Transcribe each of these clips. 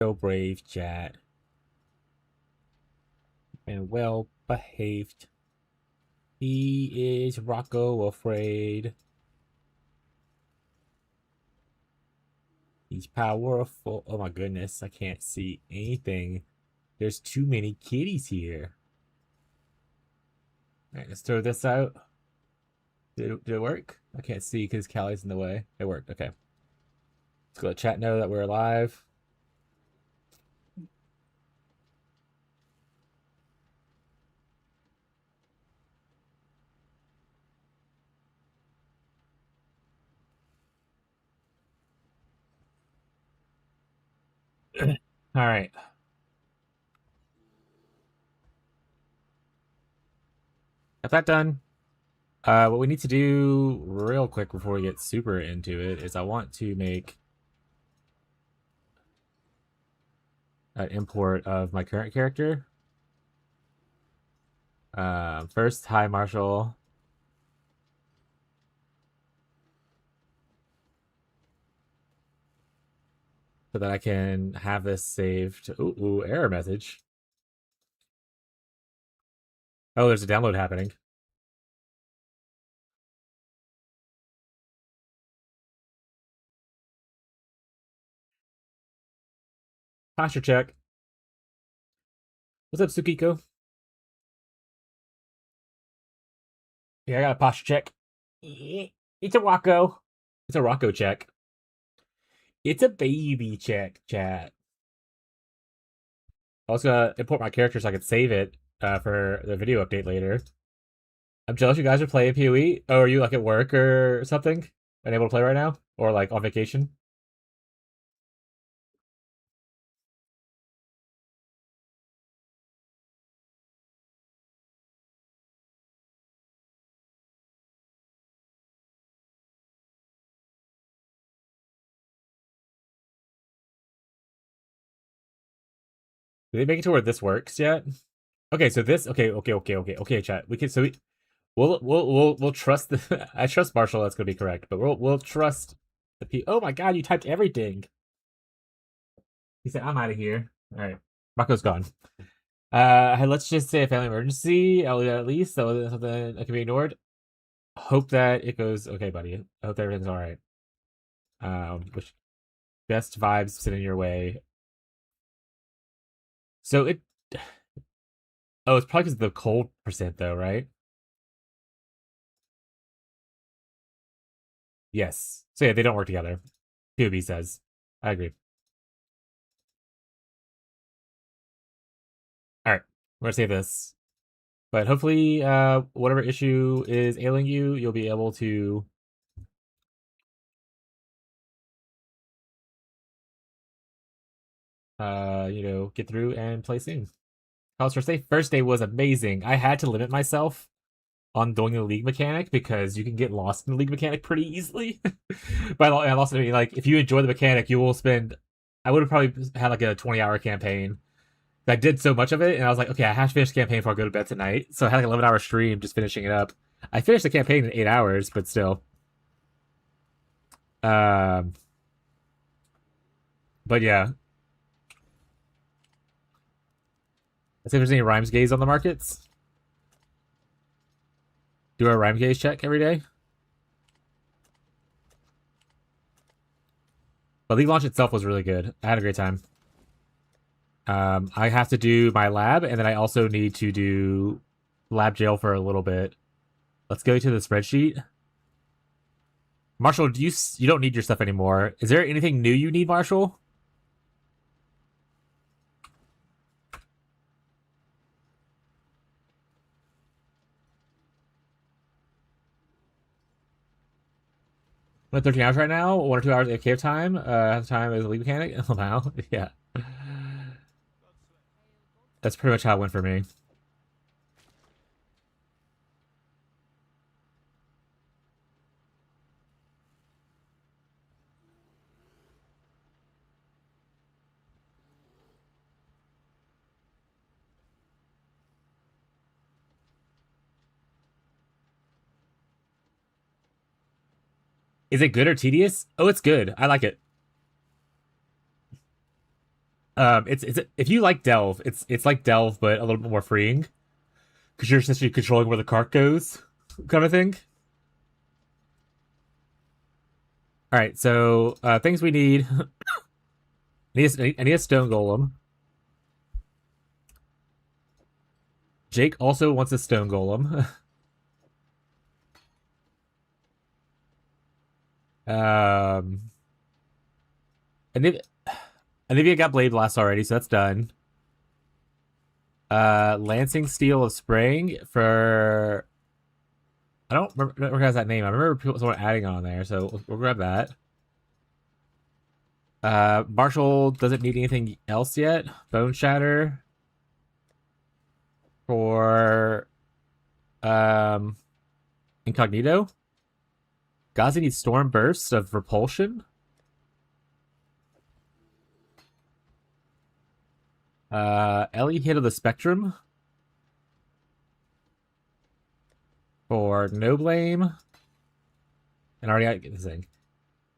So brave, chat. And well behaved. He is Rocco afraid. He's powerful. Oh my goodness, I can't see anything. There's too many kitties here. Alright, let's throw this out. Did it work? I can't see because Callie's in the way. It worked. Okay. Let's let chat know that we're alive. All right. Got that done. What we need to do real quick before we get super into it is I want to make an import of my current character. First, hi Marshall. So that I can have this saved. Ooh, error message. Oh, there's a download happening. Posture check. What's up, Sukiko? Yeah, I got a posture check. It's a Rocco. It's a Rocco check. It's a baby check, chat. I was gonna import my character so I could save it for the video update later. I'm jealous you guys are playing PoE. Oh, are you like at work or something? Unable to play right now? Or like on vacation? Did they make it to where this works yet? Okay, so this okay, chat. We can so we'll trust the I trust Marshall that's gonna be correct, but we'll trust the P. Oh my god, you typed everything. He said, I'm out of here. Alright. Rocco's gone. Let's just say a family emergency, at least, so something that can be ignored. Hope that it goes okay, buddy. I hope everything's alright. Wish best vibes sitting your way. So it oh, it's probably because of the cold percent though, right? Yes. So yeah, they don't work together. QB says. I agree. Alright. We're gonna save this. But hopefully, whatever issue is ailing you, you'll be able to get through and play soon. How's first day? First day was amazing. I had to limit myself on doing the league mechanic because you can get lost in the league mechanic pretty easily. But I also mean like if you enjoy the mechanic, you will spend. I would have probably had like a 20-hour campaign. I did so much of it, and I was like, okay, I have to finish the campaign before I go to bed tonight. So I had like an 11-hour stream just finishing it up. I finished the campaign in 8 hours, but still. Um, but yeah, let's see if there's any rhymes gaze on the markets. Do a rhyme gaze check every day. But League launch itself was really good. I had a great time. I have to do my lab, and then I also need to do lab jail for a little bit. Let's go to the spreadsheet. Marshall, you don't need your stuff anymore. Is there anything new you need, Marshall? I'm at 13 hours right now. 1 or 2 hours AFK time. Half the time is a league mechanic. Oh wow, yeah. That's pretty much how it went for me. Is it good or tedious? Oh, it's good. I like it. It's if you like Delve, it's like Delve but a little bit more freeing because you're essentially controlling where the cart goes, kind of thing. All right, so things we need. I need a stone golem. Jake also wants a stone golem. um, Anivia got Blade Blast already, so that's done. Lancing Steel of Spraying for. I don't recognize that name. I remember someone adding on there, so we'll grab that. Marshall doesn't need anything else yet. Bone Shatter for Incognito. Gazi needs Storm Burst of Repulsion. Ellie Hit of the Spectrum for No Blame. And already I get this thing.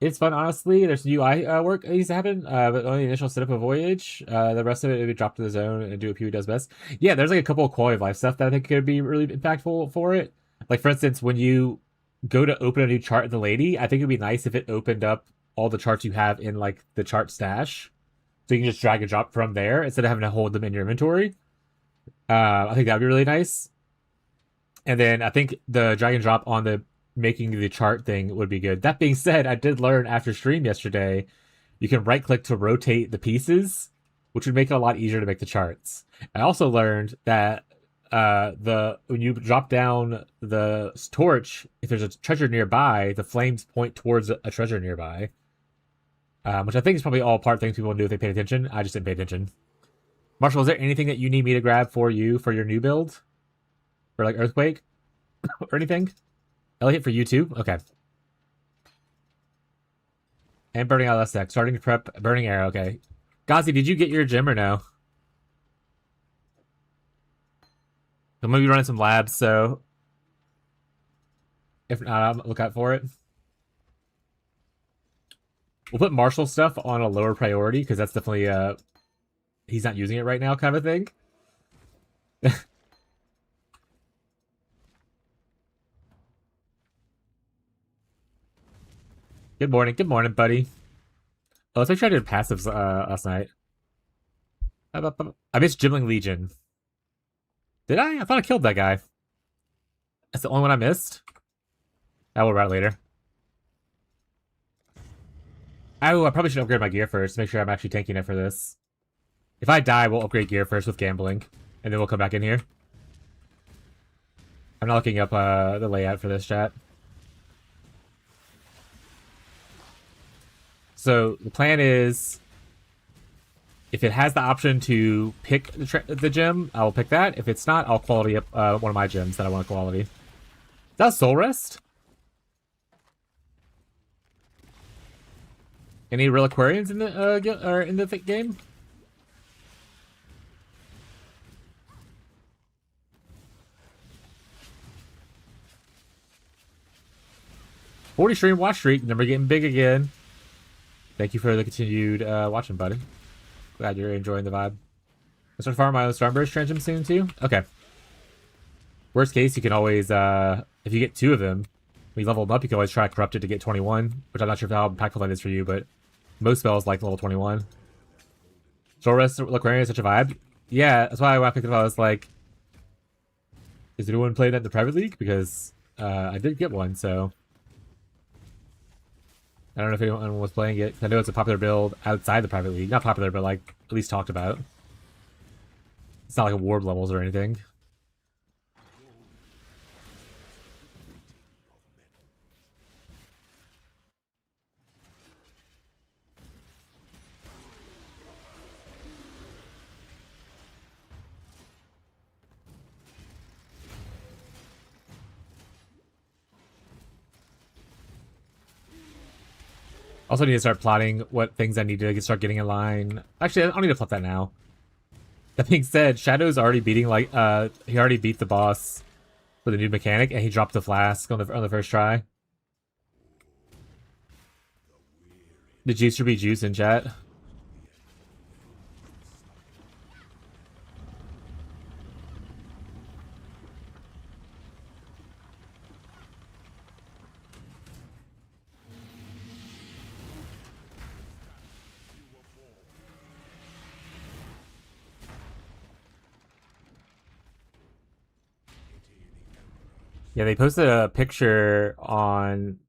It's fun, honestly. There's some UI work that needs to happen, but only the initial setup of Voyage. The rest of it would drop to the zone and do what PvE does best. Yeah, there's like a couple of quality of life stuff that I think could be really impactful for it. Like, for instance, when you go to open a new chart in the Lady, I think it'd be nice if it opened up all the charts you have in, like, the chart stash. So you can just drag and drop from there instead of having to hold them in your inventory. I think that would be really nice. And then I think the drag and drop on the making the chart thing would be good. That being said, I did learn after stream yesterday, you can right click to rotate the pieces, which would make it a lot easier to make the charts. I also learned that when you drop down the torch, if there's a treasure nearby, the flames point towards a treasure nearby. Which I think is probably all part things people do if they pay attention. I just didn't pay attention. Marshall, is there anything that you need me to grab for you for your new build? For like Earthquake? Or anything? Elliot, for you too? Okay. And Burning out less deck. Starting to prep Burning Arrow, okay. Gazi, did you get your gem or no? I'm gonna be running some labs, so if not, look out for it. We'll put Marshall stuff on a lower priority because that's definitely he's not using it right now kind of thing. Good morning, buddy. Oh, let's make sure I did passives last night. I missed Gimling Legion. Did I? I thought I killed that guy. That's the only one I missed. I will route later. Oh, I probably should upgrade my gear first to make sure I'm actually tanking it for this. If I die, we'll upgrade gear first with gambling, and then we'll come back in here. I'm not looking up the layout for this, chat. So the plan is, if it has the option to pick the gem, I'll pick that. If it's not, I'll quality up one of my gems that I want to quality. Is that Soul Rest? Any reliquarians in the game? $40 stream watch streak, number getting big again. Thank you for the continued watching, buddy. Glad you're enjoying the vibe. I'll start farming my own Starburst Transgem soon too. Okay. Worst case, you can always if you get 2 of them, when you level them up, you can always try Corrupted to get 21, which I'm not sure how impactful that is for you, but most spells like level 21. Soul Rest Liquarian is such a vibe. Yeah, that's why I picked it up. I was like, is anyone playing that in the private league? Because I did get one, so I don't know if anyone was playing it. I know it's a popular build outside the private league. Not popular, but like at least talked about. It's not like award levels or anything. Also need to start plotting what things I need to start getting in line. Actually, I don't need to plot that now. That being said, Shadow's already beating he already beat the boss for the new mechanic, and he dropped the flask on the first try. The juicer be juice in chat. Yeah, they posted a picture on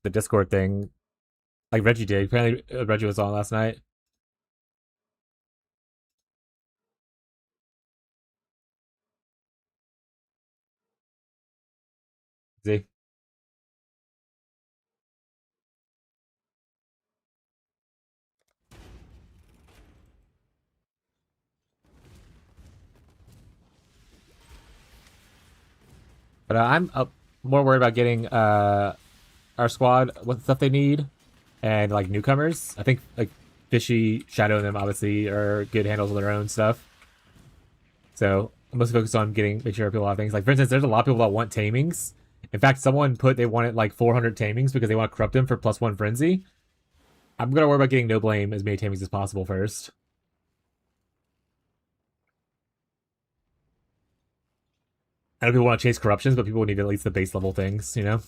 the Discord thing, like Reggie did. Apparently, Reggie was on last night. See, but I'm more worried about getting our squad what stuff they need and like newcomers. I think like Fishy, Shadow, and them obviously are good handles of their own stuff. So I'm mostly focused on making sure people have things. Like for instance, there's a lot of people that want tamings. In fact, someone put they wanted like 400 tamings because they want to corrupt them for +1 frenzy. I'm gonna worry about getting no blame as many tamings as possible first. I know people want to chase corruptions, but people need at least the base level things, you know?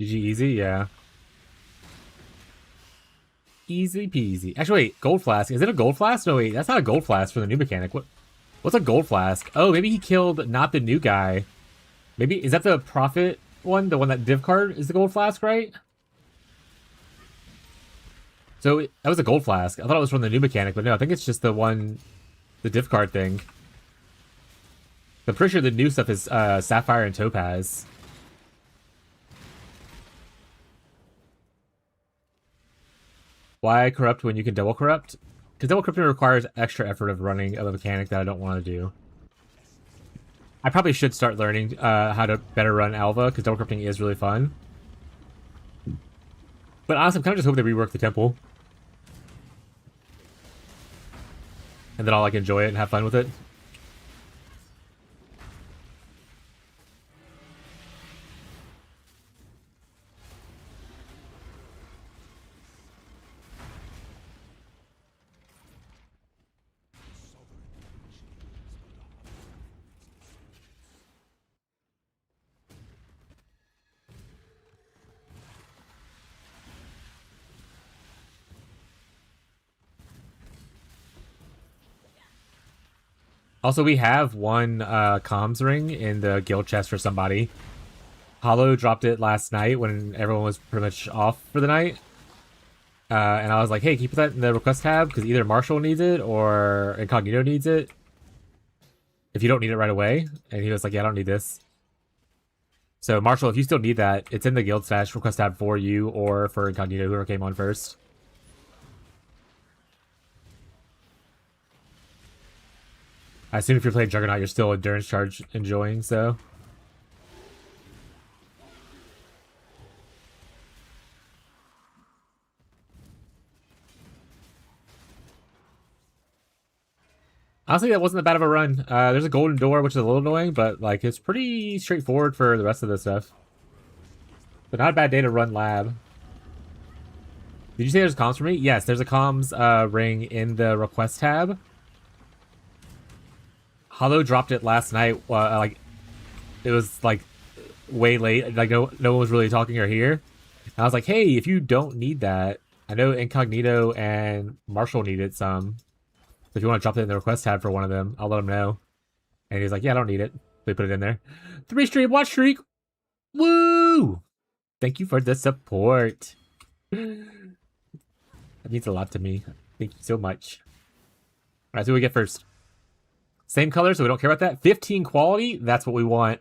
GG easy, yeah. Easy peasy. Actually, wait, gold flask. Is it a gold flask? No, wait, that's not a gold flask for the new mechanic. What's a gold flask? Oh, maybe he killed not the new guy. Maybe, is that the profit one? The one that div card is the gold flask, right? So that was a gold flask. I thought it was from the new mechanic, but no, I think it's just the one, the div card thing. I'm pretty sure the new stuff is Sapphire and Topaz. Why corrupt when you can double corrupt? Because double corrupting requires extra effort of running a mechanic that I don't want to do. I probably should start learning how to better run Alva, because double corrupting is really fun. But honestly, I'm kind of just hoping they rework the temple. And then I'll like enjoy it and have fun with it. Also, we have one comms ring in the guild chest for somebody. Hollow dropped it last night when everyone was pretty much off for the night. And I was like, hey, can you put that in the request tab? Because either Marshall needs it or Incognito needs it. If you don't need it right away. And he was like, yeah, I don't need this. So, Marshall, if you still need that, it's in the guild stash request tab for you or for Incognito, whoever came on first. I assume if you're playing Juggernaut, you're still Endurance Charge enjoying, so... Honestly, that wasn't that bad of a run. There's a golden door, which is a little annoying, but like it's pretty straightforward for the rest of this stuff. But not a bad day to run lab. Did you say there's comms for me? Yes, there's a comms ring in the request tab. Hollow dropped it last night. Like it was like way late. Like no one was really talking or here. And I was like, hey, if you don't need that, I know Incognito and Marshall needed some. So if you want to drop it in the request tab for one of them, I'll let him know. And he's like, yeah, I don't need it. So he put it in there. 3-stream watch streak. Woo! Thank you for the support. That means a lot to me. Thank you so much. All right, so we get first. Same color, so we don't care about that. 15 quality, that's what we want.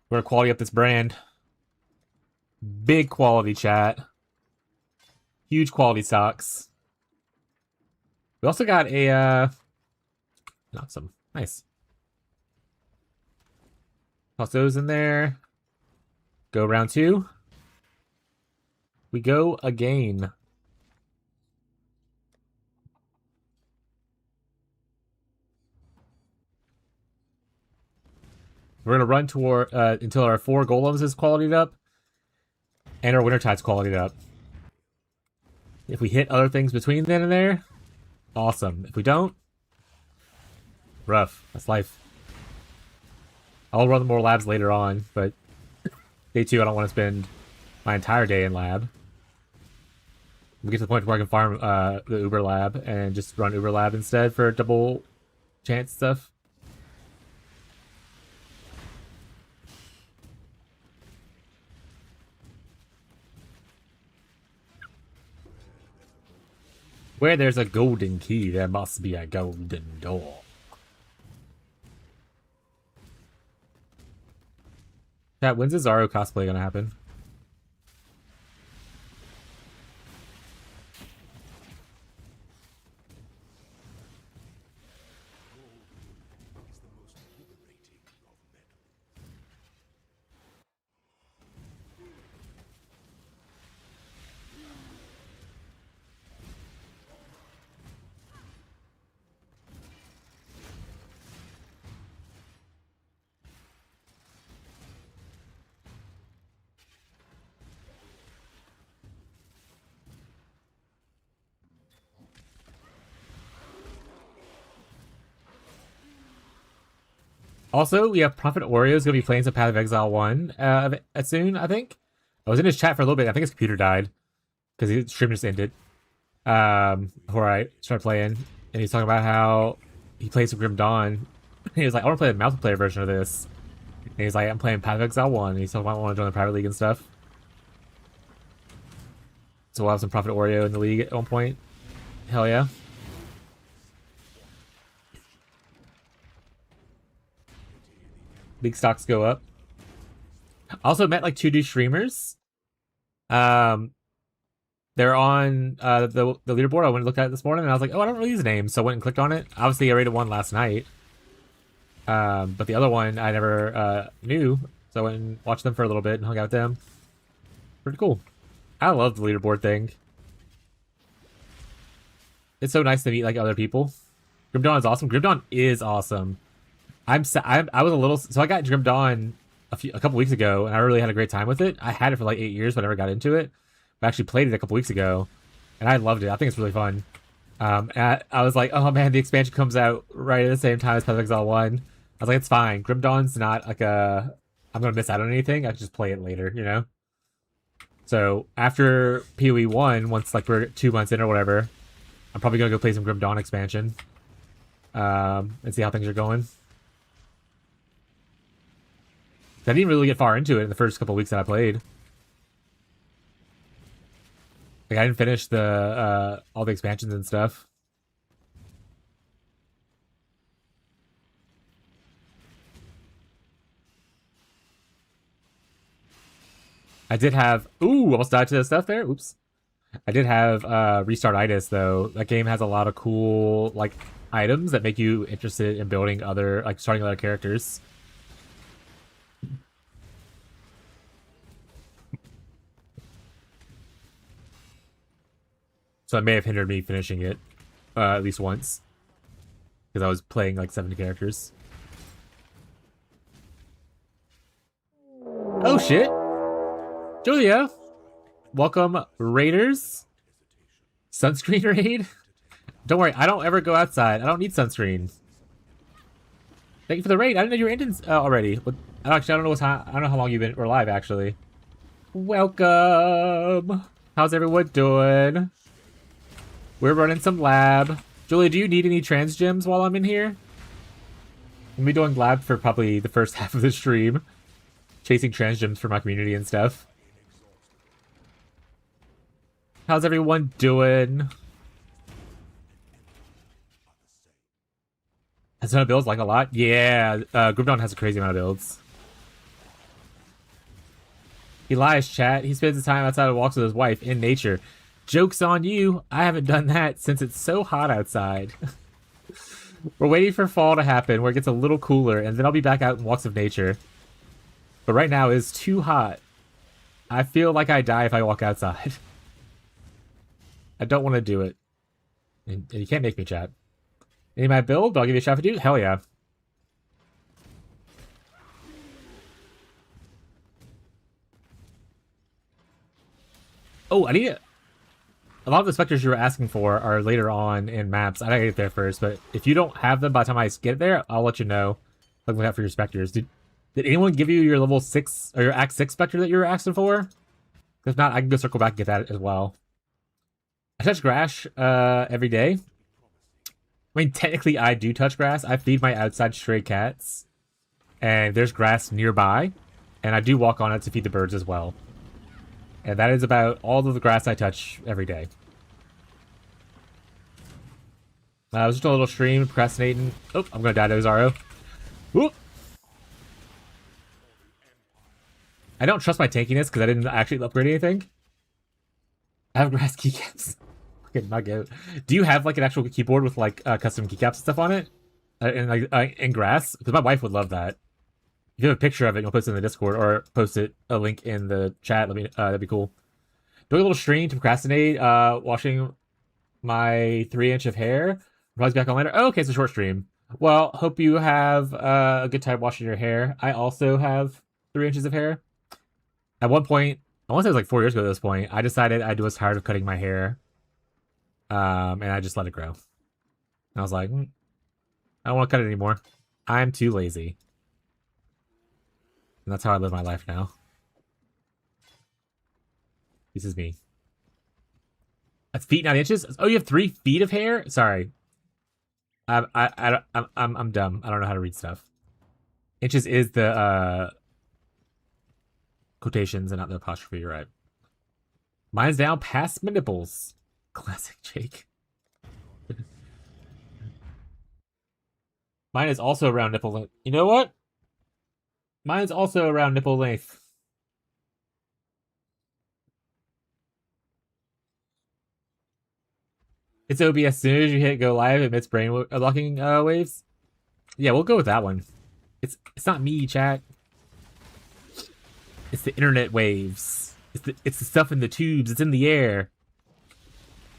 We're gonna quality up this brand. Big quality, chat. Huge quality socks. We also got a, awesome. Nice. Toss those in there. Go round 2. We go again. We're gonna run toward until our 4 golems is qualityed up, and our Wintertide's qualityed up. If we hit other things between then and there, awesome. If we don't, Rough. That's life. I'll run more labs later on, but day 2, I don't want to spend my entire day in lab. We get to the point where I can farm the Uber lab and just run Uber lab instead for double chance stuff. Where there's a golden key, there must be a golden door. Chat, when's the Zaro cosplay gonna happen? Also, we have Prophet Oreo's gonna be playing some Path of Exile 1 soon, I think. I was in his chat for a little bit. I think his computer died because his stream just ended before I started playing. And he's talking about how he plays some Grim Dawn. And he was like, I want to play the multiplayer version of this. And he's like, I'm playing Path of Exile 1. And he's talking about wanting to join the private league and stuff. So we'll have some Prophet Oreo in the league at one point. Hell yeah. League stocks go up. Also met like 2 new streamers. They're on the leaderboard. I went and looked at it this morning, and I was like, oh, I don't know these names. So I went and clicked on it. Obviously, I rated one last night. But the other one I never knew. So I went and watched them for a little bit and hung out with them. Pretty cool. I love the leaderboard thing. It's so nice to meet like other people. Grim Dawn is awesome. Grim Dawn is awesome. I was a little, so I got Grim Dawn a couple weeks ago, and I really had a great time with it. I had it for like 8 years, but I never got into it. I actually played it a couple weeks ago, and I loved it. I think it's really fun. And I was like, oh man, the expansion comes out right at the same time as Path of Exile 1. I was like, it's fine. Grim Dawn's not like I'm gonna miss out on anything. I can just play it later, you know? So after PoE 1, once like we're 2 months in or whatever, I'm probably gonna go play some Grim Dawn expansion. And see how things are going. I didn't really get far into it in the first couple weeks that I played. Like I didn't finish the all the expansions and stuff. I did have almost died to the stuff there. Oops. I did have Restart-itis though. That game has a lot of cool like items that make you interested in building other starting other characters. So it may have hindered me finishing it, at least once. Because I was playing like 70 characters. Oh shit! Julia! Welcome, Raiders. Sunscreen raid? Don't worry, I don't ever go outside. I don't need sunscreen. Thank you for the raid. I didn't know you were ending already. But actually, I don't know how long you've been live, actually. Welcome! How's everyone doing? We're running some lab. Julia, do you need any trans gems while I'm in here? I'm gonna be doing lab for probably the first half of the stream. Chasing trans gems for my community and stuff. How's everyone doing? Has a ton of builds, like a lot? Yeah, Grim Dawn has a crazy amount of builds. Elias, chat. He spends his time outside and walks with his wife in nature. Joke's on you. I haven't done that since it's so hot outside. We're waiting for fall to happen where it gets a little cooler, and then I'll be back out in walks of nature. But right now it's too hot. I feel like I die if I walk outside. I don't want to do it. And you can't make me, chat. Need my build? I'll give you a shot for you. Hell yeah. Oh, I need it. a lot of the specters you were asking for are later on in maps. I gotta get there first, but if you don't have them by the time I get there, I'll let you know. Look out for your specters. Did anyone give you your level 6 or your Act 6 specter that you were asking for? If not, I can go circle back and get that as well. I touch grass every day. I mean, technically, I do touch grass. I feed my outside stray cats, and there's grass nearby, and I do walk on it to feed the birds as well. And that is about all of the grass I touch every day. It was just a little stream, procrastinating. Oh, I'm gonna die to Zaro. Whoop! I don't trust my tankiness because I didn't actually upgrade anything. I have grass keycaps. Fucking nugget. Do you have like an actual keyboard with like custom keycaps and stuff on it? And grass? Because my wife would love that. If you have a picture of it, you'll post it in the Discord or post it a link in the chat. Let me that'd be cool. Doing a little stream to procrastinate. Washing my 3-inch of hair. Probably back on later. Oh, okay, it's a short stream. Well, hope you have a good time washing your hair. I also have 3 inches of hair. At one point, I want to say it was like 4 years ago at this point, I decided I was tired of cutting my hair. And I just let it grow. And I was like, I don't want to cut it anymore. I'm too lazy. And that's how I live my life now. This is me. That's feet, 9 inches? Oh, you have 3 feet of hair? Sorry. I'm dumb. I don't know how to read stuff. Inches is the quotations and not the apostrophe, you're right. Mine's down past my nipples. Classic Jake. Mine is also around nipple length. You know what? Mine's also around nipple length. It's OBS. As soon as you hit go live, it emits brain blocking waves. Yeah, we'll go with that one. It's not me, chat. It's the internet waves. It's the stuff in the tubes. It's in the air.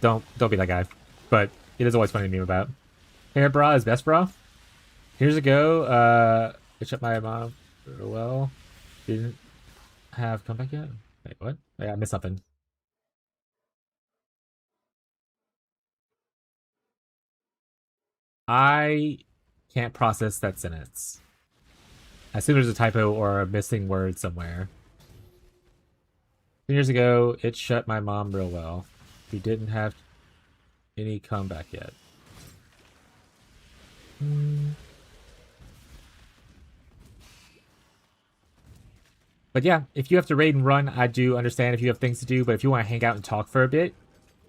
Don't be that guy. But it is always funny to meme about. Hair bra is best bra. Here's a go. I shut my mom well. Didn't have come back yet. Wait, what? Wait, I missed something. I can't process that sentence. I assume there's a typo or a missing word somewhere. 2 years ago, it shut my mom real well. We didn't have any comeback yet. But yeah, if you have to raid and run, I do understand if you have things to do. But if you want to hang out and talk for a bit,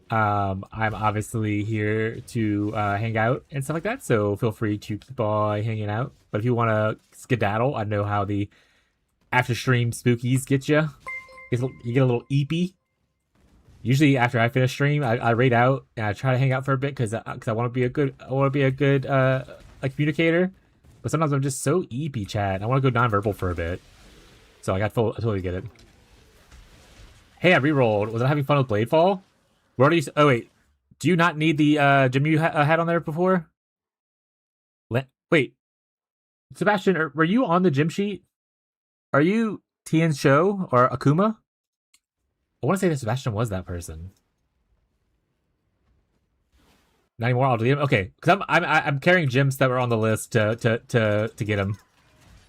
I'm obviously here to hang out and stuff like that. So feel free to keep on hanging out. But if you want to skedaddle, I know how the after stream spookies get you. You get a little eepy. Usually after I finish stream, I raid out and I try to hang out for a bit because I want to be a good like communicator. But sometimes I'm just so eepy, chat. I want to go nonverbal for a bit. So I totally get it. Hey, I rerolled. Was I having fun with Bladefall? We're already. Oh wait, do you not need the gym you had on there before? Wait, Sebastian, were you on the gym sheet? Are you Tian's show or Akuma? I want to say that Sebastian was that person. Not anymore. I'll delete him. Okay, because I'm carrying gyms that were on the list to get him.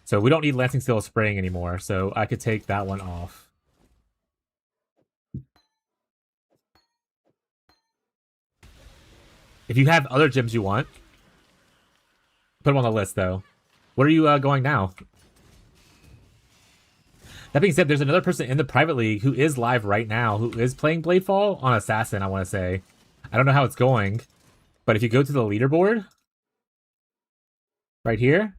So we don't need Lancing Steel Spring anymore. So I could take that one off. If you have other gyms you want, put them on the list though. What are you going now? That being said, there's another person in the private league who is live right now, who is playing Bladefall on Assassin, I want to say. I don't know how it's going, but if you go to the leaderboard, right here.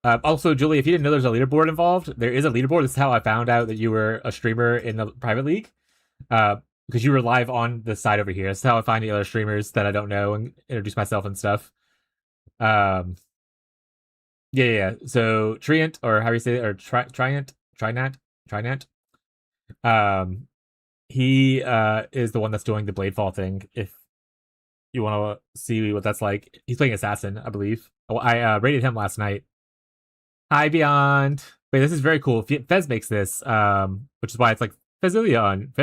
Also, Julie, if you didn't know there's a leaderboard involved, there is a leaderboard. This is how I found out that you were a streamer in the private league. Because you were live on the side over here. This is how I find the other streamers that I don't know and introduce myself and stuff. Yeah. So, Triant, or how do you say it, or Trinant. He is the one that's doing the Bladefall thing. If you want to see what that's like, he's playing Assassin, I believe. Oh, I rated him last night. Hi, Beyond. Wait, this is very cool. Fez makes this, which is why it's like Fezilion.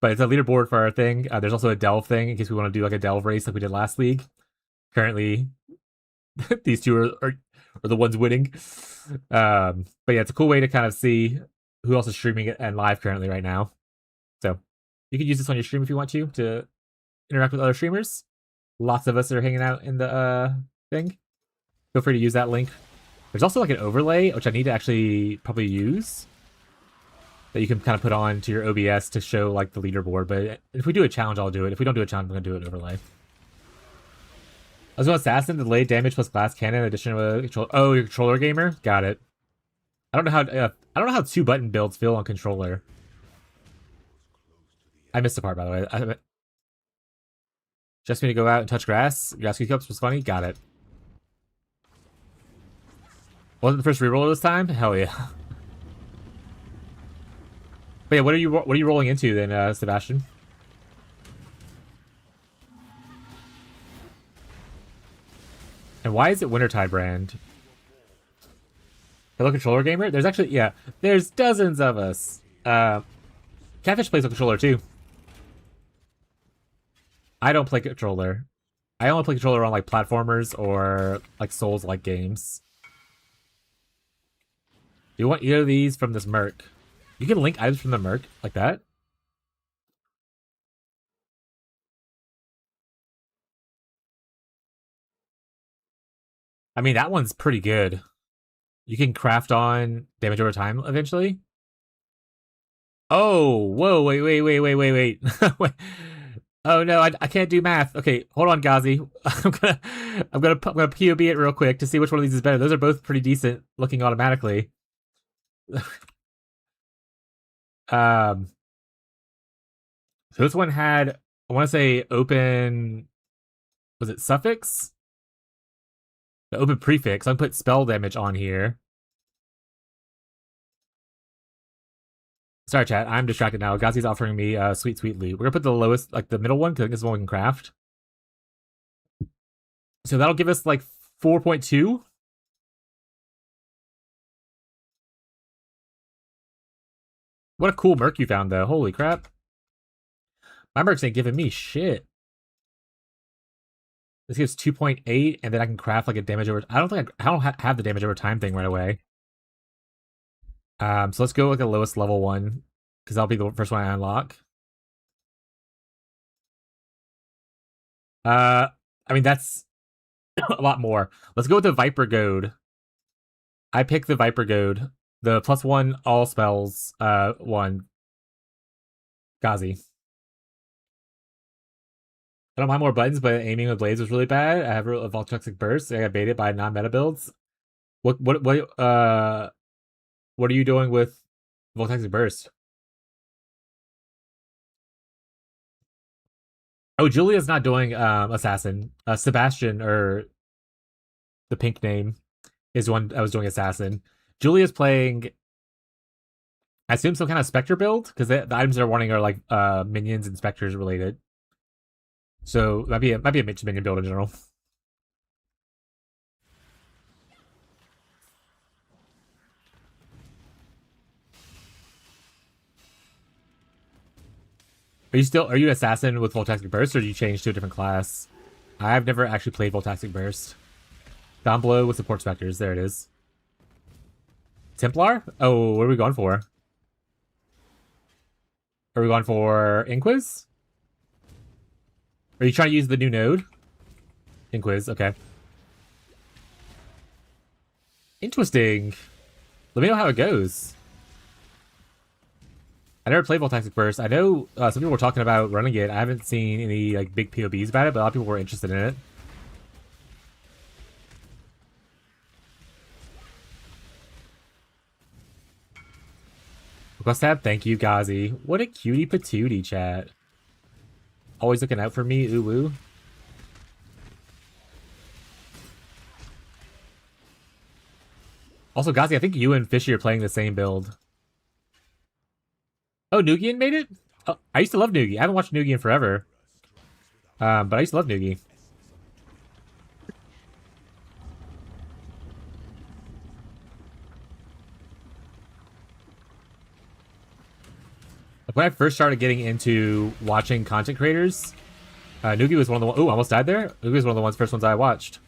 But it's a leaderboard for our thing. There's also a delve thing in case we want to do like a delve race like we did last league. Currently, these two are the ones winning. But yeah, it's a cool way to kind of see who else is streaming it and live currently right now. So you can use this on your stream if you want to interact with other streamers. Lots of us are hanging out in the thing. Feel free to use that link. There's also like an overlay, which I need to actually probably use, that you can kind of put on to your OBS to show like the leaderboard. But if we do a challenge, I'll do it. If we don't do a challenge, I'm gonna do an overlay. I was going assassin, delayed damage plus glass cannon, addition of a controller. Oh, you're a controller gamer? Got it. I don't know how 2-button builds feel on controller. I missed a part, by the way. Just me to go out and touch grass. Grass cups was funny. Got it. Wasn't the first reroll this time? Hell yeah. But yeah, what are you rolling into then, Sebastian? And why is it Wintertide brand? Hello, controller gamer. There's actually there's dozens of us. Catfish plays a controller too. I don't play controller. I only play controller on like platformers or like Souls-like games. Do you want either of these from this Merc? You can link items from the Merc like that. I mean, that one's pretty good. You can craft on damage over time eventually. Oh, whoa, wait. Wait. Oh no, I can't do math. Okay, hold on, Ghazi. I'm gonna POB it real quick to see which one of these is better. Those are both pretty decent looking automatically. So this one had, I want to say open, was it suffix? The open prefix. I'm gonna put spell damage on here. Sorry, chat. I'm distracted now. Ghazi's offering me sweet loot. We're gonna put the lowest, like the middle one, because this one we can craft. So that'll give us like 4.2. What a cool Merc you found, though. Holy crap. My Mercs ain't giving me shit. This gives 2.8, and then I can craft like a damage over. I don't have the damage over time thing right away. So let's go with the lowest level one, because that'll be the first one I unlock. I mean that's a lot more. Let's go with the Viper Goad. I picked the Viper Goad, the +1 all spells one. Ghazi. I don't mind more buttons, but aiming with blades was really bad. I have a Voltoxic Burst. I got baited by non-meta builds. What are you doing with Voltoxic Burst? Oh, Julia's not doing Assassin. Sebastian, or the pink name, is one I was doing Assassin. Julia's playing, I assume, some kind of Spectre build, because the items they're wanting are like minions and Spectres related. So might be a minion build in general. Are you Assassin with Voltaxic Burst, or do you change to a different class? I've never actually played Voltaxic Burst. Down below with support Spectres, there it is. Templar? Oh, what are we going for? Are we going for Inquis? Are you trying to use the new node? Inquis, okay. Interesting. Let me know how it goes. I never played Voltaxic Burst. I know some people were talking about running it. I haven't seen any like big POBs about it, but a lot of people were interested in it. Request tab, thank you, Ghazi. What a cutie patootie, chat. Always looking out for me, ooh woo. Also, Ghazi, I think you and Fishy are playing the same build. Oh, Nugian made it? Oh, I used to love Nugi. I haven't watched Nugi in forever. But I used to love Nugi. When I first started getting into watching content creators, Nugi was one of the ones. Oh, almost died there. Nugi was one of the first ones I watched.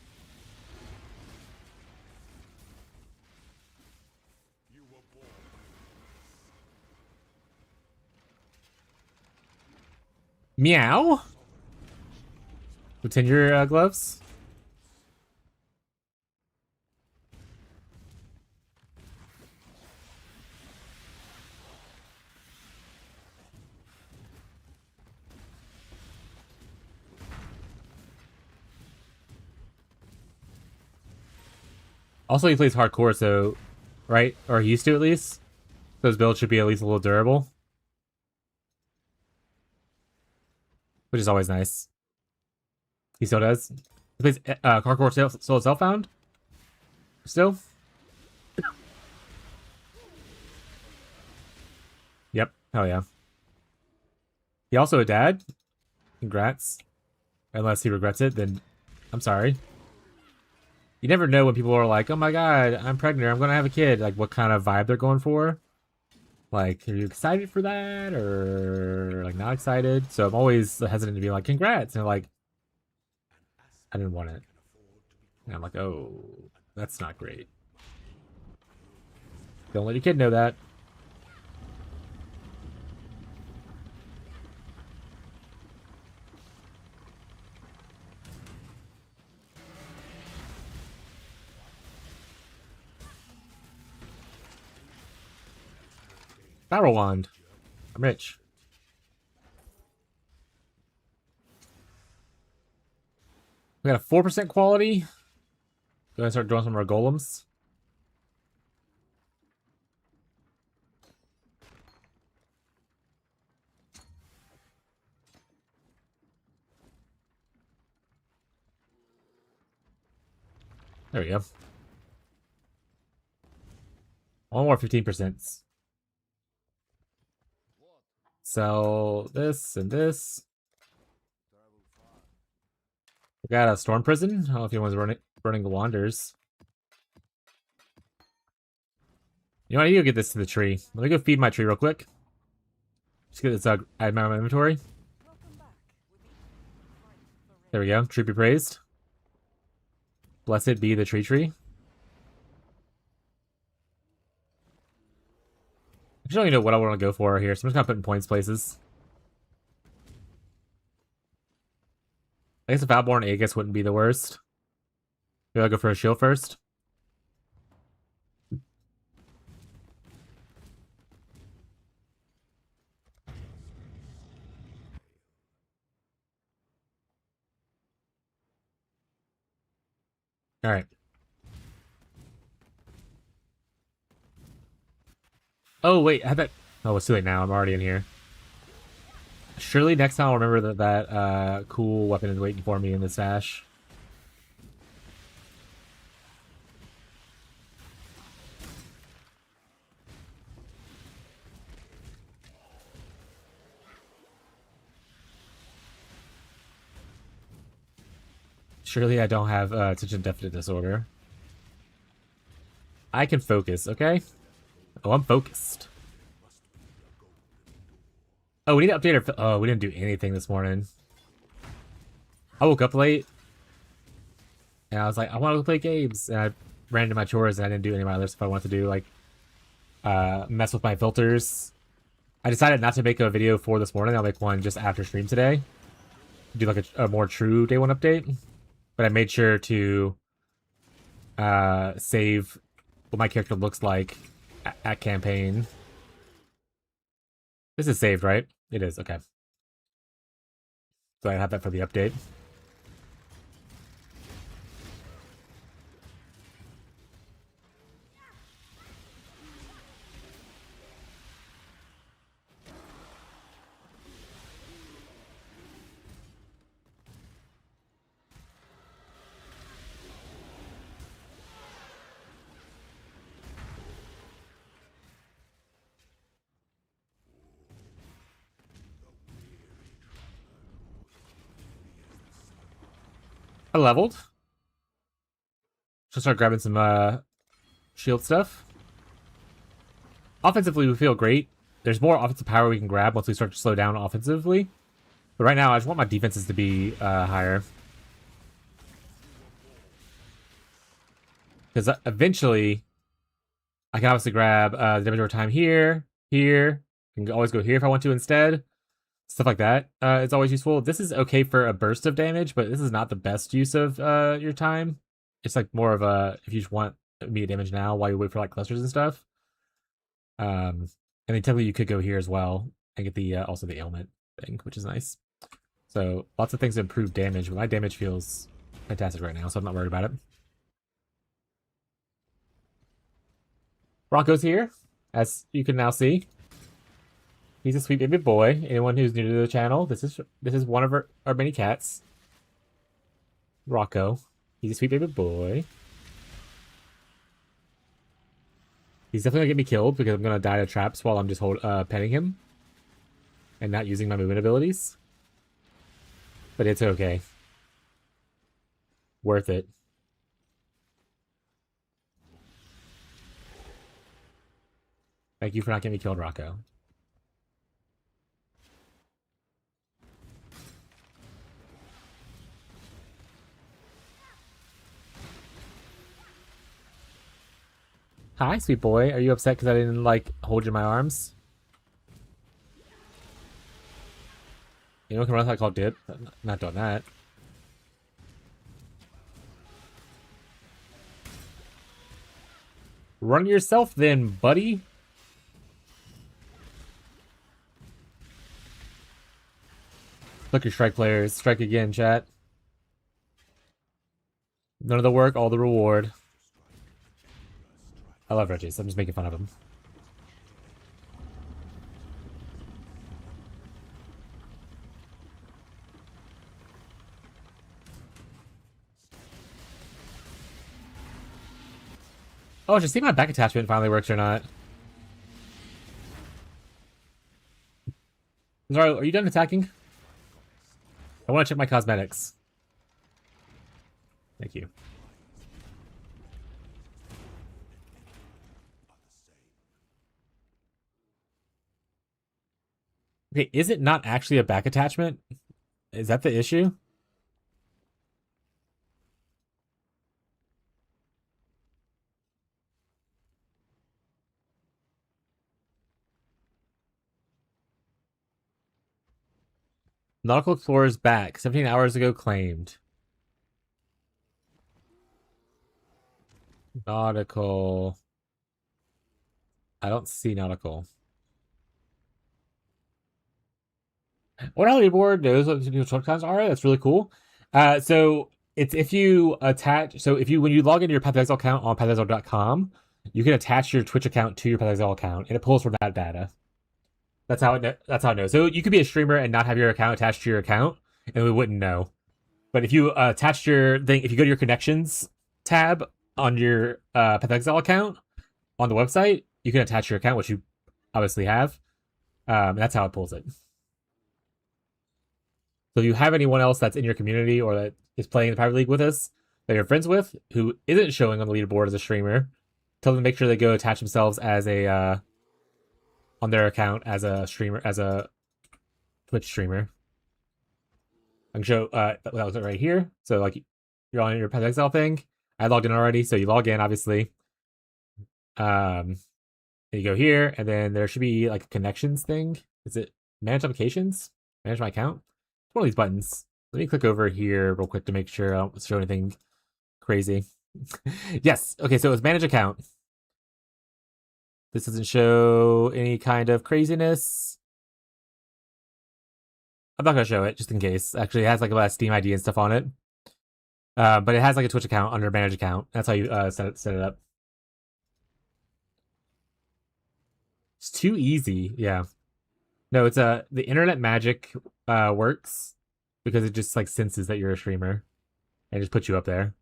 Meow. What's in your gloves? Also, he plays hardcore, so right, or he used to at least. Those builds should be at least a little durable, which is always nice. He still does. He plays hardcore still self-found. Still. Yep. Hell yeah. He also a dad. Congrats. Unless he regrets it, then I'm sorry. You never know when people are like, "Oh my god, I'm pregnant. I'm gonna have a kid." Like, what kind of vibe they're going for? Like, are you excited for that, or like not excited? So I'm always hesitant to be like, "Congrats," and like, I didn't want it. And I'm like, "Oh, that's not great." Don't let your kid know that. Barrel wand. I'm rich. We got a 4% quality. Go ahead and start drawing some of our golems. There we go. One more 15%. Sell this and this. We got a storm prison. I don't know if anyone's running the wanders. You know what? I need to get this to the tree. Let me go feed my tree real quick. Just get this out of my inventory. There we go. Tree be praised. Blessed be the tree. I don't even know what I want to go for here, so I'm just gonna put in points places. I guess if Outborn Aegis wouldn't be the worst. Maybe I'll go for a shield first. Alright. Oh, wait, I bet... Oh, it's too late now. I'm already in here. Surely next time I'll remember that cool weapon is waiting for me in the stash. Surely I don't have attention deficit disorder. I can focus, okay? Oh, I'm focused. Oh, we need to update our... Oh, we didn't do anything this morning. I woke up late. And I was like, I want to go play games. And I ran into my chores and I didn't do any of my other stuff I wanted to do. Like, mess with my filters. I decided not to make a video for this morning. I'll make one just after stream today. Do like a more true day one update. But I made sure to save what my character looks like at campaign. This is saved, right? It is, okay. So I have that for the update. I leveled. Should start grabbing some shield stuff. Offensively, we feel great. there's more offensive power we can grab once we start to slow down offensively. But right now, I just want my defenses to be higher. Because eventually, I can obviously grab the damage over time here, here. I can always go here if I want to instead. Stuff like that is always useful. This is okay for a burst of damage, but this is not the best use of your time. It's like more of a, if you just want immediate damage now while you wait for like clusters and stuff. And then technically you could go here as well and get the also the ailment thing, which is nice. So lots of things to improve damage, but my damage feels fantastic right now, so I'm not worried about it. Rocco's here, as you can now see. He's a sweet baby boy. Anyone who's new to the channel, this is one of our many cats. Rocco. He's a sweet baby boy. He's definitely gonna get me killed because I'm gonna die to traps while I'm just petting him. And not using my movement abilities. But it's okay. Worth it. Thank you for not getting me killed, Rocco. Hi, sweet boy. Are you upset because I didn't, like, hold you in my arms? You know, can run that called dip. Not doing that. Run yourself then, buddy. Look, your strike players. Strike again, chat. None of the work, all the reward. I love Regis. I'm just making fun of him. Oh, just see if my back attachment finally works or not. Zaro, are you done attacking? I want to check my cosmetics. Thank you. Okay, is it not actually a back attachment? Is that the issue? Nautical Explorer's back. 17 hours ago claimed. Nautical. I don't see Nautical. What our leaderboard knows what the shortcuts are. That's really cool. So it's if you attach. So if you when you log into your Path of Exile account on pathofexile.com, you can attach your Twitch account to your Path of Exile account, and it pulls from that data. That's how it. That's how it knows. So you could be a streamer and not have your account attached to your account, and we wouldn't know. But if you attach your thing, if you go to your connections tab on your Path of Exile account on the website, you can attach your account, which you obviously have. That's how it pulls it. So if you have anyone else that's in your community or that is playing in the private league with us that you're friends with who isn't showing on the leaderboard as a streamer, tell them to make sure they go attach themselves as a on their account as a streamer, as a Twitch streamer. I can show that was right here. So like you're on your Path of Exile thing. I logged in already, so you log in obviously. And you go here, and then there should be like a connections thing. Is it manage applications? Manage my account? One of these buttons. Let me click over here real quick to make sure I don't show anything crazy. Yes. Okay, so it's manage account. This doesn't show any kind of craziness. I'm not going to show it just in case. Actually, it has like a Steam ID and stuff on it. But it has like a Twitch account under manage account. That's how you set it up. It's too easy. Yeah. No, it's the internet magic works because it just like senses that you're a streamer and just puts you up there.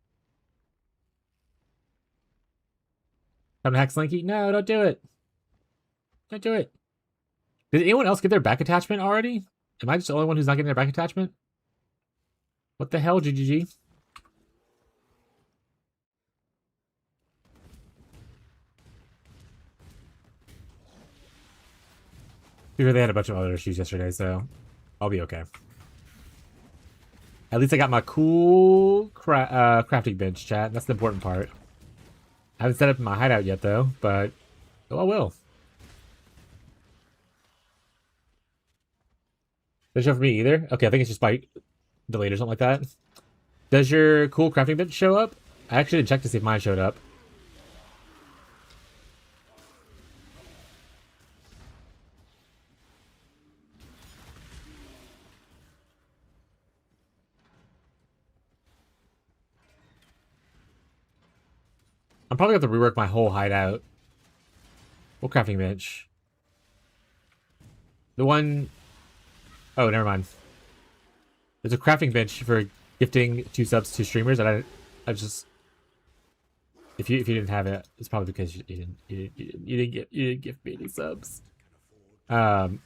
Time to hack Slinky? No, don't do it. Don't do it. Did anyone else get their back attachment already? Am I just the only one who's not getting their back attachment? What the hell, GGG? Sure, they had a bunch of other issues yesterday, so I'll be okay. At least I got my cool crafting bench, chat. That's the important part. I haven't set up my hideout yet, though, but I will. Doesn't show for me either? Okay, I think it's just by delayed or something like that. Does your cool crafting bench show up? I actually didn't check to see if mine showed up. I'm probably going to have to rework my whole hideout. What crafting bench? The one... Oh, never mind. There's a crafting bench for gifting 2 subs to streamers, and I just... If you didn't have it, it's probably because you didn't gift me any subs. No.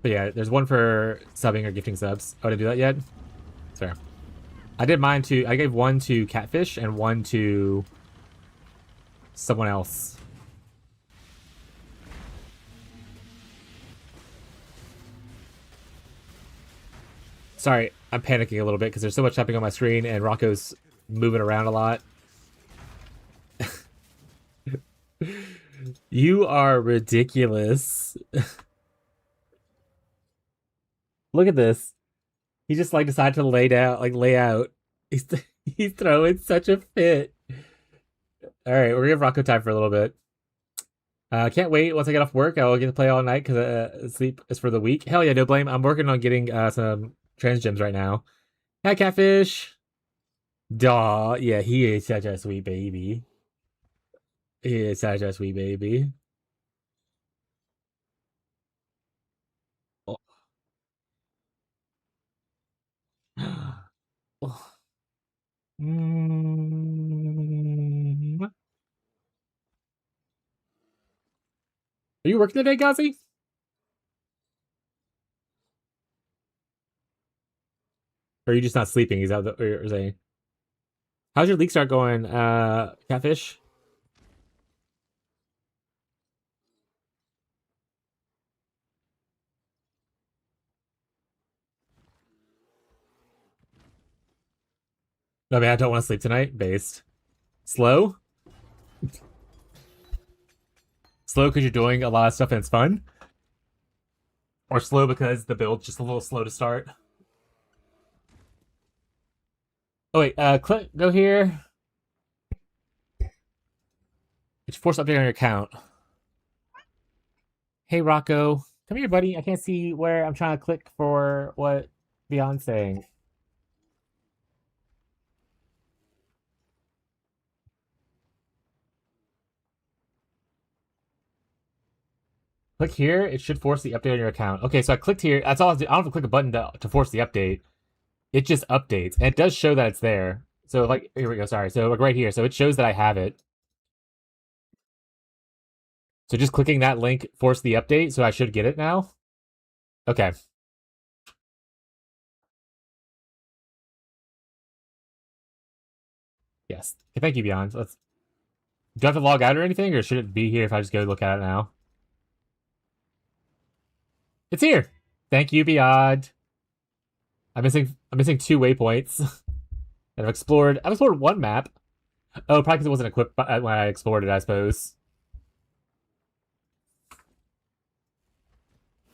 But yeah, there's one for subbing or gifting subs. Oh, did I do that yet? It's fair. I did mine to... I gave one to Catfish and one to someone else. Sorry, I'm panicking a little bit because there's so much happening on my screen and Rocco's moving around a lot. You are ridiculous. Look at this. He just like decided to lay out. He's throwing such a fit. All right, we're gonna give Rocco time for a little bit. Can't wait. Once I get off work, I'll get to play all night because sleep is for the week. Hell yeah, no blame. I'm working on getting some trans gems right now. Hi, Catfish. Duh. Yeah, he is such a sweet baby. He is such a sweet baby. Oh. Mm. Are you working today, Gazi? Or are you just not sleeping? Is that or saying? How's your leak start going, Catfish? No, man, I don't want to sleep tonight. Based. Slow? Slow because you're doing a lot of stuff and it's fun? Or slow because the build's just a little slow to start? Oh, wait, go here. It's force update on your account. Hey, Rocco. Come here, buddy. I can't see where I'm trying to click for what Beyond's saying. Click here. It should force the update on your account. Okay, so I clicked here. That's all I don't have to click a button to force the update. It just updates. And it does show that it's there. So, like, here we go. Sorry. So, like, right here. So, it shows that I have it. So, just clicking that link forced the update. So, I should get it now. Okay. Yes. Okay, thank you, Beyond. Do I have to log out or anything? Or should it be here if I just go look at it now? It's here. Thank you, Beyond. I'm missing 2 waypoints. And I've explored one map. Oh, probably because it wasn't equipped when I explored it, I suppose.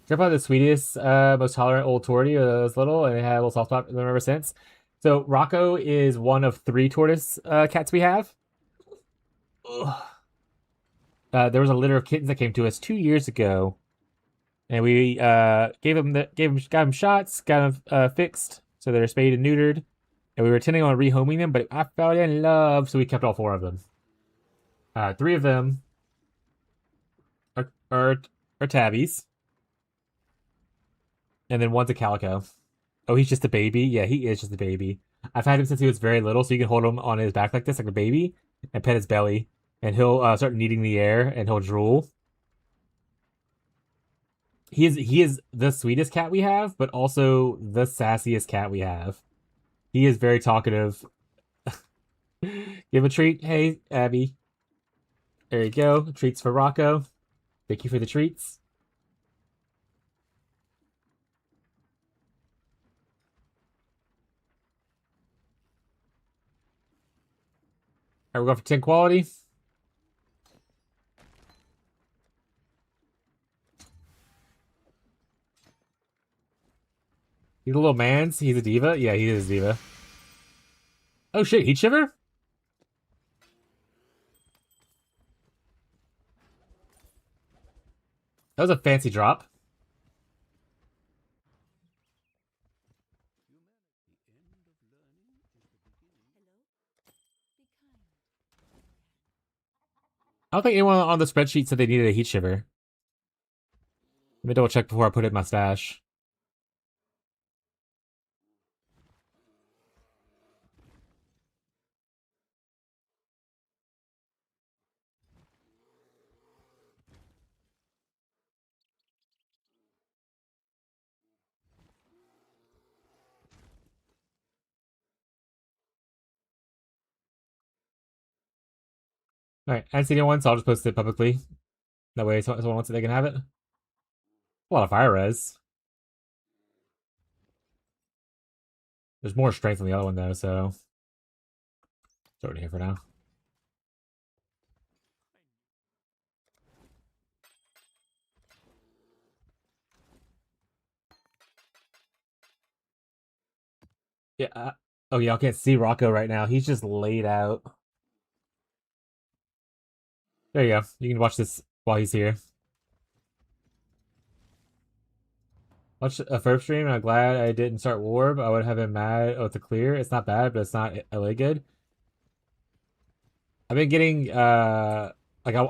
They're probably the sweetest, most tolerant old tortie when I was little, and they had a little soft spot for them ever since. So Rocco is one of 3 tortoise cats we have. There was a litter of kittens that came to us 2 years ago, and we got him shots, got them fixed, so they're spayed and neutered, and we were intending on rehoming them, but I fell in love, so we kept all 4 of them. 3 of them are tabbies. And then one's a calico. Oh, he's just a baby? Yeah, he is just a baby. I've had him since he was very little, so you can hold him on his back like this, like a baby, and pet his belly. And he'll start kneading the air, and he'll drool. He is the sweetest cat we have, but also the sassiest cat we have. He is very talkative. Give a treat. Hey, Abby. There you go. Treats for Rocco. Thank you for the treats. Alright, we're going for 10 quality. He's a little mans. He's a diva. Yeah, he is a diva. Oh shit, Heat Shiver? That was a fancy drop. I don't think anyone on the spreadsheet said they needed a Heat Shiver. Let me double check before I put it in my stash. Alright, I didn't see anyone, so I'll just post it publicly. That way, if someone wants it, they can have it. A lot of fire res. There's more strength on the other one, though, so... throw it in here for now. Yeah, oh yeah, I can't see Rocco right now. He's just laid out. There you go. You can watch this while he's here. Watch a first stream, and I'm glad I didn't start Warb. I would have been mad. Oh, it's a clear. It's not bad, but it's not LA good. I've been getting like I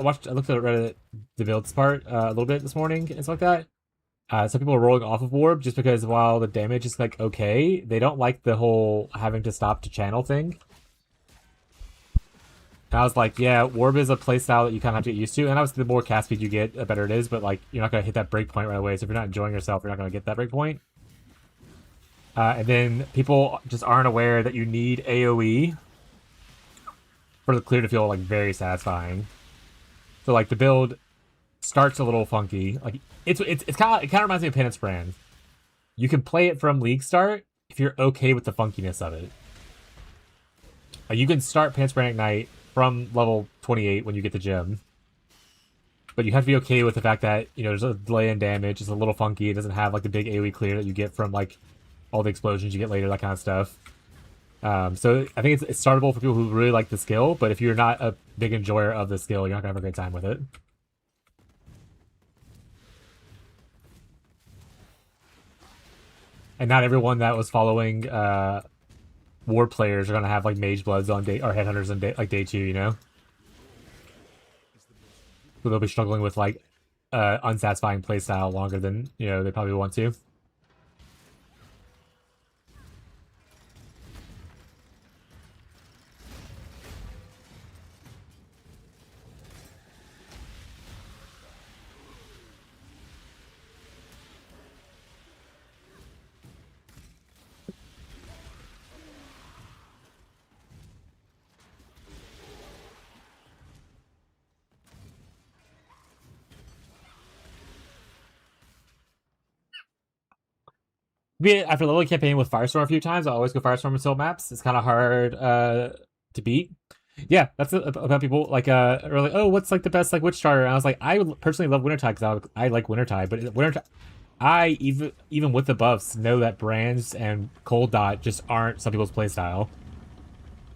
watched. I looked at Reddit the builds part a little bit this morning and stuff like that. Some people are rolling off of Warb just because while the damage is like okay, they don't like the whole having to stop to channel thing. And I was like, yeah, Warb is a playstyle that you kind of have to get used to. And obviously, the more cast speed you get, the better it is. But like, you're not gonna hit that break point right away. So if you're not enjoying yourself, you're not gonna get that break point. And then people just aren't aware that you need AOE for the clear to feel like very satisfying. So like the build starts a little funky. Like it kind of reminds me of Penance Brand. You can play it from League start if you're okay with the funkiness of it. You can start Penance Brand Ignite from level 28 when you get the gem. But you have to be okay with the fact that, you know, there's a delay in damage, it's a little funky, it doesn't have like the big AoE clear that you get from like all the explosions you get later, that kind of stuff. So I think it's startable for people who really like the skill, but if you're not a big enjoyer of the skill, you're not gonna have a great time with it. And not everyone that was following war players are gonna have like mage bloods on day or headhunters on day, like day 2, you know? So they'll be struggling with like unsatisfying playstyle longer than, you know, they probably want to. After leveling campaign with Firestorm a few times, I always go Firestorm with Soul maps. It's kind of hard to beat. Yeah, that's about people like early. Oh, what's like the best like witch starter? And I was like, I personally love Wintertide because I like Wintertide, but Wintertide, I even with the buffs know that Brands and Cold Dot just aren't some people's playstyle.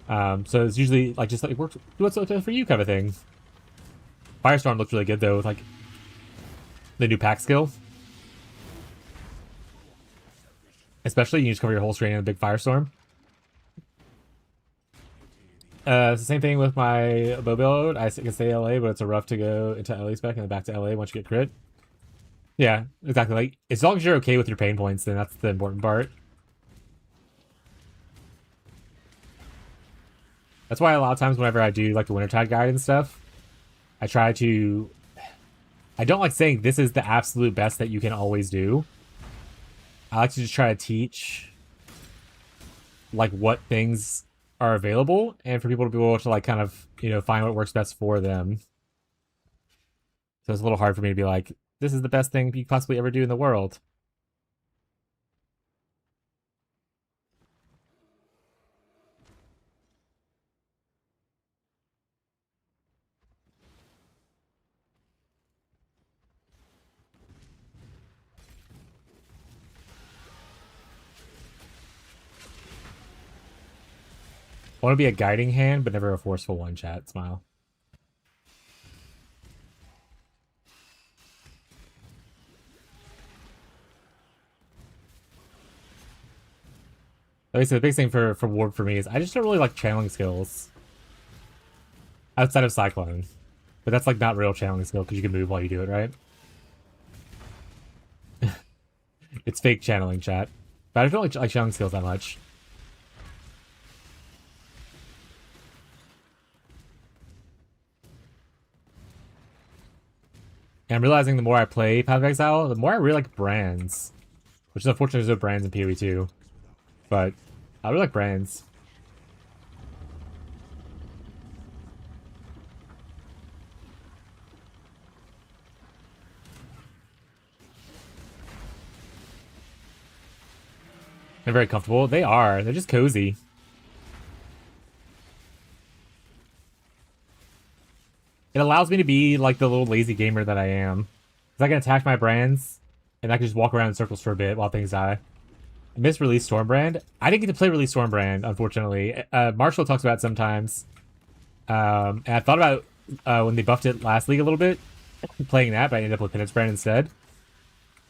So it's usually like just like works. What's for you kind of thing. Firestorm looks really good though with like the new pack skill. Especially, you just cover your whole screen in a big firestorm. It's the same thing with my bow build. I can stay LA, but it's a rough to go into LA spec and then back to LA once you get crit. Yeah, exactly. Like, as long as you're okay with your pain points, then that's the important part. That's why a lot of times whenever I do like the Wintertide guide and stuff, I try to... I don't like saying this is the absolute best that you can always do. I like to just try to teach like what things are available and for people to be able to like kind of, you know, find what works best for them. So it's a little hard for me to be like, this is the best thing you could possibly ever do in the world. I want to be a guiding hand, but never a forceful one, chat. Smile. At least the big thing for Warp for me is I just don't really like channeling skills. Outside of Cyclone. But that's like not real channeling skill because you can move while you do it, right? It's fake channeling, chat. But I don't like channeling skills that much. And I'm realizing the more I play Path of Exile, the more I really like brands. Which is unfortunate there's no brands in PoE 2. But I really like brands. They're very comfortable. They are. They're just cozy. It allows me to be like the little lazy gamer that I am. Because I can attack my brands, and I can just walk around in circles for a bit while things die. I missed Release Stormbrand. I didn't get to play Release Stormbrand, unfortunately. Marshall talks about it sometimes. And I thought about when they buffed it last league a little bit, playing that, but I ended up with Penance Brand instead.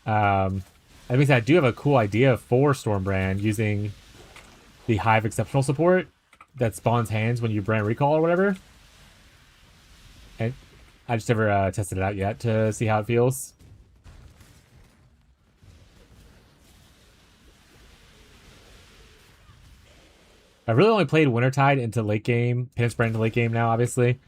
At least I do have a cool idea for Stormbrand using the Hive exceptional support that spawns hands when you brand recall or whatever. And I just never tested it out yet to see how it feels. I really only played Wintertide into late game, Penance Brand into late game now, obviously.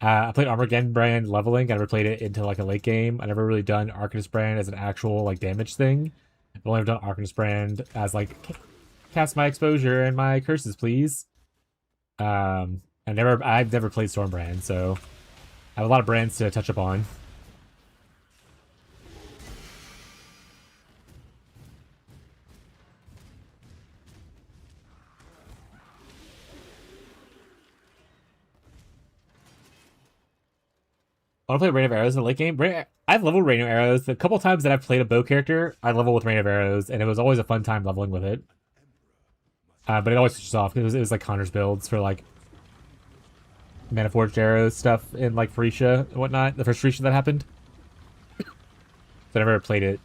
I played Armageddon Brand leveling. I never played it into like a late game. I never really done Arcanist Brand as an actual like damage thing. I've only ever done Arcanist Brand as like cast my exposure and my curses, please. I've never played Stormbrand, so I have a lot of brands to touch upon. I want to play Rain of Arrows in the late game. I've leveled Rain of Arrows. A couple times that I've played a bow character, I level with Rain of Arrows, and it was always a fun time leveling with it. But it always switches off. It was like Connor's builds for like Maniforged Arrows stuff in like Phreesia and whatnot. The first Phreesia that happened. So I never played it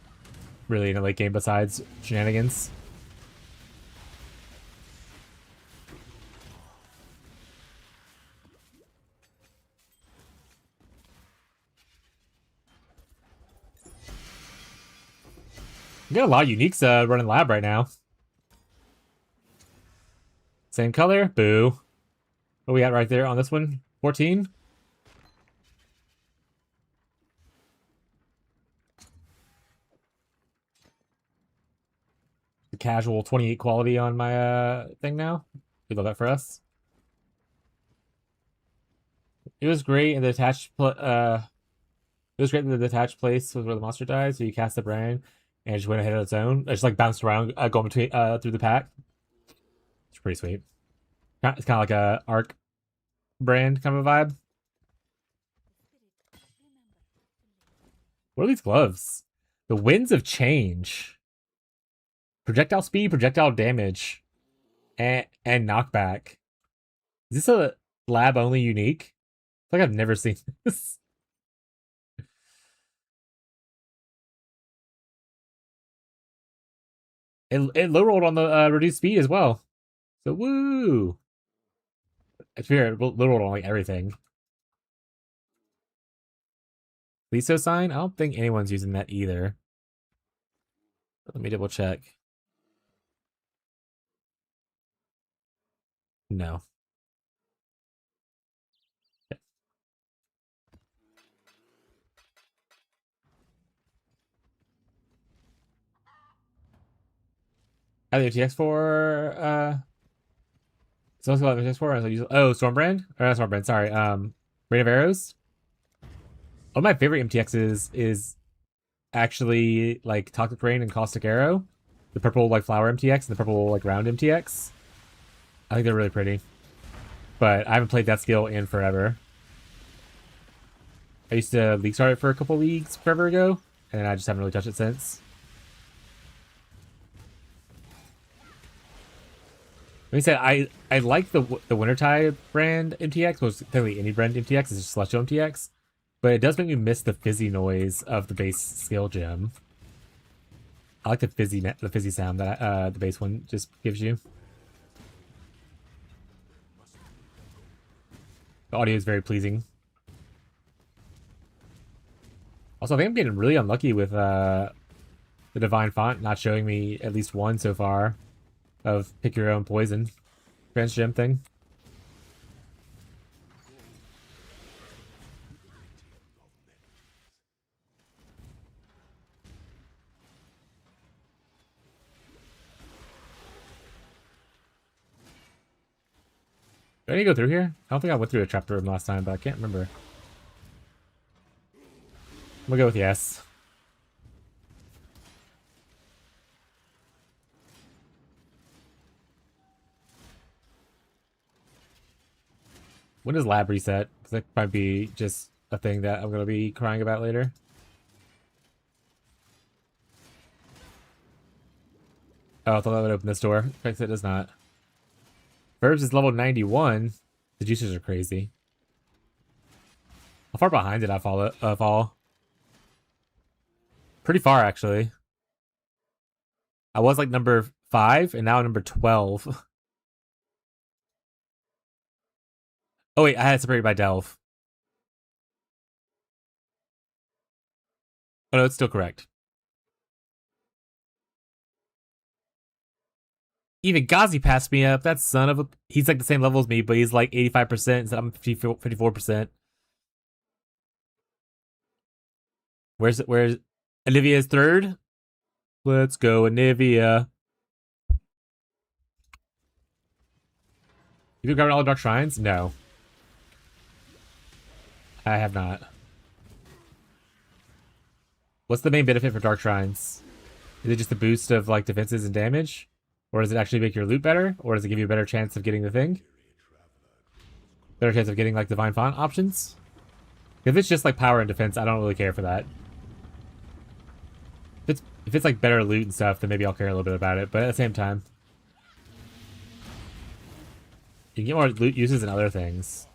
really in a late game besides shenanigans. We got a lot of uniques running lab right now. Same color? Boo. What we got right there on this one? 14? The casual 28 quality on my thing now. We love that for us. It was great in the attached it was great in the detached place was where the monster died, so you cast the brand and it just went ahead on its own. It just like bounced around going between through the pack. It's pretty sweet. It's kind of like a arc brand kind of a vibe. What are these gloves? The Winds of Change. Projectile speed, projectile damage, and knockback. Is this a lab only unique? I feel like I've never seen this. It low rolled on the reduced speed as well. So woo! It's weird. Low rolled on like everything. Liso sign? I don't think anyone's using that either. Let me double check. No. Either TX4, someone's got TX4, oh, Stormbrand? Or not Stormbrand, sorry, Rain of Arrows? One of my favorite MTXs is actually like Toxic Rain and Caustic Arrow. The purple like flower MTX and the purple like round MTX. I think they're really pretty. But I haven't played that skill in forever. I used to league start it for a couple leagues forever ago, and I just haven't really touched it since. Like I said, I like the Wintertide brand MTX, well, technically any brand MTX, it's just Celestial MTX, but it does make me miss the fizzy noise of the base skill gem. I like the fizzy sound that the base one just gives you. The audio is very pleasing. Also, I think I'm getting really unlucky with the Divine Font not showing me at least one so far of pick your own poison trans gem thing. Did I need to go through here? I don't think I went through a trapdoor room last time, but I can't remember. I'm gonna go with yes. When does lab reset? Because that might be just a thing that I'm gonna be crying about later. Oh, I thought that would open this door. In fact, it does not. Verbs is level 91. The juicers are crazy. How far behind did I fall? Pretty far, actually. I was like number 5, and now I'm number 12. Oh wait, I had it separated by Delve. Oh no, it's still correct. Even Ghazi passed me up. That son of a... He's like the same level as me, but he's like 85%, so I'm 54%. Where's Anivia's third? Let's go, Anivia. You been grabbing all the Dark Shrines? No. I have not. What's the main benefit for Dark Shrines? Is it just the boost of like defenses and damage? Or does it actually make your loot better? Or does it give you a better chance of getting the thing? Better chance of getting like Divine Font options? If it's just like power and defense, I don't really care for that. If it's like better loot and stuff, then maybe I'll care a little bit about it. But at the same time, you can get more loot uses and other things.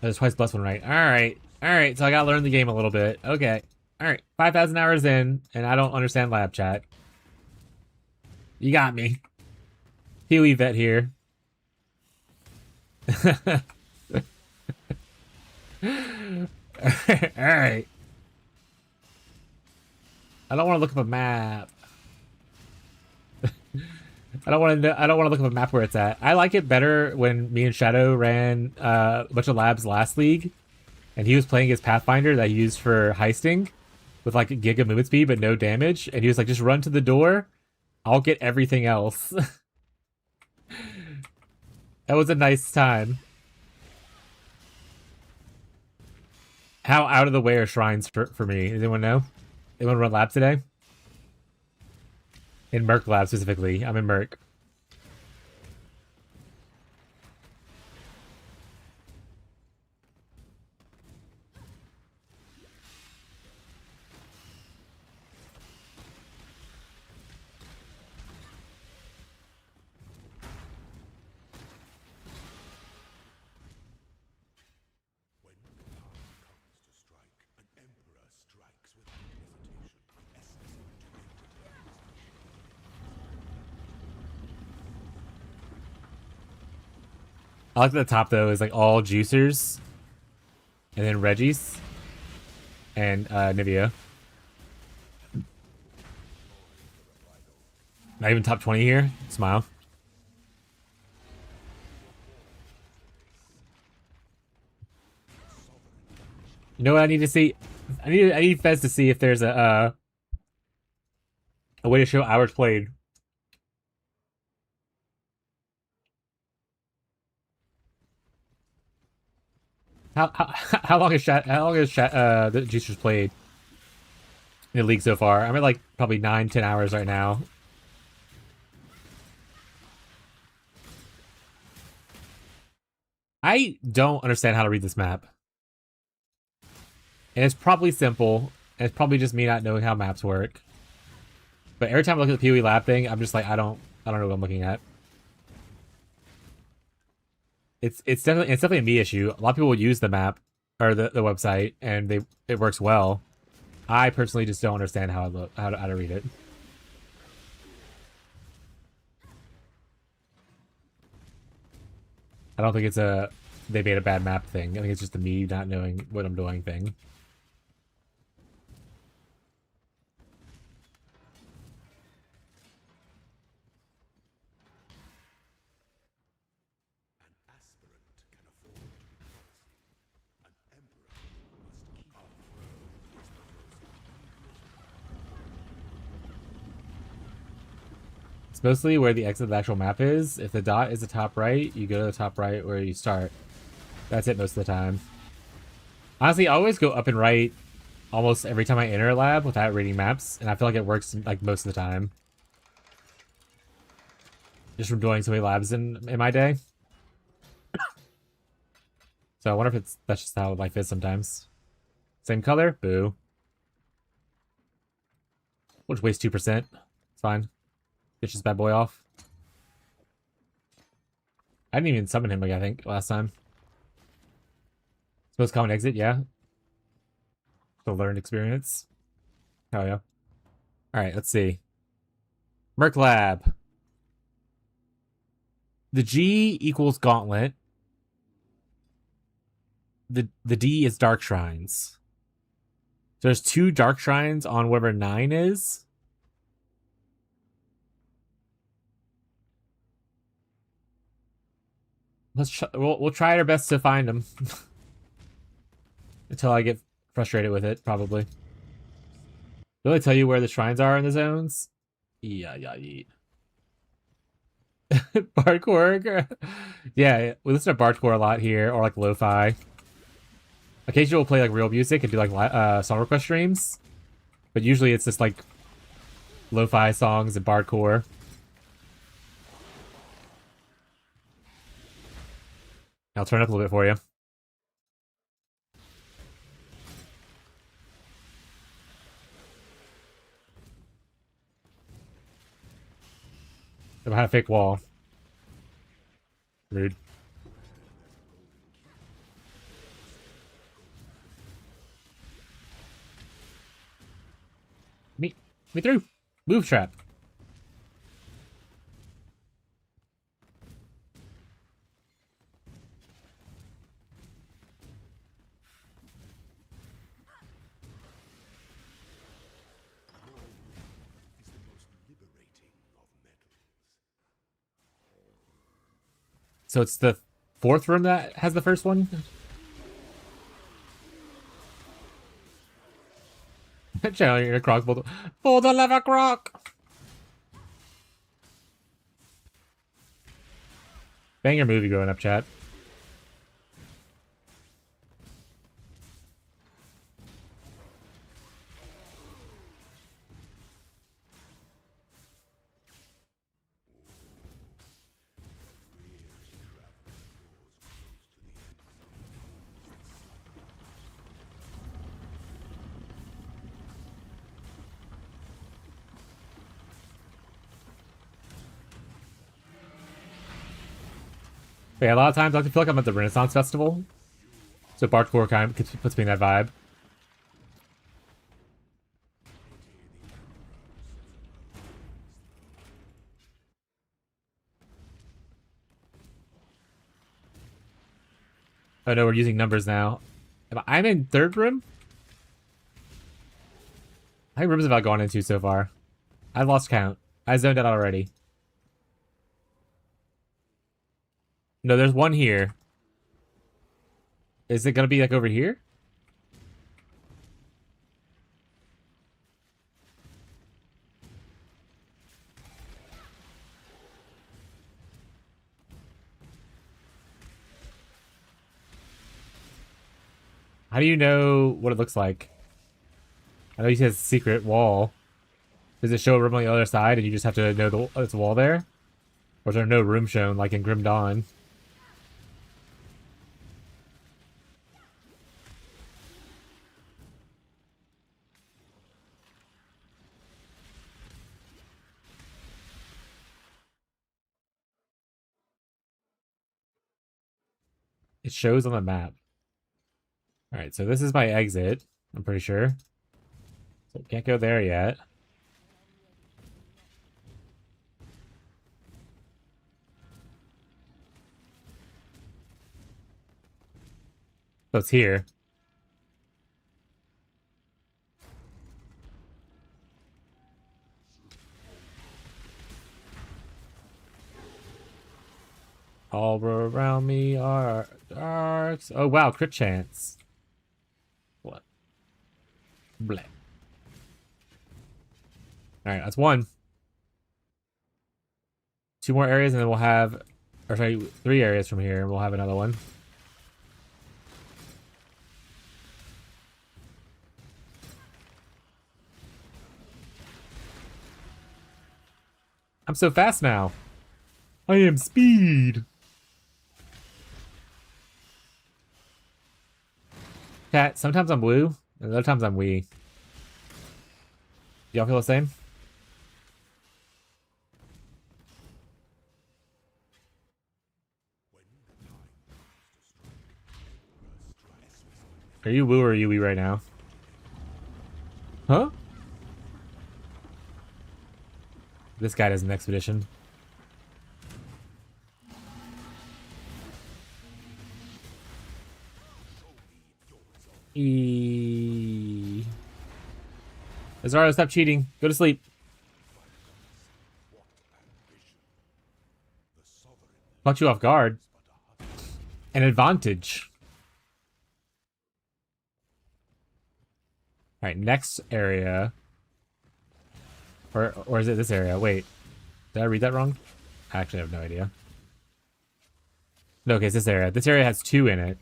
There's twice plus one right. Alright, so I gotta learn the game a little bit. Okay. Alright, 5,000 hours in, and I don't understand lab chat. You got me. Huey vet here. Alright. I don't want to look up a map. I don't want to look up a map where it's at. I like it better when me and Shadow ran a bunch of labs last league, and he was playing his Pathfinder that he used for heisting with like a gig of movement speed but no damage, and he was like, just run to the door, I'll get everything else. That was a nice time. How out of the way are shrines for me? Does anyone know? Anyone run lab today? In Merc lab specifically. I'm in Merc. I like the top though is like all juicers, and then Reggie's, and Nivea. Not even top 20 here. Smile. You know what I need to see? I need Fez to see if there's a way to show hours played. How long has the Juicers played in the league so far? I'm at like probably 9-10 hours right now. I don't understand how to read this map. And it's probably simple. And it's probably just me not knowing how maps work. But every time I look at the PoE lab thing, I'm just like, I don't know what I'm looking at. It's definitely a me issue. A lot of people will use the map or the website and it works well. I personally just don't understand how to read it. I don't think it's they made a bad map thing. I think it's just a me not knowing what I'm doing thing. It's mostly where the exit of the actual map is. If the dot is the top right, you go to the top right where you start. That's it most of the time. Honestly, I always go up and right almost every time I enter a lab without reading maps, and I feel like it works like most of the time. Just from doing so many labs in my day. So I wonder if that's just how life is sometimes. Same color? Boo. We'll just waste 2%. It's fine. Get this bad boy off. I didn't even summon him, like, I think, last time. Most common exit, yeah. The learned experience. Hell yeah. Alright, let's see. Merc Lab. The G equals Gauntlet. The D is Dark Shrines. So there's 2 Dark Shrines on whatever 9 is. We'll try our best to find them. Until I get frustrated with it, probably. Will I tell you where the shrines are in the zones? Yeah. Bardcore. Yeah, we listen to Bardcore a lot here, or like lo-fi. Occasionally we'll play like real music and do like song request streams. But usually it's just like lo-fi songs and Bardcore. I'll turn up a little bit for you. Behind a fake wall. Rude. Me through. Move trap. So it's the 4th room that has the first one? Channel your croc. Pull the lever, croc! Banger movie growing up, chat. But yeah, a lot of times I feel like I'm at the Renaissance Festival. So Bardcore kind of puts me in that vibe. Oh no, we're using numbers now. I'm in 3rd room? How many rooms have I gone into so far? I lost count. I zoned out already. No, there's one here. Is it gonna be like over here? How do you know what it looks like? I know he says secret wall. Does it show a room on the other side and you just have to know it's a wall there? Or is there no room shown like in Grim Dawn? It shows on the map. Alright, so this is my exit, I'm pretty sure. So can't go there yet. So it's here. All around me are darks. Oh wow, crit chance. What? Bleh. Alright, that's one. 2 more areas and then we'll have... Or sorry, 3 areas from here and we'll have another one. I'm so fast now. I am speed. Cat, sometimes I'm woo, and other times I'm wee. Y'all feel the same? Are you woo or are you wee right now? Huh? This guy does an expedition. Azaro, stop cheating. Go to sleep. Caught you off guard. An advantage. Alright, next area. Or is it this area? Wait. Did I read that wrong? I actually have no idea. No, okay, it's this area. This area has 2 in it.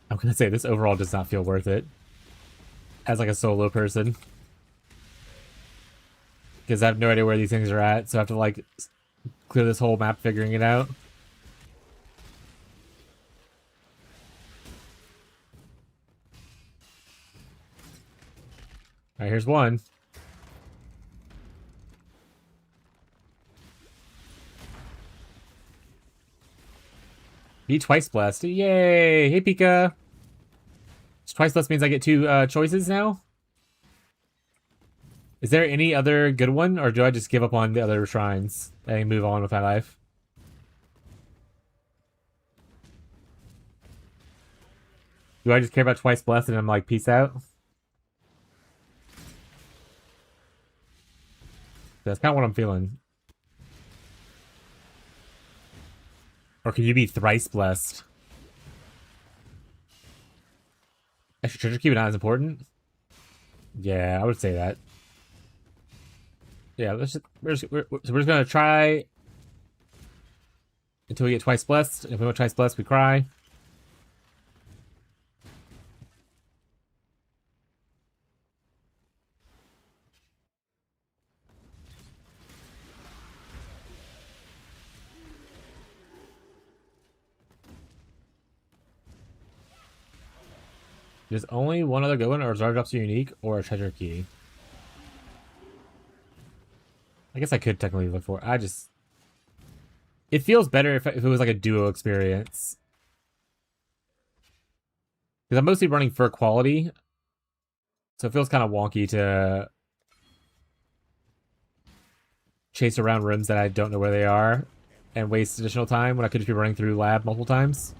I'm gonna say this overall does not feel worth it. As like a solo person. Because I have no idea where these things are at, so I have to like clear this whole map figuring it out. Alright, here's one. Be twice blessed. Yay! Hey, Pika! Twice blessed means I get 2 choices now? Is there any other good one, or do I just give up on the other shrines and move on with my life? Do I just care about twice blessed and I'm like, peace out? That's kind of what I'm feeling. Or can you be thrice blessed? Actually, treasure keep not as important. Yeah, I would say that. Yeah, we're just gonna try until we get twice blessed. If we want twice blessed, we cry. There's only one other good one, or Zara drops a unique, or a treasure key. I guess I could technically look for it. It feels better if it was like a duo experience. Because I'm mostly running for quality. So it feels kind of wonky to chase around rooms that I don't know where they are and waste additional time when I could just be running through lab multiple times.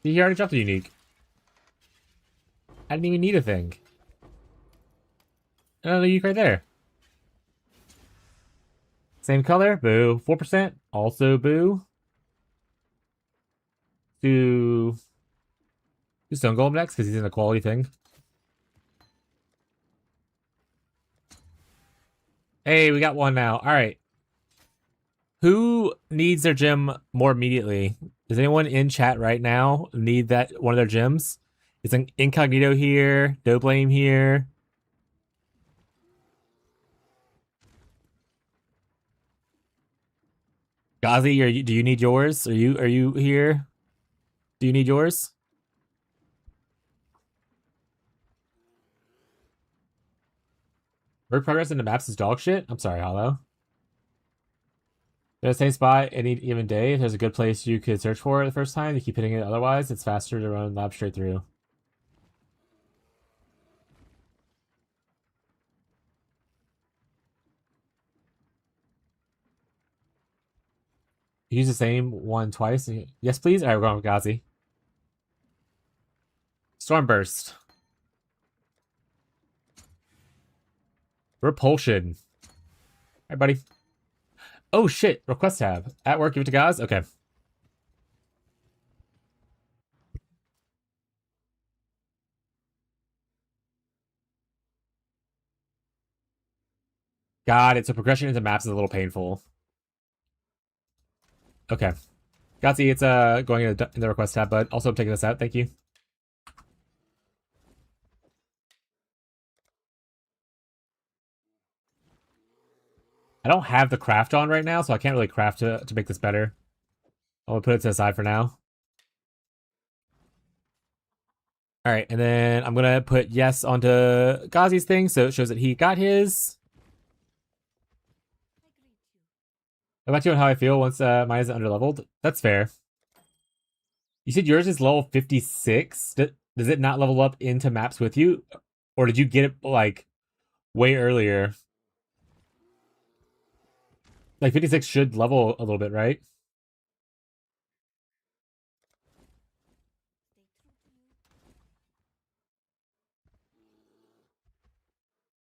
He already dropped a unique. I didn't even need a thing. Another unique right there. Same color, boo. 4%, also boo. Do Stone Golem next, because he's in a quality thing. Hey, we got one now. Alright. Who needs their gem more immediately? Does anyone in chat right now need that one of their gems? It's an Incognito here, No Blame here. Gazi, do you need yours? Are you here? Do you need yours? Work progress into maps is dog shit? I'm sorry, Hollow. In the same spot any given day, if there's a good place you could search for it the first time, you keep hitting it otherwise, it's faster to run lab straight through. Use the same one twice? Yes, please? Alright, we're going with Gazi. Stormburst. Repulsion. Alright, buddy. Oh, shit. Request tab. At work, give it to Gaz? Okay. Got it. So progression into maps is a little painful. Okay. Gazi, it's going in the request tab, but also I'm taking this out. Thank you. I don't have the craft on right now, so I can't really craft to make this better. I'll put it to the side for now. Alright, and then I'm gonna put yes onto Gazi's thing, so it shows that he got his. About you on how I feel once mine is underleveled? That's fair. You said yours is level 56? Does it not level up into maps with you? Or did you get it, like, way earlier? Like, 56 should level a little bit, right?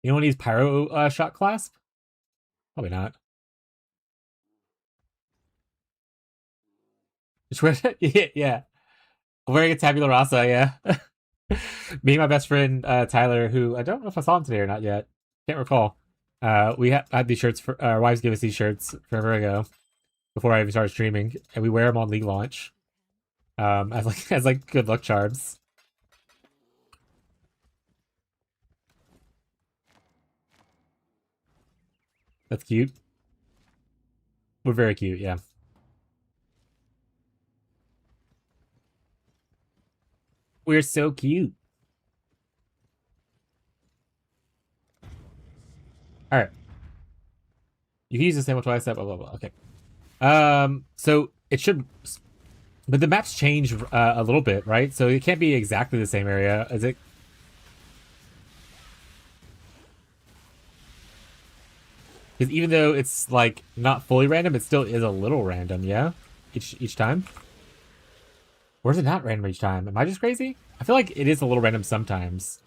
You don't use Pyro Shot Clasp? Probably not. Yeah. I'm wearing a Tabula Rasa, yeah. Me and my best friend, Tyler, who I don't know if I saw him today or not yet. Can't recall. We had these shirts for our wives give us these shirts forever ago, before I even started streaming, and we wear them on League launch, as like good luck charms. That's cute. We're very cute, yeah. We're so cute. All right. You can use the same twice. Blah blah blah. Okay. So it should, but the maps change a little bit, right? So it can't be exactly the same area, is it? Because even though it's like not fully random, it still is a little random, yeah. Each time. Or is it not random each time? Am I just crazy? I feel like it is a little random sometimes.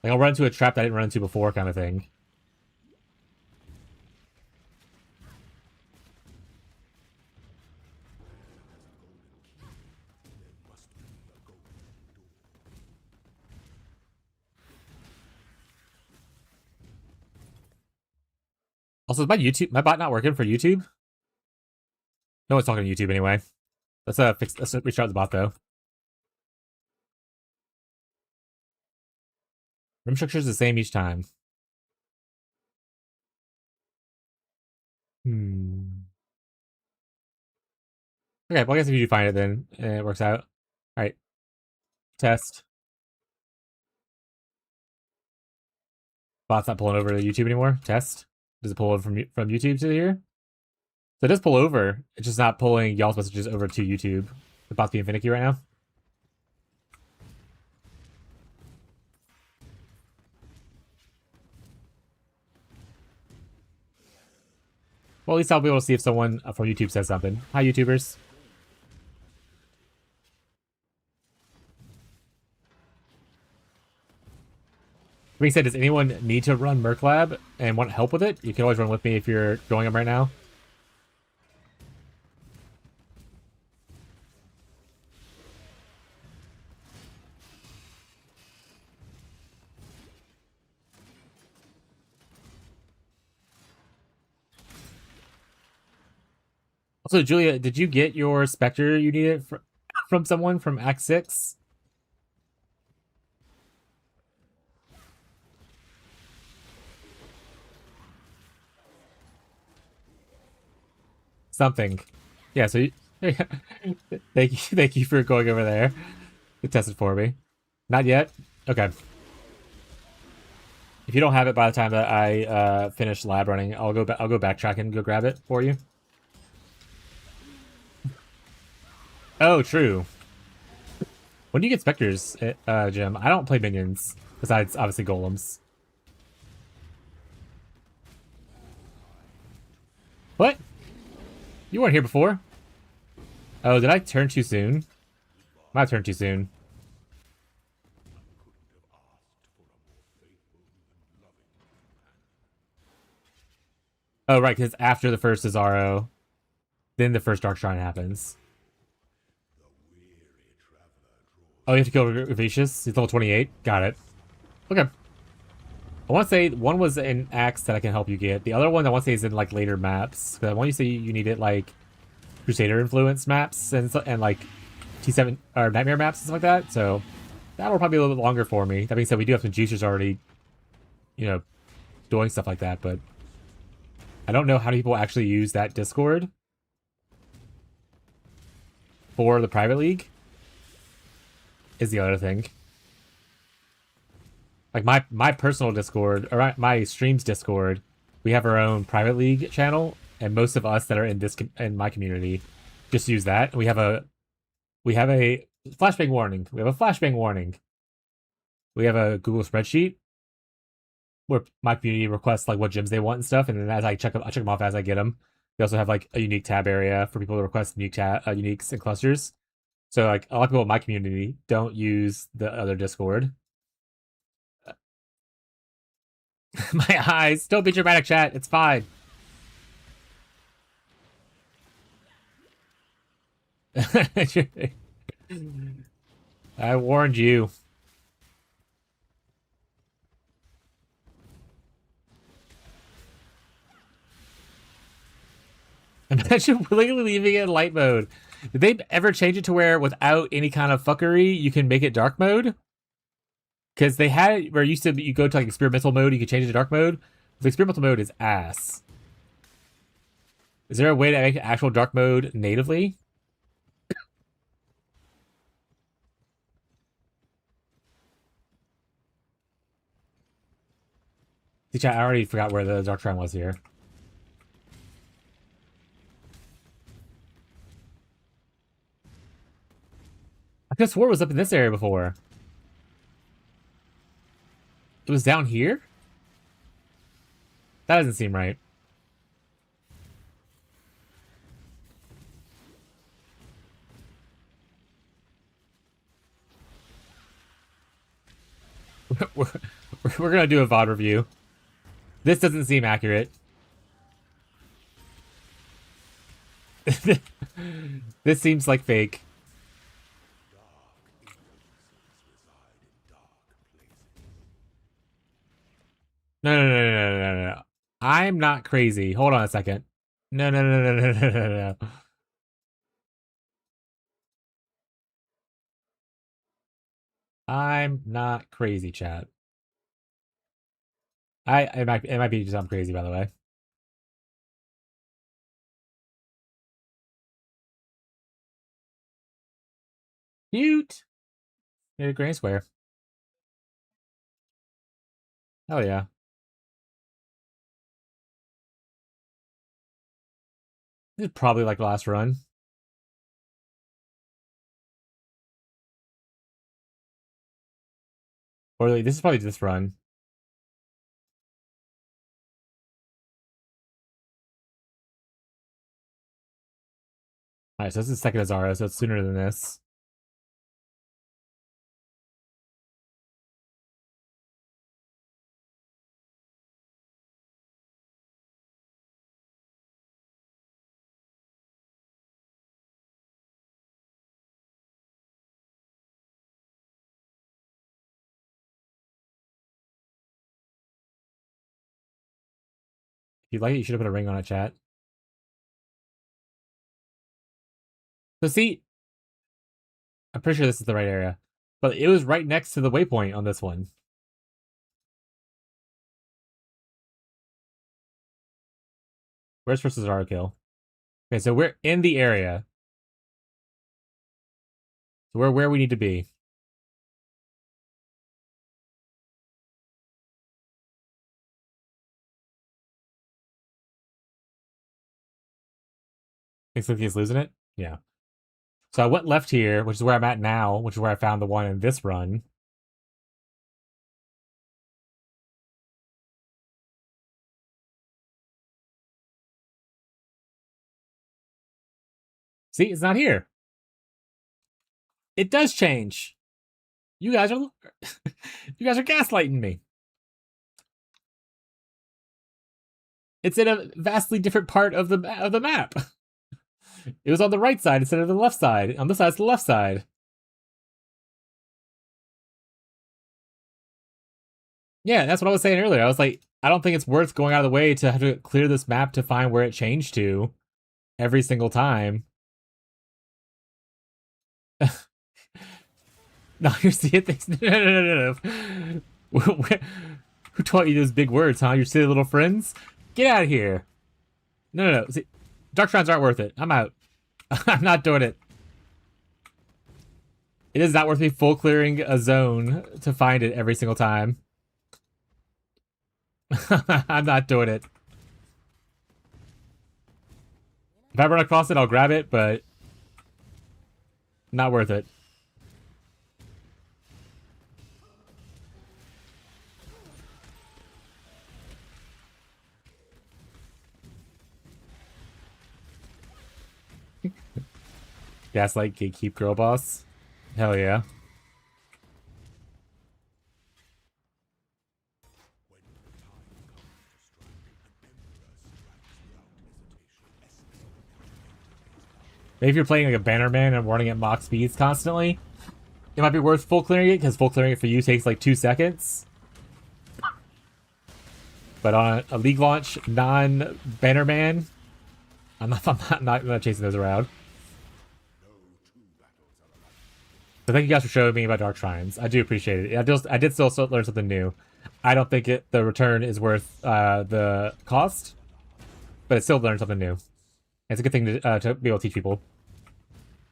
Like I'll run into a trap that I didn't run into before, kind of thing. Also, is my bot not working for YouTube? No one's talking to YouTube anyway. Let's restart the bot though. Room structure is the same each time. Okay, well I guess if you do find it then it works out. Alright. Test. Bot's not pulling over to YouTube anymore. Test. Does it pull over from YouTube to here? So it does pull over. It's just not pulling y'all's messages over to YouTube. The bot's being finicky right now. Well, at least I'll be able to see if someone from YouTube says something. Hi, YouTubers. Being said, does anyone need to run Merc Lab and want help with it? You can always run with me if you're going them right now. Also, Julia, did you get your Spectre you needed from someone from Act 6? Something. Yeah, so you, thank you for going over there to test it for me. Not yet? Okay. If you don't have it by the time that I finish lab running, I'll go backtrack and go grab it for you. Oh, true. When do you get Spectres, Jim? I don't play minions, besides obviously golems. What? You weren't here before? Oh, did I turn too soon? I turned too soon. Oh, right, because after the first Cesaro, then the first Dark Shrine happens. Oh, you have to kill Ravicious? He's level 28? Got it. Okay. I want to say one was in Axe that I can help you get. The other one I want to say is in like later maps. Because I want you to say you need it like Crusader influence maps and like T7 or Nightmare maps and stuff like that. So that will probably be a little bit longer for me. That being said, we do have some juicers already, you know, doing stuff like that. But I don't know how many people actually use that Discord for the private league. Is the other thing. Like my personal Discord or my streams Discord, we have our own private league channel, and most of us that are in my community just use that. We have a flashbang warning. We have a flashbang warning. We have a Google spreadsheet where my community requests like what gyms they want and stuff, and then as I check them off as I get them. We also have like a unique tab area for people to request uniques and clusters. So like a lot of people in my community don't use the other Discord. My eyes. Don't be dramatic, chat. It's fine. I warned you. Imagine willingly leaving it in light mode. Did they ever change it to where without any kind of fuckery, you can make it dark mode? Because they had it where you used to you go to like experimental mode, you could change it to dark mode. The experimental mode is ass. Is there a way to make actual dark mode natively? See, chat, I already forgot where the dark shrine was here. I could have swore it was up in this area before. It was down here? That doesn't seem right. we're, we're gonna do a VOD review. This doesn't seem accurate. This seems like fake. No. I'm not crazy. Hold on a second. No. I'm not crazy, chat. It might be just I'm crazy, by the way. Cute. Made a granny square. Oh yeah. This is probably like the last run. Or like, this is probably this run. Alright, so this is second Azara, so it's sooner than this. you like it, you should have put a ring on it, chat. So see, I'm pretty sure this is the right area. But it was right next to the waypoint on this one. Where's versus Kill? Okay, so we're in the area. So we're where we need to be. Thinks like he's losing it? Yeah. So I went left here, which is where I'm at now, which is where I found the one in this run. See, it's not here. It does change. You guys are you guys are gaslighting me. It's in a vastly different part of the map. It was on the right side instead of the left side. On this side, it's the left side. Yeah, that's what I was saying earlier. I was like, I don't think it's worth going out of the way to have to clear this map to find where it changed to every single time. No, you're seeing things. No. Who taught you those big words, huh? Your silly little friends? Get out of here. No. See, Dark Shrines aren't worth it. I'm out. I'm not doing it. It is not worth me full clearing a zone to find it every single time. I'm not doing it. If I run across it, I'll grab it, but not worth it. Gaslight Gatekeep Girl Boss. Hell yeah. Maybe if you're playing like a Bannerman and running at mock speeds constantly, it might be worth full clearing it, because full clearing it for you takes like 2 seconds. But on a League launch, non-Bannerman, I'm not chasing those around. So thank you guys for showing me about Dark Shrines. I do appreciate it. I did still learn something new. I don't think the return is worth the cost, but I still learned something new. It's a good thing to be able to teach people.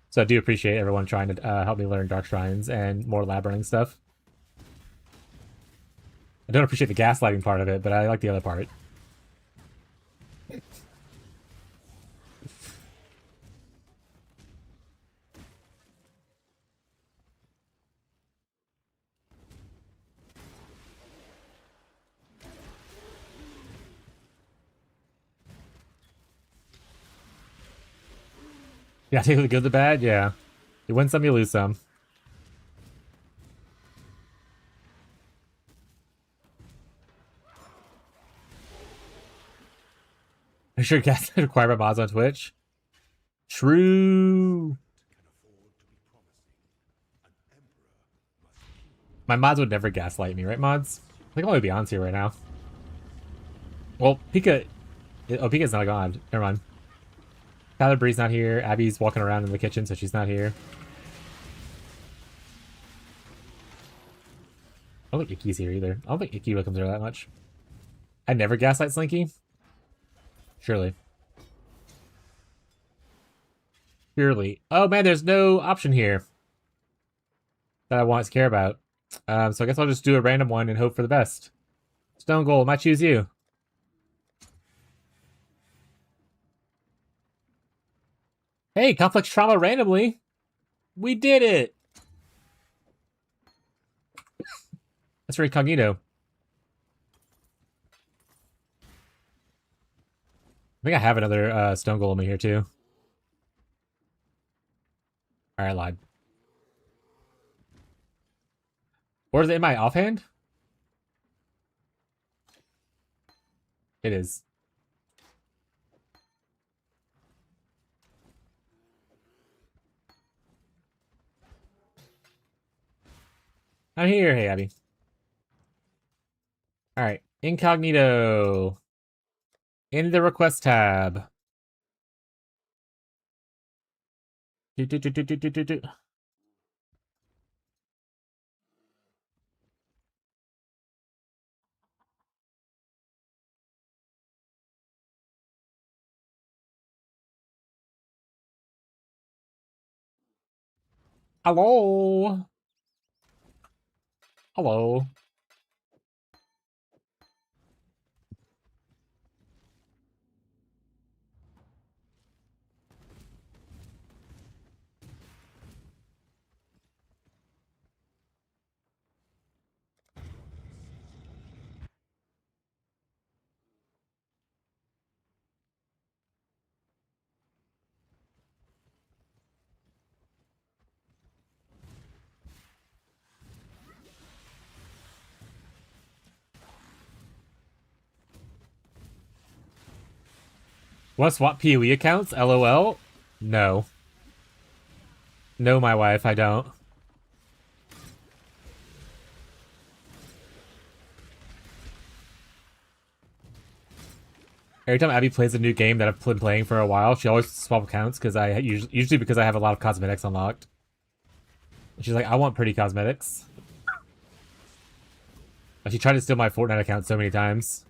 So I do appreciate everyone trying to help me learn Dark Shrines and more labyrinthing stuff. I don't appreciate the gaslighting part of it, but I like the other part. Yeah, take the good, the bad, yeah. You win some, you lose some. Are you sure gas requirement mods on Twitch? True. My mods would never gaslight me, right, mods? I think I'm only Beyond's here right now. Well, Pika... Oh, Pika's not gone. Never mind. Tyler Bree's not here. Abby's walking around in the kitchen, so she's not here. I don't think Icky's here either. I don't think Icky comes here that much. I never gaslight Slinky. Surely. Surely. Oh man, there's no option here that I want to care about. So I guess I'll just do a random one and hope for the best. Stone Gold, might choose you. Hey, complex trauma randomly. We did it. That's for incognito. I think I have another stone golem in here too. Alright, I lied. Or is it in my offhand? It is. I'm here. Hey, Abby. Alright. Incognito. In the request tab. Hello. Hello. Want to swap PoE accounts? LOL? No. No, my wife, I don't. Every time Abby plays a new game that I've been playing for a while, she always swap accounts because I usually because I have a lot of cosmetics unlocked. And she's like, I want pretty cosmetics. She tried to steal my Fortnite account so many times.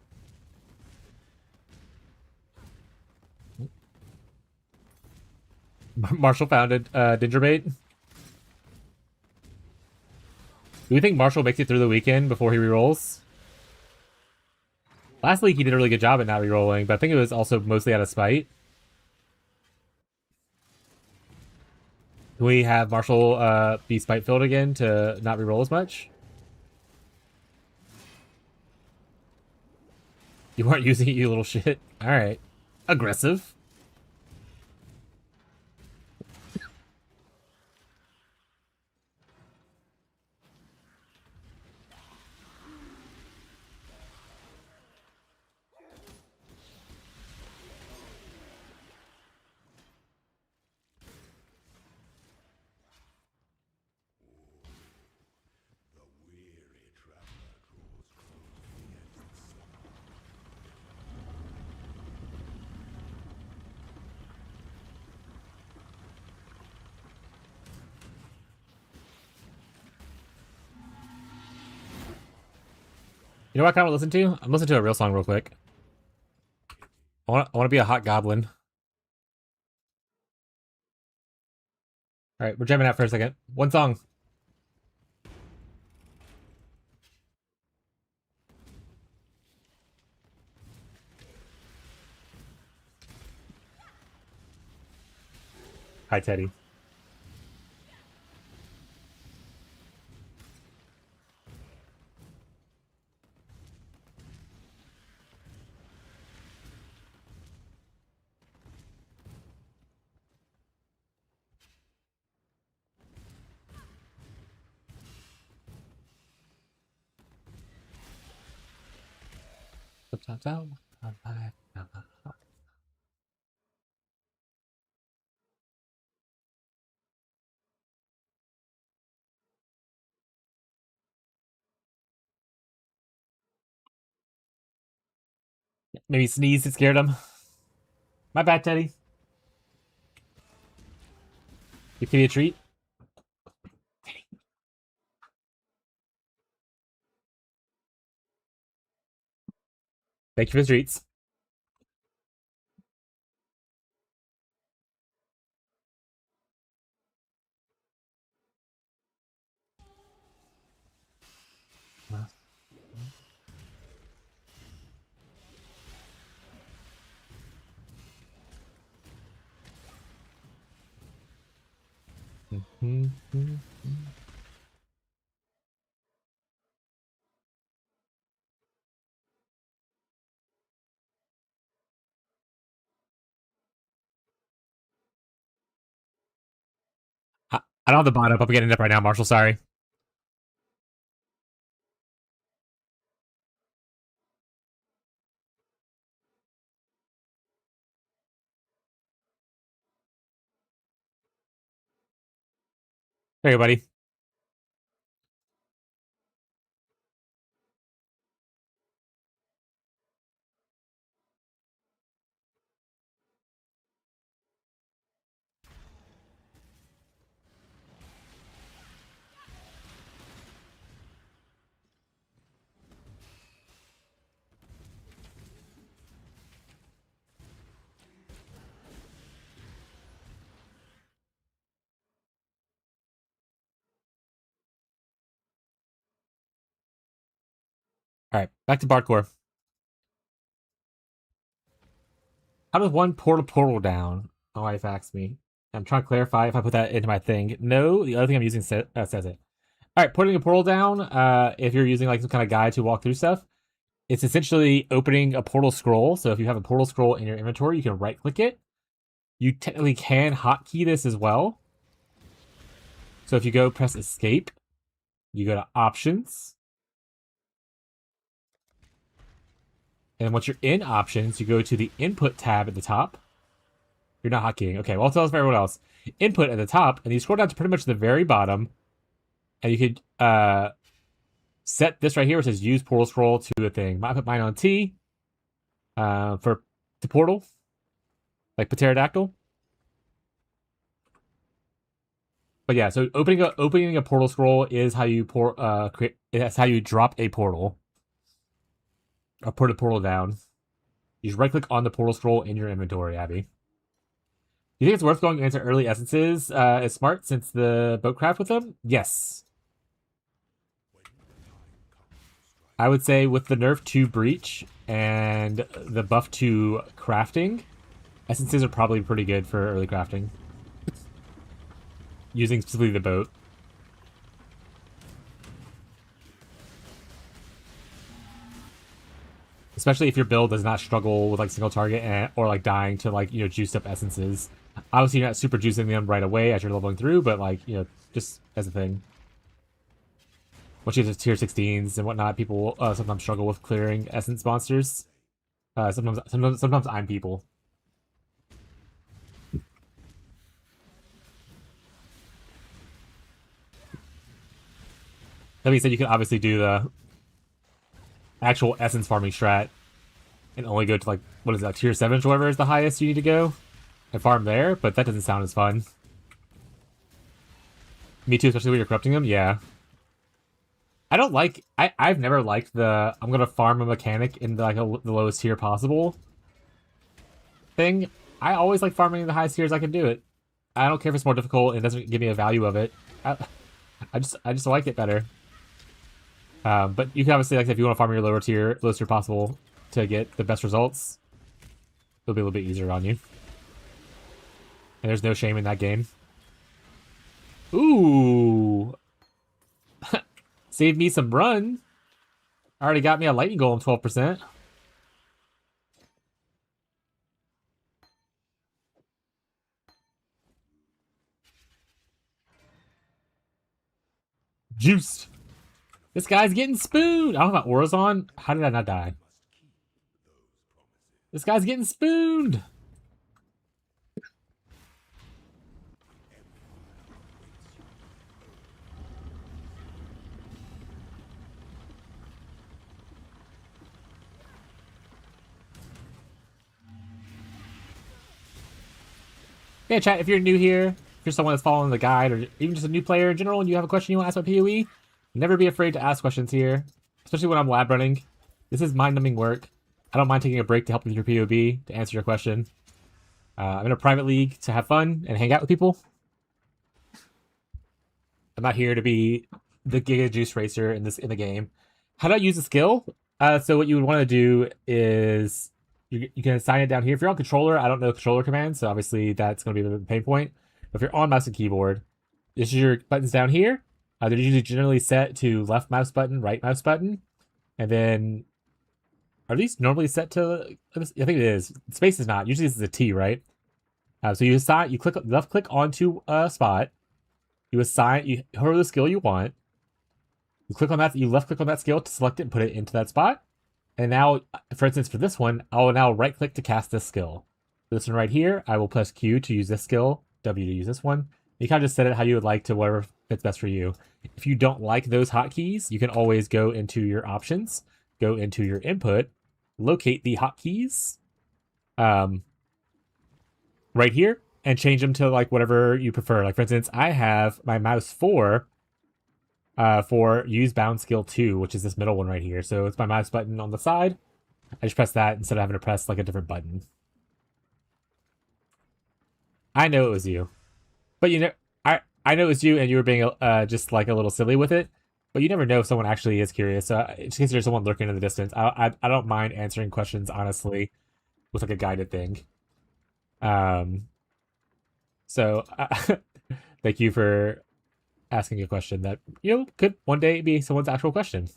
Marshall founded Dingerbait. Do we think Marshall makes it through the weekend before he rerolls? Last week he did a really good job at not rerolling, but I think it was also mostly out of spite. Can we have Marshall be spite-filled again to not reroll as much? You weren't using it, you little shit. Alright. Aggressive. You know what I kind of listen to? I'm listening to a real song real quick. I want to be a hot goblin. All right, we're jamming out for a second. One song. Hi, Teddy. Maybe sneezed and scared him. My bad, Teddy. Give Kitty a treat. Thank you for the treats. I don't have the bot up. I'm getting it up right now, Marshall. Sorry. There you go, buddy. Alright, back to Bardcore. How does one portal down? My wife asked me. I'm trying to clarify if I put that into my thing. No, the other thing I'm using says it. Alright, putting a portal down, if you're using like some kind of guide to walk through stuff, it's essentially opening a portal scroll. So if you have a portal scroll in your inventory, you can right click it. You technically can hotkey this as well. So if you go press escape, you go to options. And once you're in options, you go to the input tab at the top. You're not hotkeying. Okay, well, I'll tell us for everyone else. Input at the top, and you scroll down to pretty much the very bottom. And you could set this right here, which says use portal scroll to a thing. I put mine on T for the portal, like pterodactyl. But yeah, so opening a portal scroll is how you create. That's how you drop a portal or put a portal down. You just right click on the portal scroll in your inventory, Abby. Do you think it's worth going into early essences as smart since the boat craft with them? Yes. I would say with the nerf to breach and the buff to crafting, essences are probably pretty good for early crafting. Using specifically the boat. Especially if your build does not struggle with like single target or like dying to like, juiced up essences. Obviously you're not super juicing them right away as you're leveling through, but like, just as a thing. Once you get to tier 16s and whatnot, people sometimes struggle with clearing essence monsters. Sometimes I'm people. That being said, you can obviously do the actual essence farming strat and only go to like, what is that, tier 7 or whatever is the highest you need to go and farm there, but that doesn't sound as fun. Me too, especially when you're corrupting them, yeah. I've never liked the I'm gonna farm a mechanic in like the lowest tier possible thing. I always like farming the highest tiers I can do it. I don't care if it's more difficult and it doesn't give me a value of it. I just like it better. But you can obviously, like, if you want to farm your lowest tier possible to get the best results, it'll be a little bit easier on you. And there's no shame in that game. Ooh. Saved me some run. Already got me a lightning golem 12%. Juiced. This guy's getting spooned. I don't know about auras on. How did I not die? This guy's getting spooned. Yeah, chat, if you're new here, if you're someone that's following the guide, or even just a new player in general, and you have a question you want to ask about PoE, never be afraid to ask questions here, especially when I'm lab running. This is mind-numbing work. I don't mind taking a break to help with your PoB, to answer your question. I'm in a private league to have fun and hang out with people. I'm not here to be the Giga Juice Racer in the game. How do I use a skill? So what you would want to do is you can assign it down here. If you're on controller, I don't know controller commands, so obviously that's going to be the pain point. But if you're on mouse and keyboard, this is your buttons down here. They're usually generally set to left mouse button, right mouse button, and then are these normally set to? I think it is. Space is not. Usually this is a T, right? So you click left click onto a spot. You hover the skill you want. You click on that. You left click on that skill to select it and put it into that spot. And now, for instance, for this one, I will now right click to cast this skill. For this one right here, I will press Q to use this skill, W to use this one. You kind of just set it how you would like to whatever fits best for you. If you don't like those hotkeys, you can always go into your options, go into your input, locate the hotkeys right here, and change them to like whatever you prefer. Like for instance, I have my mouse for use bound skill 2, which is this middle one right here. So it's my mouse button on the side. I just press that instead of having to press like a different button. I know it was you. But I know it was you and you were being just like a little silly with it. But you never know if someone actually is curious. So just in case there's someone lurking in the distance, I don't mind answering questions honestly with like a guided thing. Um, so thank you for asking a question that could one day be someone's actual question.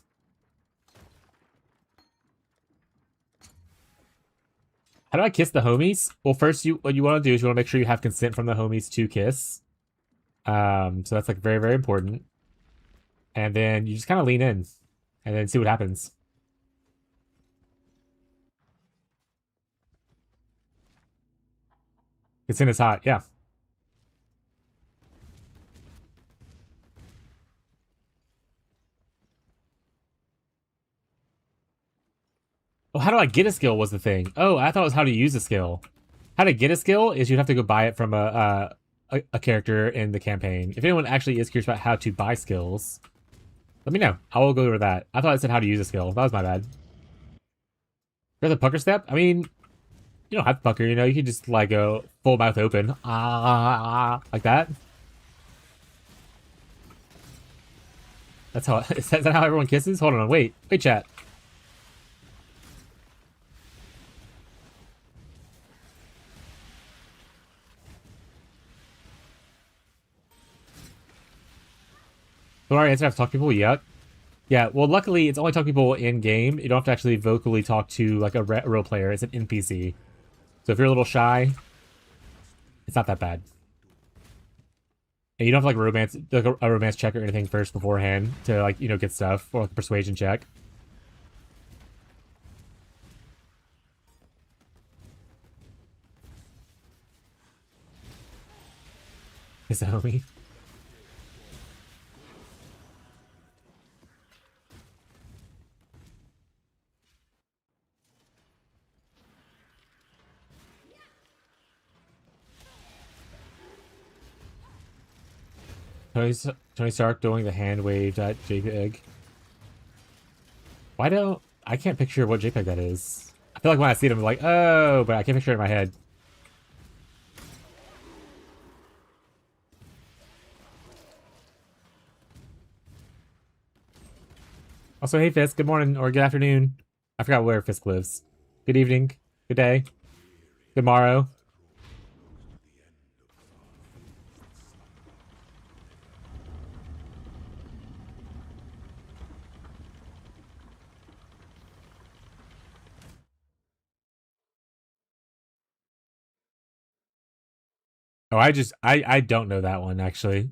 How do I kiss the homies? Well, first what you want to do is you want to make sure you have consent from the homies to kiss. So that's like very, very important. And then you just kind of lean in and then see what happens. Consent is hot, yeah. Oh, how do I get a skill was the thing. Oh, I thought it was how to use a skill. How to get a skill is you'd have to go buy it from a character in the campaign. If anyone actually is curious about how to buy skills, let me know. I will go over that. I thought I said how to use a skill. That was my bad. For the pucker step, I mean, you don't have to pucker, you can just like go full mouth open. Like that. That's how, is that how everyone kisses? Hold on, wait, chat. Sorry, I have to talk to people, yuck. Yeah, well, luckily, it's only talk to people in-game. You don't have to actually vocally talk to, like, a real player. It's an NPC. So if you're a little shy, it's not that bad. And you don't have, like, a romance check or anything first beforehand to, like, get stuff. Or, like, a persuasion check. Is that homie? Tony Stark doing the hand waved at JPEG. Why don't... I can't picture what JPEG that is. I feel like when I see it, I'm like, oh, but I can't picture it in my head. Also, hey Fisk, good morning or good afternoon. I forgot where Fisk lives. Good evening, good day, good morrow. Oh, I don't know that one actually.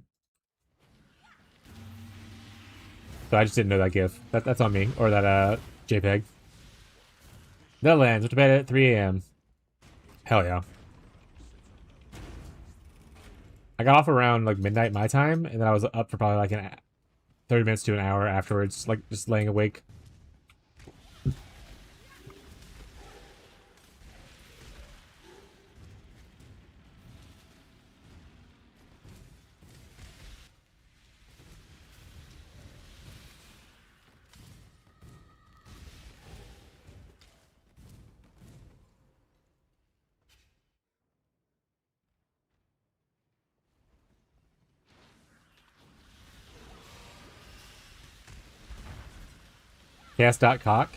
So I just didn't know that GIF. That's on me, or that JPEG. Netherlands, went to bed at 3 a.m. Hell yeah. I got off around like midnight my time, and then I was up for probably like 30 minutes to an hour afterwards, like just laying awake. Chaos.cock.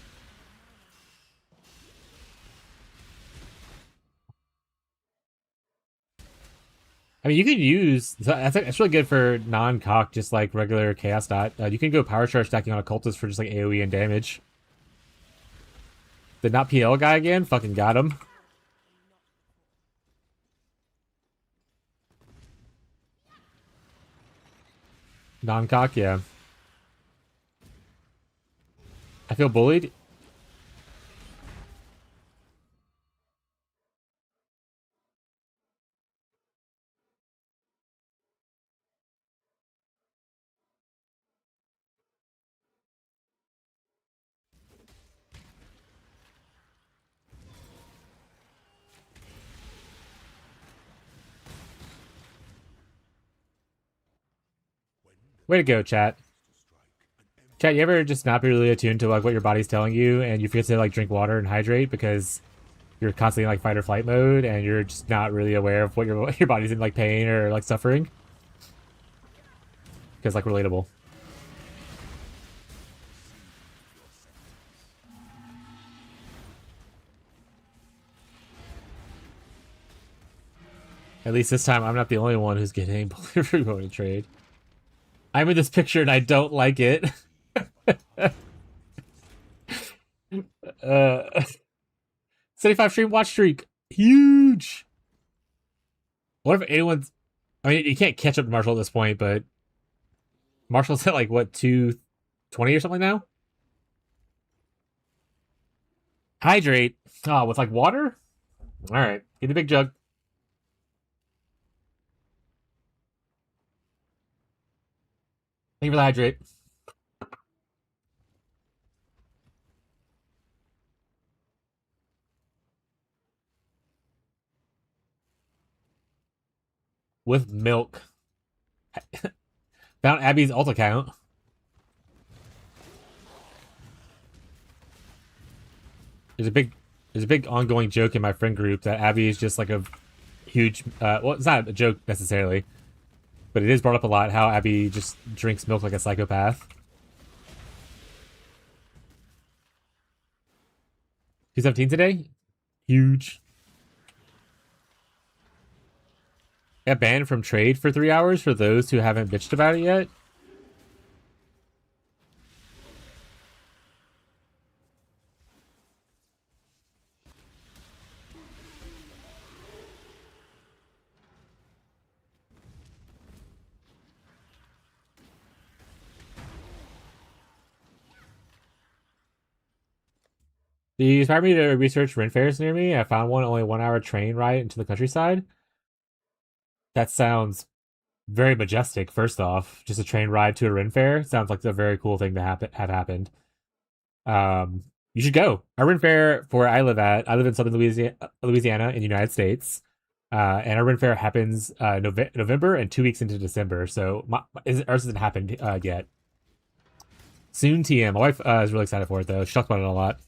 I mean, you could use that's really good for non-cock, just like regular chaos dot. You can go power charge stacking on a cultist for just like AOE and damage. The not PL guy again, fucking got him. Non-cock, yeah. I feel bullied. Way to go, chat. Chat, you ever just not be really attuned to like what your body's telling you, and you forget to like drink water and hydrate because you're constantly in like fight or flight mode, and you're just not really aware of what your body's in like pain or like suffering? Because like relatable. At least this time, I'm not the only one who's getting bullied trade. I'm in this picture and I don't like it. 75 stream watch streak. Huge. What if anyone's... I mean, you can't catch up to Marshall at this point, but... Marshall's at like, what, 220 or something now? Hydrate. Oh, with like water? Alright, get the big jug. Thank you for the hydrate. With milk. Found Abby's alt account. There's a big ongoing joke in my friend group that Abby is just like a huge well, it's not a joke necessarily, but it is brought up a lot how Abby just drinks milk like a psychopath. 217 today? Huge. Got banned from trade for 3 hours for those who haven't bitched about it yet. You inspired me to research Ren fairs near me. I found one only 1 hour train ride into the countryside. That sounds very majestic, first off. Just a train ride to a Ren fair. Sounds like a very cool thing to have happened. You should go. Our Ren fair for where I live at. I live in southern Louisiana in the United States. And our Ren fair happens November and 2 weeks into December. So ours hasn't happened yet. Soon TM. My wife is really excited for it though. She talks about it a lot.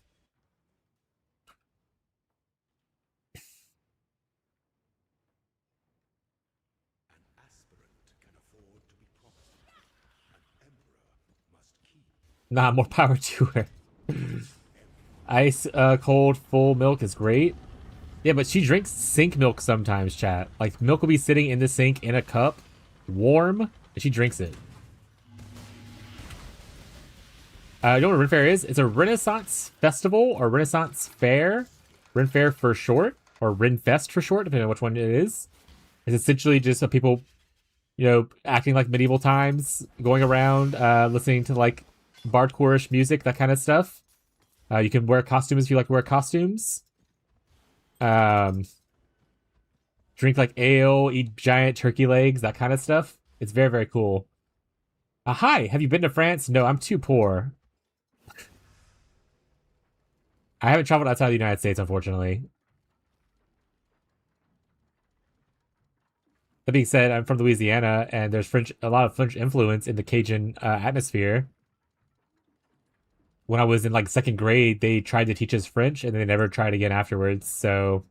Nah, more power to her. Ice cold full milk is great. Yeah, but she drinks sink milk sometimes, chat. Like, milk will be sitting in the sink in a cup, warm, and she drinks it. You know what a Ren Fair is? It's a Renaissance festival or Renaissance fair. Ren Fair for short, or Ren Fest for short, depending on which one it is. It's essentially just people, you know, acting like medieval times, going around, listening to, like, bardcore-ish music, that kind of stuff. You can wear costumes if you like to wear costumes. Drink like ale, eat giant turkey legs, that kind of stuff. It's very, very cool. Hi, have you been to France? No, I'm too poor. I haven't traveled outside the United States, unfortunately. That being said, I'm from Louisiana, and there's a lot of French influence in the Cajun atmosphere. When I was in like second grade, they tried to teach us French, and they never tried again afterwards. So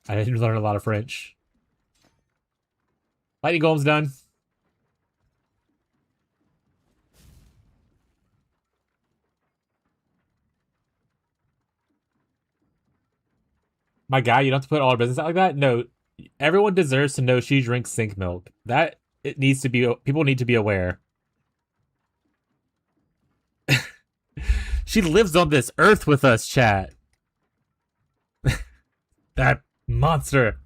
I didn't learn a lot of French. Lightning Golem's done. My guy, you don't have to put all our business out like that. No, everyone deserves to know she drinks sink milk. That it needs to be. People need to be aware. She lives on this earth with us, chat. That monster.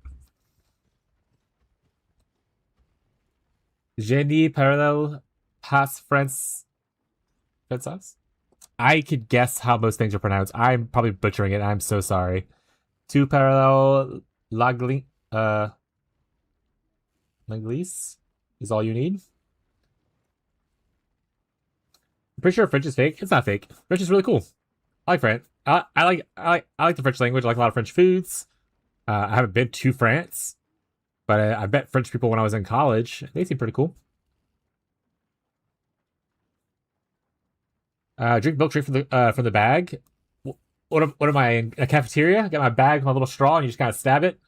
Jenny parallel pass France. I could guess how most things are pronounced. I'm probably butchering it. I'm so sorry. Two parallel Laglis is all you need. I'm pretty sure French is fake. It's not fake. French is really cool. I like French. I like the French language. I like a lot of French foods. I haven't been to France, but I met French people when I was in college. They seem pretty cool. Drink milk straight from the bag. What am I in a cafeteria? Got my bag, my little straw, and you just kind of stab it.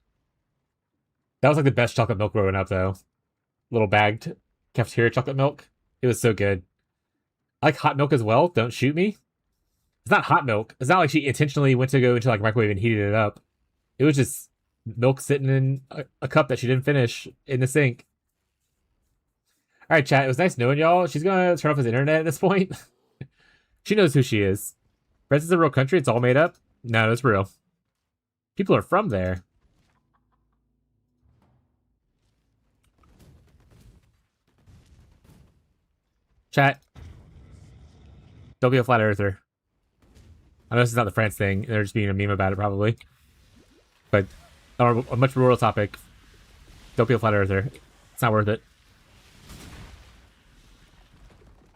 That was like the best chocolate milk growing up, though. Little bagged cafeteria chocolate milk. It was so good. I like hot milk as well. Don't shoot me. It's not hot milk. It's not like she intentionally went to go into like microwave and heated it up. It was just milk sitting in a cup that she didn't finish in the sink. All right, chat. It was nice knowing y'all. She's gonna turn off his internet at this point. She knows who she is. France is a real country. It's all made up. No, it's real. People are from there. Chat. Don't be a flat earther. I know this is not the France thing. They're just being a meme about it, probably. But a much more real topic. Don't be a flat earther. It's not worth it.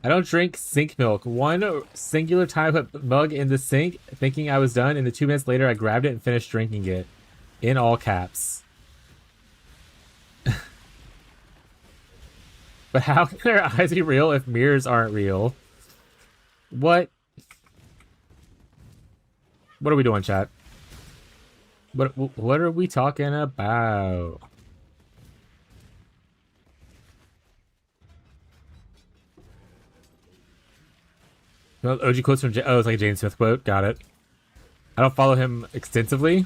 I don't drink sink milk. One singular time I put mug in the sink, thinking I was done, and then 2 minutes later I grabbed it and finished drinking it. In all caps. But how can their eyes be real if mirrors aren't real? What? What are we doing, chat? What are we talking about? OG quotes from it's like a Jane Smith quote. Got it. I don't follow him extensively,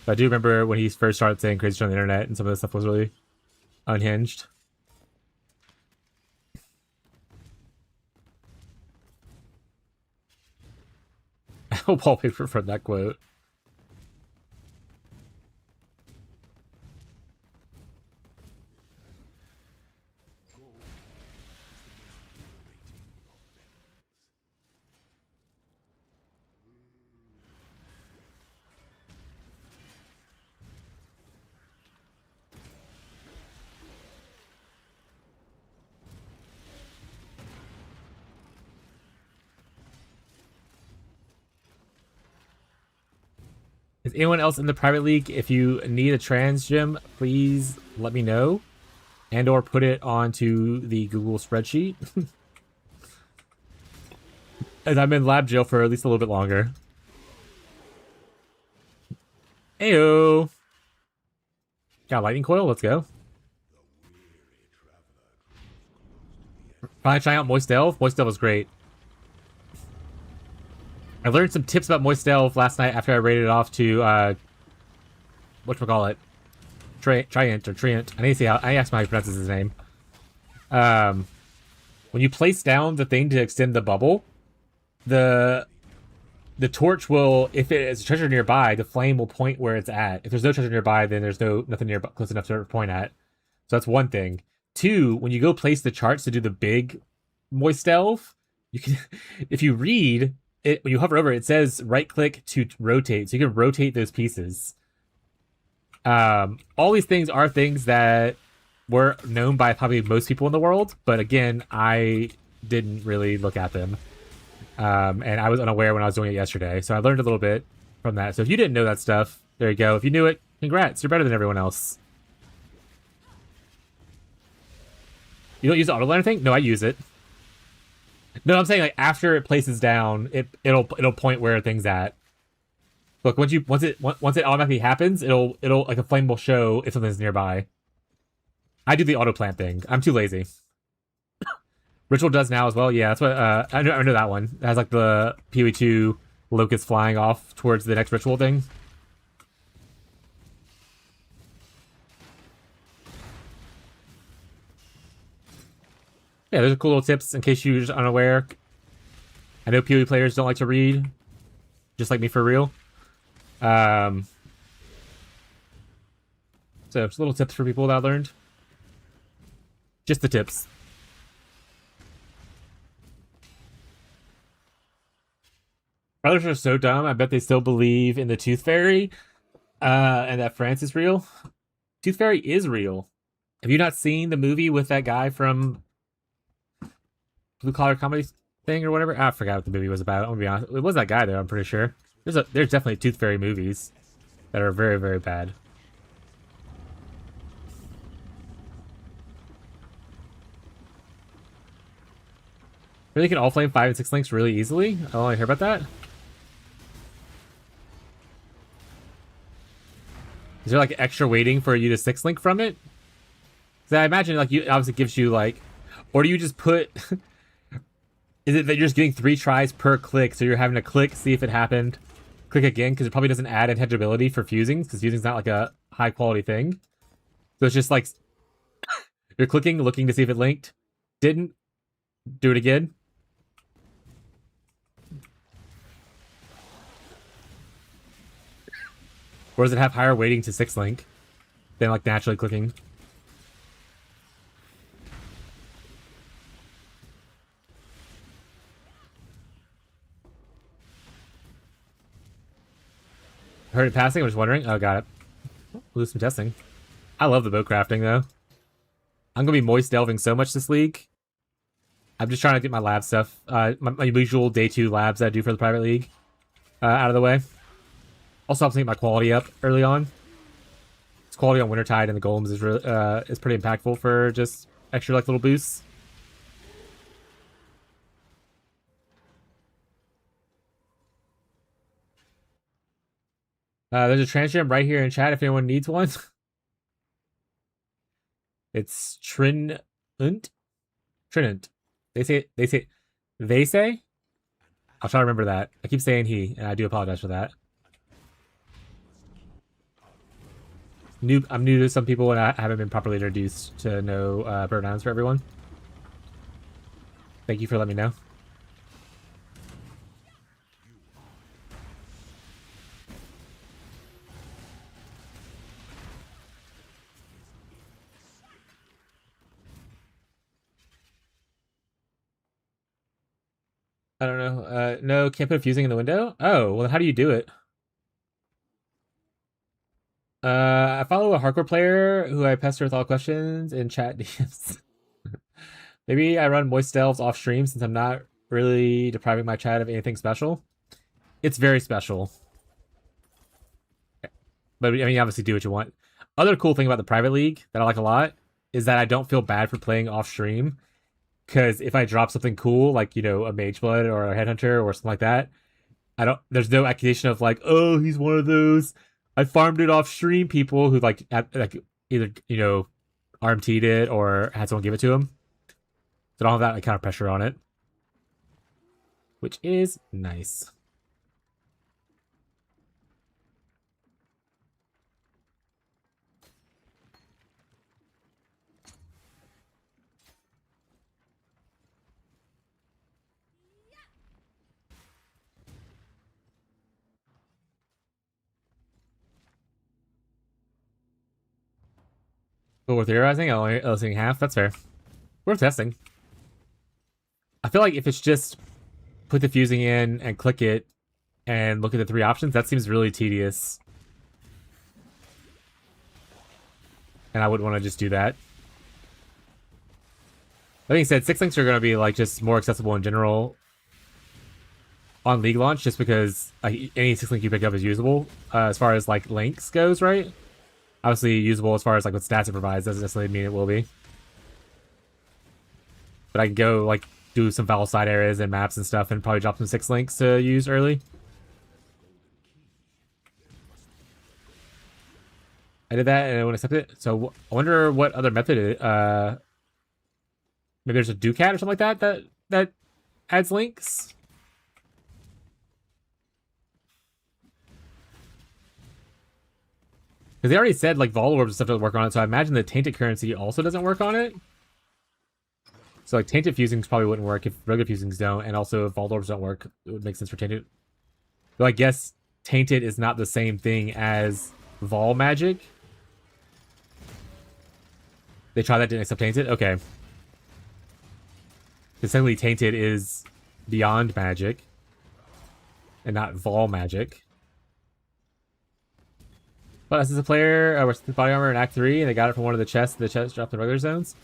but I do remember when he first started saying crazy shit on the internet, and some of the stuff was really unhinged. Wallpaper from that quote. Is anyone else in the private league? If you need a trans gym, please let me know, and or put it onto the Google spreadsheet. As I'm in lab jail for at least a little bit longer. Heyo. Got a lightning coil. Let's go. Finally trying out Moist Elf. Moist Elf was great. I learned some tips about Moist Elf last night after I rated it off to, whatchamacallit? Triant or Triant. I need to see how, I asked him how he pronounces his name. When you place down the thing to extend the bubble, the torch will, if it is a treasure nearby, the flame will point where it's at. If there's no treasure nearby, then there's nothing nearby close enough to point at. So that's one thing. Two, when you go place the charts to do the big Moist Elf, you can, if you read it, when you hover over it, it says right click to rotate, so you can rotate those pieces. All these things are things that were known by probably most people in the world, but again, I didn't really look at them. And I was unaware when I was doing it yesterday, so I learned a little bit from that. So if you didn't know that stuff, there you go. If you knew it, congrats, you're better than everyone else. You don't use the auto line thing? No, I use it. No, I'm saying like after it places down, it'll point where thing's at. Look, once it automatically happens, it'll like a flame will show if something's nearby. I do the auto plant thing. I'm too lazy. Ritual does now as well. Yeah, that's what I know that one. It has like the PoE2 locust flying off towards the next ritual thing. Yeah, there's cool little tips in case you're just unaware. I know PoE players don't like to read, just like me for real. So just little tips for people that I learned. Just the tips. Others are so dumb. I bet they still believe in the Tooth Fairy, and that France is real. Tooth Fairy is real. Have you not seen the movie with that guy from Blue Collar Comedy thing or whatever? I forgot what the movie was about. I'm gonna be honest. It was that guy though, I'm pretty sure. There's definitely Tooth Fairy movies that are very, very bad. Really can all flame 5 and 6 links really easily? I only hear about that. Is there like extra waiting for you to 6 link from it? So I imagine like you obviously gives you like, or do you just put Is it that you're just getting 3 tries per click, so you're having to click, see if it happened, click again, because it probably doesn't add intelligibility for fusings, because fusing's not like a high quality thing. So it's just like you're clicking, looking to see if it linked, didn't, do it again. Or does it have higher weighting to 6 link than like naturally clicking? Heard it passing, I was wondering. Oh, got it. We'll do some testing. I love the boat crafting though. I'm gonna be moist delving so much this league. I'm just trying to get my lab stuff, my usual day 2 labs that I do for the private league, out of the way. Also helps me get my quality up early on. Its quality on Wintertide and the golems is really is pretty impactful for just extra like little boosts. There's a transgem right here in chat if anyone needs one. It's Trinant. Trinant. They say? I'll try to remember that. I keep saying he, and I do apologize for that. I'm new to some people, and I haven't been properly introduced to know pronouns for everyone. Thank you for letting me know. I don't know. No, can't put a fusing in the window? Oh, well, how do you do it? I follow a hardcore player who I pester with all questions in chat DMs. Maybe I run moist delves off stream since I'm not really depriving my chat of anything special. It's very special. But I mean, obviously do what you want. Other cool thing about the private league that I like a lot is that I don't feel bad for playing off stream. Because if I drop something cool, like, you know, a Mage Blood or a Headhunter or something like that, there's no accusation of like, oh, he's one of those I farmed it off stream people who like either, you know, RMT'd it or had someone give it to him. So I don't have that like, kind of pressure on it. Which is nice. But we're theorizing, only listening half. That's fair. We're testing. I feel like if it's just put the fusing in and click it and look at the 3 options, that seems really tedious. And I wouldn't want to just do that. That being said, 6 links are going to be like just more accessible in general on League launch, just because any 6 link you pick up is usable as far as like links goes, right? Obviously usable as far as like what stats it provides doesn't necessarily mean it will be. But I can go like do some foul side areas and maps and stuff and probably drop some 6 links to use early. I did that and I won't accept it. So I wonder what other method maybe there's a Ducat or something like that adds links. Because they already said like Vol Orbs and stuff doesn't work on it, so I imagine the Tainted Currency also doesn't work on it. So like Tainted Fusings probably wouldn't work if regular Fusings don't, and also if Vol Orbs don't work, it would make sense for Tainted. Though I guess Tainted is not the same thing as Vol Magic. They tried that, didn't accept Tainted? Okay. Essentially, Tainted is beyond magic and not Vol Magic. But as a player, we're the body armor in Act 3, and they got it from one of the chests. The chest dropped in regular zones.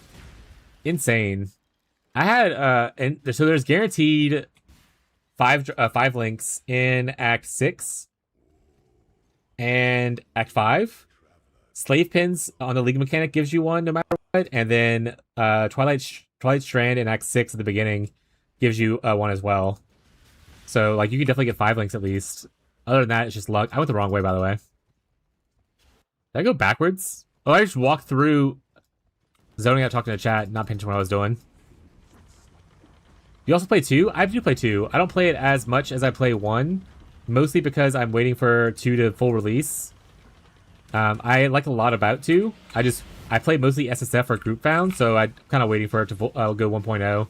Insane. I had so there's guaranteed 5 links in Act 6 and Act 5. Slave Pins on the League mechanic gives you one no matter what, and then Twilight Strand in Act 6 at the beginning gives you one as well. So like you can definitely get 5 links at least. Other than that, it's just luck. I went the wrong way, by the way. Did I go backwards? Oh, I just walked through zoning out, talking to chat, not pinching what I was doing. You also play 2? I do play 2. I don't play it as much as I play 1, mostly because I'm waiting for 2 to full release. I like a lot about 2. I play mostly SSF or group found, so I'm kind of waiting for it to go 1.0.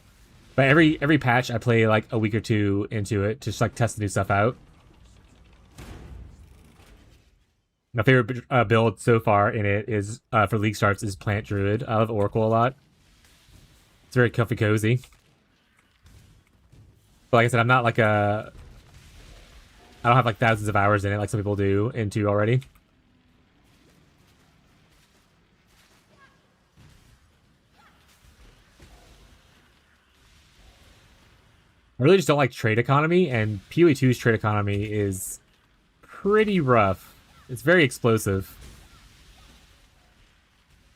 But every patch, I play like a week or 2 into it to just like test the new stuff out. My favorite build so far in it is for League starts is Plant Druid. I love Oracle a lot. It's very comfy cozy. But like I said, I'm not like I don't have like thousands of hours in it like some people do in 2 already. I really just don't like trade economy, and PoE 2's trade economy is pretty rough. It's very explosive.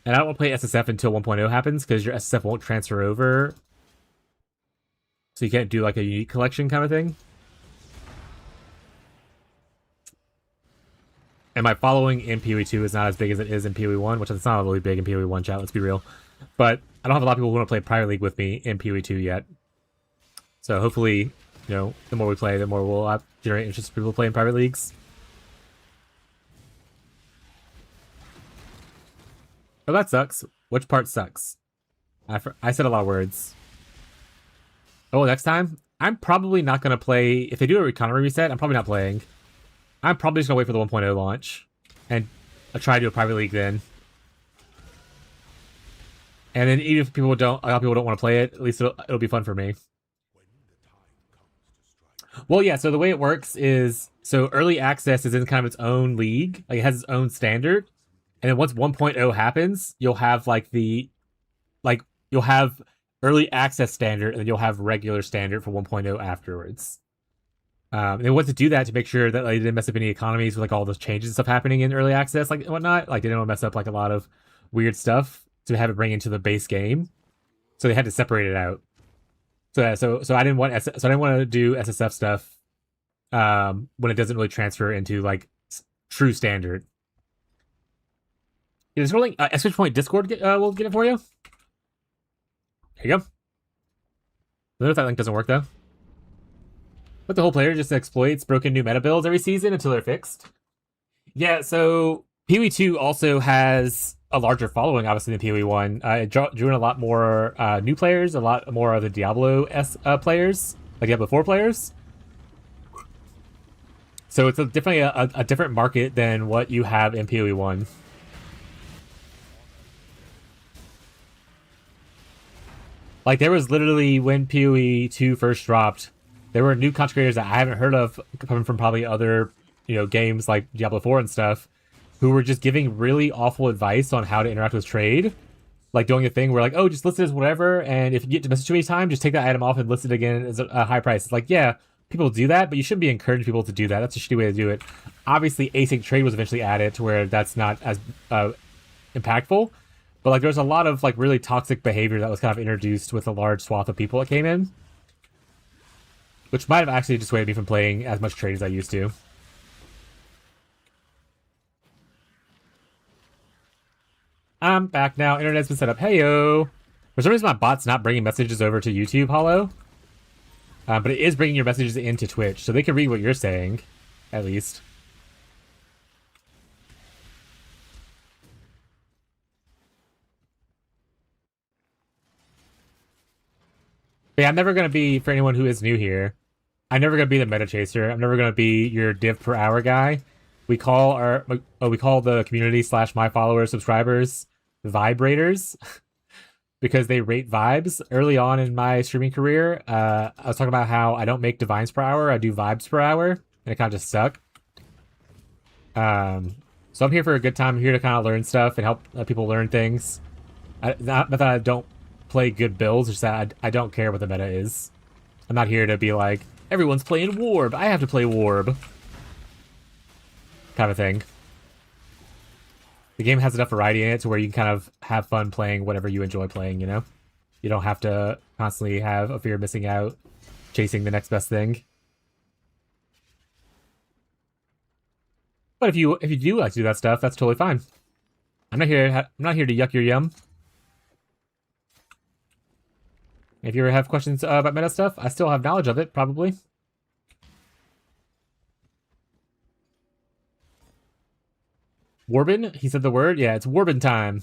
And I don't want to play SSF until 1.0 happens, because your SSF won't transfer over. So you can't do like a unique collection kind of thing. And my following in PoE 2 is not as big as it is in PoE 1, which is not really big in PoE 1 chat, let's be real. But I don't have a lot of people who want to play Private League with me in PoE 2 yet. So hopefully, you know, the more we play, the more we'll generate interest in people playing private leagues. Oh, that sucks. Which part sucks? I said a lot of words. Oh, next time? I'm probably not going to play... If they do a economy reset, I'm probably not playing. I'm probably just going to wait for the 1.0 launch. And I'll try to do a private league then. And then even if people don't... A lot of people don't want to play it, at least it'll be fun for me. Well, yeah, so the way it works is... So early access is in kind of its own league. Like, it has its own standard. And then once 1.0 happens, you'll have like the... Like, you'll have early access standard, and then you'll have regular standard for 1.0 afterwards. And they want to do that to make sure that like, they didn't mess up any economies with like all those changes and stuff happening in early access, like and whatnot. Like they didn't want to mess up like a lot of weird stuff to have it bring into the base game. So they had to separate it out. So yeah, so I didn't want to do SSF stuff when it doesn't really transfer into like true standard. Is rolling exclamation point Discord will get it for you. There you go. Notice that link doesn't work though. But the whole player just exploits broken new meta builds every season until they're fixed. Yeah, so PoE 2 also has a larger following, obviously, than PoE 1. It drew in a lot more new players, a lot more of the Diablo players, like Diablo 4 players. So it's definitely a different market than what you have in PoE 1. Like, there was literally, when PoE 2 first dropped, there were new content creators that I haven't heard of, coming from probably other, you know, games like Diablo 4 and stuff, who were just giving really awful advice on how to interact with trade. Like, doing a thing where, like, oh, just list it as whatever, and if you get to message too many times, just take that item off and list it again as a high price. It's like, yeah, people do that, but you shouldn't be encouraging people to do that. That's a shitty way to do it. Obviously, async trade was eventually added to where that's not as impactful. But, like, there's a lot of, like, really toxic behavior that was kind of introduced with a large swath of people that came in. Which might have actually dissuaded me from playing as much trade as I used to. I'm back now. Internet's been set up. Heyo! For some reason, my bot's not bringing messages over to YouTube, Hollow. But it is bringing your messages into Twitch, so they can read what you're saying, at least. But yeah, I'm never going to be, for anyone who is new here, I'm never going to be the meta chaser. I'm never going to be your div per hour guy. We call the community / my followers, subscribers, vibrators, because they rate vibes. Early on in my streaming career, I was talking about how I don't make divines per hour, I do vibes per hour, and it kind of just suck. So I'm here for a good time. I'm here to kind of learn stuff and help people learn things. Not that I don't play good builds, just that I don't care what the meta is. I'm not here to be like, everyone's playing Warb, I have to play Warb. Kind of thing. The game has enough variety in it to where you can kind of have fun playing whatever you enjoy playing, you know? You don't have to constantly have a fear of missing out, chasing the next best thing. But if you do like to do that stuff, that's totally fine. I'm not here to yuck your yum. If you ever have questions about meta stuff, I still have knowledge of it, probably. Warbin? He said the word? Yeah, it's Warbin time.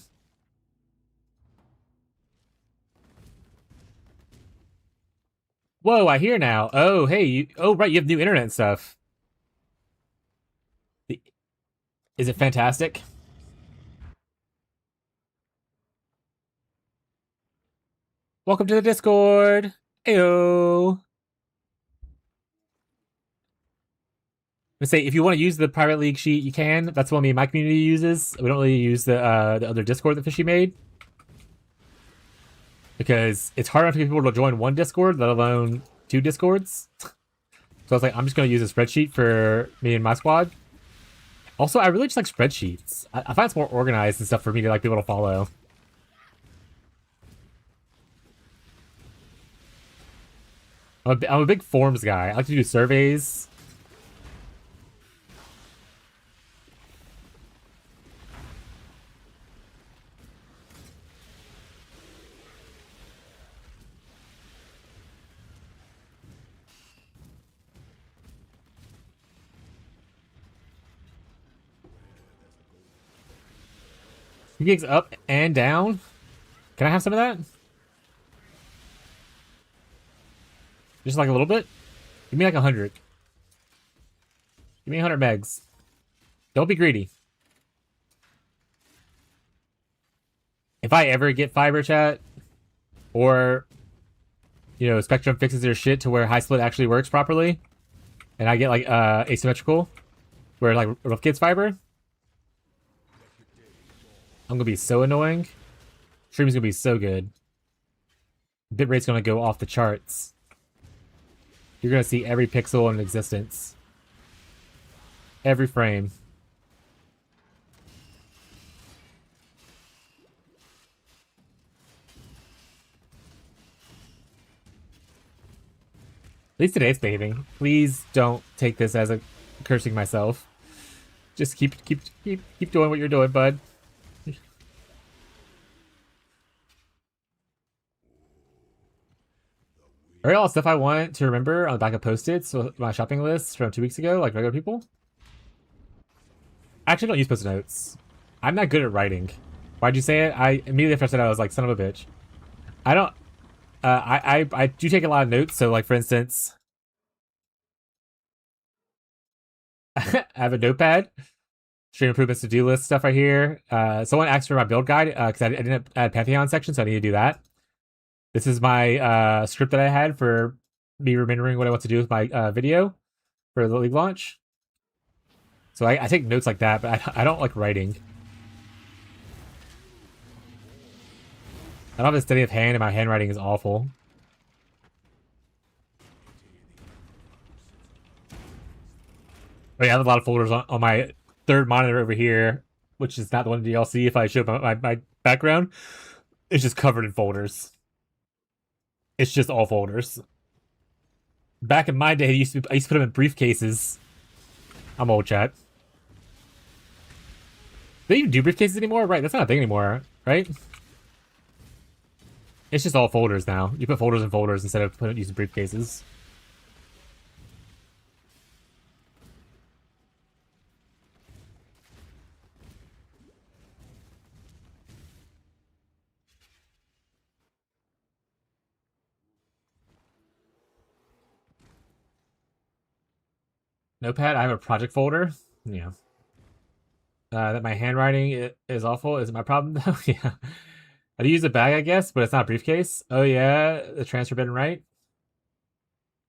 Whoa, I hear now. Oh, hey, oh, right, you have new internet and stuff. Is it fantastic? Welcome to the Discord. Heyo. Let's say if you want to use the private league sheet, you can. That's what me and my community uses. We don't really use the other Discord that Fishy made because it's hard enough for people to join one Discord, let alone two Discords. So I was like, I'm just gonna use a spreadsheet for me and my squad. Also, I really just like spreadsheets. I find it's more organized and stuff for me to like people to follow. I'm a big forms guy. I like to do surveys. Gigs up and down. Can I have some of that? Just like a little bit? Give me like 100. Give me 100 megs. Don't be greedy. If I ever get fiber chat, or, you know, Spectrum fixes their shit to where high split actually works properly, and I get like asymmetrical, where like Rough gets fiber, I'm gonna be so annoying. Stream's gonna be so good. Bitrate's gonna go off the charts. You're gonna see every pixel in existence. Every frame. At least today it's behaving. Please don't take this as a cursing myself. Just keep doing what you're doing, bud. Alright, all the stuff I want to remember on the back of post-its, so my shopping list from 2 weeks ago, like regular people. I actually don't use post-it notes. I'm not good at writing. Why'd you say it? I immediately after I said it, I was like, son of a bitch. I don't. I do take a lot of notes. So, like for instance, I have a notepad, stream improvements to do list stuff right here. Someone asked for my build guide because I didn't add Pantheon section, so I need to do that. This is my script that I had for me remembering what I want to do with my video for the league launch. So I take notes like that, but I don't like writing. I don't have a steady of hand, and my handwriting is awful. Oh yeah, I have a lot of folders on my third monitor over here, which is not the one that y'all see if I show my background. It's just covered in folders. It's just all folders. Back in my day, I used to put them in briefcases. I'm old, chat. Do they even do briefcases anymore? Right, that's not a thing anymore, right? It's just all folders now. You put folders in folders instead of using briefcases. Notepad, I have a project folder. Yeah. That my handwriting is awful. Is it my problem though? Yeah. I do use a bag, I guess, but it's not a briefcase. Oh yeah, the transfer bin, right?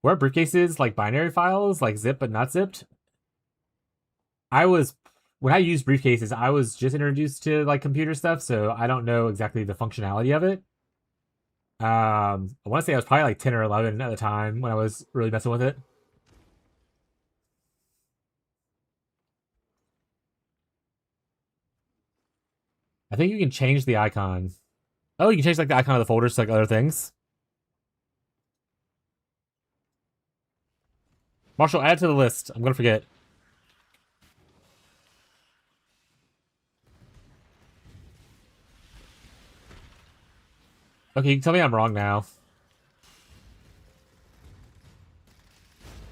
Were briefcases like binary files, like zip but not zipped? When I used briefcases, I was just introduced to like computer stuff, so I don't know exactly the functionality of it. I want to say I was probably like 10 or 11 at the time when I was really messing with it. I think you can change the icon. Oh, you can change like the icon of the folders to like other things. Marshall, add to the list. I'm gonna forget. Okay, you can tell me I'm wrong now.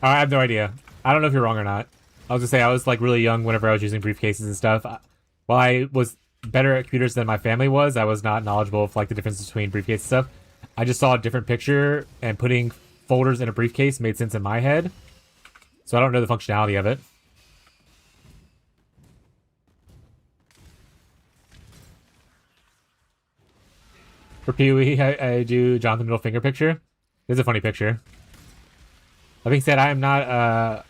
I have no idea. I don't know if you're wrong or not. I was just say I was like really young whenever I was using briefcases and stuff. While I was better at computers than my family was, I was not knowledgeable of like the difference between briefcase and stuff. I just saw a different picture, and putting folders in a briefcase made sense in my head. So I don't know the functionality of it. For Pee-wee, I do Jonathan middle finger picture. It's a funny picture. That being said, I am not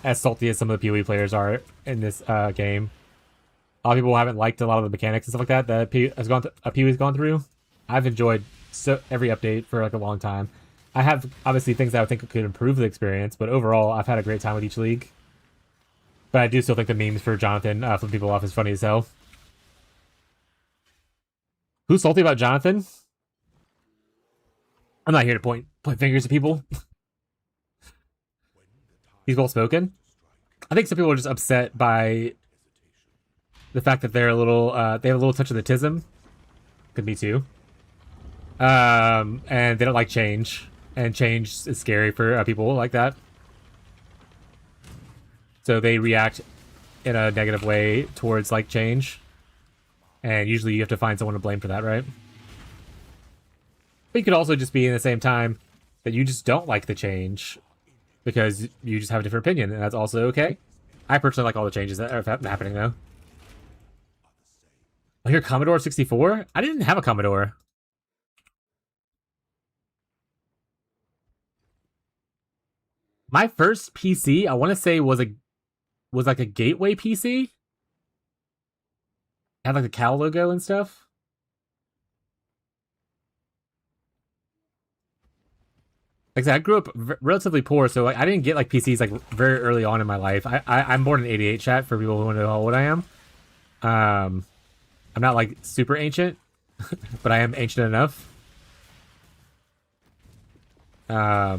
as salty as some of the Pee-wee players are in this game. A lot of people haven't liked a lot of the mechanics and stuff like that that Pee-wee's gone through. I've enjoyed every update for like a long time. I have obviously things that I think could improve the experience, but overall, I've had a great time with each league. But I do still think the memes for Jonathan flipping people off is funny as hell. Who's salty about Jonathan? I'm not here to point fingers at people. He's well spoken. I think some people are just upset by the fact that they're a little they have a little touch of the tism. Could be too. And they don't like change, and change is scary for people like that. So they react in a negative way towards like change, and usually you have to find someone to blame for that, right? But you could also just be in the same time that you just don't like the change because you just have a different opinion, and that's also okay. I personally like all the changes that are happening though. I hear Commodore 64? I didn't have a Commodore. My first PC, I want to say was like a gateway PC. It had like the cow logo and stuff. Like I said, I grew up relatively poor, so like, I didn't get like PCs like very early on in my life. I'm born in '88, chat, for people who want to know how old I am. I'm not like super ancient, but I am ancient enough. Yeah,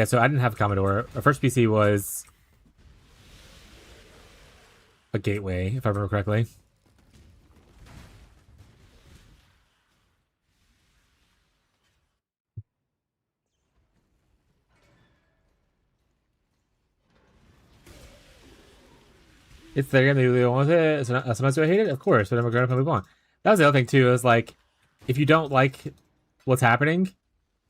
so I didn't have a Commodore. Our first PC was a gateway, if I remember correctly. It's there, and they want it. Sometimes do I hate it? Of course, but I'm gonna move on. That was the other thing too. It was like, if you don't like what's happening,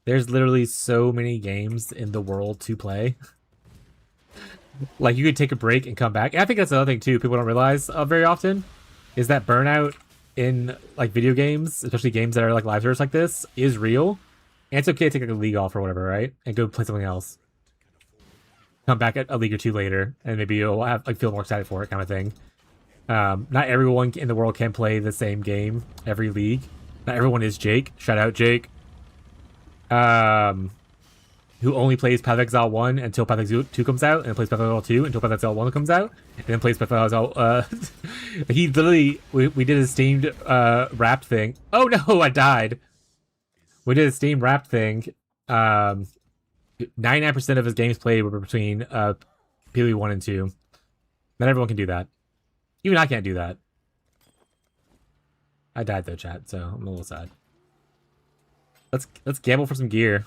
there's literally so many games in the world to play. Like, you could take a break and come back. And I think that's another thing too. People don't realize very often is that burnout in like video games, especially games that are like live service like this, is real. And it's okay to take like a league off or whatever, right? And go play something else. Come back at a league or two later, and maybe you'll have like feel more excited for it, kind of thing. Not everyone in the world can play the same game every league. Not everyone is Jake. Shout out Jake. Who only plays Path of Exile 1 until Path of Exile 2 comes out, and plays Path of Exile 2 until Path of Exile 1 comes out, and then plays Path of Exile. He literally, we did a steamed wrapped thing. Oh no, I died. We did a steamed wrapped thing. 99% of his games played were between Pee-wee 1 and 2. Not everyone can do that. Even I can't do that. I died though, chat, so I'm a little sad. Let's gamble for some gear.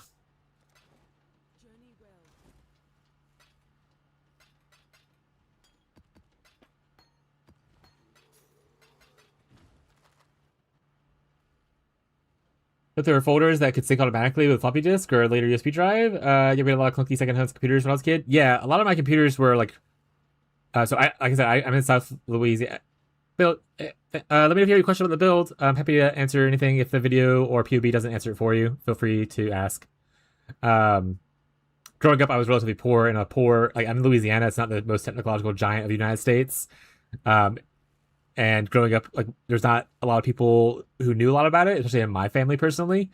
If there were folders that could sync automatically with a floppy disk or a later USB drive, you had a lot of clunky second-hand computers when I was a kid. Yeah, a lot of my computers were like, so like I said, I'm in South Louisiana. Build. Let me know if you have any question about the build. I'm happy to answer anything. If the video or POB doesn't answer it for you, feel free to ask. Growing up, I was relatively poor in a poor, like, I'm in Louisiana. It's not the most technological giant of the United States. And growing up, like, there's not a lot of people who knew a lot about it, especially in my family personally.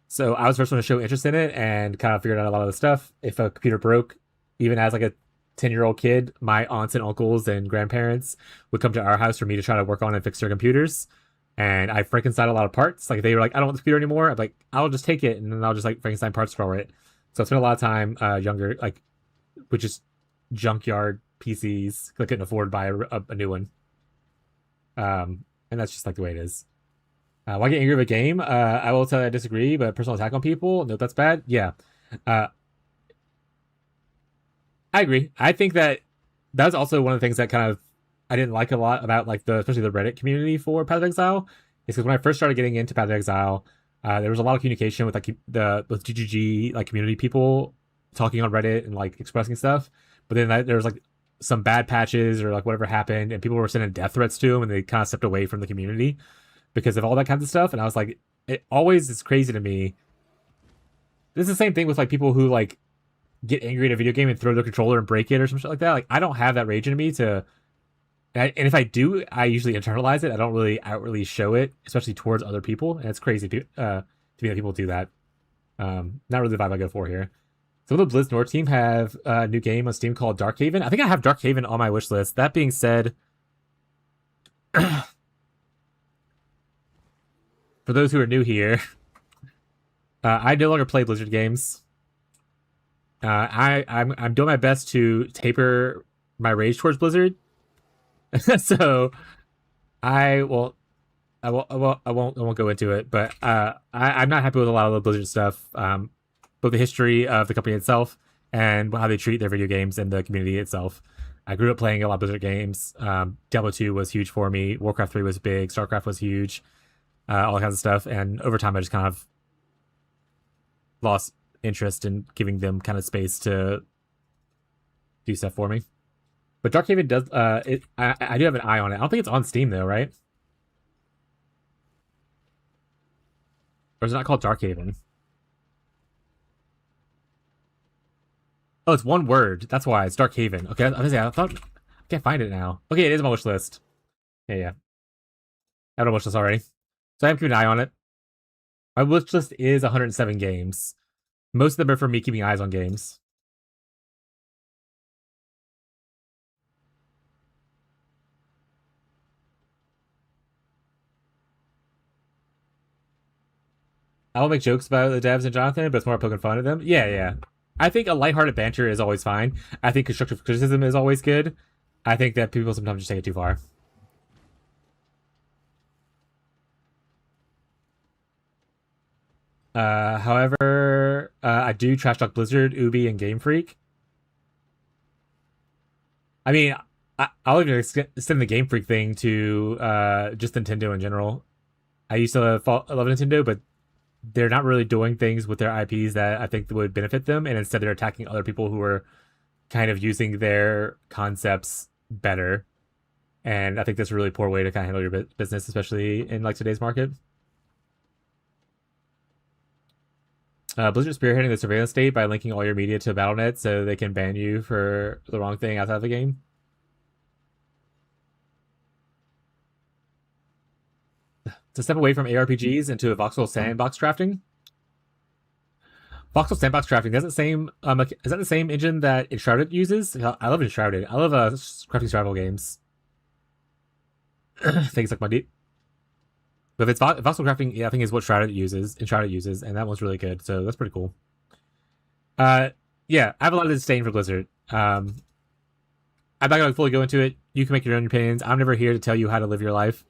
So I was the first one to show interest in it and kind of figured out a lot of the stuff. If a computer broke, even as like a 10-year-old kid, my aunts and uncles and grandparents would come to our house for me to try to work on and fix their computers. And I Frankenstein a lot of parts. Like, they were like, I don't want the computer anymore. I'm like, I'll just take it, and then I'll just like Frankenstein parts for it. So I spent a lot of time younger, like, with just junkyard PCs. I couldn't afford to buy a new one. And that's just like the way it is. Why get angry of a game? I will tell you I disagree, but personal attack on people, no, that's bad. Yeah. I agree. I think that was also one of the things that kind of I didn't like a lot about like the especially the Reddit community for Path of Exile is because when I first started getting into Path of Exile, there was a lot of communication with like the with GGG like community people talking on Reddit and like expressing stuff. But then there was like some bad patches or like whatever happened, and people were sending death threats to him, and they kind of stepped away from the community because of all that kind of stuff. And I was like, it always is crazy to me. This is the same thing with like people who like get angry at a video game and throw their controller and break it or some shit like that. Like I don't have that rage in me to, and if I do, I usually internalize it. I don't really outwardly show it, especially towards other people. And it's crazy to me that people do that. Not really the vibe I go for here. Some of the Blizz North team have a new game on Steam called Darkhaven. I think I have Darkhaven on my wish list. That being said, for those who are new here, I no longer play Blizzard games. I'm doing my best to taper my rage towards Blizzard. So I will I won't go into it, but I'm not happy with a lot of the Blizzard stuff. Both the history of the company itself and how they treat their video games and the community itself. I grew up playing a lot of Blizzard games. Diablo 2 was huge for me. Warcraft 3 was big. StarCraft was huge. All kinds of stuff. And over time, I just kind of lost interest in giving them kind of space to do stuff for me. But Darkhaven does. I do have an eye on it. I don't think it's on Steam though, right? Or is it not called Darkhaven? Oh, it's one word. That's why it's Darkhaven. Okay, I thought I can't find it now. Okay, it is on my wish list. Yeah. I have a wish list already, so I am keeping an eye on it. My wish list is 107 games. Most of them are for me keeping eyes on games. I will make jokes about the devs and Jonathan, but it's more poking fun at them. Yeah. I think a lighthearted banter is always fine. I think constructive criticism is always good. I think that people sometimes just take it too far. However, I do trash talk Blizzard, Ubi, and Game Freak. I mean, I'll even extend the Game Freak thing to just Nintendo in general. I used to love Nintendo, but they're not really doing things with their IPs that I think would benefit them, and instead they're attacking other people who are kind of using their concepts better. And I think that's a really poor way to kind of handle your business, especially in like today's market. Blizzard spearheading the surveillance state by linking all your media to Battle.net so they can ban you for the wrong thing outside of the game. To step away from ARPGs into a voxel sandbox crafting. Voxel sandbox crafting. Is that the same engine that Enshrouded uses? I love Enshrouded. I love crafting survival games. Things like my deep. But if it's voxel crafting, yeah, I think is what Enshrouded uses, and that one's really good. So that's pretty cool. Yeah, I have a lot of disdain for Blizzard. I'm not gonna fully go into it. You can make your own opinions. I'm never here to tell you how to live your life.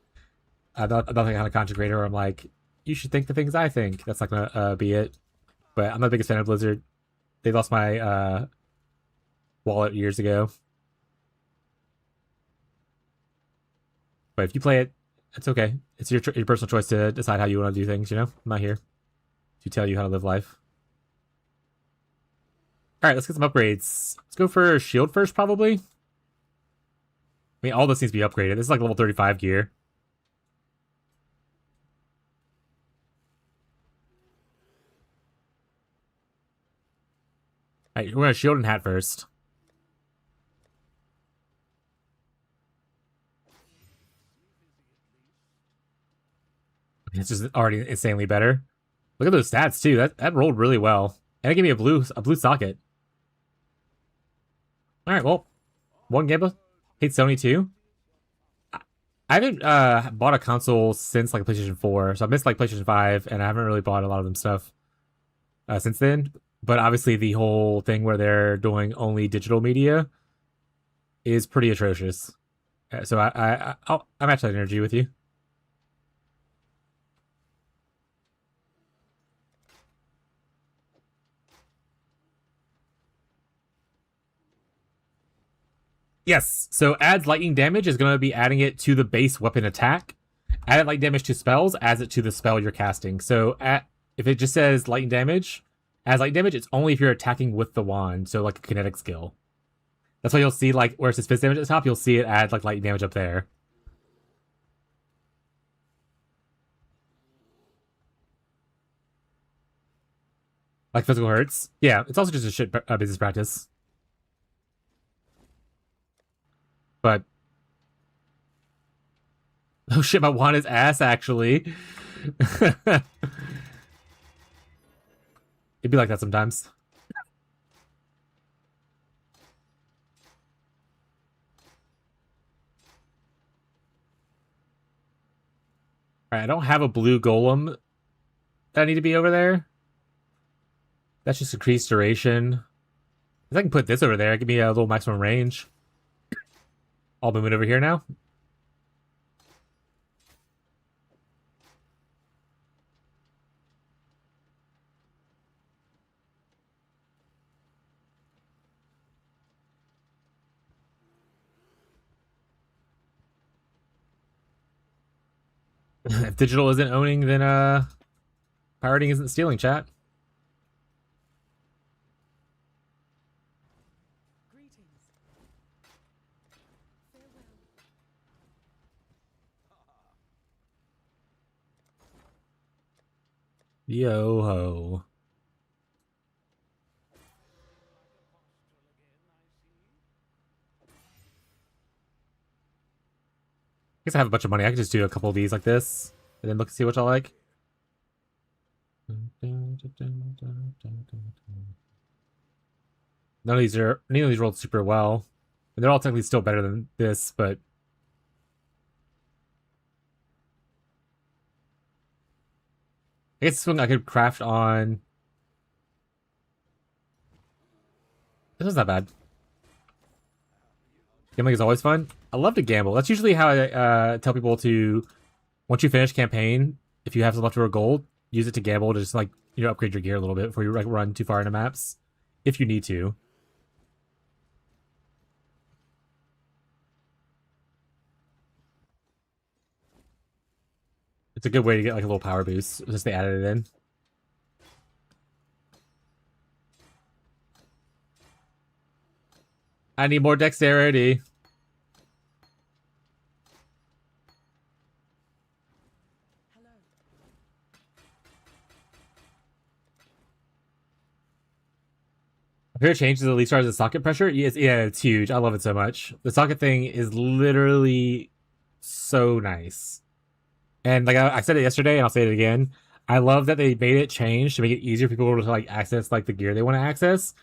I'm not the kind of content creator where I'm like, you should think the things I think. That's not gonna be it. But I'm not the biggest fan of Blizzard. They lost my wallet years ago. But if you play it, it's okay. It's your personal choice to decide how you want to do things. I'm not here to tell you how to live life. All right, let's get some upgrades. Let's go for shield first, probably. I mean, all this needs to be upgraded. This is like level 35 gear. All right, we're gonna shield and hat first. It's just already insanely better. Look at those stats too. That rolled really well, and it gave me a blue socket. All right, well, one gamble. Hate Sony too. I haven't bought a console since like PlayStation 4, so I missed like PlayStation 5, and I haven't really bought a lot of them stuff since then. But obviously, the whole thing where they're doing only digital media is pretty atrocious. So I'll match that energy with you. Yes. So adds lightning damage is going to be adding it to the base weapon attack. Added lightning damage to spells adds it to the spell you're casting. So if it just says lightning damage, adds lightning damage, it's only if you're attacking with the wand. So like a kinetic skill. That's why you'll see like where it says fist damage at the top, you'll see it add like lightning damage up there. Like physical hurts. Yeah, it's also just a shit business practice. But oh shit, my wand is ass actually. It'd be like that sometimes. Alright, I don't have a blue golem that I need to be over there. That's just increased duration. If I can put this over there, give me a little maximum range. I'll move it over here now. If digital isn't owning, then pirating isn't stealing, chat. Yo ho. I guess I have a bunch of money. I could just do a couple of these like this, and then look and see what I like. Neither of these rolled super well. And they're all technically still better than this, but I guess this one I could craft on. This one's not bad. Gambling is always fun. I love to gamble. That's usually how I tell people to, once you finish campaign, if you have some leftover gold, use it to gamble to just like, you know, upgrade your gear a little bit before you like run too far into maps, if you need to. It's a good way to get like a little power boost since they added it in. I need more dexterity. Favorite change is the least the socket pressure. Yes, yeah, it's huge. I love it so much. The socket thing is literally so nice. And like I said it yesterday, and I'll say it again. I love that they made it change to make it easier for people to like access like the gear they want to access,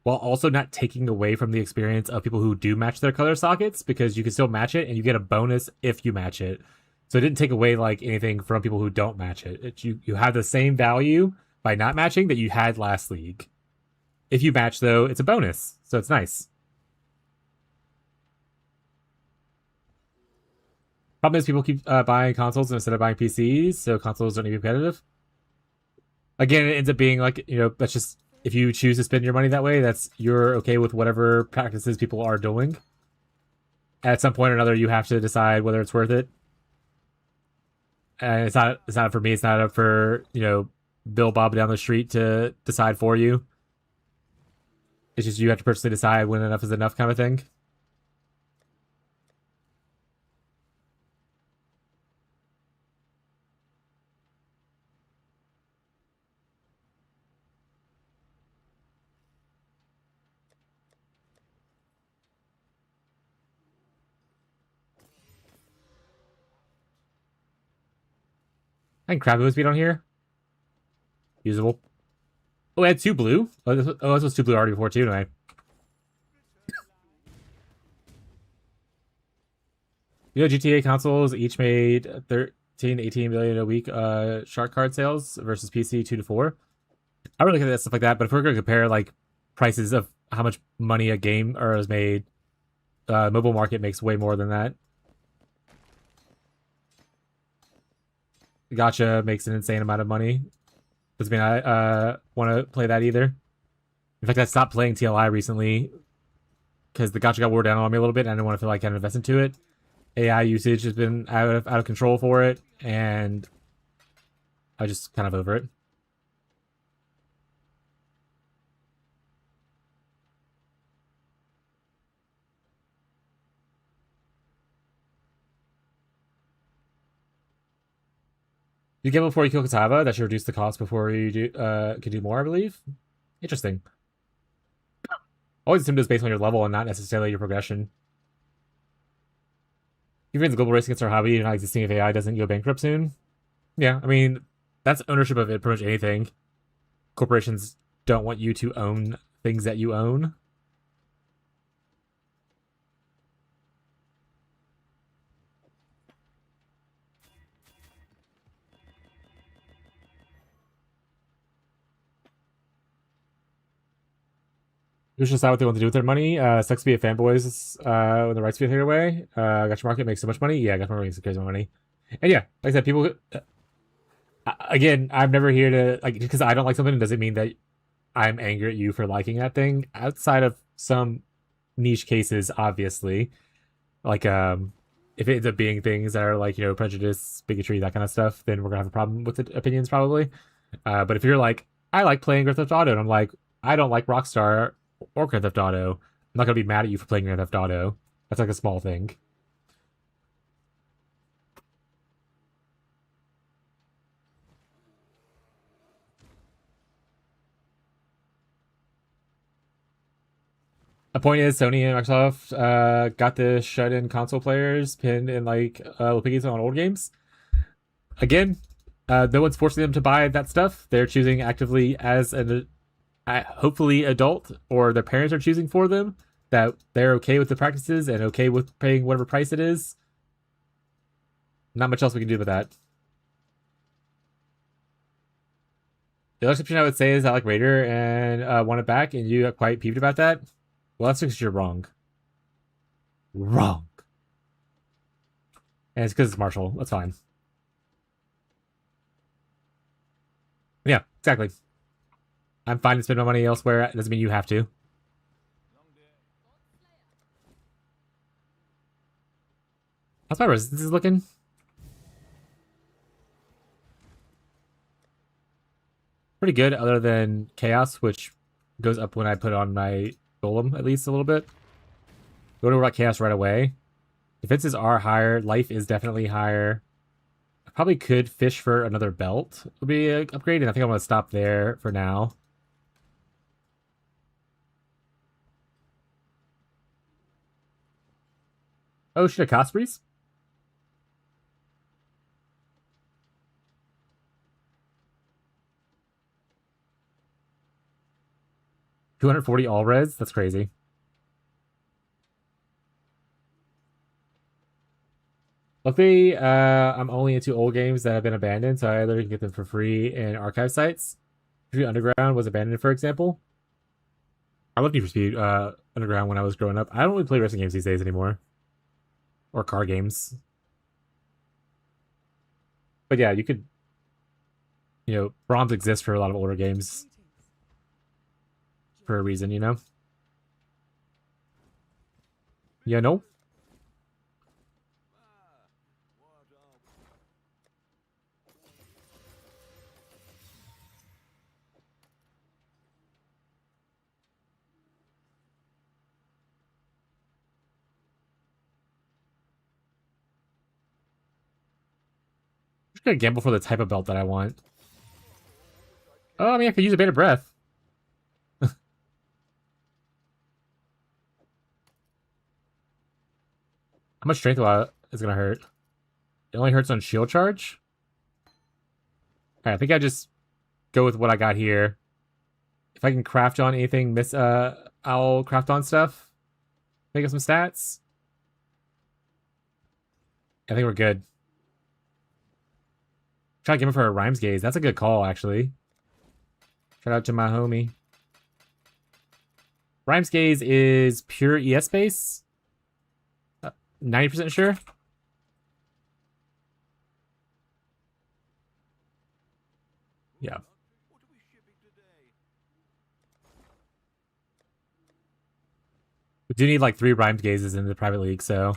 while also not taking away from the experience of people who do match their color sockets, because you can still match it and you get a bonus if you match it. So it didn't take away like anything from people who don't match it. You have the same value by not matching that you had last league. If you match, though, it's a bonus, so it's nice. Problem is people keep buying consoles instead of buying PCs, so consoles don't need to be competitive. Again, it ends up being like, you know, that's just, if you choose to spend your money that way, that's, you're okay with whatever practices people are doing. At some point or another, you have to decide whether it's worth it. And it's not for me, it's not up for, you know, Bill Bob down the street to decide for you. It's just you have to personally decide when enough is enough kind of thing. I can crab move speed on here. Usable. Oh, I had 2 blue? Oh, this was 2 blue already before too, anyway. You know, GTA consoles each made 13, 18 million a week shark card sales versus PC 2 to 4. I really look at stuff like that, but if we're going to compare like prices of how much money a game or is made, mobile market makes way more than that. Gacha makes an insane amount of money. Doesn't mean I want to play that either. In fact, I stopped playing TLI recently because the gacha got wore down on me a little bit, and I didn't want to feel like I had to invest into it. AI usage has been out of control for it, and I just kind of over it. You gamble before you kill Katava. That should reduce the cost before you do can do more, I believe. Interesting. Always assumed it's based on your level and not necessarily your progression. Even the global race against our hobby and not existing if AI doesn't go bankrupt soon. Yeah, I mean, that's ownership of it, pretty much anything. Corporations don't want you to own things that you own. You should decide what they want to do with their money. Sucks to be a fanboys when the rights get taken away. Gacha market makes so much money. Yeah, Gacha market makes crazy money. And yeah, like I said, people. Again, I'm never here to like because I don't like something. It doesn't mean that I'm angry at you for liking that thing. Outside of some niche cases, obviously, like if it ends up being things that are like prejudice, bigotry, that kind of stuff, then we're gonna have a problem with the opinions probably. But if you're like, I like playing Grand Theft Auto, and I'm like, I don't like Rockstar or Grand Theft Auto, I'm not gonna be mad at you for playing Grand Theft Auto. That's like a small thing. The point is, Sony and Microsoft got the shut-in console players pinned in like little piggies on old games. Again, no one's forcing them to buy that stuff. They're choosing actively as an hopefully adult, or their parents are choosing for them that they're okay with the practices and okay with paying whatever price it is. Not much else we can do with that. The other exception I would say is I like Raider and want it back, and you got quite peeved about that. Well, that's because you're wrong. Wrong. And it's because it's Marshall. That's fine. Yeah, exactly. I'm fine to spend my money elsewhere. It doesn't mean you have to. How's my resistance looking? Pretty good, other than Chaos, which goes up when I put on my Golem, at least a little bit. Go to about Chaos right away. Defenses are higher. Life is definitely higher. I probably could fish for another belt. Would be an upgrade, and I think I'm going to stop there for now. Oh, shit, a Cosprey's? 240 all res? That's crazy. Luckily, I'm only into old games that have been abandoned, so I either can get them for free in archive sites. True Underground was abandoned, for example. I loved Need for Speed Underground when I was growing up. I don't really play racing games these days anymore. Or car games. But yeah, you could, ROMs exist for a lot of older games for a reason, you know? Yeah, no? I'm just gonna gamble for the type of belt that I want. Oh, I mean, I could use a bit of breath. How much strength is gonna hurt? It only hurts on shield charge? Alright, I think I just go with what I got here. If I can craft on anything, I'll craft on stuff. Make up some stats. I think we're good. Try to give him for a Rhymes Gaze. That's a good call, actually. Shout out to my homie. Rhymes Gaze is pure ES base. 90% sure. Yeah. We do need like 3 rhymed gazes in the private league, so.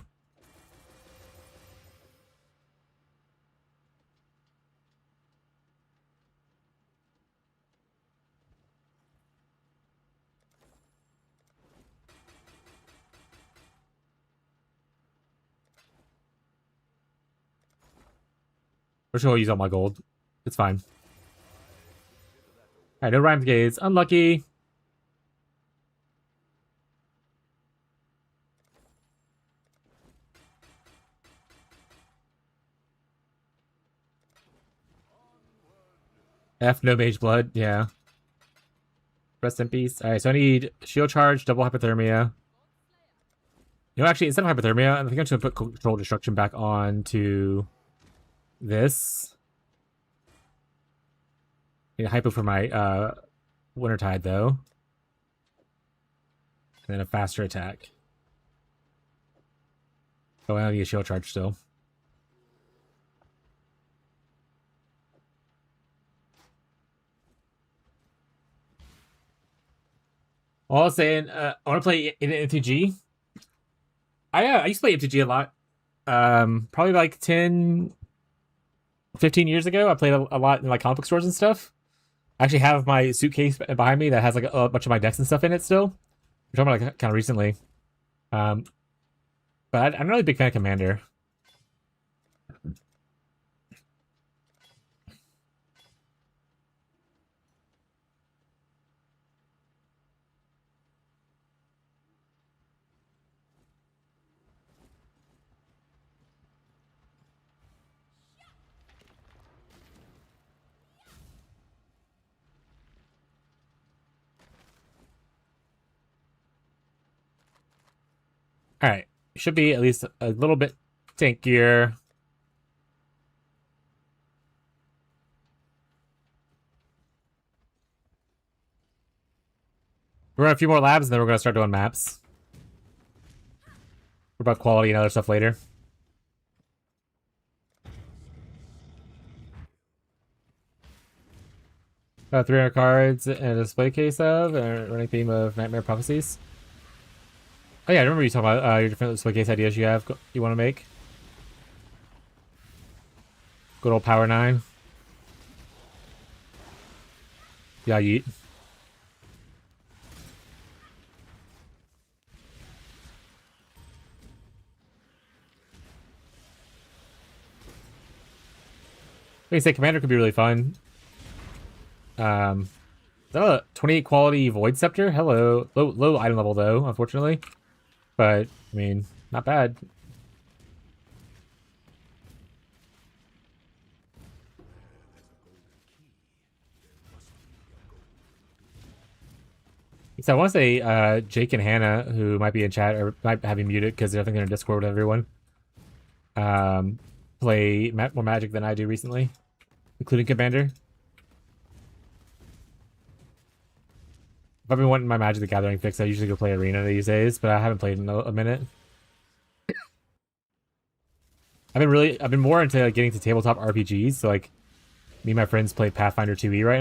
We're just gonna use all my gold. It's fine. Alright, no rhymed gaze. Unlucky. F, no mage blood. Yeah. Rest in peace. Alright, so I need shield charge, double hypothermia. You know, actually, instead of hypothermia, I think I'm just gonna put control destruction back on to this. Need a hypo for my Wintertide, though. And then a faster attack. Oh, I need a shield charge still. All I was saying, I want to play in MTG. I used to play MTG a lot. Probably like 10, 15 years ago. I played a lot in like comic book stores and stuff. I actually have my suitcase behind me that has like a bunch of my decks and stuff in it still. We're talking about like kind of recently. But I'm not really a big fan of Commander. Alright. Should be at least a little bit tankier. We're gonna have a few more labs and then we're gonna start doing maps. We're about quality and other stuff later. About 300 cards and a display case of, and a running theme of Nightmare Prophecies. Oh yeah, I remember you talking about your different display case ideas you want to make. Good old Power 9. Yeah, yeet. Like I say, Commander could be really fun. Is that a 28 quality Void Scepter? Hello. Low item level though, unfortunately. But, I mean, not bad. So I want to say Jake and Hannah, who might be in chat or might have me muted because they're in Discord with everyone, play more Magic than I do recently, including Commander. If I've been wanting my Magic the Gathering fix, I usually go play Arena these days, but I haven't played in a minute. I've been more into getting to tabletop RPGs. So like, me and my friends play Pathfinder 2e right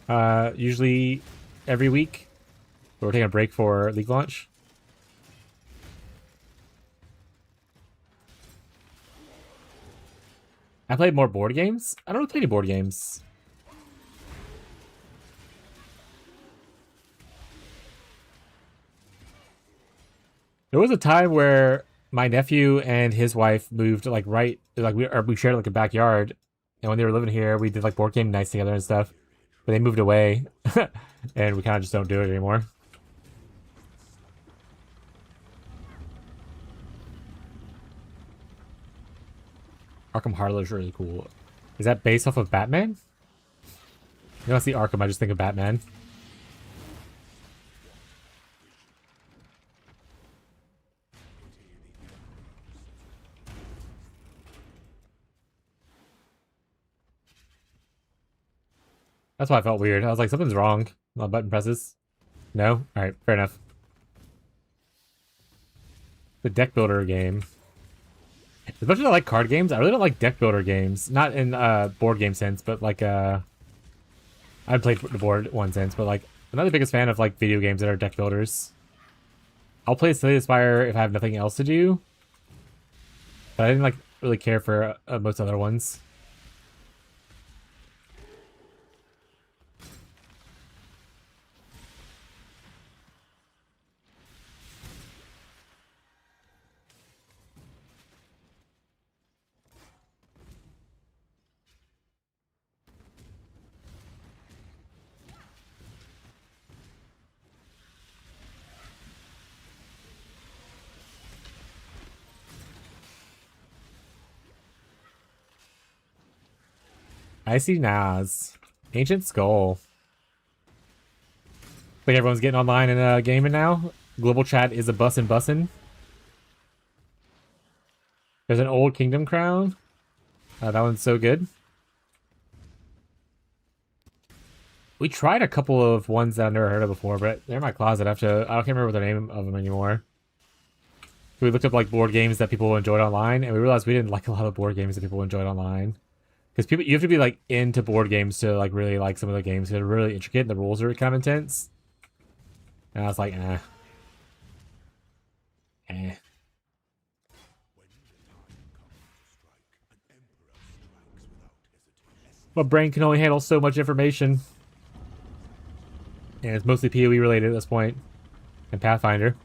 now. Usually every week. But we're taking a break for League launch. I played more board games. I don't really play any board games. There was a time where my nephew and his wife moved like we shared like a backyard, and when they were living here, we did like board game nights together and stuff. But they moved away, and we kind of just don't do it anymore. Arkham Harlow is really cool. Is that based off of Batman? You don't see Arkham, I just think of Batman. That's why I felt weird. I was like, something's wrong. My button presses. No? Alright, fair enough. The deck builder game. As much as I like card games, I really don't like deck builder games. Not in board game sense, but like I played the board one sense, but like I'm not the biggest fan of like video games that are deck builders. I'll play Slay the Spire if I have nothing else to do. But I didn't like really care for most other ones. I see Nas. Ancient Skull. Like everyone's getting online and gaming now. Global chat is a bussin'. There's an old Kingdom Crown. That one's so good. We tried a couple of ones that I've never heard of before, but they're in my closet. I can't remember the name of them anymore. We looked up like board games that people enjoyed online, and we realized we didn't like a lot of board games that people enjoyed online. Because you have to be like into board games to like really like some of the games. They're really intricate, and the rules are kind of intense. And I was like, eh. My brain can only handle so much information. And it's mostly PoE related at this point. And Pathfinder.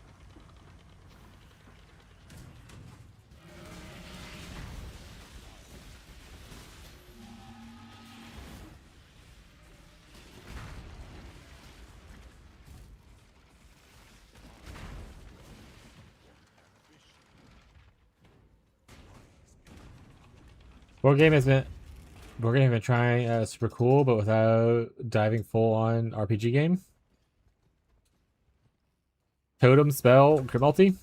Board game has been trying super cool, but without diving full on RPG game. Totem, Spell, Crit Multi.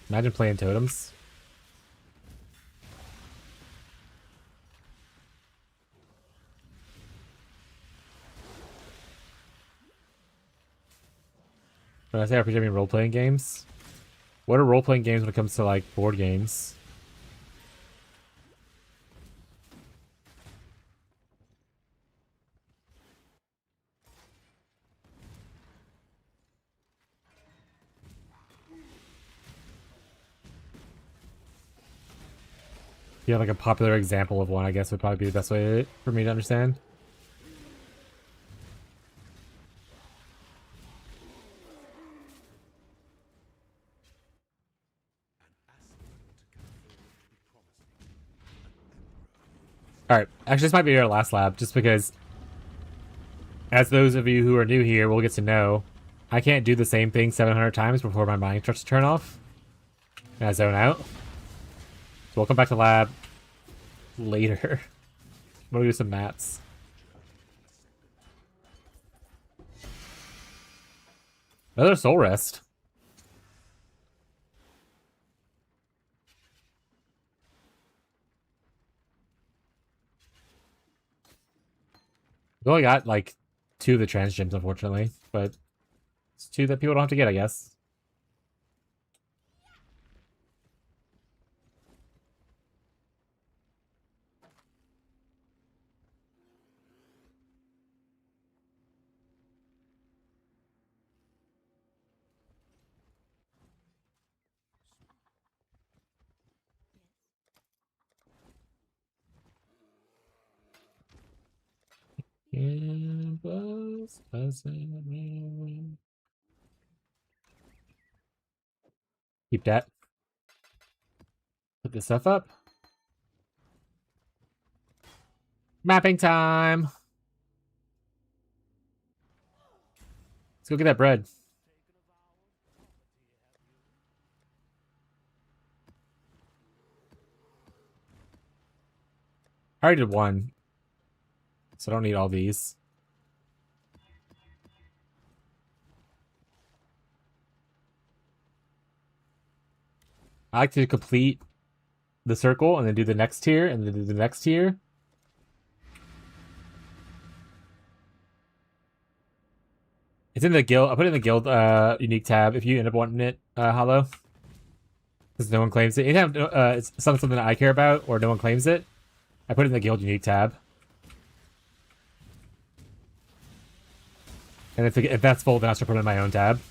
Imagine playing Totems. When I say RPG, I mean role-playing games. What are role-playing games when it comes to, like, board games? Yeah, like a popular example of one, I guess, would probably be the best way for me to understand. Alright, actually this might be our last lab, just because as those of you who are new here will get to know, I can't do the same thing 700 times before my mind starts to turn off. And I zone out. So we'll come back to lab later. I'm gonna do some maps. Another soul rest. We only got like 2 of the trans gems, unfortunately, but it's 2 that people don't have to get, I guess. Keep that. Put this stuff up. Mapping time. Let's go get that bread. I already did 1. So I don't need all these. I like to complete the circle and then do the next tier and then do the next tier. It's in the guild. I put it in the guild unique tab if you end up wanting it, Hollow. Because no one claims it. Anytime it's something that I care about or no one claims it, I put it in the guild unique tab. And if that's full, then I start putting in my own tab.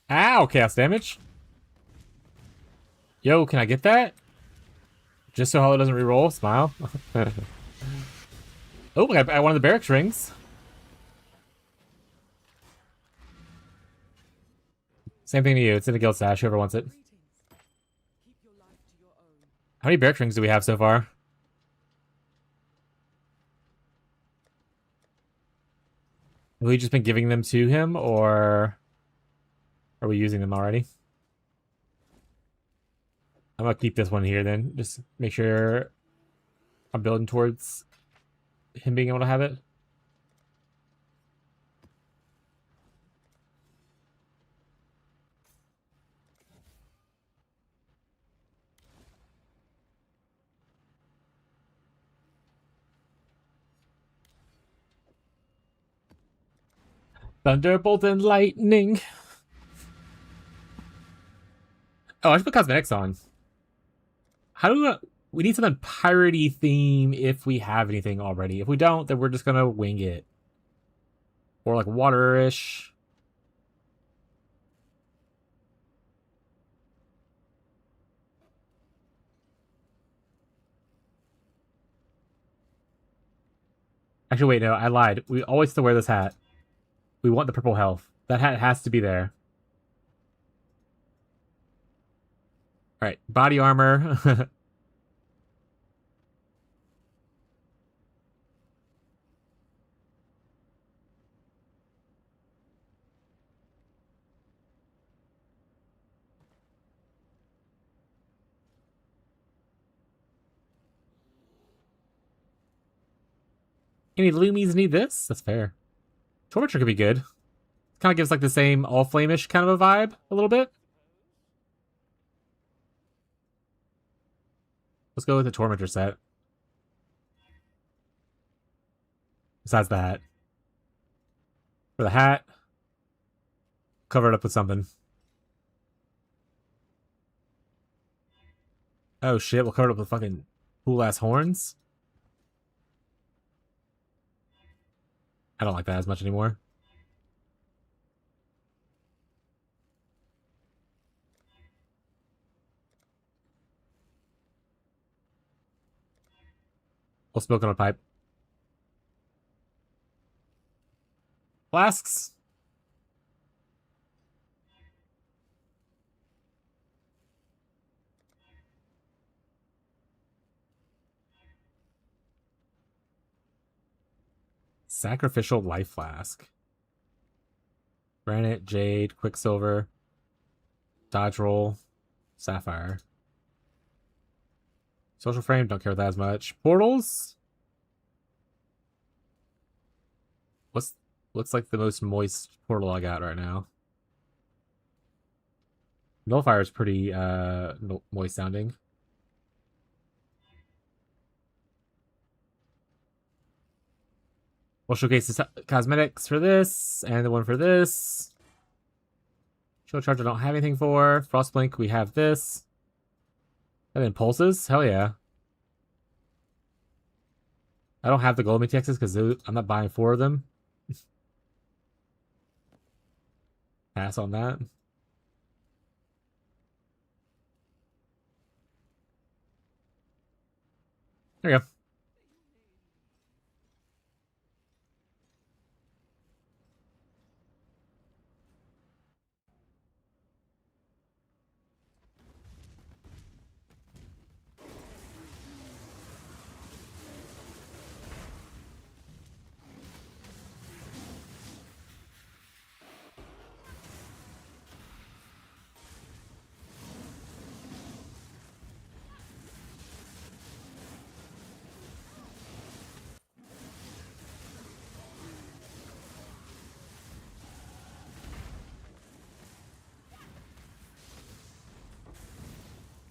Ow, chaos damage. Yo, can I get that? Just so Hollow doesn't reroll. Smile. Oh, I wanted the barracks rings. Same thing to you. It's in the guild stash. Whoever wants it. How many barracks rings do we have so far? Have we just been giving them to him, or are we using them already? I'm gonna keep this one here then. Just make sure I'm building towards him being able to have it. Thunderbolt and lightning. Oh, I should put cosmetics on. How do we need something piratey theme if we have anything already. If we don't, then we're just gonna wing it. Or like water-ish. Actually, wait, no, I lied. We always still wear this hat. We want the purple health. That hat has to be there. Alright, body armor. Any Loomies need this? That's fair. Torture could be good. Kind of gives like the same all flamish kind of a vibe a little bit. Let's go with the Tormentor set. Besides the hat. For the hat, cover it up with something. Oh shit, we'll cover it up with fucking cool ass horns. I don't like that as much anymore. We'll smoke on a pipe. Flasks. Sacrificial life flask. Granite, jade, quicksilver, dodge roll, sapphire. Social frame, don't care about that as much. Portals. Looks like the most moist portal I got right now. Nullifier is pretty moist sounding. We'll showcase the cosmetics for this, and the one for this. Shield Charge I don't have anything for. Frostblink, we have this. And then Pulses? Hell yeah. I don't have the Gold MTXs because I'm not buying 4 of them. Pass on that. There you go.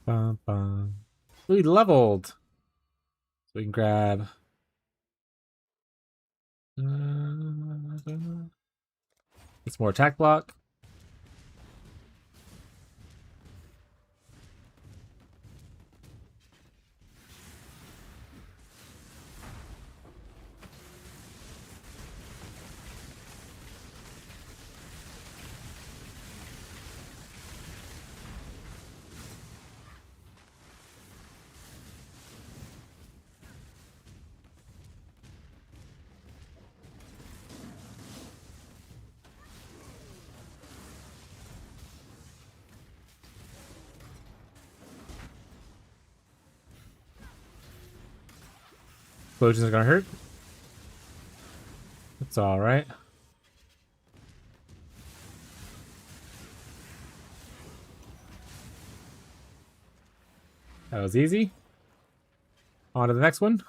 Bum, bum. We leveled. So we can grab. It's more attack block. Explosions are gonna hurt. It's all right. That was easy. On to the next one.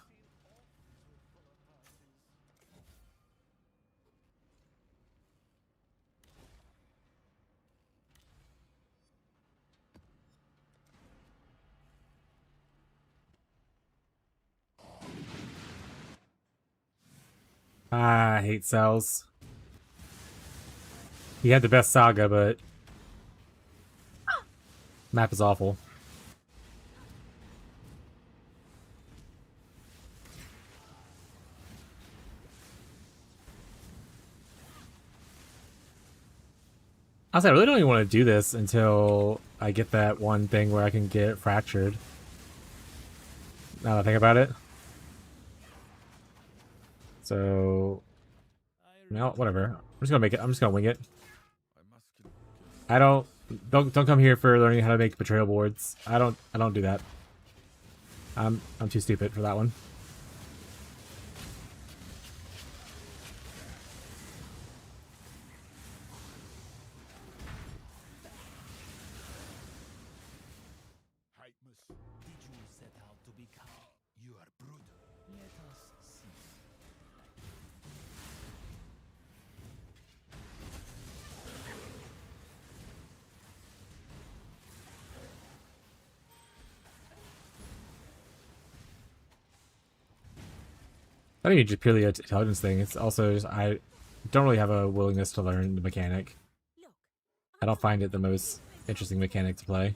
I hate cells. He had the best saga, but map is awful. Honestly, I really don't even want to do this until I get that one thing where I can get fractured. Now that I think about it. So, no, whatever. I'm just gonna make it. I'm just gonna wing it. I don't come here for learning how to make betrayal boards. I don't do that. I'm too stupid for that one. I think it's just purely an intelligence thing. It's also just I don't really have a willingness to learn the mechanic. I don't find it the most interesting mechanic to play.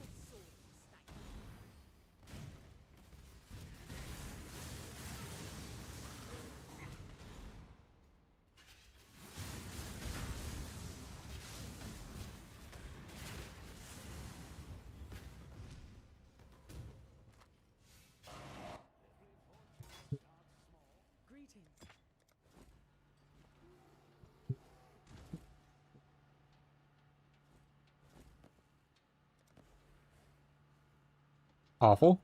Awful.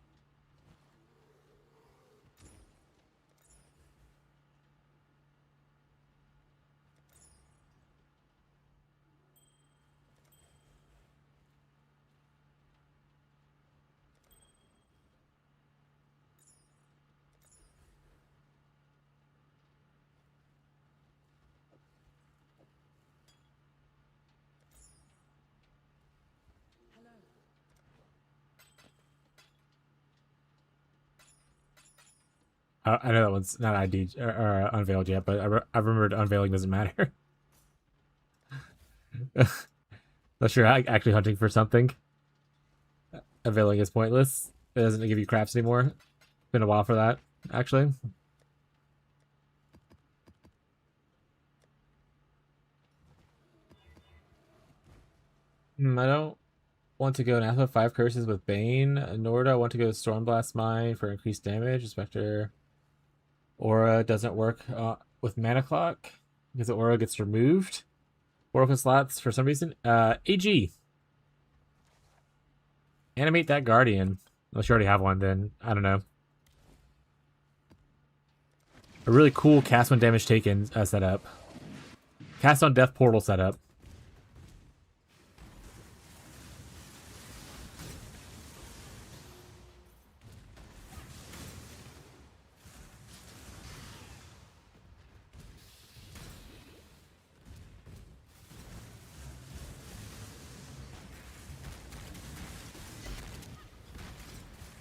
I know that one's not ID or unveiled yet, but I remembered unveiling doesn't matter. Unless you're actually hunting for something. Unveiling is pointless. It doesn't give you craps anymore. It's been a while for that, actually. I don't want to go Anathema 5 curses with Bane, nor do I want to go Stormblast Mine for increased damage. Spectre Aura doesn't work with Mana Clock because the aura gets removed. Oracle slots for some reason. AG. Animate that Guardian. Unless you already have one, then I don't know. A really cool cast when damage taken setup. Cast on Death Portal setup.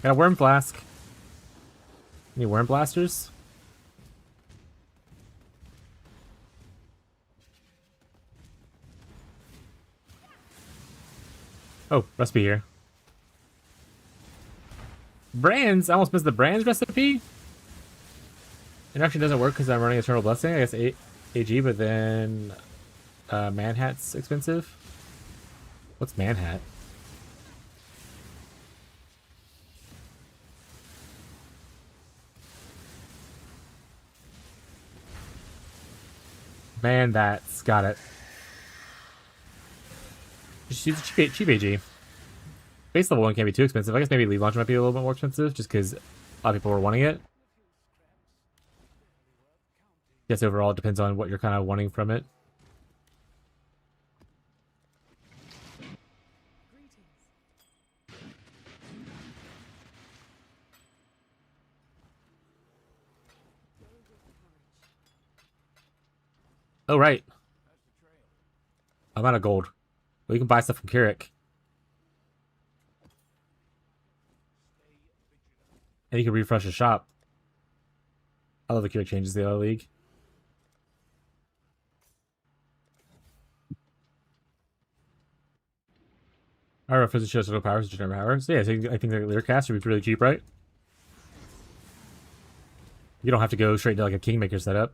Got a worm flask. Any worm blasters? Oh, recipe here. Brands? I almost missed the brands recipe. It actually doesn't work because I'm running Eternal Blessing. I guess AG, but then Manhat's expensive. What's Manhat? Man, that's got it. Just use a cheap AG. Base level 1 can't be too expensive. I guess maybe Lead Launcher might be a little bit more expensive just because a lot of people were wanting it. Yes, overall, it depends on what you're kind of wanting from it. Oh, right. I'm out of gold. We can buy stuff from Kirik. And you can refresh the shop. I love the Kirik changes the other league. Our reference shows total powers, general powers. So yeah, so I think the Learcast would be really cheap, right? You don't have to go straight to like a Kingmaker setup.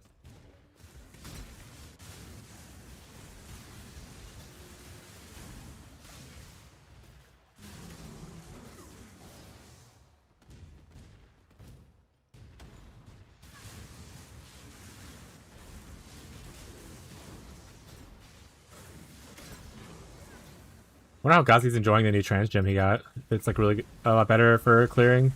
I wonder how Gazi's enjoying the new trans gem he got. It's like really a lot better for clearing.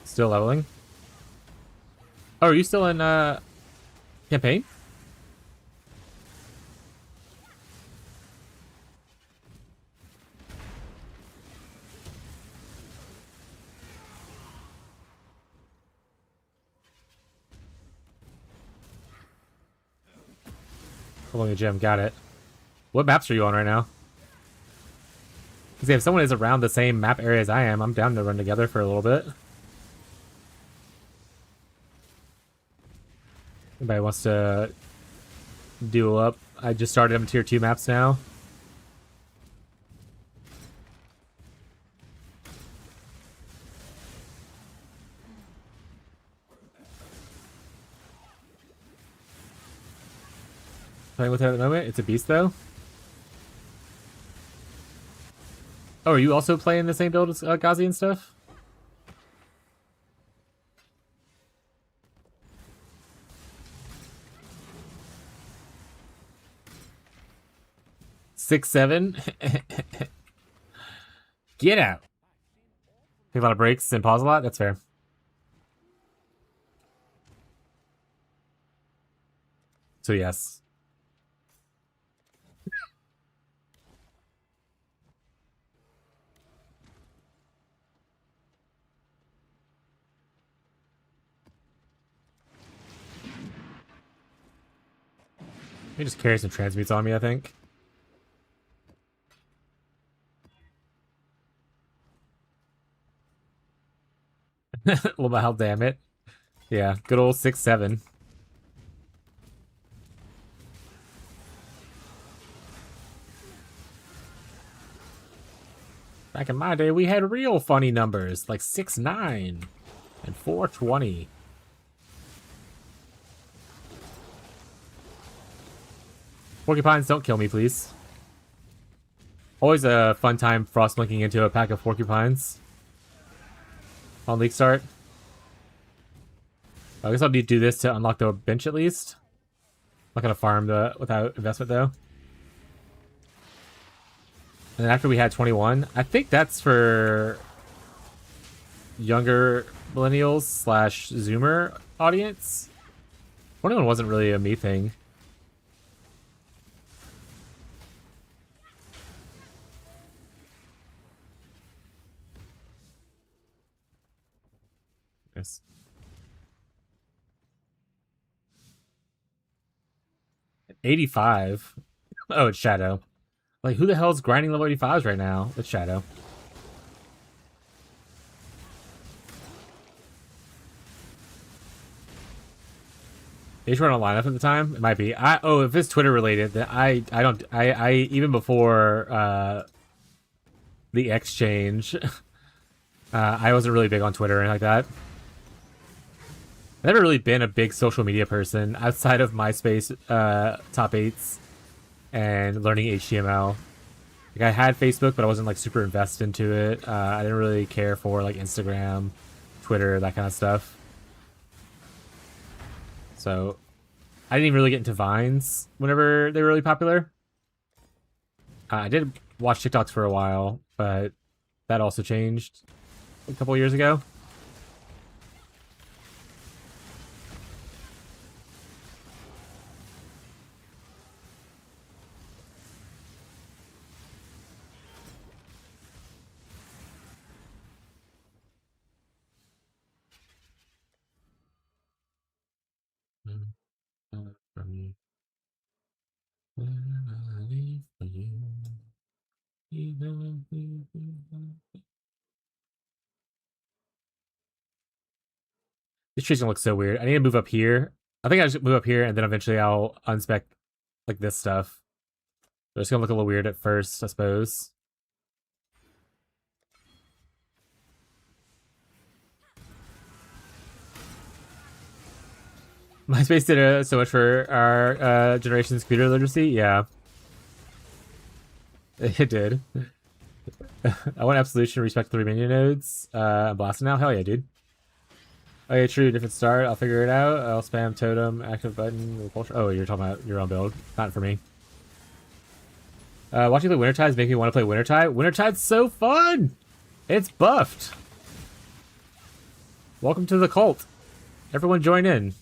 Still leveling. Oh, are you still in campaign? Following a gem, got it. What maps are you on right now? Because if someone is around the same map area as I am, I'm down to run together for a little bit. Anybody wants to duel up? I just started them tier 2 maps now. Playing with it at the moment. It's a beast though. Oh, are you also playing the same build as Gazi and stuff? Six, 7. Get out. Take a lot of breaks and pause a lot. That's fair. So yes. Let me just carry some transmutes on me, I think. A little bit health, damn it. Yeah, good old 6, 7. Back in my day, we had real funny numbers, like 6, 9 and 420. Porcupines, don't kill me, please. Always a fun time frost linking into a pack of porcupines. On league start. I guess I'll need to do this to unlock the bench at least. I'm not gonna farm the without investment though. And then after we had 21, I think that's for younger millennials slash Zoomer audience. 21 wasn't really a me thing. Yes. 85. Oh, it's Shadow. Like, who the hell's grinding level 85s right now? It's Shadow. They just run a lineup at the time. It might be. If it's Twitter related, then I even before the exchange, I wasn't really big on Twitter or anything like that. I've never really been a big social media person outside of MySpace top 8s and learning HTML. Like, I had Facebook, but I wasn't like super invested into it. I didn't really care for like Instagram, Twitter, that kind of stuff. So I didn't even really get into Vines whenever they were really popular. I did watch TikToks for a while, but that also changed a couple of years ago. This tree's gonna look so weird. I need to move up here. I think I just move up here and then eventually I'll unspec like this stuff. So it's gonna look a little weird at first, I suppose. MySpace did so much for our generation's computer literacy. Yeah, it did. I want absolution, respect 3 minion nodes. I'm blasting now. Hell yeah, dude. Oh yeah, true. Different start. I'll figure it out. I'll spam totem, active button, repulsion. Oh, you're talking about your own build. Not for me. Watching play Wintertide is making me want to play Wintertide. Wintertide's so fun! It's buffed. Welcome to the cult. Everyone join in.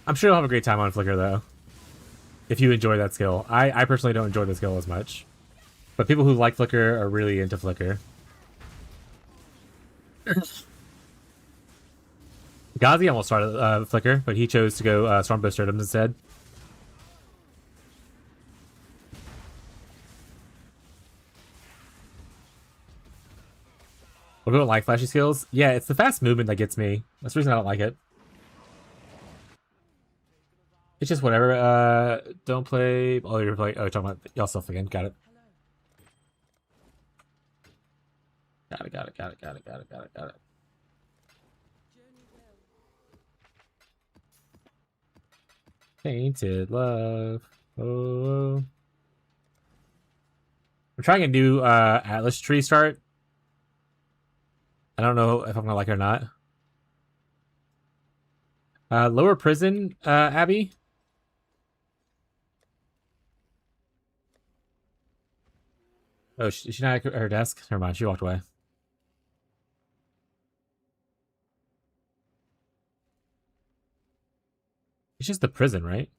I'm sure you'll have a great time on Flickr, though. If you enjoy that skill. I personally don't enjoy the skill as much. But people who like Flickr are really into Flickr. Ghazi almost started Flickr, but he chose to go Stormbow Totems instead. What people don't like flashy skills? Yeah, it's the fast movement that gets me. That's the reason I don't like it. It's just whatever. Don't play. Oh, you're playing. Oh, you're talking about y'all stuff again. Got it. Got it. Painted love. Oh. I'm trying a new Atlas tree start. I don't know if I'm gonna like it or not. Lower prison, Abby. Oh, she's not at her desk. Never mind. She walked away. It's just the prison, right?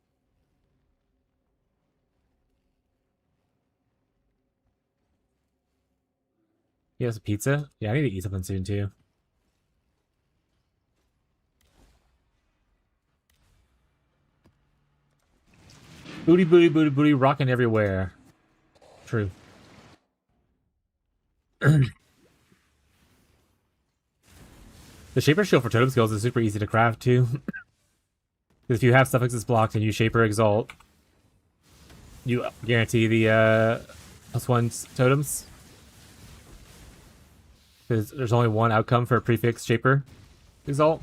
He has a pizza. Yeah, I need to eat something soon too. Booty, rocking everywhere. True. The Shaper Shield for Totem Skills is super easy to craft too. If you have suffixes blocked and you Shaper Exalt, you guarantee the +1 totems. Because there's only one outcome for a prefix Shaper Exalt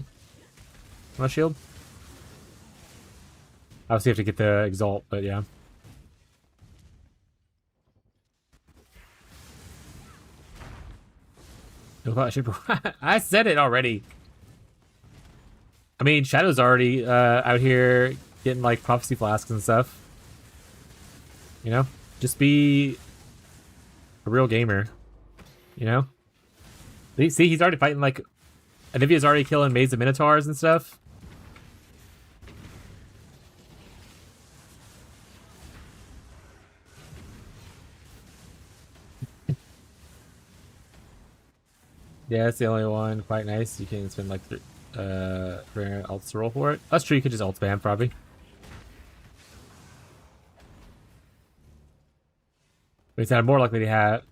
on a shield. Obviously, you have to get the Exalt, but yeah. I said it already. I mean, Shadow's already out here getting like prophecy flasks and stuff. You know, just be a real gamer. You know, see, he's already fighting like Anivia's already killing maids and minotaurs and stuff. Yeah, it's the only one. Quite nice. You can spend like 300 ults to roll for it. That's true. You could just ult spam probably. But I'm more likely to have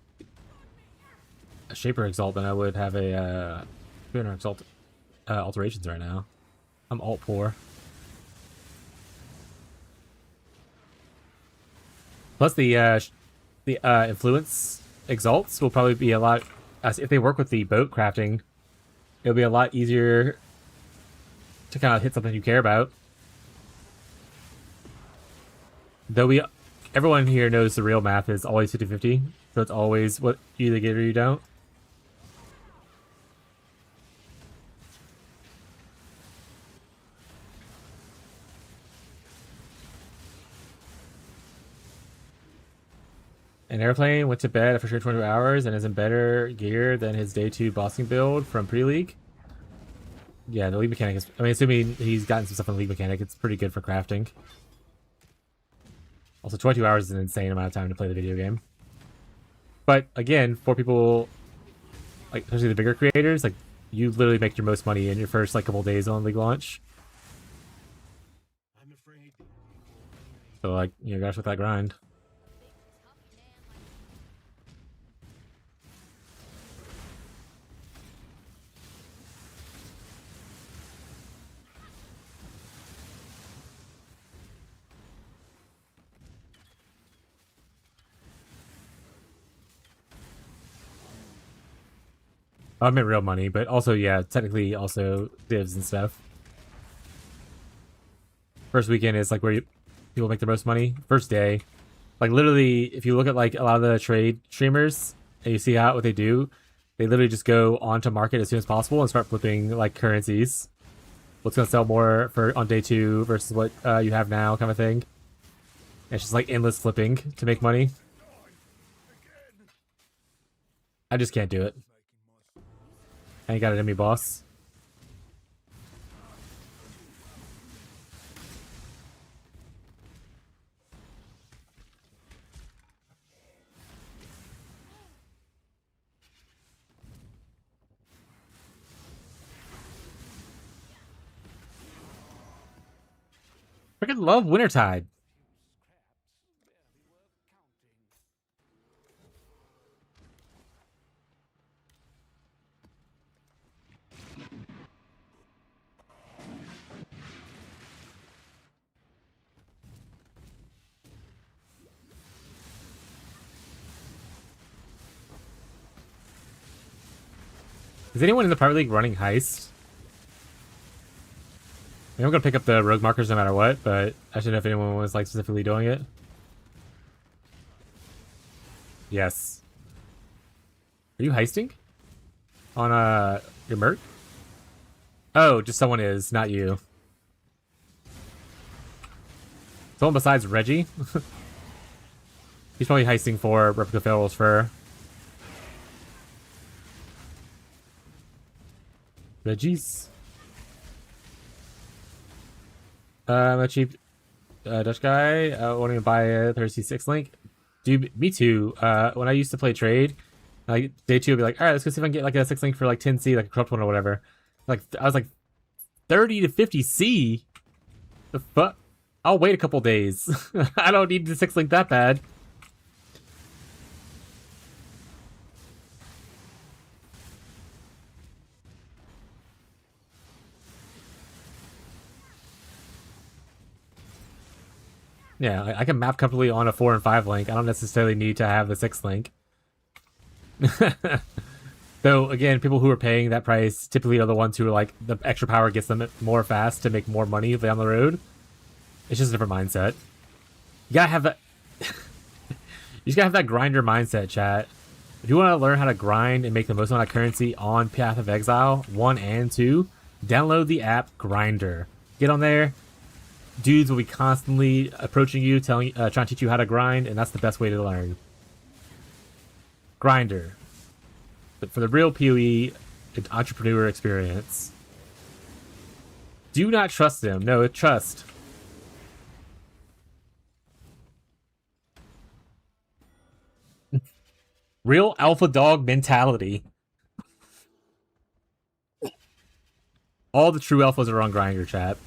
a Shaper Exalt than I would have a 300 Exalt alterations right now. I'm alt poor. Plus the influence exalts will probably be a lot. If they work with the boat crafting, it'll be a lot easier to kind of hit something you care about. Though everyone here knows the real math is always 50-50, so it's always what you either get or you don't. An airplane went to bed after 22 hours and is in better gear than his day 2 bossing build from pre-league. Yeah, the league mechanic is... I mean, assuming he's gotten some stuff on the league mechanic, it's pretty good for crafting. Also, 22 hours is an insane amount of time to play the video game. But, again, for people, like, especially the bigger creators, like, you literally make your most money in your first, like, couple days on league launch. So, like, you know, gosh, with that grind. I meant real money, but also, yeah, technically also divs and stuff. First weekend is like where people make the most money. First day, like literally, if you look at like a lot of the trade streamers and you see what they do, they literally just go onto market as soon as possible and start flipping like currencies. What's gonna sell more for on day 2 versus what you have now, kind of thing. And it's just like endless flipping to make money. I just can't do it. And you got an enemy boss. Freaking love Wintertide. Is anyone in the Pirate League running Heist? I mean, I'm gonna pick up the rogue markers no matter what, but I should know if anyone was like specifically doing it. Yes. Are you heisting? On your merc? Oh, just someone is, not you. Someone besides Reggie? He's probably heisting for Replica Feral's fur. Reggie's. I'm a cheap Dutch guy wanting to buy a 36 link. Dude, me too. When I used to play trade, like day 2 would be like, all right, let's go see if I can get like a 6 link for like 10C, like a corrupt one or whatever. Like I was like 30 to 50C. The fuck? I'll wait a couple days. I don't need the 6 link that bad. Yeah, I can map comfortably on a 4 and 5 link. I don't necessarily need to have the 6 link. Though, again, people who are paying that price typically are the ones who are like, the extra power gets them more fast to make more money down the road. It's just a different mindset. You gotta have that... you just gotta have that grinder mindset, chat. If you want to learn how to grind and make the most amount of currency on Path of Exile 1 and 2, download the app Grinder. Get on there. Dudes will be constantly approaching you, trying to teach you how to grind, and that's the best way to learn. Grinder. But for the real PoE entrepreneur experience. Do not trust them. No, trust. Real alpha dog mentality. All the true alphas are on Grindr, chat.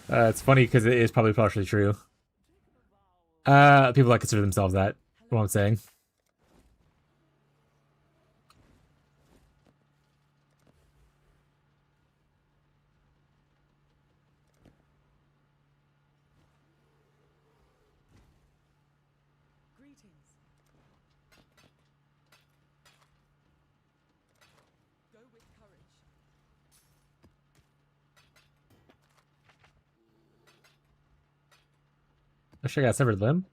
It's funny because it is probably partially true. People that consider themselves that. What I'm saying. I sure got a severed limb.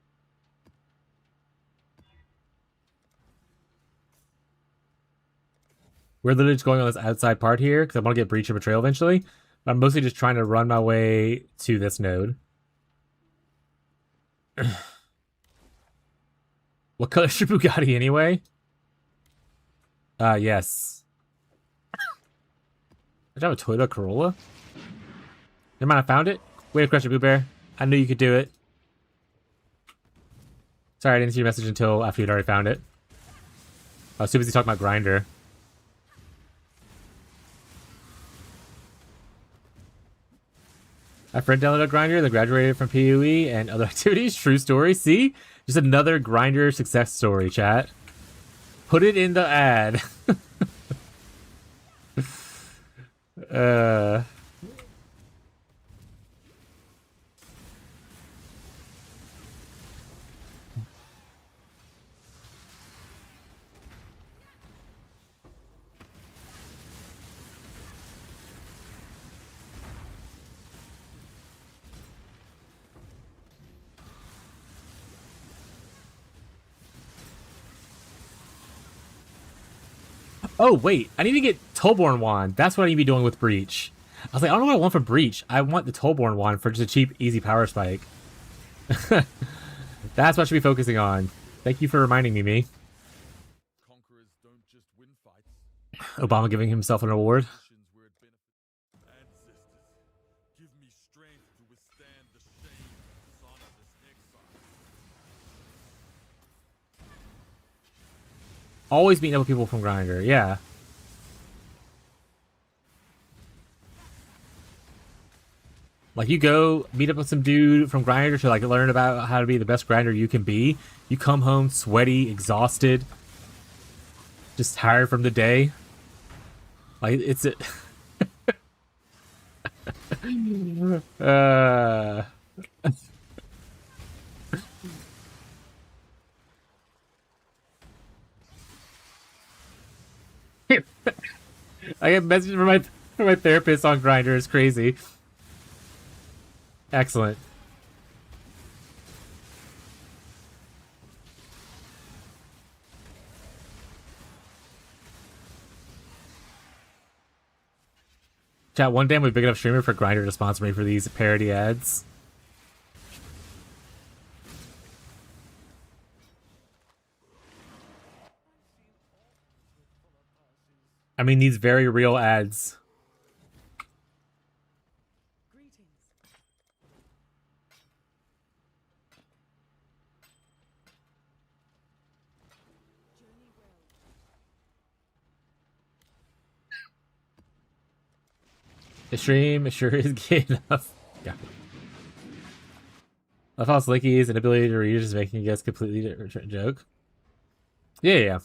We're literally just going on this outside part here because I want to get Breach or Betrayal eventually. But I'm mostly just trying to run my way to this node. What color is your Bugatti anyway? Yes. I have a Toyota Corolla. Never mind, I found it. Way to crush it, Boo Bear. I knew you could do it. Sorry, I didn't see your message until after you'd already found it. I was too busy talking about Grindr. My friend downloaded Grindr, they graduated from PUE and other activities. True story. See? Just another Grindr success story, chat. Put it in the ad. Oh, wait. I need to get Tollborn Wand. That's what I need to be doing with Breach. I was like, I don't know what I want from Breach. I want the Tollborn Wand for just a cheap, easy power spike. That's what I should be focusing on. Thank you for reminding me, Conquerors don't just win fights. Obama giving himself an award. Ancestors, give me strength to withstand the shame and dishonor this exile. Always meeting up with people from Grindr, yeah. Like, you go meet up with some dude from Grindr to, like, learn about how to be the best Grindr you can be. You come home sweaty, exhausted, just tired from the day. Like, it's a... I get messages from my therapist on Grindr. It's crazy. Excellent. Chat, one day I'm a big enough streamer for Grindr to sponsor me for these parody ads. I mean, these very real ads. The stream sure is gay enough. Yeah. I thought Slicky's inability to read is making you guys completely different joke. Yeah.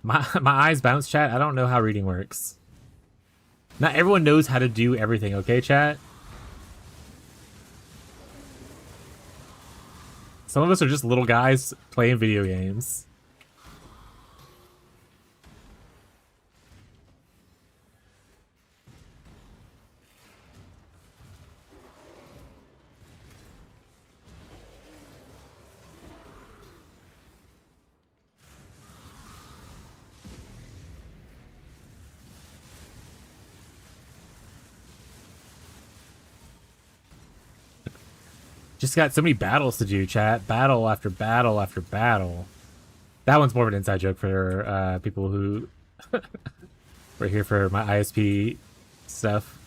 My eyes bounce, chat. I don't know how reading works. Not everyone knows how to do everything, okay, chat? Some of us are just little guys playing video games. Just got so many battles to do, chat. Battle after battle after battle. That one's more of an inside joke for people who were here for my ISP stuff.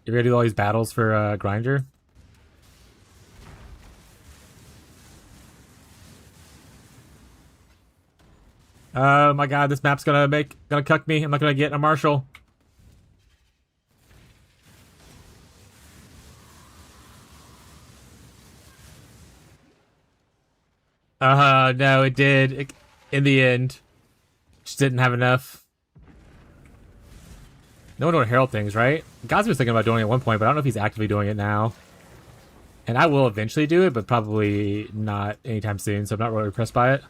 You ready to do all these battles for Grindr? Oh my god, this map's gonna cuck me. I'm not gonna get a marshal. No, it did. In the end, just didn't have enough. No one would herald things, right? God's was thinking about doing it at one point, but I don't know if he's actively doing it now. And I will eventually do it, but probably not anytime soon, so I'm not really impressed by it.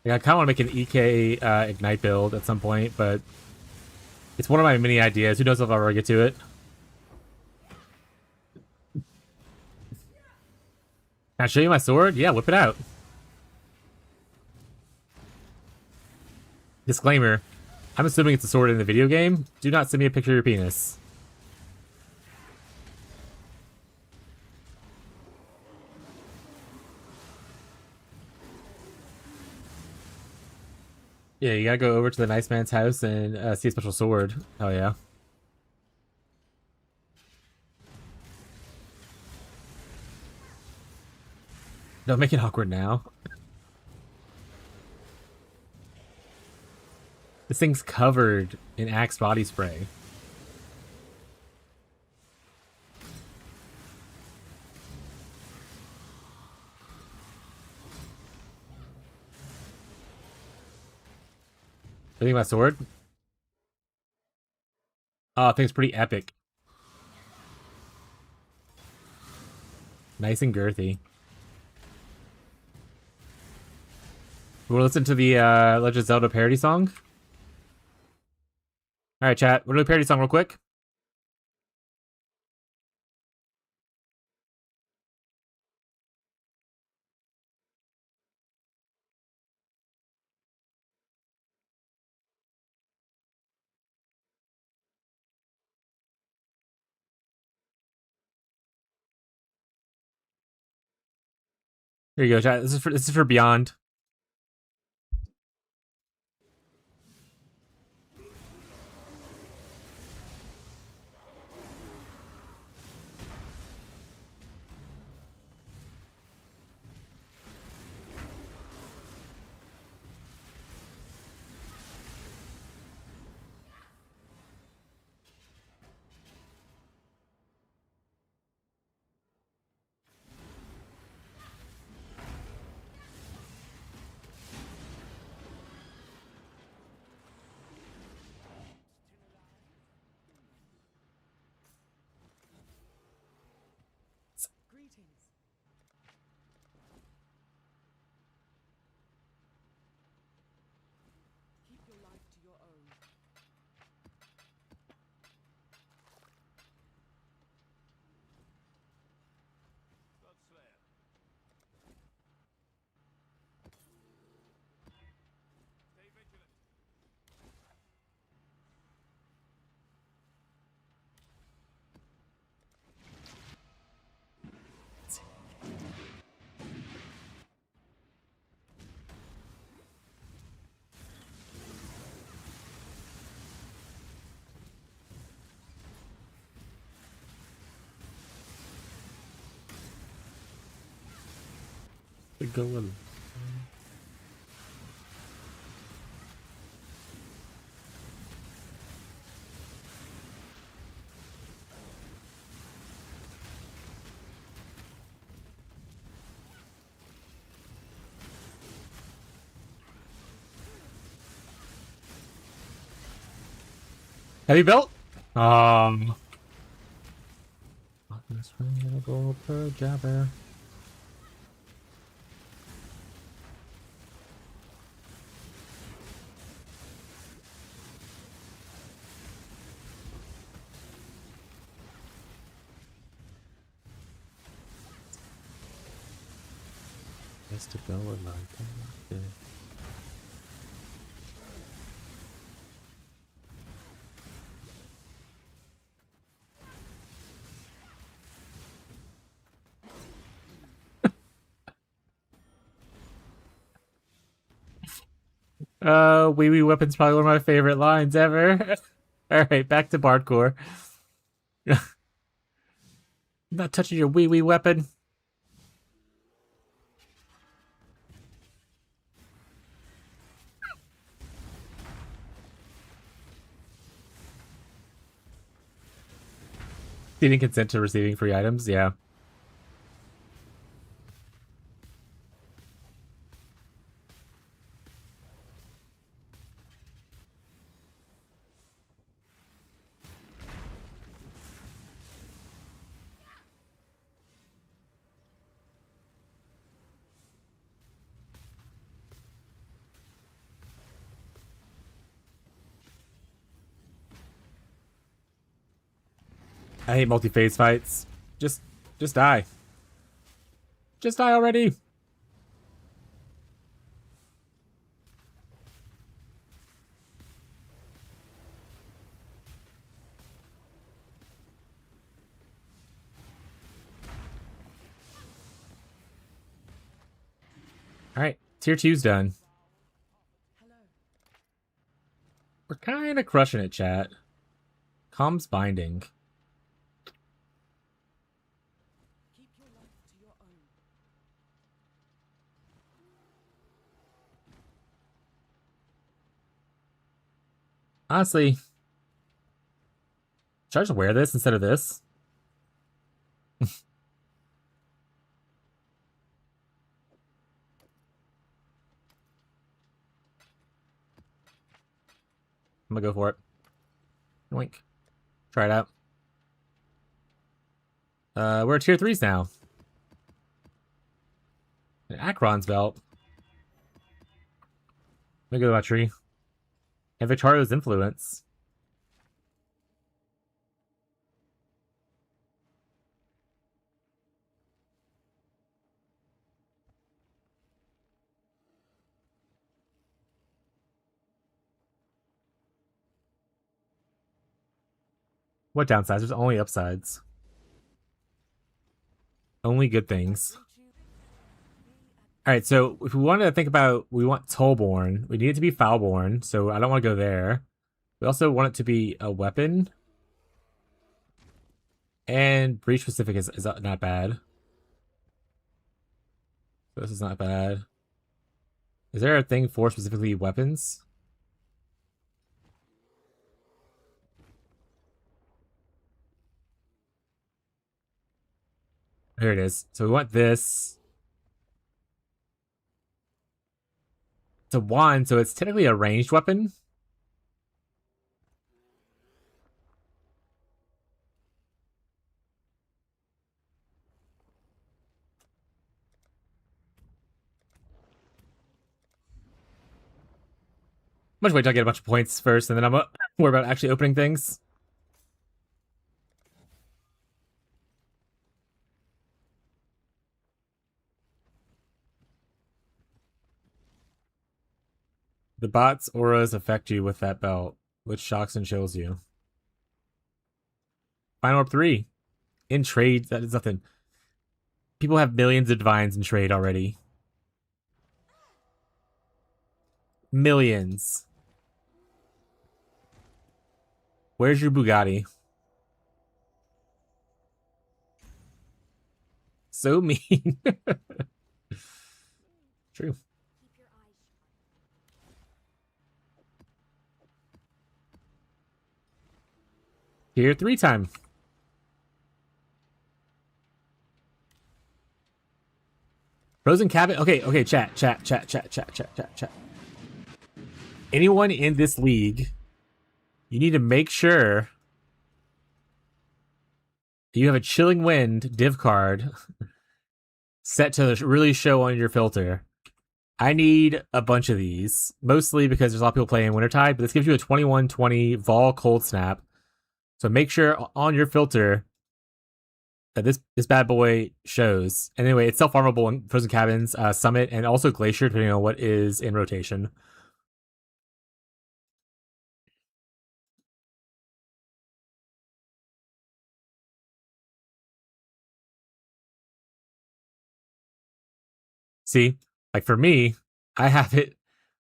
Like, I kind of want to make an EK Ignite build at some point, but it's one of my many ideas. Who knows if I'll ever get to it. Can I show you my sword? Yeah, whip it out. Disclaimer. I'm assuming it's a sword in the video game. Do not send me a picture of your penis. Yeah, you gotta go over to the nice man's house and see a special sword. Oh yeah. Don't make it awkward now. This thing's covered in Axe body spray. Look at my sword. Oh, I think it's pretty epic. Nice and girthy. We'll listen to the Legend of Zelda parody song. Alright, chat. We'll do a parody song real quick. Here you go, chat. This is for Beyond. Greetings. Keep your life to your own. Godslayer. Stay vigilant. Go on. Heavy belt? Per jabber. Just to go like that. Wee Wee Weapon's probably one of my favorite lines ever. Alright, back to Bardcore. Not touching your Wee Wee Weapon. Didn't consent to receiving free items, yeah. I hate multi-phase fights. Just die. Just die already. All right, tier 2's done. Hello. We're kind of crushing it, chat. Comms binding. Keep your life to your own. Honestly, should I just wear this instead of this? I'm gonna go for it. Yoink. Try it out. We're at tier 3s now. An Akron's belt. Let me go to my tree. And Victorio's influence. What downsides? There's only upsides. Only good things. Alright, so if we wanted to think about, we want Tollborn. We need it to be Foulborn, so I don't want to go there. We also want it to be a weapon. And Breach Pacific is not bad. So this is not bad. Is there a thing for specifically weapons? Here it is. So we want this. It's a wand, so it's technically a ranged weapon. Much wait till I get a bunch of points first, and then I'm worry about actually opening things. The bot's auras affect you with that belt, which shocks and chills you. Final Orb 3. In trade, that is nothing. People have millions of divines in trade already. Millions. Where's your Bugatti? So mean. True. Tier 3 time. Frozen cabin. Okay, chat. Anyone in this league, you need to make sure you have a Chilling Wind div card set to really show on your filter. I need a bunch of these, mostly because there's a lot of people playing Wintertide, but this gives you a 2120 Vol Cold Snap. So make sure on your filter that this bad boy shows. And anyway, it's self-farmable in Frozen Cabins, Summit, and also Glacier, depending on what is in rotation. See, like for me, I have it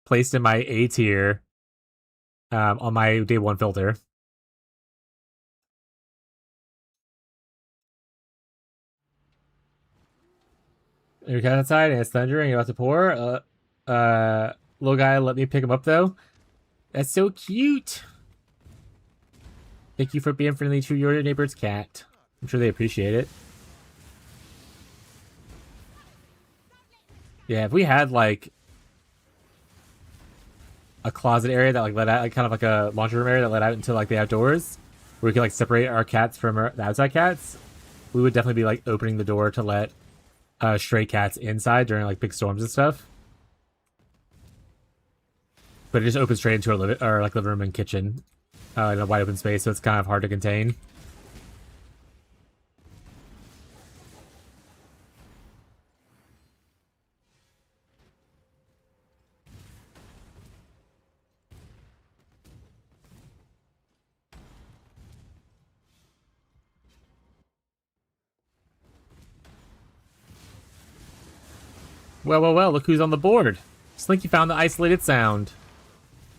placed in my A tier on my day 1 filter. Your cat outside and it's thundering, you're about to pour. Little guy, let me pick him up though. That's so cute. Thank you for being friendly to your neighbor's cat. I'm sure they appreciate it. Yeah, if we had like a closet area that like let out, like kind of like a laundry room area that let out into like the outdoors, where we could like separate our cats from the outside cats, we would definitely be like opening the door to let stray cats inside during like big storms and stuff. But it just opens straight into our like living room and kitchen in a wide open space, so it's kind of hard to contain. Well, well, well, look who's on the board. Slinky found the isolated sound.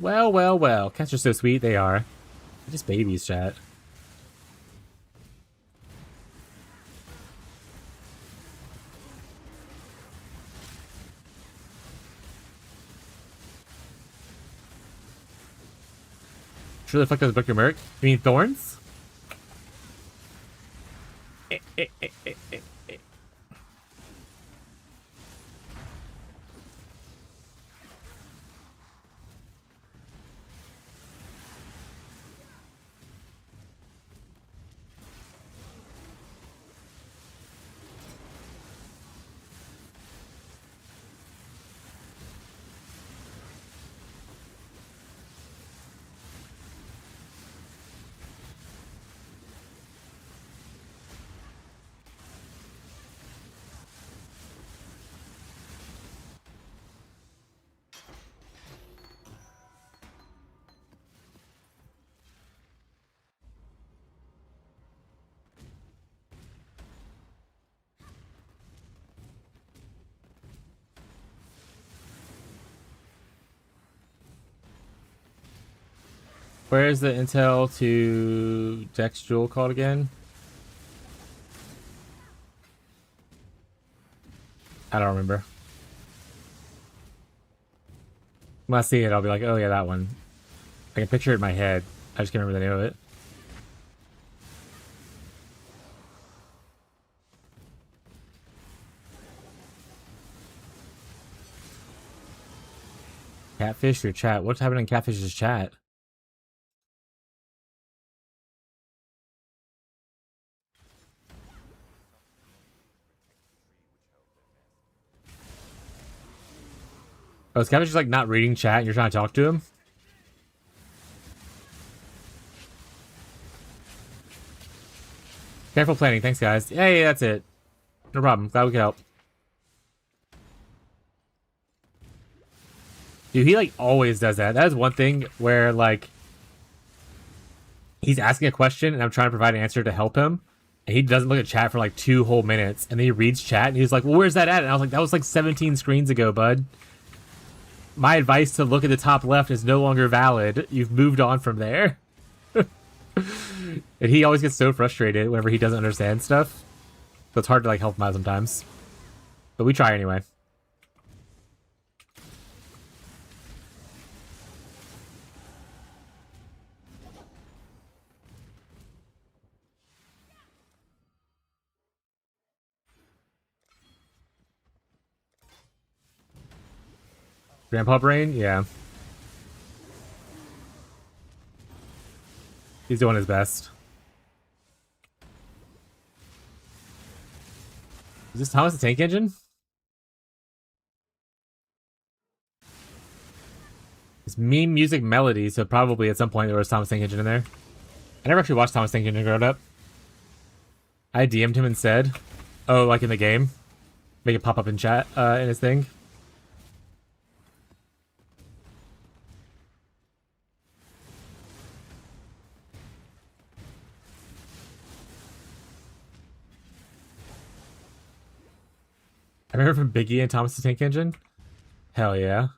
Well, well, well. Cats are so sweet, they are. They're just babies, chat. Sure the fuck does book your merc? You mean thorns? Where is the intel to Dex Jewel called again? I don't remember. When I see it, I'll be like, oh yeah, that one. I can picture it in my head. I just can't remember the name of it. Catfish your chat. What's happening in Catfish's chat? Oh, is Catfish just like not reading chat and you're trying to talk to him? Careful planning. Thanks, guys. Hey, that's it. No problem. Glad we could help. Dude, he like always does that. That is one thing where like he's asking a question and I'm trying to provide an answer to help him. And he doesn't look at chat for like 2 whole minutes. And then he reads chat and he's like, well, where's that at? And I was like, that was like 17 screens ago, bud. My advice to look at the top left is no longer valid. You've moved on from there. And he always gets so frustrated whenever he doesn't understand stuff. So it's hard to like help him out sometimes. But we try anyway. Grandpa Brain? Yeah. He's doing his best. Is this Thomas the Tank Engine? It's meme music melody, so probably at some point there was Thomas the Tank Engine in there. I never actually watched Thomas the Tank Engine growing up. I DM'd him and said, oh, like in the game? Make it pop up in chat, in his thing. I remember from Biggie and Thomas the Tank Engine. Hell yeah.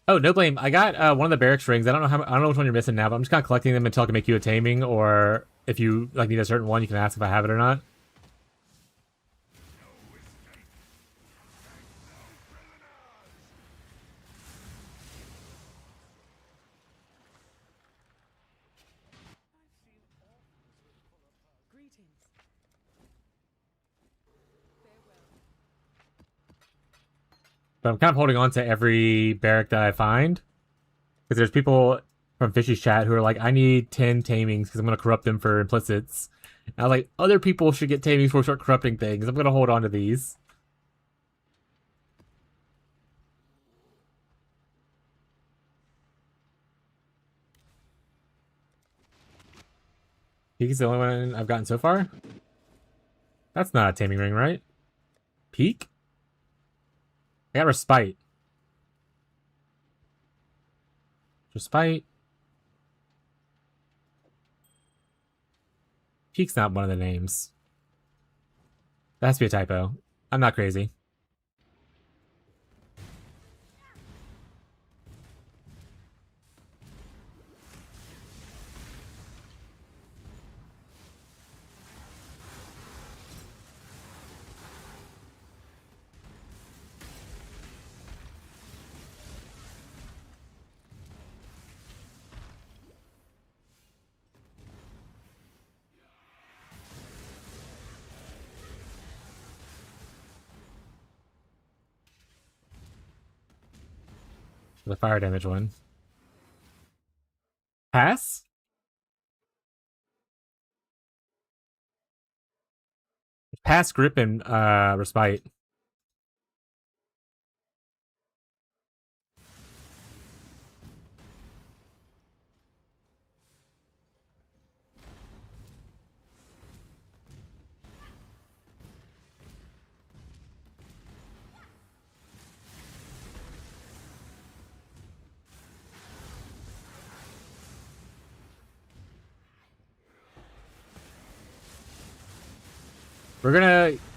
Oh, no blame. I got one of the barracks rings. I don't know which one you're missing now, but I'm just kind of collecting them until I can make you a taming, or if you like need a certain one, you can ask if I have it or not. Greetings. Farewell. But I'm kind of holding on to every barrack that I find. Because there's people from Fishy's chat who are like, I need 10 tamings because I'm going to corrupt them for implicits. And I was like, other people should get tamings before we start corrupting things. I'm going to hold on to these. Peak is the only one I've gotten so far? That's not a taming ring, right? Peak? I got Respite. Respite. Peak's not one of the names. That has to be a typo. I'm not crazy. The fire damage one. Pass? Pass, grip, and respite.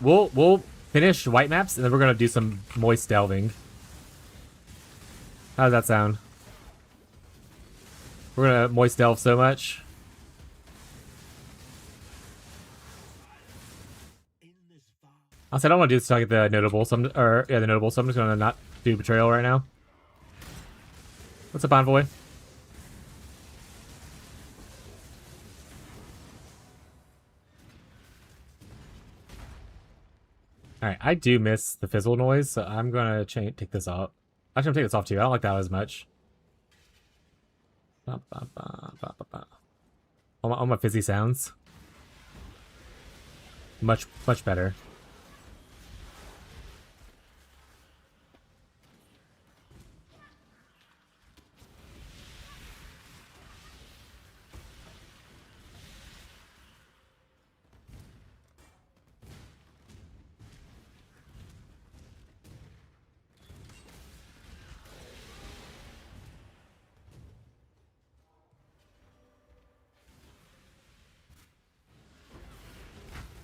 We'll finish white maps and then we're gonna do some moist delving. How does that sound? We're gonna moist delve so much. Honestly, I don't want to do this till I get the notable. So the notable. So I'm just gonna not do betrayal right now. What's up, Envoy? Alright, I do miss the fizzle noise, so I'm gonna take this off. Actually, I'm gonna take this off too. I don't like that as much. All my fizzy sounds. Much better.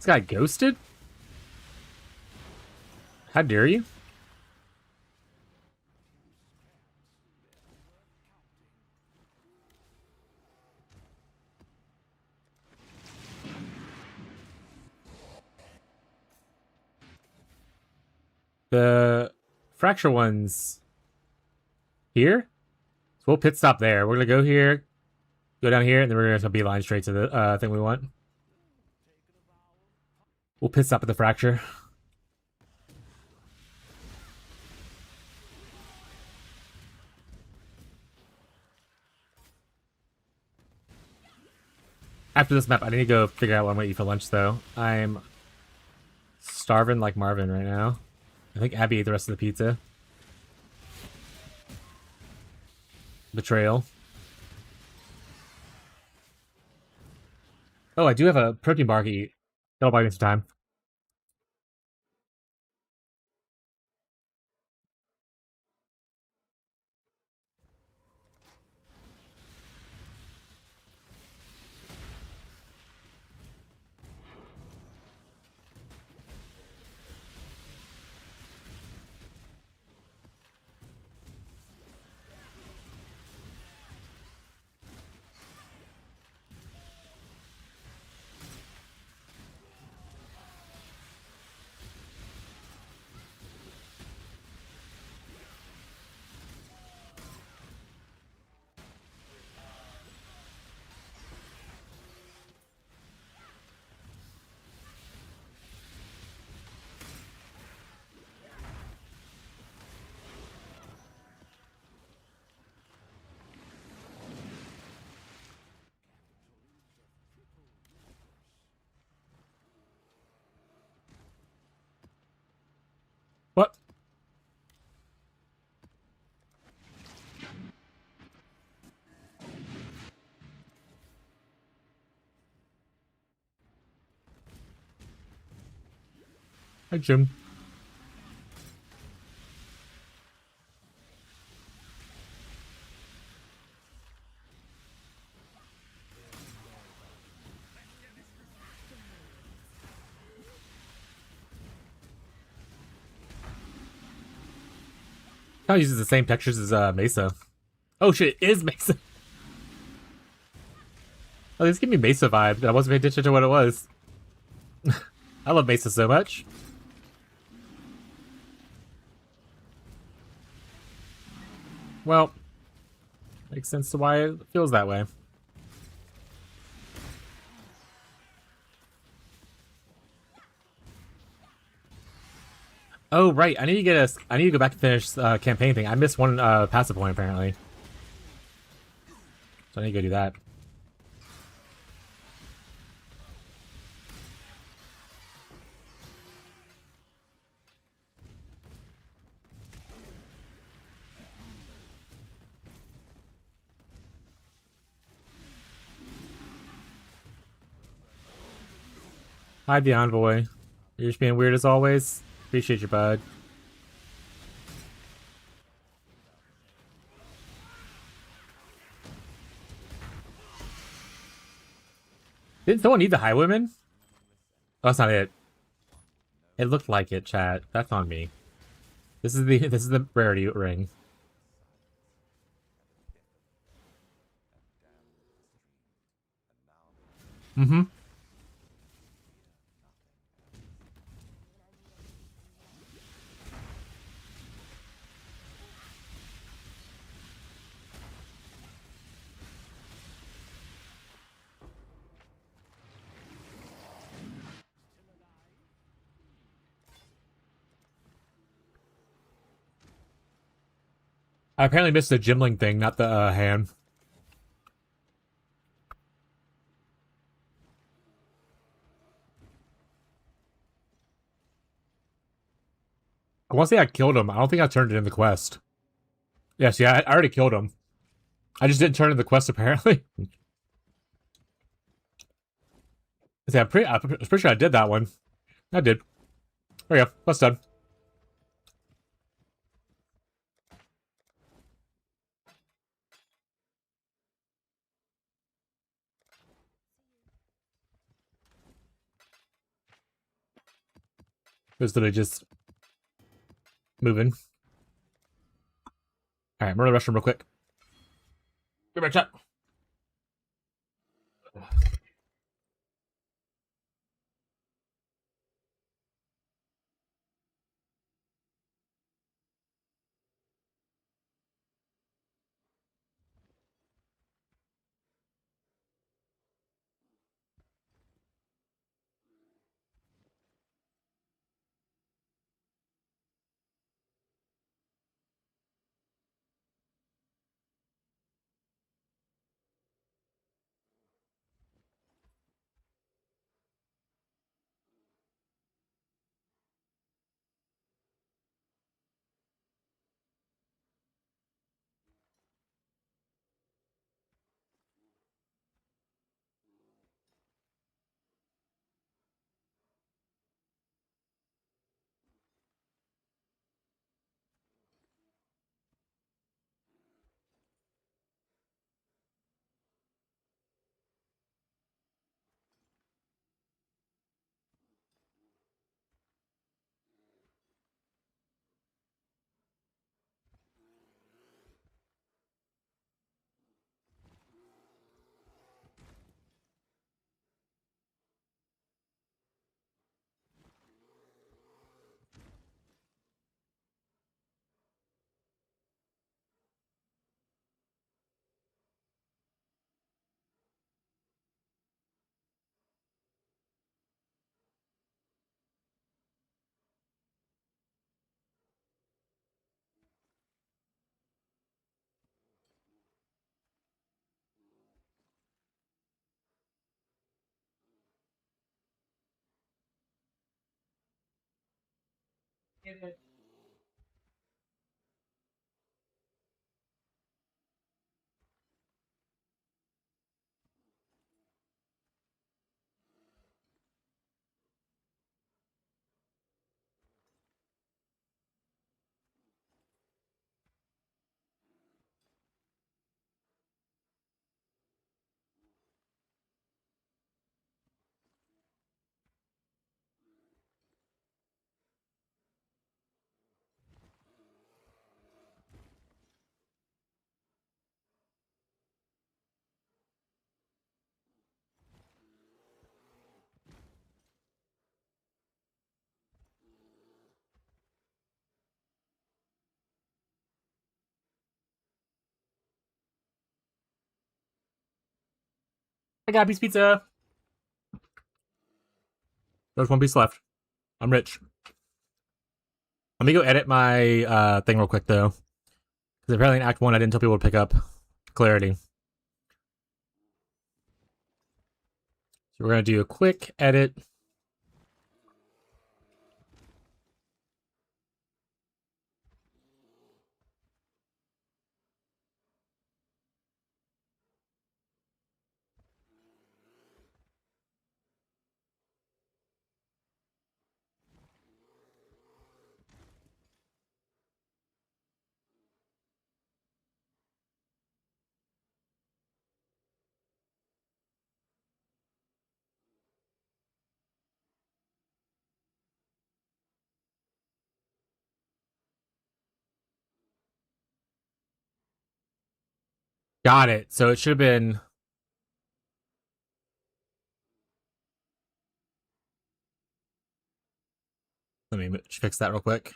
This guy ghosted? How dare you? The fracture one's here? So we'll pit stop there. We're gonna go here, go down here, and then we're gonna beeline straight to the thing we want. We'll pit stop at the fracture. After this map, I need to go figure out what I'm gonna eat for lunch, though. I'm starving like Marvin right now. I think Abby ate the rest of the pizza. Betrayal. Oh, I do have a protein bar I can eat. That'll buy me some time. What? Hi, Jim. Kind of uses the same textures as Mesa. Oh shit, it is Mesa. Oh, this give me Mesa vibe. I wasn't paying attention to what it was. I love Mesa so much. Well, makes sense to why it feels that way. Oh right, I need to get a. I need to go back and finish campaign thing. I missed one passive point apparently, so I need to go do that. Hi, the envoy. You're just being weird as always. Appreciate you, bud. Didn't someone need the highwayman? Oh, that's not it. It looked like it, chat. That's on me. This is the rarity ring. Mm-hmm. I apparently missed the gimling thing, not the hand. I want to say I killed him. I don't think I turned it in the quest. Yes, yeah, I already killed him. I just didn't turn in the quest apparently. I'm pretty sure I did that one. I did. There you go. Quest done. It was literally just moving. All right, I'm gonna rush him real quick. Be right back, chat. I got a piece of pizza. There's one piece left. I'm rich. Let me go edit my thing real quick though, because apparently in Act 1 I didn't tell people to pick up clarity. So we're gonna do a quick edit. Got it. So it should have been. Let me fix that real quick.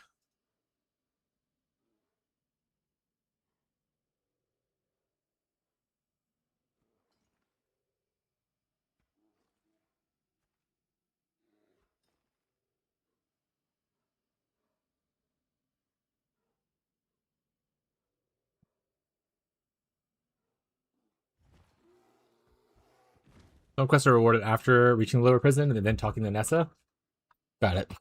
Some quests are rewarded after reaching the lower prison and then talking to Nessa. Got it.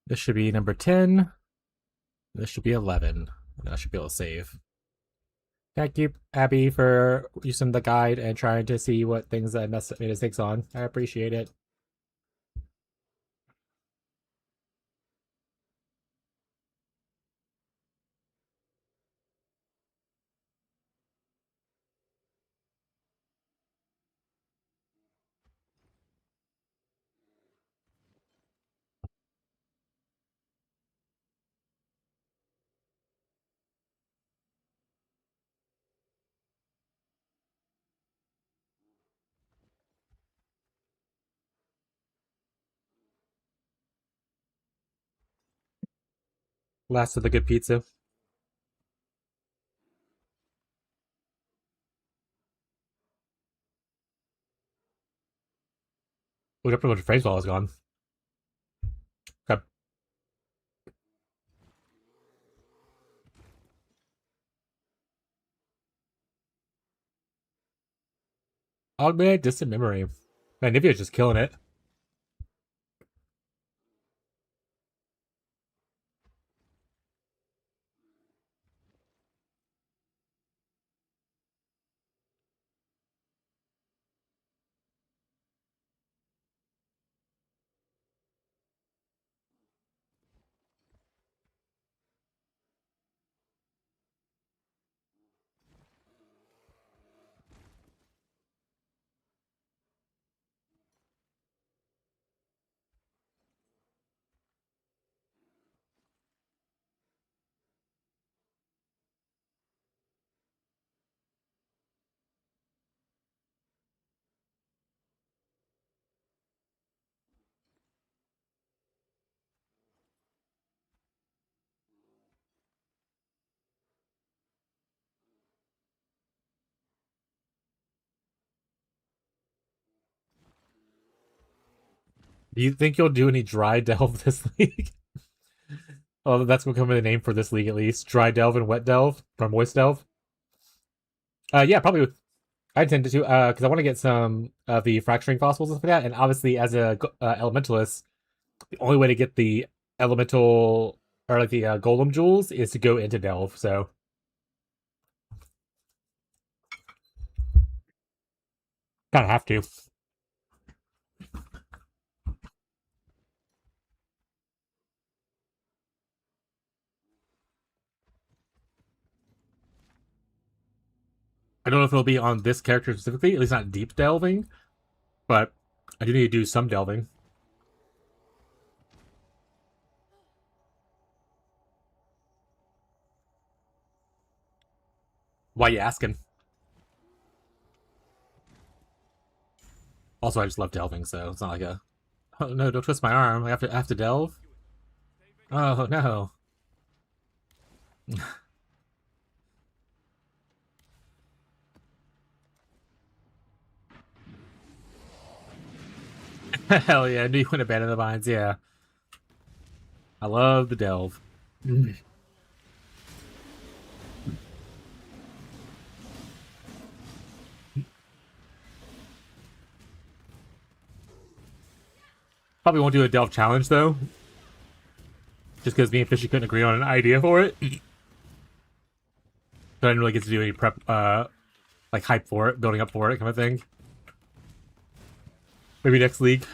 This should be number 10. This should be 11. And I should be able to save. Thank you, Abby, for using the guide and trying to see what things I made mistakes on. I appreciate it. Last of the good pizza. Look up pretty much phrase while I was gone. Okay. Augmented distant memory. Man, Nivea's just killing it. Do you think you'll do any dry delve this league? Oh, that's gonna come in the name for this league at least. Dry delve and wet delve or moist delve. Yeah, probably. I intend to because I want to get some of the fracturing fossils and stuff like that. And obviously, as a elementalist, the only way to get the elemental or like the golem jewels is to go into delve. So kind of have to. I don't know if it'll be on this character specifically, at least not deep delving, but I do need to do some delving. Why you asking? Also, I just love delving, so it's not like a... Oh no, don't twist my arm. I have to delve? Oh no. Hell yeah, I knew you wouldn't abandon the mines, yeah. I love the delve. Probably won't do a delve challenge, though. Just because me and Fishy couldn't agree on an idea for it. So I didn't really get to do any prep, like hype for it, building up for it kind of thing. Maybe next league.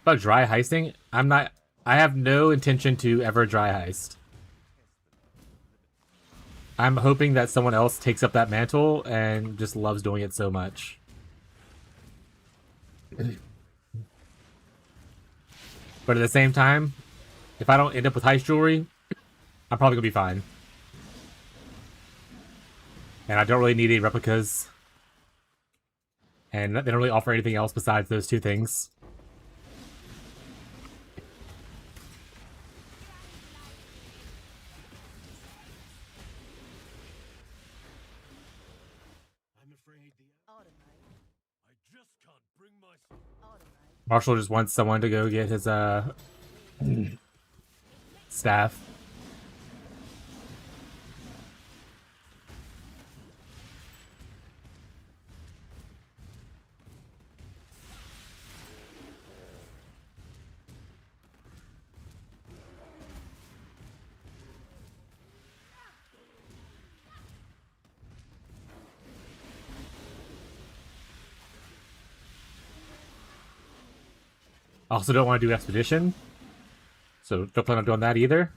About dry heisting, I have no intention to ever dry heist. I'm hoping that someone else takes up that mantle and just loves doing it so much. But at the same time, if I don't end up with heist jewelry, I'm probably gonna be fine. And I don't really need any replicas. And they don't really offer anything else besides those two things. I just can't bring myself. Marshall just wants someone to go get his staff. I also don't want to do expedition, so don't plan on doing that either.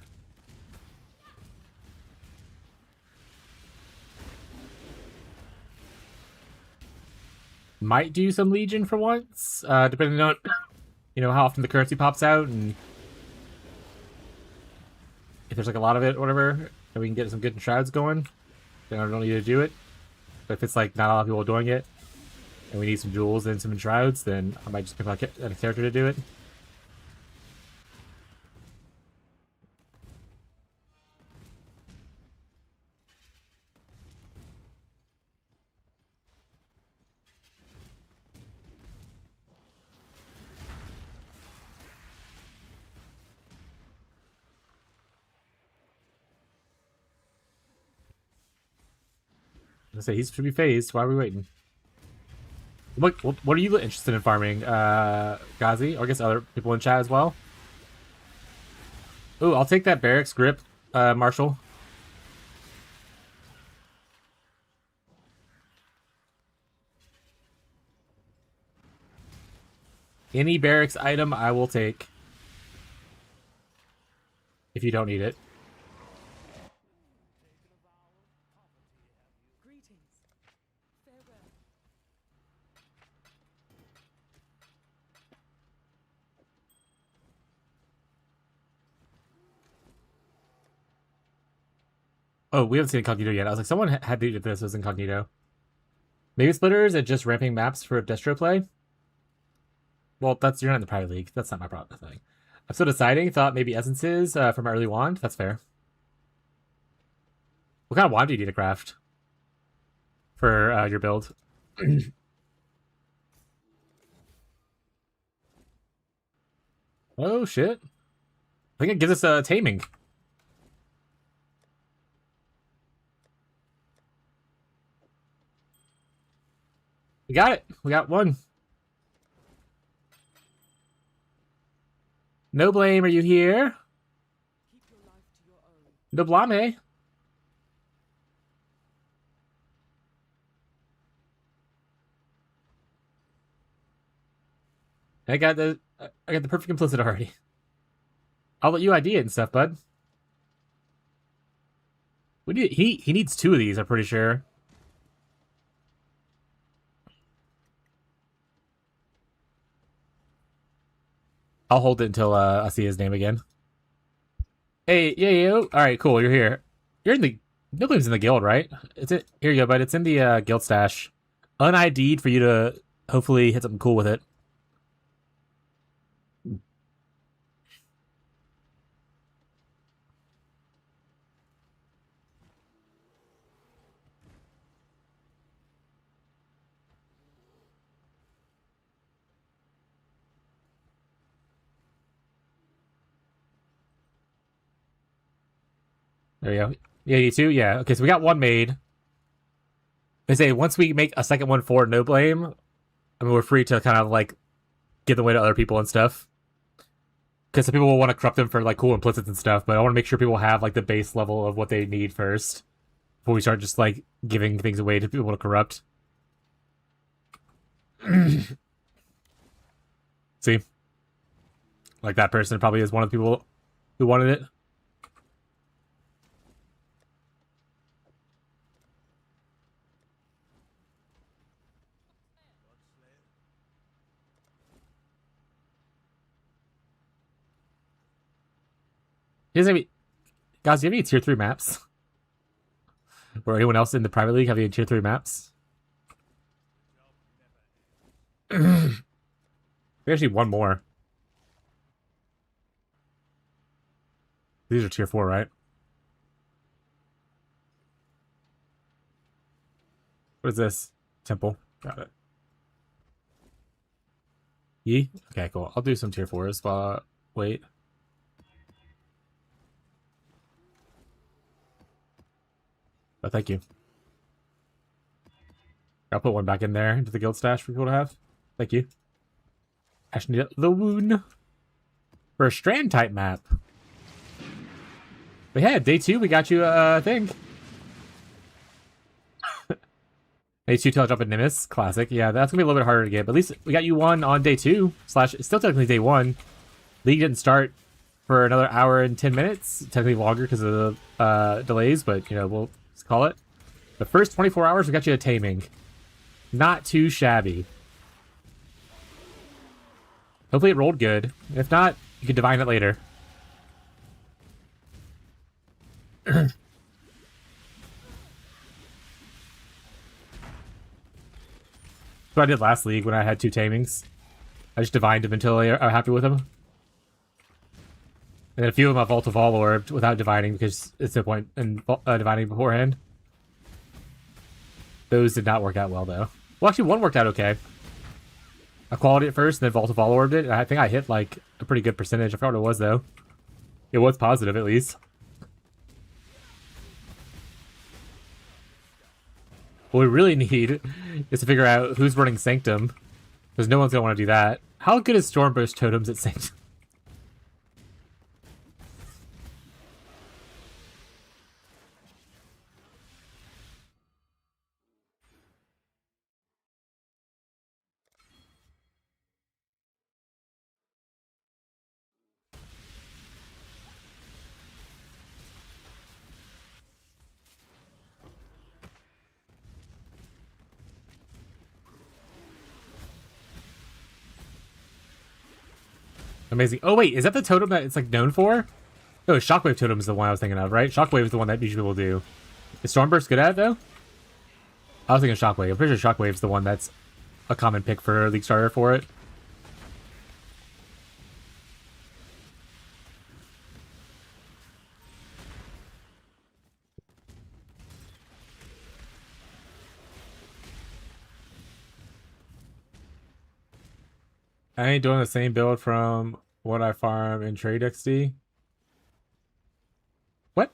Might do some Legion for once, depending on, you know, how often the currency pops out and if there's like a lot of it or whatever, and we can get some good shrouds going, then I don't need to do it. But if it's like not a lot of people doing it, and we need some jewels and some shrouds, then I might just pick like a character to do it. I say he should be phased. Why are we waiting? What are you interested in farming, Ghazi? Or I guess other people in chat as well. Ooh, I'll take that barracks grip, Marshall. Any barracks item I will take. If you don't need it. Greetings. Farewell. Oh, we haven't seen Incognito yet. I was like, someone had to do this as Incognito. Maybe splitters and just ramping maps for destro play? Well, you're not in the private league. That's not my problem thing. I'm still deciding. Thought maybe essences from my early wand. That's fair. What kind of wand do you need to craft for your build? Oh shit! I think it gives us a taming. We got it. We got one. No blame. Are you here? Keep your life to your own. No blame. I got the perfect implicit already. I'll let you ID it and stuff, bud. He needs two of these, I'm pretty sure. I'll hold it until I see his name again. Hey, yeah, yo. All right, cool. You're here. You're in the. Nobody's in the guild, right? It's it. Here you go, bud. It's in the guild stash, un-ID'd for you to hopefully hit something cool with it. There you go. Yeah, you too. Yeah. Okay, so we got one made. They say once we make a second one for no blame, I mean we're free to kind of like give them away to other people and stuff. Because some people will want to corrupt them for like cool implicits and stuff, but I want to make sure people have like the base level of what they need first before we start just like giving things away to people to corrupt. See, like that person probably is one of the people who wanted it. Here's any guys. Do you have any tier 3 maps? Or anyone else in the private league have any tier 3 maps? There's actually one more. These are tier 4, right? What is this? Temple. Got it. Yee? Okay, cool. I'll do some tier 4s. Wait. Oh, thank you. I'll put one back in there into the guild stash for people to have. Thank you. Actually need the wound for a strand type map. But yeah, day 2 we got you a thing. Day 2 Teledrop and Nimbus, classic. Yeah, that's gonna be a little bit harder to get, but at least we got you one on day 2 / it's still technically day 1. League didn't start for another hour and 10 minutes, technically longer because of the delays, but you know we'll call it. The first 24 hours we got you a taming. Not too shabby. Hopefully it rolled good. If not, you can divine it later. That's what I did last league when I had 2 tamings. I just divined them until I'm happy with them. And then a few of them I Vault of All Orbed without divining because it's no point in divining beforehand. Those did not work out well though. Well, actually one worked out okay. I qualified it first and then Vault of All Orbed it. And I think I hit like a pretty good percentage. I forgot what it was though. It was positive at least. What we really need is to figure out who's running Sanctum. Because no one's going to want to do that. How good is Stormburst Totems at Sanctum? Amazing. Oh, wait. Is that the totem that it's like known for? No, Shockwave Totem is the one I was thinking of, right? Shockwave is the one that usually people do. Is Stormburst good at it, though? I was thinking Shockwave. I'm pretty sure Shockwave's the one that's a common pick for League Starter for it. I ain't doing the same build from what I farm in Trade XD. What?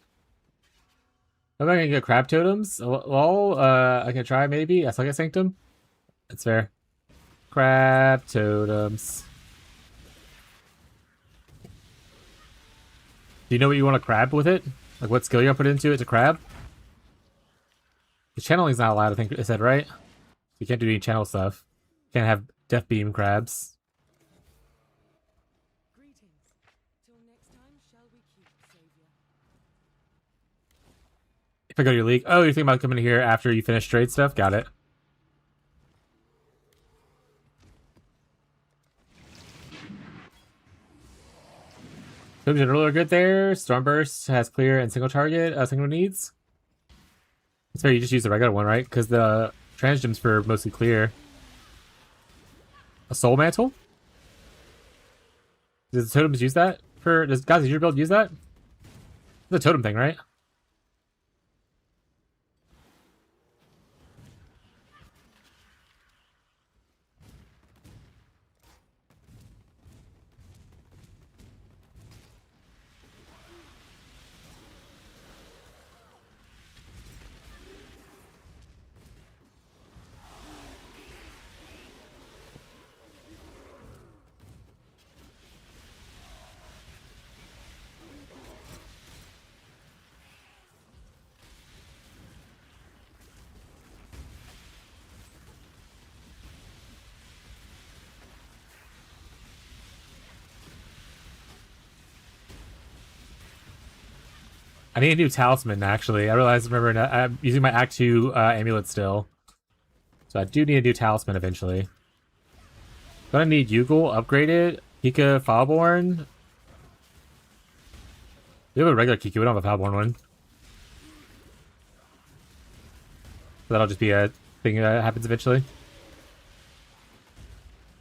I'm not gonna get crab totems? Lol, I can try maybe. I suck at Sanctum. That's fair. Crab totems. Do you know what you want to crab with it? Like what skill you're gonna put into it to crab? The channeling's not allowed, I think it said, right? You can't do any channel stuff. Can't have Death Beam crabs. Till next time, shall we keep, Savior? If I go to your league. Oh, you're thinking about coming here after you finish trade stuff? Got it. Totems generally are good there. Stormburst has clear and single target, single needs. It's fair, you just use the regular one, right? Because the transgems for mostly clear. A soul mantle? Does the totems use that? Does your build use that? It's a totem thing, right? I need a new talisman, actually. I realized, remember, I'm using my Act 2 amulet still. So I do need a new talisman eventually. Gonna need Yugal upgraded. Kika Fileborn. We have a regular Kiki, we don't have a Fileborn one. So that'll just be a thing that happens eventually.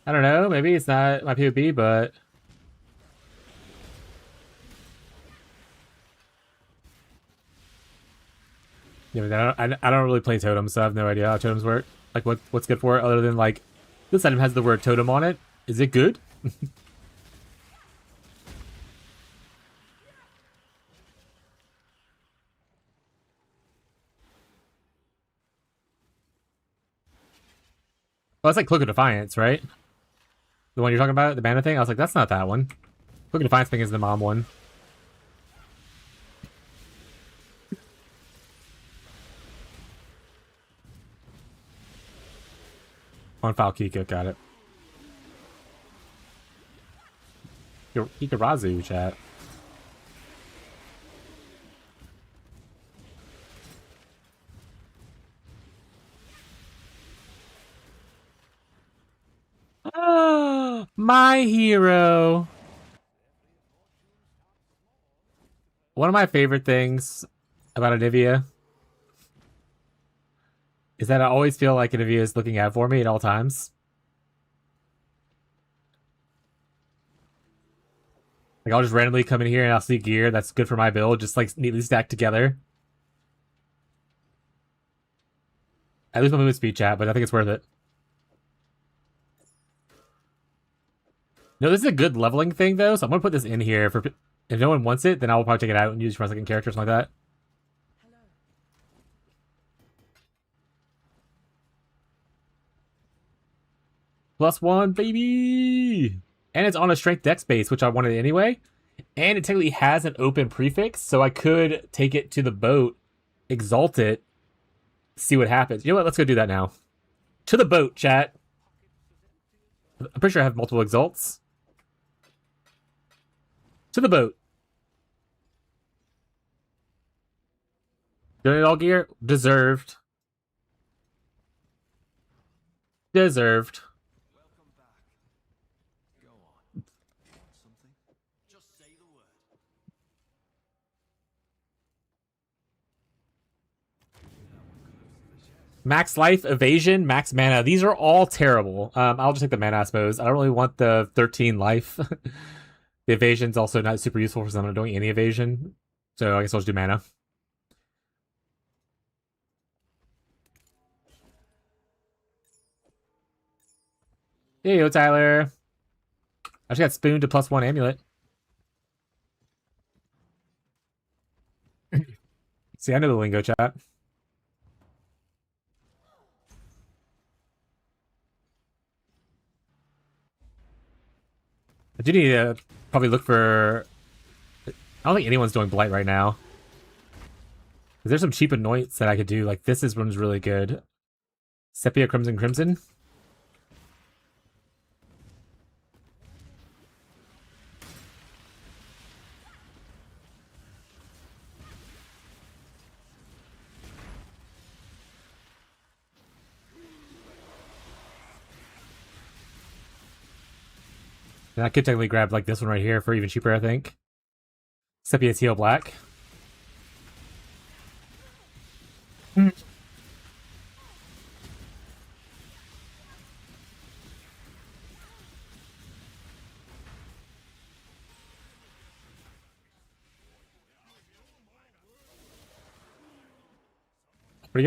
I don't know, maybe it's not my PvP, but... Yeah, I don't really play totems, so I have no idea how totems work. Like, what's good for it, other than, like, this item has the word totem on it. Is it good? Well, that's like Cloak of Defiance, right? The one you're talking about, the mana thing? I was like, that's not that one. Cloak of Defiance thing is the mom one. On file Kika, got it. Hikarazu, chat. Oh, my hero. One of my favorite things about Anivia is that I always feel like Anivia is looking out for me at all times. Like, I'll just randomly come in here and I'll see gear that's good for my build, just like neatly stacked together. I lose my movement speed, chat, but I think it's worth it. No, this is a good leveling thing, though, so I'm going to put this in here. For if no one wants it, then I'll probably take it out and use it for my second character or something like that. +1, baby! And it's on a strength dex base, which I wanted anyway. And it technically has an open prefix, so I could take it to the boat, exalt it, see what happens. You know what? Let's go do that now. To the boat, chat. I'm pretty sure I have multiple exalts. To the boat. Doing it all gear? Deserved. Deserved. Welcome back. Go on. Something? Just say the word. Max life, evasion, max mana. These are all terrible. I'll just take the mana, I suppose. I don't really want the 13 life. The evasion's also not super useful because I'm not doing any evasion. So I guess I'll just do mana. Hey, yo, Tyler. I just got spooned to +1 amulet. See, I know the lingo, chat. I do need to probably look for... I don't think anyone's doing Blight right now. There's some cheap anoints that I could do. Like, this one's really good. Sepia Crimson Crimson. And I could technically grab like this one right here for even cheaper, I think. Except he has heal black. Pretty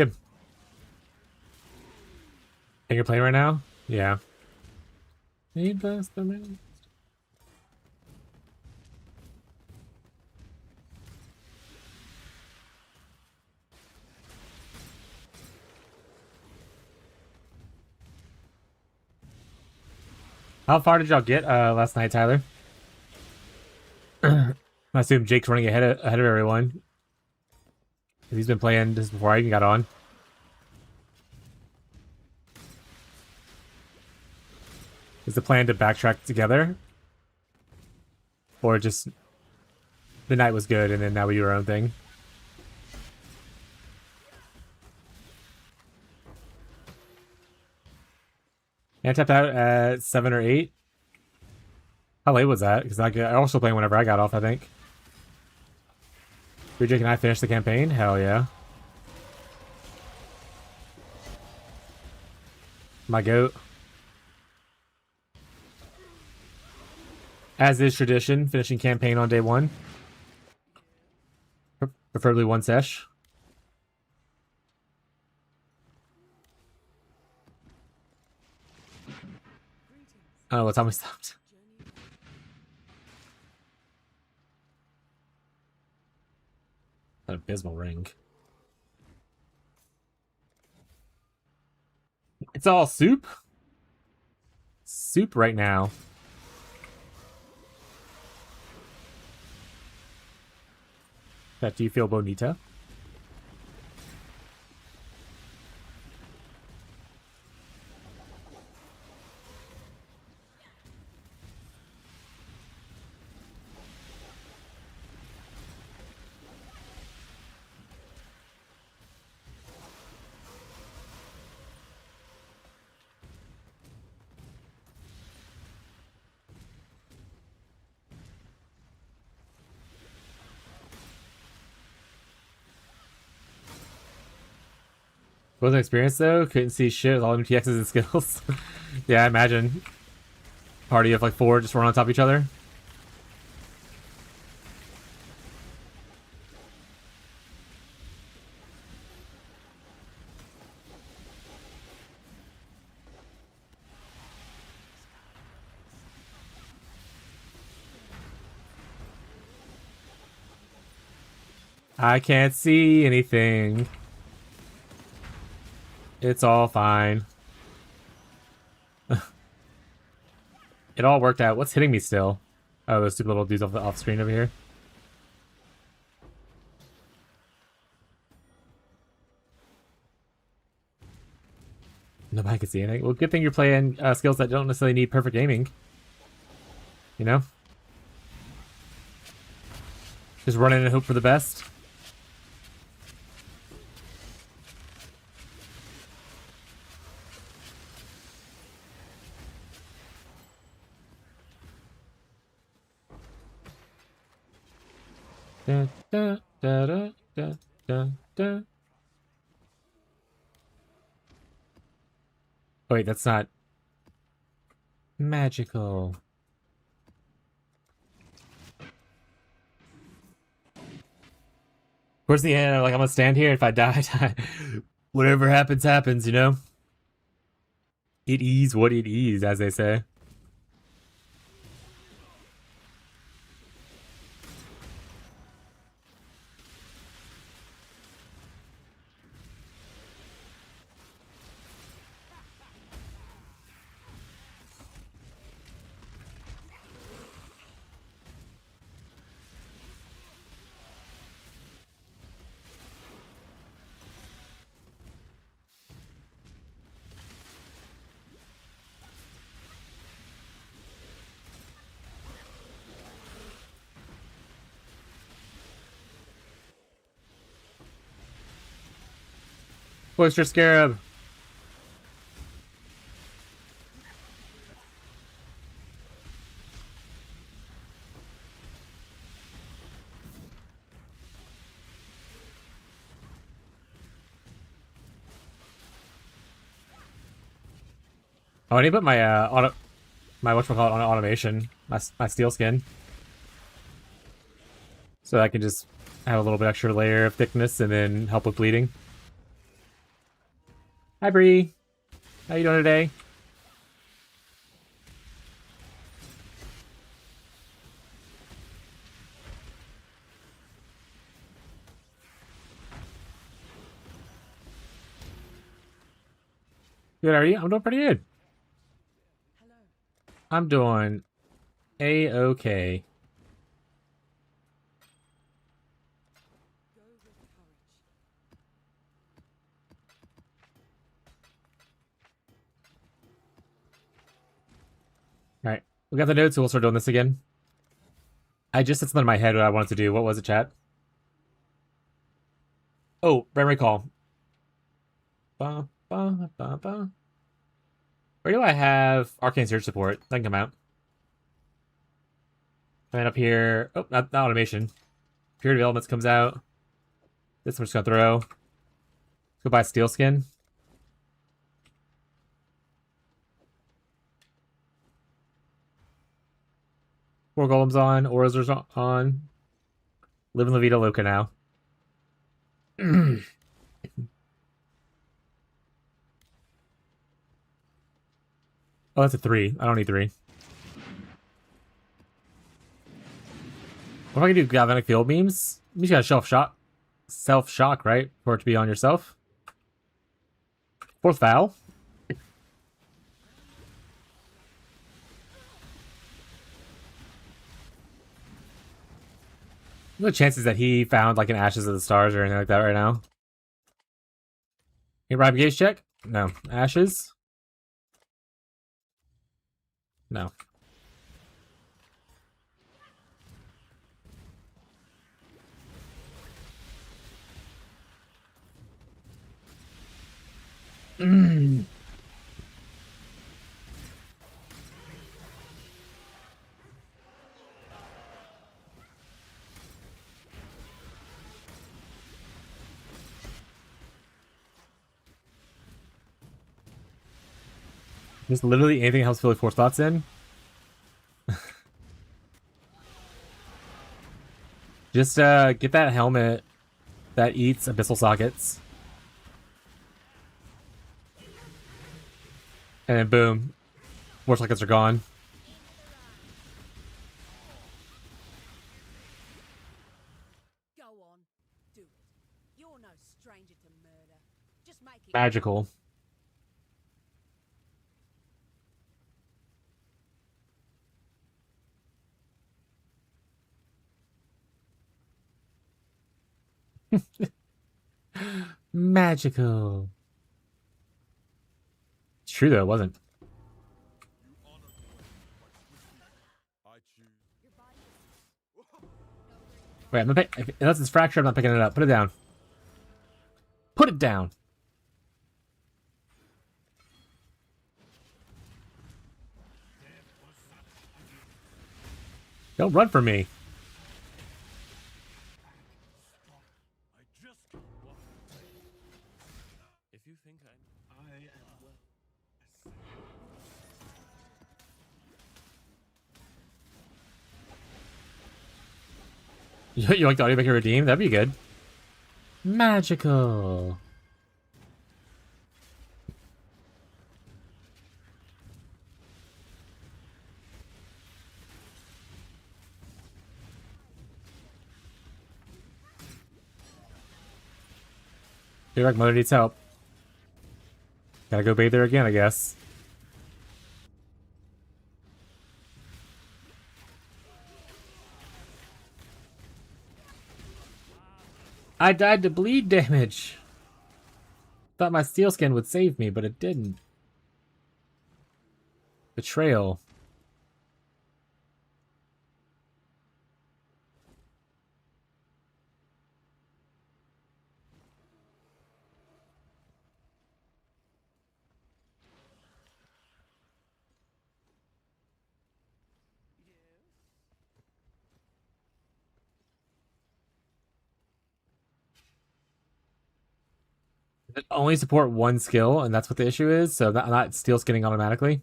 good. Think you're playing right now? Yeah. Need blast the man. How far did y'all get last night, Tyler? I assume Jake's running ahead of everyone. He's been playing this before I even got on. Is the plan to backtrack together? Or just the night was good and then now we do our own thing? I tapped out at 7 or 8. How late was that? Because I also playing whenever I got off, I think. Did Jake and I finish the campaign? Hell yeah. My goat. As is tradition, finishing campaign on day 1. Preferably 1 sesh. Oh, what time we stopped? An abysmal ring. It's all soup? Soup right now. That do you feel bonita? Wasn't experienced though. Couldn't see shit with all MTXs and skills. Yeah, I imagine. Party of like 4 just run on top of each other. I can't see anything. It's all fine. It all worked out. What's hitting me still? Oh, those stupid little dudes off screen over here. Nobody can see anything. Well, good thing you're playing skills that don't necessarily need perfect aiming. You know? Just run in and hope for the best. Da, da, da, da, da, da, da. Wait, that's not magical. Towards the end, like I'm gonna stand here. If I die, die. Whatever happens, happens. You know. It is what it is, as they say. Oyster Scarab. Oh, I need to put my my whatchamacallit on automation, my steel skin, so I can just have a little bit extra layer of thickness and then help with bleeding. Hi Bree, how you doing today? Good, are you? I'm doing pretty good. Hello. I'm doing A-okay. Go with courage. Alright, we got the notes, so we'll start doing this again. I just had something in my head what I wanted to do. What was it, chat? Oh, brain recall. Ba, ba, ba, ba. Where do I have Arcane Surge support? That can come out. And then up here... Oh, not automation. Pure Developments comes out. This I'm just gonna throw. Let's go buy Steel Skin. Four Golems on. Auras are on. Live in La Vida Loca now. Oh, that's a 3. I don't need 3. What am I gonna do? Galvanic Field Beams? You just gotta self-shock, right? For it to be on yourself. Fourth foul. What are the chances that he found like an Ashes of the Stars or anything like that right now? Any Ripe Gauge check? No. Ashes? No. Just literally anything helps fill 4 spots in. Just get that helmet that eats abyssal sockets. And then boom. 4 sockets are gone. Go on. Do it. You're no stranger to murder. Just make it. Magical. Magical. It's true though, it wasn't. You honor the way, but with me, I choose. Your body Wait, I'm gonna pick, unless it's fractured, I'm not picking it up. Put it down. Put it down. Don't run from me. I just want to play. If you think I am well. You like the audio maker redeem? That'd be good. Magical. Feel like Mother needs help. Gotta go bathe there again, I guess. I died to bleed damage. Thought my steel skin would save me, but it didn't. Betrayal. only support one skill, and that's what the issue is. So not steel skinning automatically.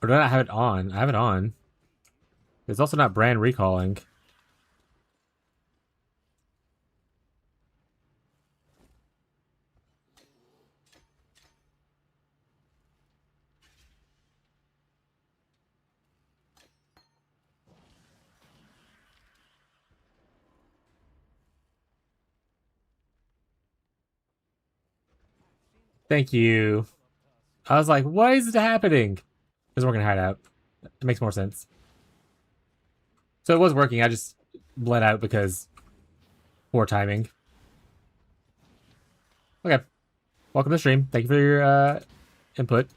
Or do I not have it on? I have it on. It's also not brand recalling. Thank you. I was like, why is it happening? It's working hideout. It makes more sense. So it was working. I just bled out because poor timing. Okay. Welcome to the stream. Thank you for your input.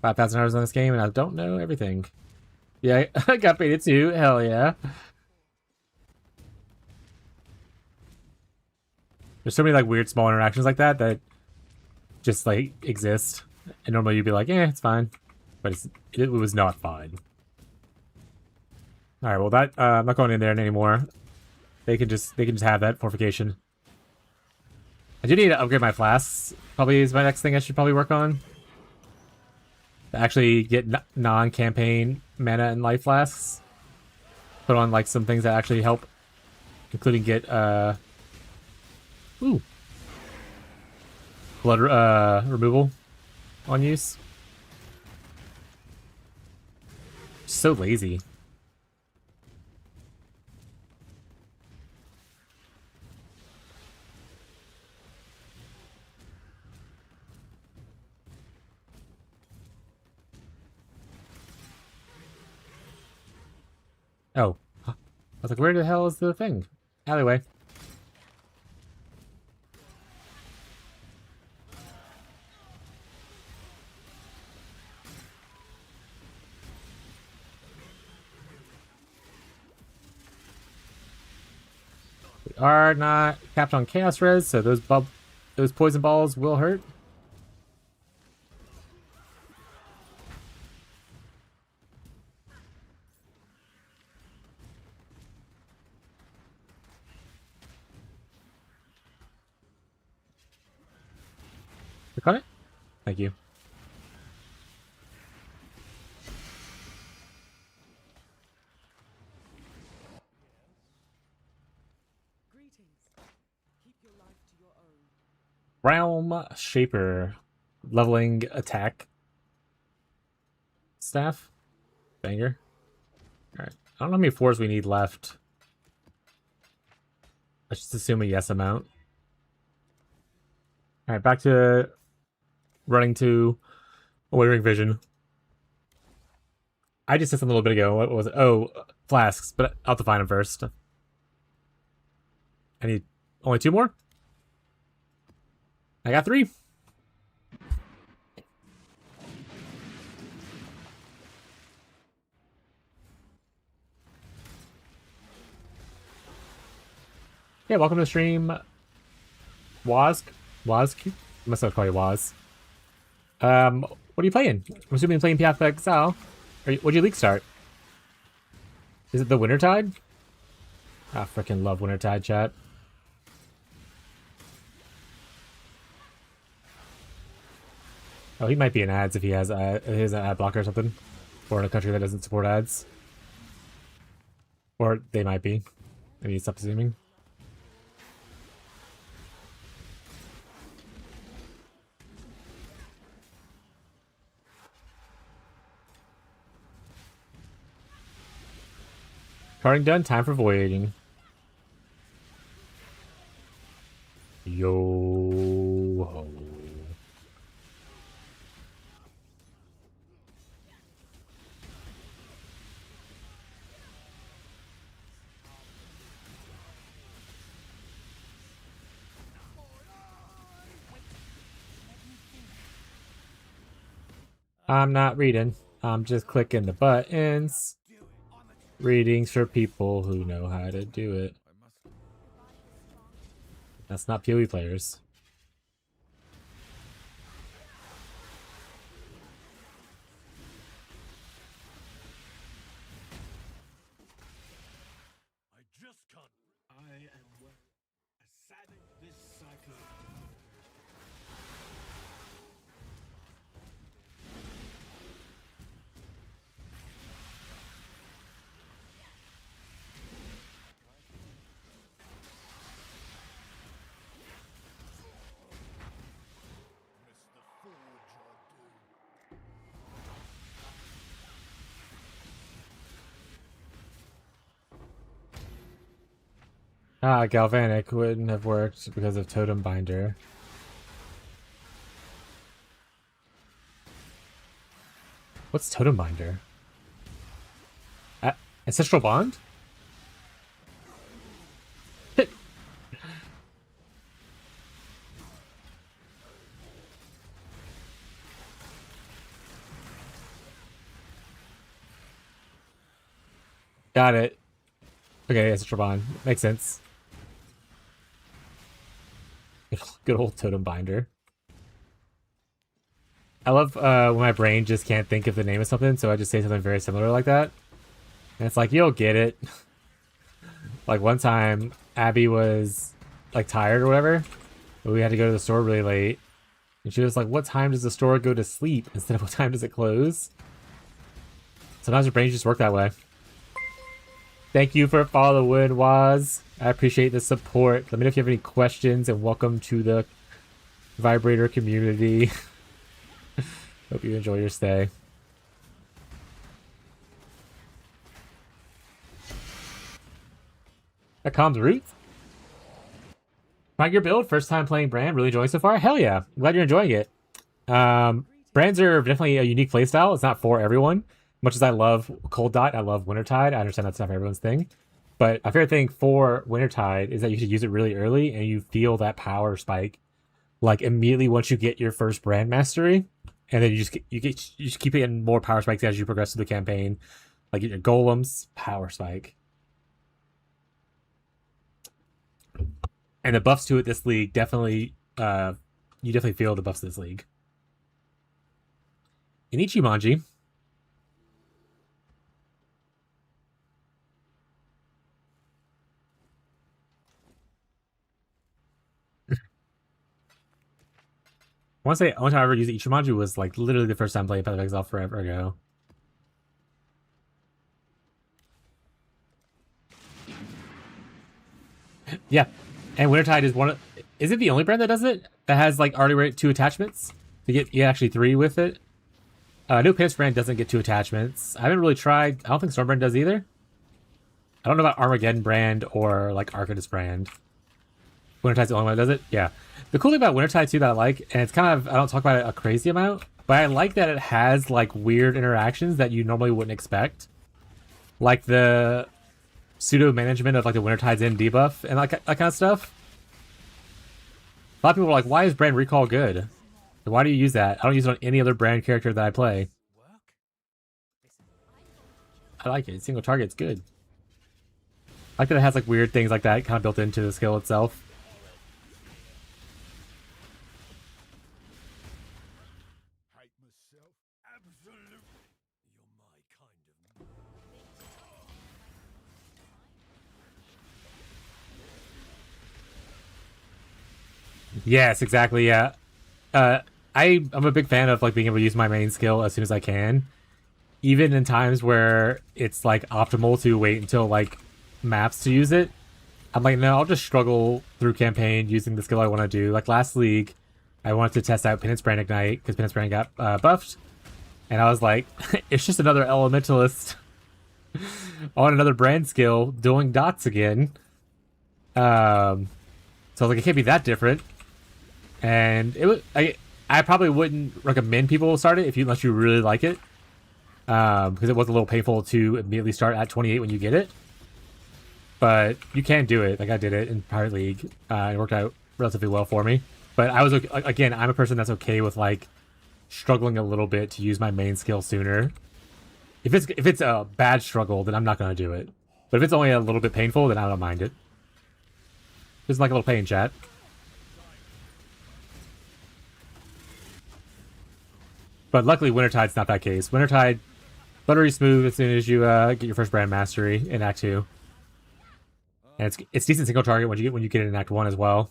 5,000 hours on this game, and I don't know everything. Yeah, I got baited too. Hell yeah. There's so many like weird small interactions like that that just like exist. And normally you'd be like, it's fine. But it was not fine. Alright, well that I'm not going in there anymore. They can just have that fortification. I do need to upgrade my flasks. Probably is my next thing I should probably work on. To actually get non-campaign mana and life flasks. Put on like some things that actually help. Including get ooh. Blood removal on use. So lazy. Oh. I was like, where the hell is the thing? Alleyway. We are not capped on chaos res, so those poison balls will hurt. Click on it. Thank you. Realm Shaper. Leveling attack. Staff. Banger. Alright. I don't know how many fours we need left. Let's just assume a yes amount. Alright, back to running to Wavering Vision. I just said something a little bit ago. What was it? Oh, flasks, but I'll have to find them first. I need only 2 more? I got 3. Yeah, welcome to the stream. Waz? I must have called you Waz. What are you playing? I'm assuming you're playing Path of Exile. What'd your league start? Is it the Wintertide? I freaking love Wintertide, chat. Oh, he might be in ads if he has his ad blocker or something. Or in a country that doesn't support ads. Or they might be. I need to stop assuming. Carding done, time for voiding. Yo ho. I'm not reading. I'm just clicking the buttons. Readings for people who know how to do it. That's not PoE players. Ah, Galvanic wouldn't have worked because of Totem Binder. What's Totem Binder? Ancestral Bond? Got it. Okay, Ancestral Bond. Makes sense. Good old Totem Binder. I love when my brain just can't think of the name of something, so I just say something very similar like that. And it's like, you'll get it. Like one time, Abby was like tired or whatever, but we had to go to the store really late. And she was like, what time does the store go to sleep instead of what time does it close? Sometimes your brains just work that way. Thank you for following, Waz. I appreciate the support. Let me know if you have any questions, and welcome to the Vibrator community. Hope you enjoy your stay. That calms Root. Find your build. First time playing Brand. Really enjoying so far? Hell yeah. I'm glad you're enjoying it. Brands are definitely a unique playstyle. It's not for everyone. Much as I love Cold Dot, I love Wintertide. I understand that's not for everyone's thing. But my favorite thing for Wintertide is that you should use it really early and you feel that power spike like immediately once you get your first brand mastery. And then you just keep getting more power spikes as you progress through the campaign. Like your golems, power spike. And the buffs to it this league definitely you definitely feel the buffs of this league. Inichi Manji. I want to say the only time I ever used Ichimonju was like literally the first time playing Path of Exile forever ago. Yeah, and Wintertide is one of. Is it the only brand that does it? That has like already 2 attachments to get actually 3 with it. No Pinch brand doesn't get 2 attachments. I haven't really tried. I don't think Storm brand does either. I don't know about Armageddon brand or like Arcadus brand. Wintertide's the only one that does it. Yeah. The cool thing about Wintertide too that I like, and it's kind of, I don't talk about it a crazy amount, but I like that it has like weird interactions that you normally wouldn't expect. Like the pseudo management of like the Wintertide's in debuff and like that kind of stuff. A lot of people are like, why is brand recall good? Why do you use that? I don't use it on any other brand character that I play. I like it. Single target's good. I like that it has like weird things like that kind of built into the skill itself. Yes, exactly. Yeah. I'm a big fan of like being able to use my main skill as soon as I can, even in times where it's like optimal to wait until like maps to use it. I'm like, no, I'll just struggle through campaign using the skill I want to do. Like last league, I wanted to test out Penance Brand Ignite because Penance Brand got buffed, and I was like, it's just another Elementalist on another brand skill doing dots again. So I was like, it can't be that different. And it was I probably wouldn't recommend people start it unless you really like it, because it was a little painful to immediately start at 28 when you get it. But you can do it. Like I did it in Pirate League. It worked out relatively well for me. But I was again, I'm a person that's okay with like struggling a little bit to use my main skill sooner. If it's a bad struggle, then I'm not gonna do it. But if it's only a little bit painful, then I don't mind it. Just like a little pain, chat. But luckily, Wintertide's not that case. Wintertide, buttery smooth as soon as you get your first brand mastery in Act 2. And it's decent single target when you get it in Act 1 as well.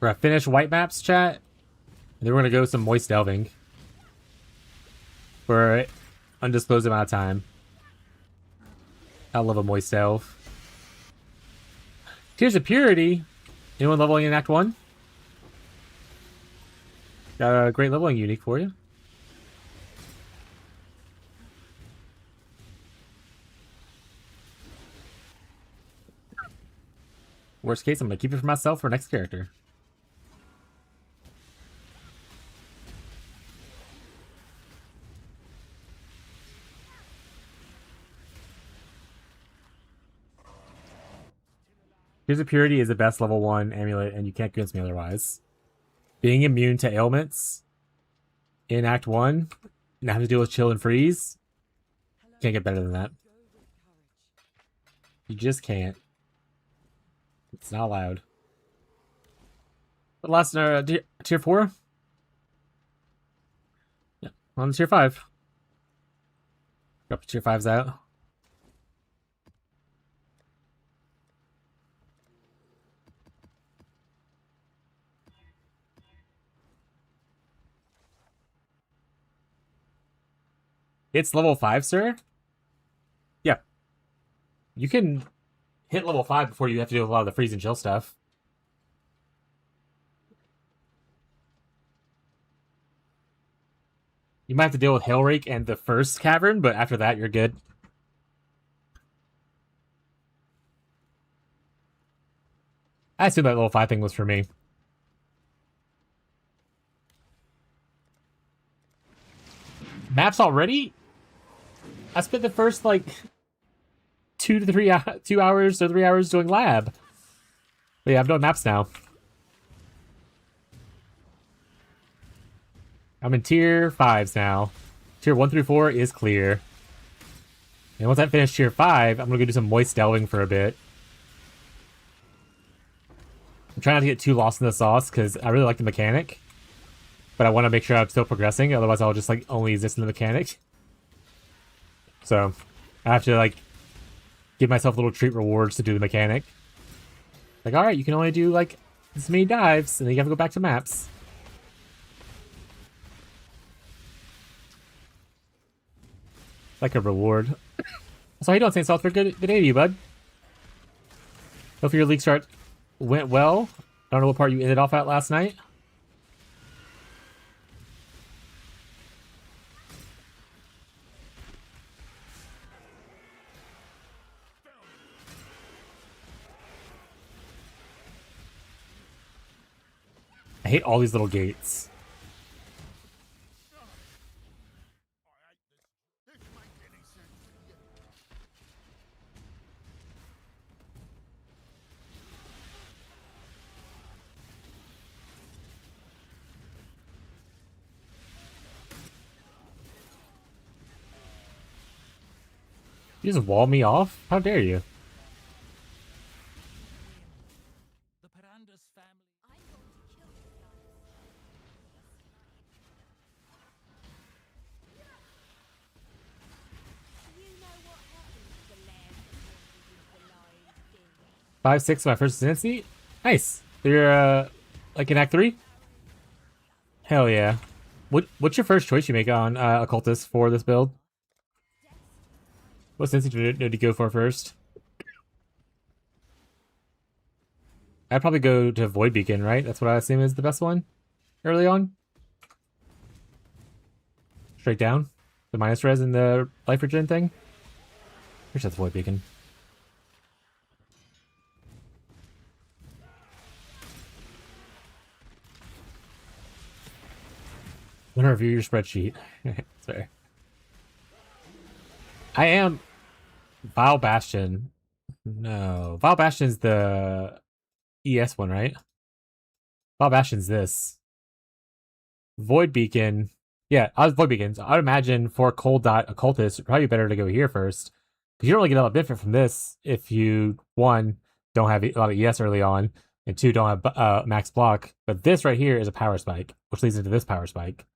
We're gonna finish white maps, chat. And then we're gonna go some moist delving. for an undisclosed amount of time. I love a moist elf. Tears of Purity. Anyone leveling in Act 1? Got a great leveling unique for you. Worst case, I'm going to keep it for myself for next character. Tears of Purity is the best level 1 amulet, and you can't convince me otherwise. Being immune to ailments in Act 1, and having to deal with chill and freeze, can't get better than that. You just can't. It's not allowed. But last tier 4? Yeah, on to tier 5. Drop the tier 5s out. It's level 5, sir? Yeah. You can hit level 5 before you have to do a lot of the freeze and chill stuff. You might have to deal with Hailrake and the first cavern, but after that, you're good. I assume that level 5 thing was for me. Maps already? I spent the first, like, 2 hours or 3 hours doing lab. But yeah, I'm doing maps now. I'm in tier 5s now. Tier 1 through 4 is clear. And once I finish tier 5, I'm going to go do some moist delving for a bit. I'm trying not to get too lost in the sauce, because I really like the mechanic. But I want to make sure I'm still progressing, otherwise I'll just, like, only exist in the mechanic. So, I have to, like, give myself little treat rewards to do the mechanic. Like, alright, you can only do, like, this many dives, and then you have to go back to maps. Like a reward. So how you doing, St. Salzburg? Good day to you, bud. Hope your league start went well. I don't know what part you ended off at last night. I hate all these little gates. You just wall me off? How dare you? Five, 6, my first ascendancy? Nice. You're, like in Act 3? Hell yeah. What's your first choice you make on Occultist for this build? What ascendancy do you need to go for first? I'd probably go to Void Beacon, right? That's what I assume is the best one early on. Straight down. The minus res and the life regen thing. Here's that Void Beacon. I'm gonna review your spreadsheet. Sorry. I am Vile Bastion. No. Vile Bastion's the ES one, right? Vile Bastion's this. Void Beacon. Yeah, I was Void Beacons. I would imagine for Cold Dot Occultist, it'd probably better to go here first. Because you don't really get a lot of benefit from this if you, 1, don't have a lot of ES early on, and 2, don't have max block. But this right here is a power spike, which leads into this power spike.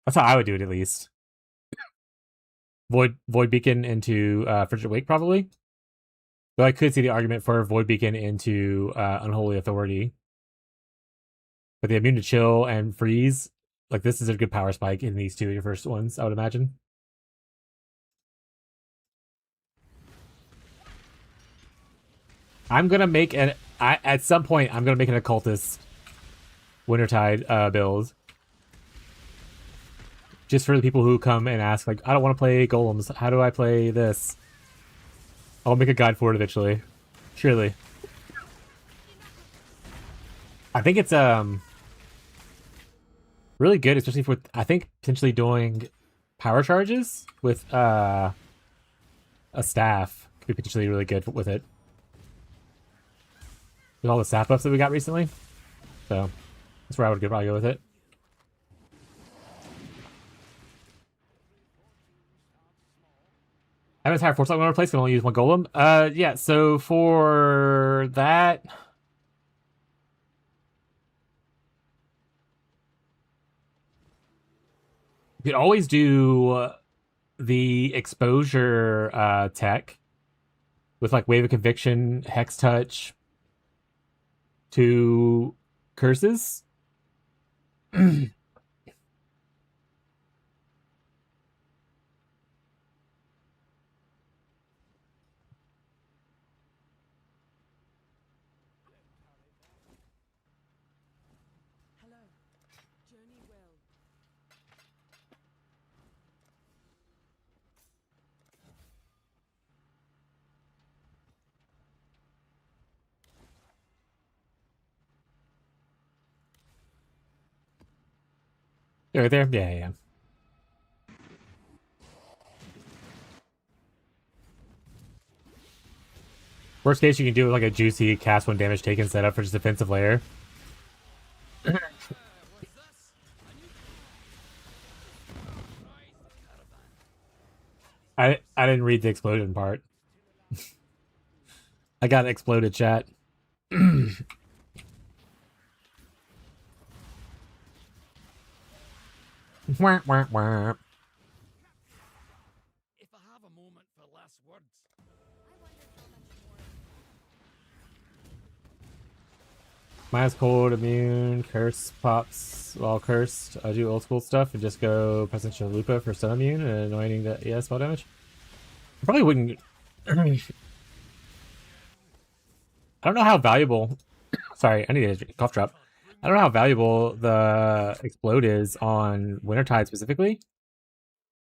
That's how I would do it, at least. Void Beacon into Frigid Wake, probably. Though I could see the argument for Void Beacon into Unholy Authority. But the immune to chill and freeze Like, this is a good power spike in these two, your first ones, I would imagine. I'm gonna make at some point, I'm gonna make an occultist Wintertide build. Just for the people who come and ask, like, I don't want to play golems. How do I play this? I'll make a guide for it eventually. Surely. I think it's really good, especially for, I think, potentially doing power charges with a staff could be potentially really good with it. With all the staff buffs that we got recently. So that's where I would probably go with it. I have an entire force I'm going to replace. Can only use one golem. Yeah. So for that, you could always do the exposure tech with like Wave of Conviction, Hex Touch, 2 curses. Hello. Journey well. Right there? Yeah, yeah. Worst case, you can do like a juicy cast 1 damage taken setup for just defensive layer. I didn't read the explosion part. I got exploded, chat. Wah, wah, wah. If I have a moment for last words. Minus cold, immune, curse pops while cursed. I do old school stuff and just go Presidential Lupa for stun immune and anointing the spell damage. I probably wouldn't. I don't know how valuable. Sorry, I need a cough drop. I don't know how valuable the explode is on Wintertide specifically,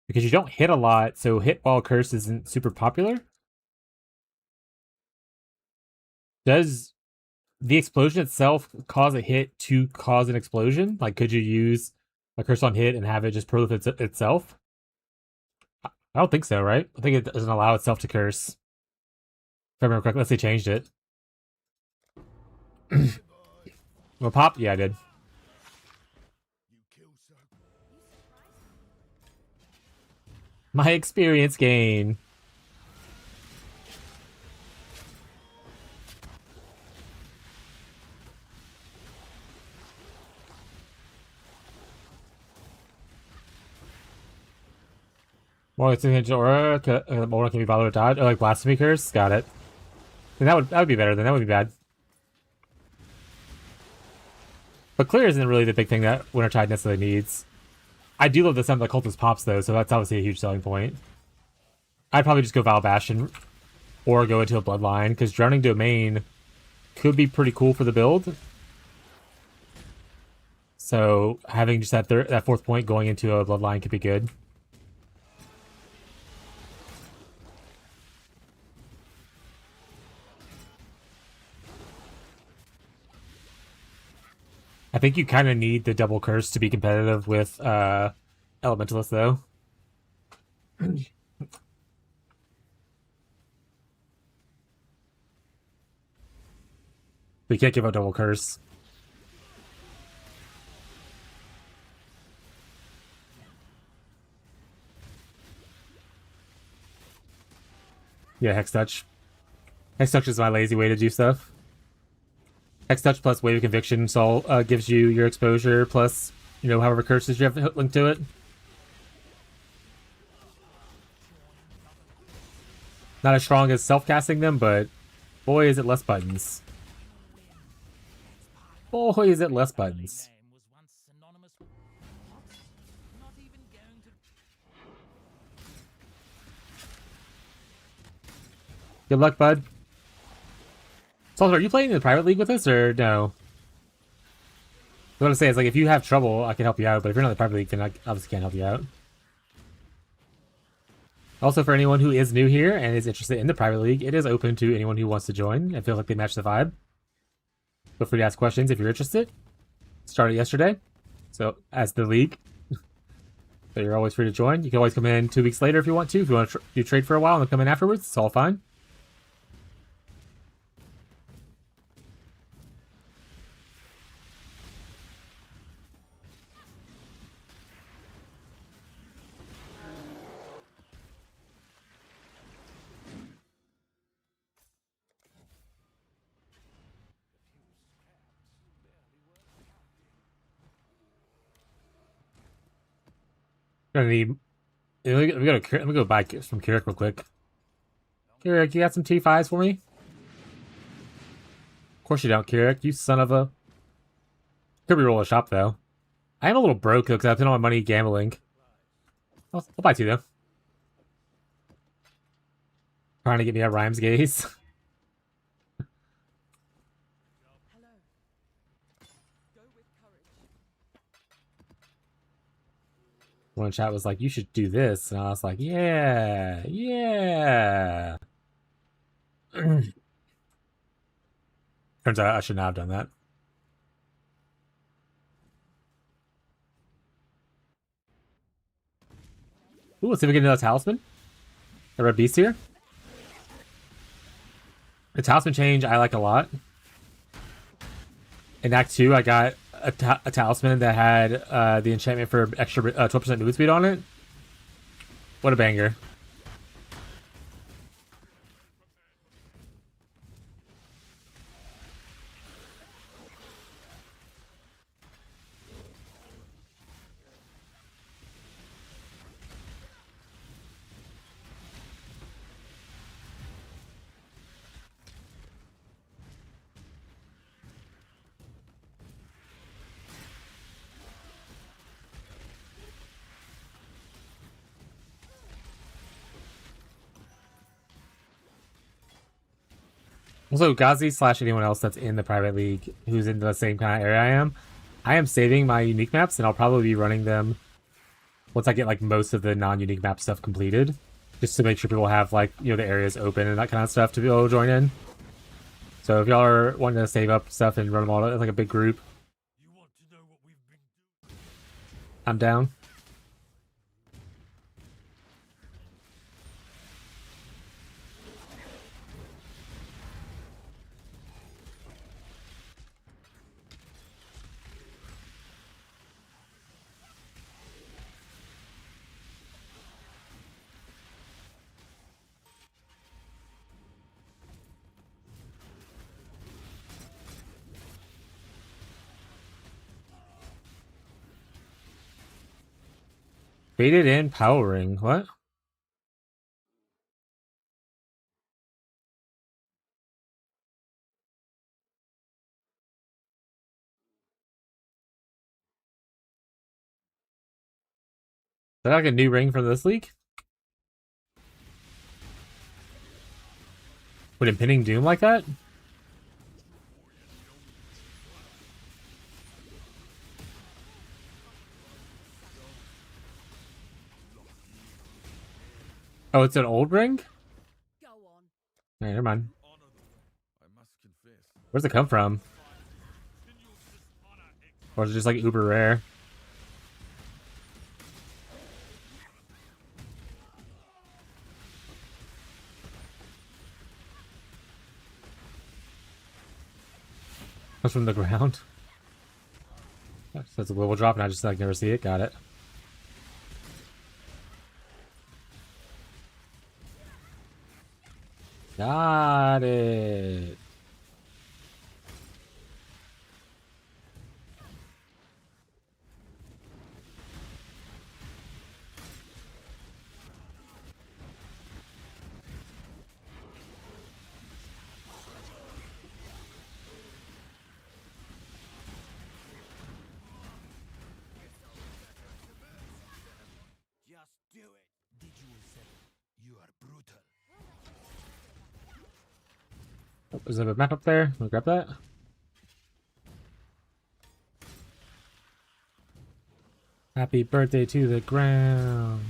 because you don't hit a lot, so hit while cursed isn't super popular. Does the explosion itself cause a hit to cause an explosion? Like, could you use a curse on hit and have it just proof itself? I don't think so, right? I think it doesn't allow itself to curse. If I remember correctly, unless they changed it. Well, pop? Yeah, I did. My experience gain. More like aura, more can be bothered with dodge. Oh, like blasphemy curse? Got it. Then that would be better. Then that would be bad. But clear isn't really the big thing that Wintertide necessarily needs. I do love the sound of the cultist pops though, so that's obviously a huge selling point. I'd probably just go Val Bastion or go into a bloodline, because Drowning Domain could be pretty cool for the build. So having just that 4th point going into a bloodline could be good. I think you kind of need the double curse to be competitive with Elementalist, though. We can't give up double curse. Yeah, Hex Touch. Hex Touch is my lazy way to do stuff. Hex Touch plus Wave of Conviction gives you your exposure plus, you know, however curses you have linked to it. Not as strong as self-casting them, but boy, is it less buttons. Boy, is it less buttons. Good luck, bud. Salter, are you playing in the private league with us or no? What I want to say is, like, if you have trouble, I can help you out, but if you're not in the private league, then I obviously can't help you out. Also, for anyone who is new here and is interested in the private league, it is open to anyone who wants to join and feels like they match the vibe. Feel free to ask questions if you're interested. Started yesterday, so as the league. So you're always free to join. You can always come in 2 weeks later if you want to. If you want to do trade for a while and then come in afterwards, it's all fine. Gonna need. Let me go buy some Kirik real quick. Kirik, you got some T5s for me? Of course you don't, Kirik. You son of a. Could reroll a shop though. I am a little broke though because I spent all my money gambling. I'll buy 2 though. Trying to get me a Rhymes gaze. Hello. Go with courage. One chat was like, you should do this. And I was like, yeah, yeah. Turns out I should not have done that. Ooh, let's see if we get another talisman. A red beast here. The talisman change I like a lot. In Act 2, I got a talisman that had the enchantment for extra 12% move speed on it. What a banger. Also, Ghazi / anyone else that's in the private league who's in the same kind of area I am saving my unique maps and I'll probably be running them once I get like most of the non-unique map stuff completed, just to make sure people have like, you know, the areas open and that kind of stuff to be able to join in. So if y'all are wanting to save up stuff and run them all as like a big group, You want to know what we've been doing? I'm down. Faded in powering. What? Is that like a new ring from this league? Would impending doom like that? Oh, it's an old ring? Go on. Alright, never mind. Honor them, I must confess. Where's it come from? Continual dishonor exiles. Or is it just like uber rare? Comes from the ground. So it's a level drop and I just like never see it. Got it. Got it. Just do it. Did you say you are brutal? There's a map up there. We'll grab that. Happy birthday to the ground.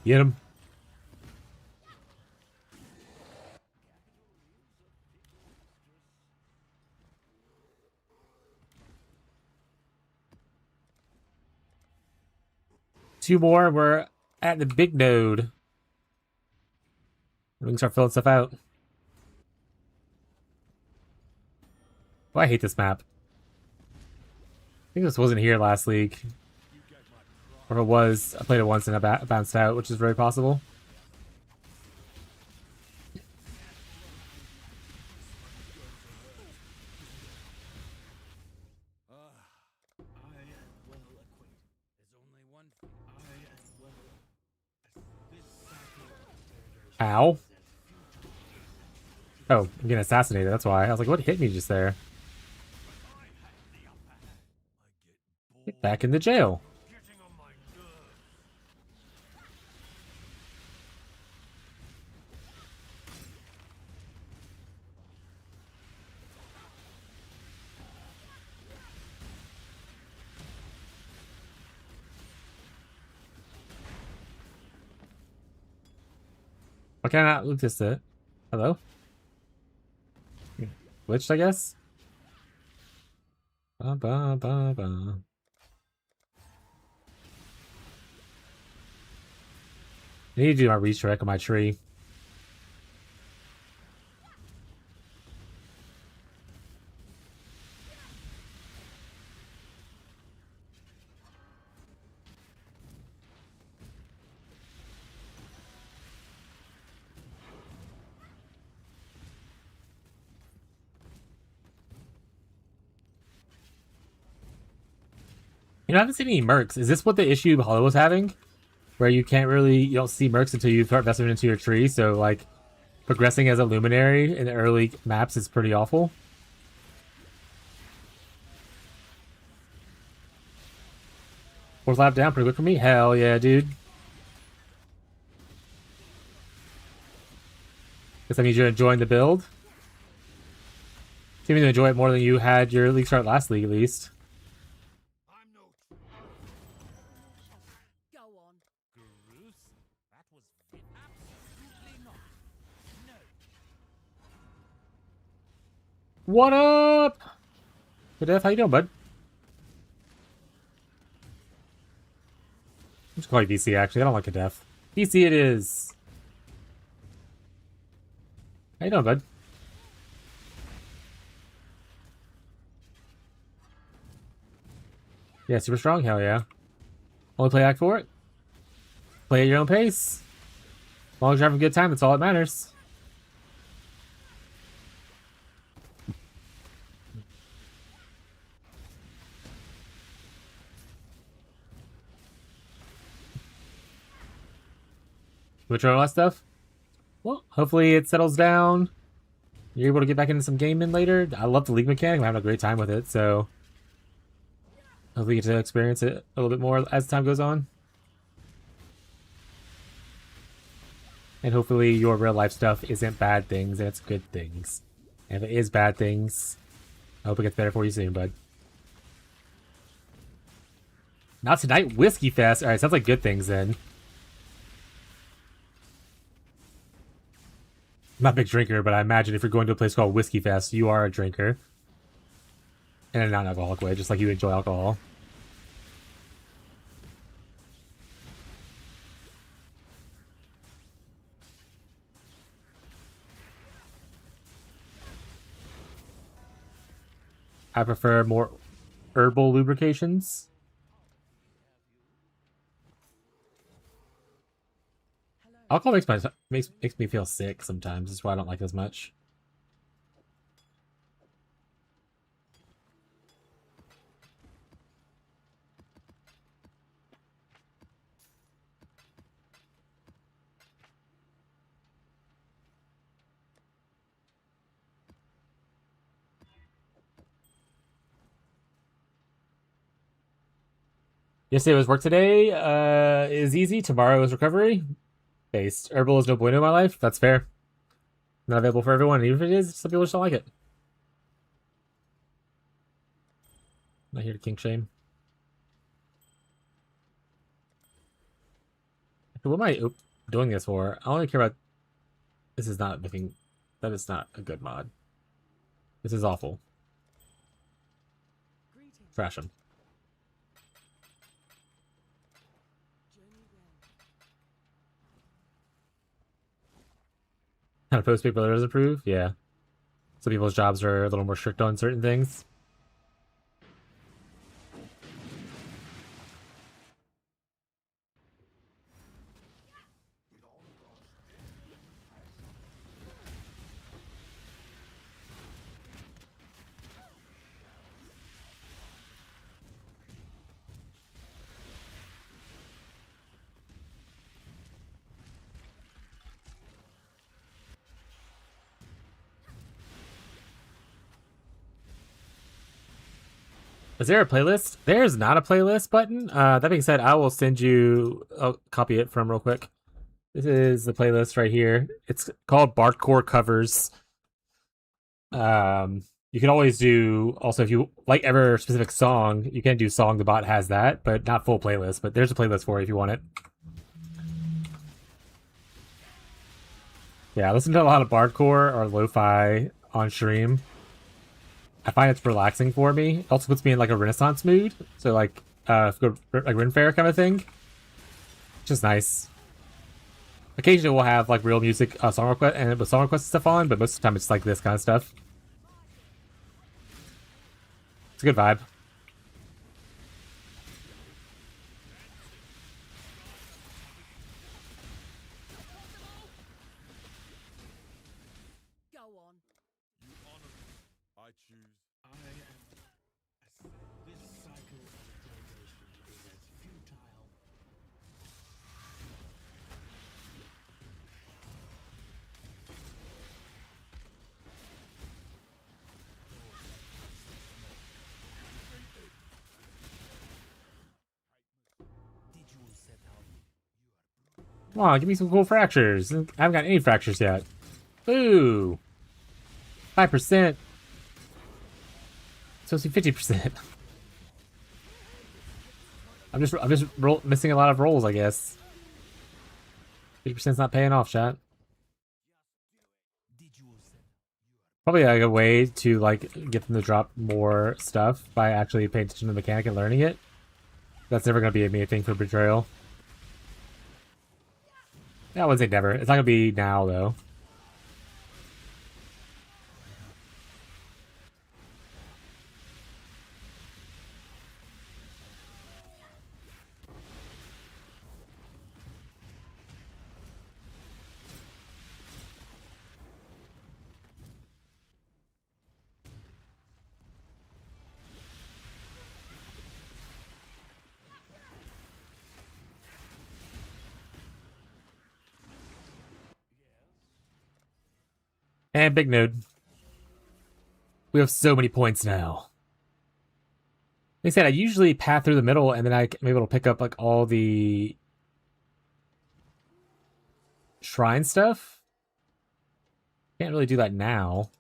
Get him. Two more. We're at the big node. We can start filling stuff out. Oh, I hate this map. I think this wasn't here last league. Or if it was, I played it once and I bounced out, which is very possible. Ow. Oh, I'm getting assassinated, that's why. I was like, what hit me just there? Get back in the jail. Why can't I not look this it? Hello? Glitched, I guess? Ba ba ba ba. I need to do my restrike on my tree. You know, I haven't seen any mercs. Is this what the issue Hollow was having? Where you can't really, you don't see mercs until you start investing into your tree, so like, progressing as a luminary in the early maps is pretty awful. Fourth lap down, pretty good for me. Hell yeah, dude. Guess that means you're enjoying the build. Seeming to enjoy it more than you had your league start last league, at least. Go on. Groose? That was absolutely not. No. What up? Good F, how you doing, bud? I'm just calling you VC, actually. I don't like a def. VC it is. How you doing, bud? Yeah, super strong? Hell yeah. Only play act for it. Play at your own pace. As long as you're having a good time, that's all that matters. Which are all that stuff? Well, hopefully it settles down. You're able to get back into some gaming later. I love the league mechanic. I'm having a great time with it, so hopefully you get to experience it a little bit more as time goes on. And hopefully your real life stuff isn't bad things and it's good things. And if it is bad things, I hope it gets better for you soon, bud. Not tonight, Whiskey Fest. Alright, sounds like good things then. I'm not a big drinker, but I imagine if you're going to a place called Whiskey Fest, you are a drinker. In a non-alcoholic way, just like you enjoy alcohol. I prefer more herbal lubrications. Alcohol makes me feel sick sometimes. That's why I don't like it as much. Yesterday was work today. Is easy. Tomorrow is recovery based. Herbal is no bueno in my life. That's fair. Not available for everyone. Even if it is, some people just don't like it. Not here to kink shame. What am I doing this for? I only care about. This is not looking. That is not a good mod. This is awful. Trash him. Kind of post people that doesn't approve? Yeah. Some people's jobs are a little more strict on certain things. Is there a playlist? There's not a playlist button. That being said, I will send you. I'll copy it from real quick. This is the playlist right here. It's called Bardcore Covers. You can always do also if you like ever specific song, you can do song. The bot has that, but not full playlist. But there's a playlist for it if you want it. Yeah, I listen to a lot of Bardcore or lo-fi on stream. I find it's relaxing for me. It also puts me in like a Renaissance mood. So like like Ren Fair kind of thing. Just nice. Occasionally we'll have like real music song request and with song request stuff on, but most of the time it's like this kind of stuff. It's a good vibe. Go on. You honor me. I choose. This cycle of degradation is as futile. Come on, give me some cool fractures. I haven't got any fractures yet. Ooh. 5%. So see 50%. I'm just missing a lot of rolls, I guess. 50% is not paying off, chat. Probably like a way to like get them to drop more stuff by actually paying attention to the mechanic and learning it. That's never gonna be a me thing for betrayal. Yeah, I wouldn't say never. It's not gonna be now though. And big node. We have so many points now. Like I said, I usually path through the middle and then I'm able to pick up like all the shrine stuff. Can't really do that now.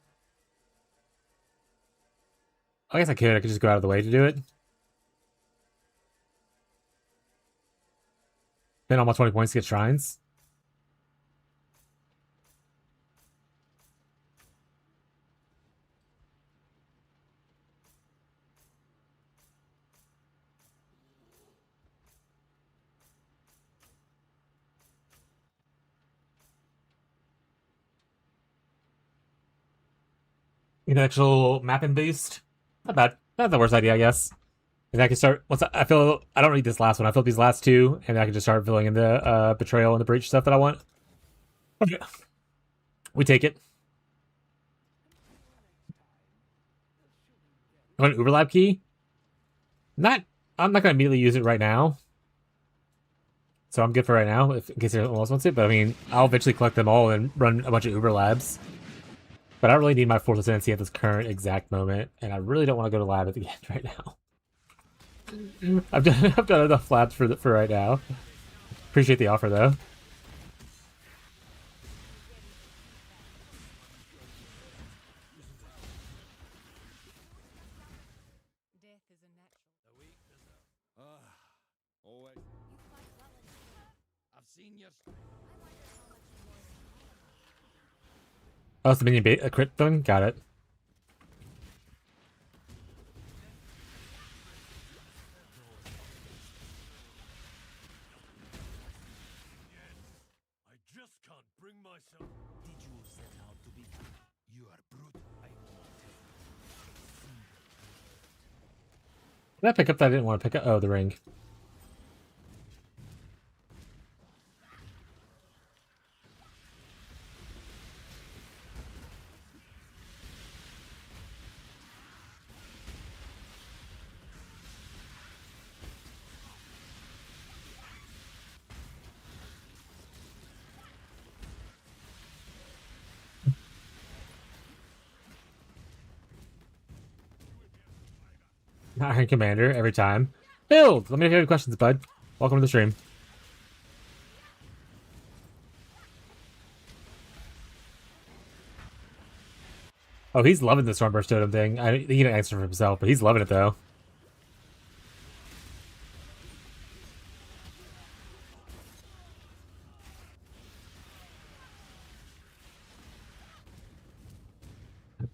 I guess I could. I could just go out of the way to do it. Spend almost 20 points to get shrines. An actual mapping boost. Not bad. Not the worst idea, I guess. And I can start once I feel I don't need this last one. I feel these last two, and I can just start filling in the betrayal and the breach stuff that I want. Okay. We take it. Want an Uberlab key? Not. I'm not gonna immediately use it right now. So I'm good for right now, if in case anyone else wants it. But I mean, I'll eventually collect them all and run a bunch of Uber labs. But I really need my Force Ascendancy at this current exact moment, and I really don't want to go to lab at the end right now. I've done enough labs for right now. Appreciate the offer though. Death is a natural. Always. I've seen your. Oh, it's the minion bait a crit thing? Got it. I just can't bring myself. Did you set out to be? You are brute. I Did I pick up that I didn't want to pick up? Oh, the ring. Iron Commander every time. Build! Let me know if you have any questions, bud. Welcome to the stream. Oh, he's loving the Stormburst Totem thing. He didn't answer for himself, but he's loving it though.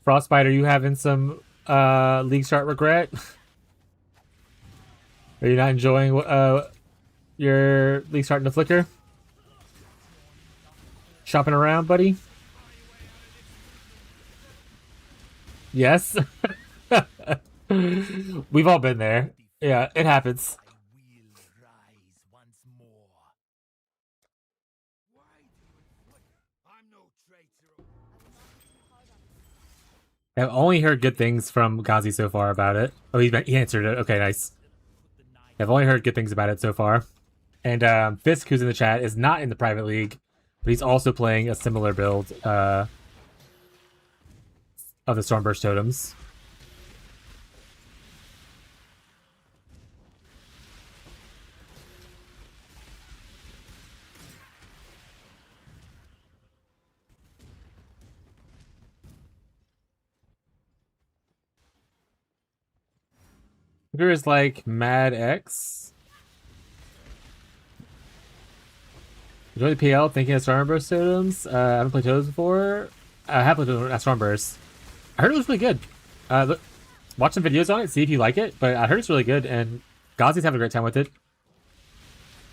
Frostbite, are you having some League start regret? Are you not enjoying your League starting to flicker? Shopping around, buddy? Yes. We've all been there. Yeah, it happens. I will rise once more. Why do you inflict? I'm no traitor. I've only heard good things from Ghazi so far about it. Oh, he answered it. Okay, nice. I've only heard good things about it so far. And Fisk, who's in the chat, is not in the private league, but he's also playing a similar build of the Stormburst Totems. Twitter is like Mad X. Enjoy the PL, thinking of Stormburst Totems. I haven't played Totems before. I have played Stormburst. I heard it was really good. Look, watch some videos on it, see if you like it, but I heard it's really good, and Ghazi's having a great time with it.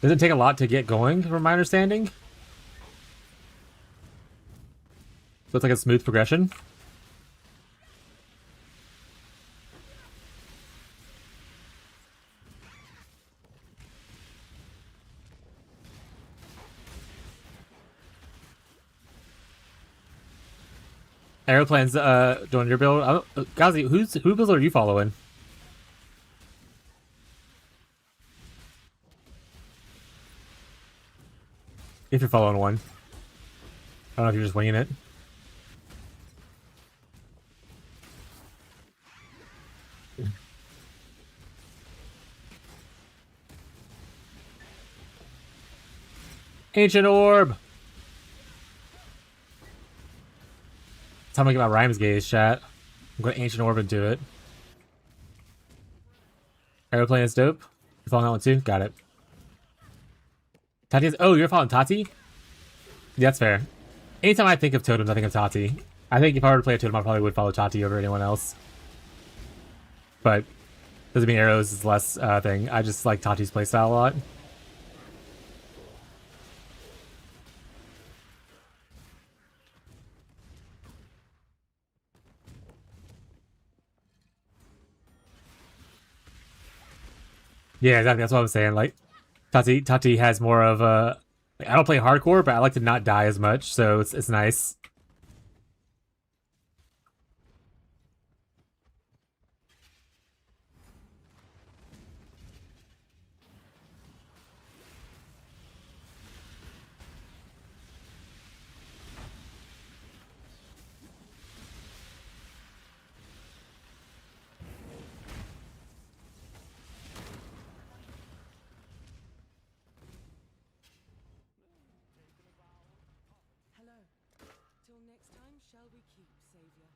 Doesn't take a lot to get going, from my understanding. So it's like a smooth progression. Aeroplan's doing your build. Ghazi, who builds are you following? If you're following one. I don't know if you're just winging it. Ancient Orb! Time to get my rhymes gaze, chat. I'm going Ancient Orb into it. Aeroplane is dope. You're following that one too? Got it. Tati's. Oh, you're following Tati? Yeah, that's fair. Anytime I think of totems, I think of Tati. I think if I were to play a totem, I probably would follow Tati over anyone else. But doesn't mean arrows is less thing. I just like Tati's playstyle a lot. Yeah, exactly. That's what I'm saying. Like, Tati has more of a. Like, I don't play hardcore, but I like to not die as much, so it's nice. Hello. Till next time, shall we keep, Savior?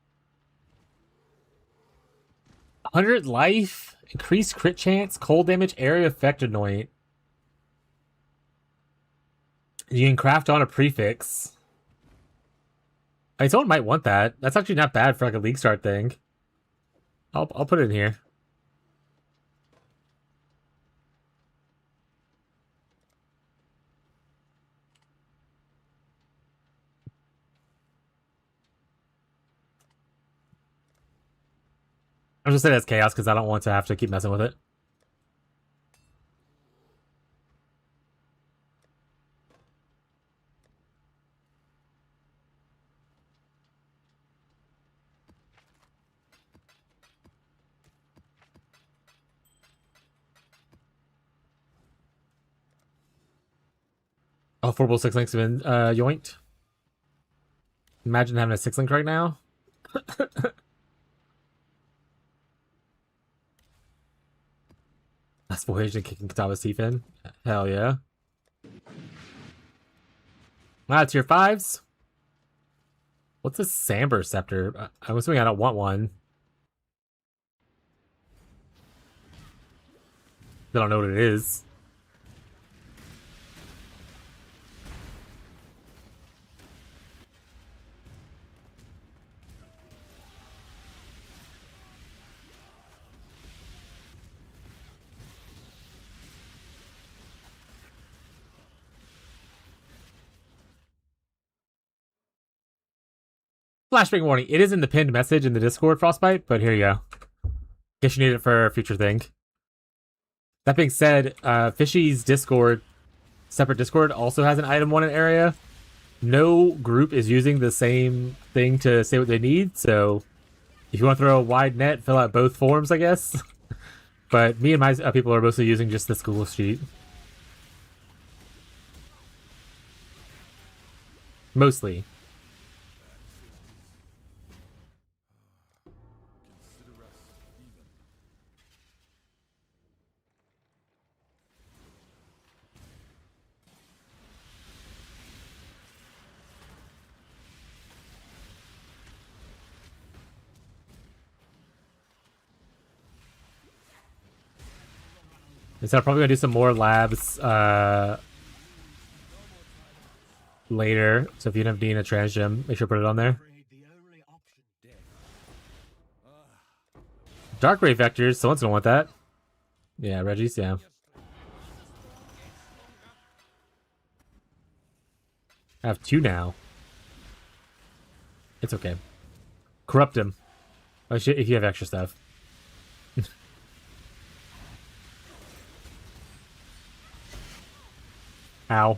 100 life, increased crit chance, cold damage, area effect annoyant. You can craft on a prefix. I mean, someone might want that. That's actually not bad for like a league start thing. I'll put it in here. I'm just saying that's chaos because I don't want to have to keep messing with it. Oh, 4 6 links have been yoinked. Imagine having a 6 link right now. That's voyage and kicking Kataba's teeth in. Hell yeah. Ah, tier 5s. What's a Samber Scepter? I'm assuming I don't want one. I don't know what it is. Flashbang warning. It is in the pinned message in the Discord, Frostbite, but here you go. Guess you need it for a future thing. That being said, Fishy's Discord, separate Discord, also has an item one area. No group is using the same thing to say what they need, so if you want to throw a wide net, fill out both forms, I guess. But me and my people are mostly using just the school sheet. Mostly. Consider us even. And so I'm probably gonna do some more labs later. So if you end up needing a trans gem, make sure to put it on there. The only option. Dark ray vectors, someone's gonna want that. Yeah, Reggie's, yeah. I have 2 now. It's okay. Corrupt him. Oh shit, if you have extra stuff. Ow.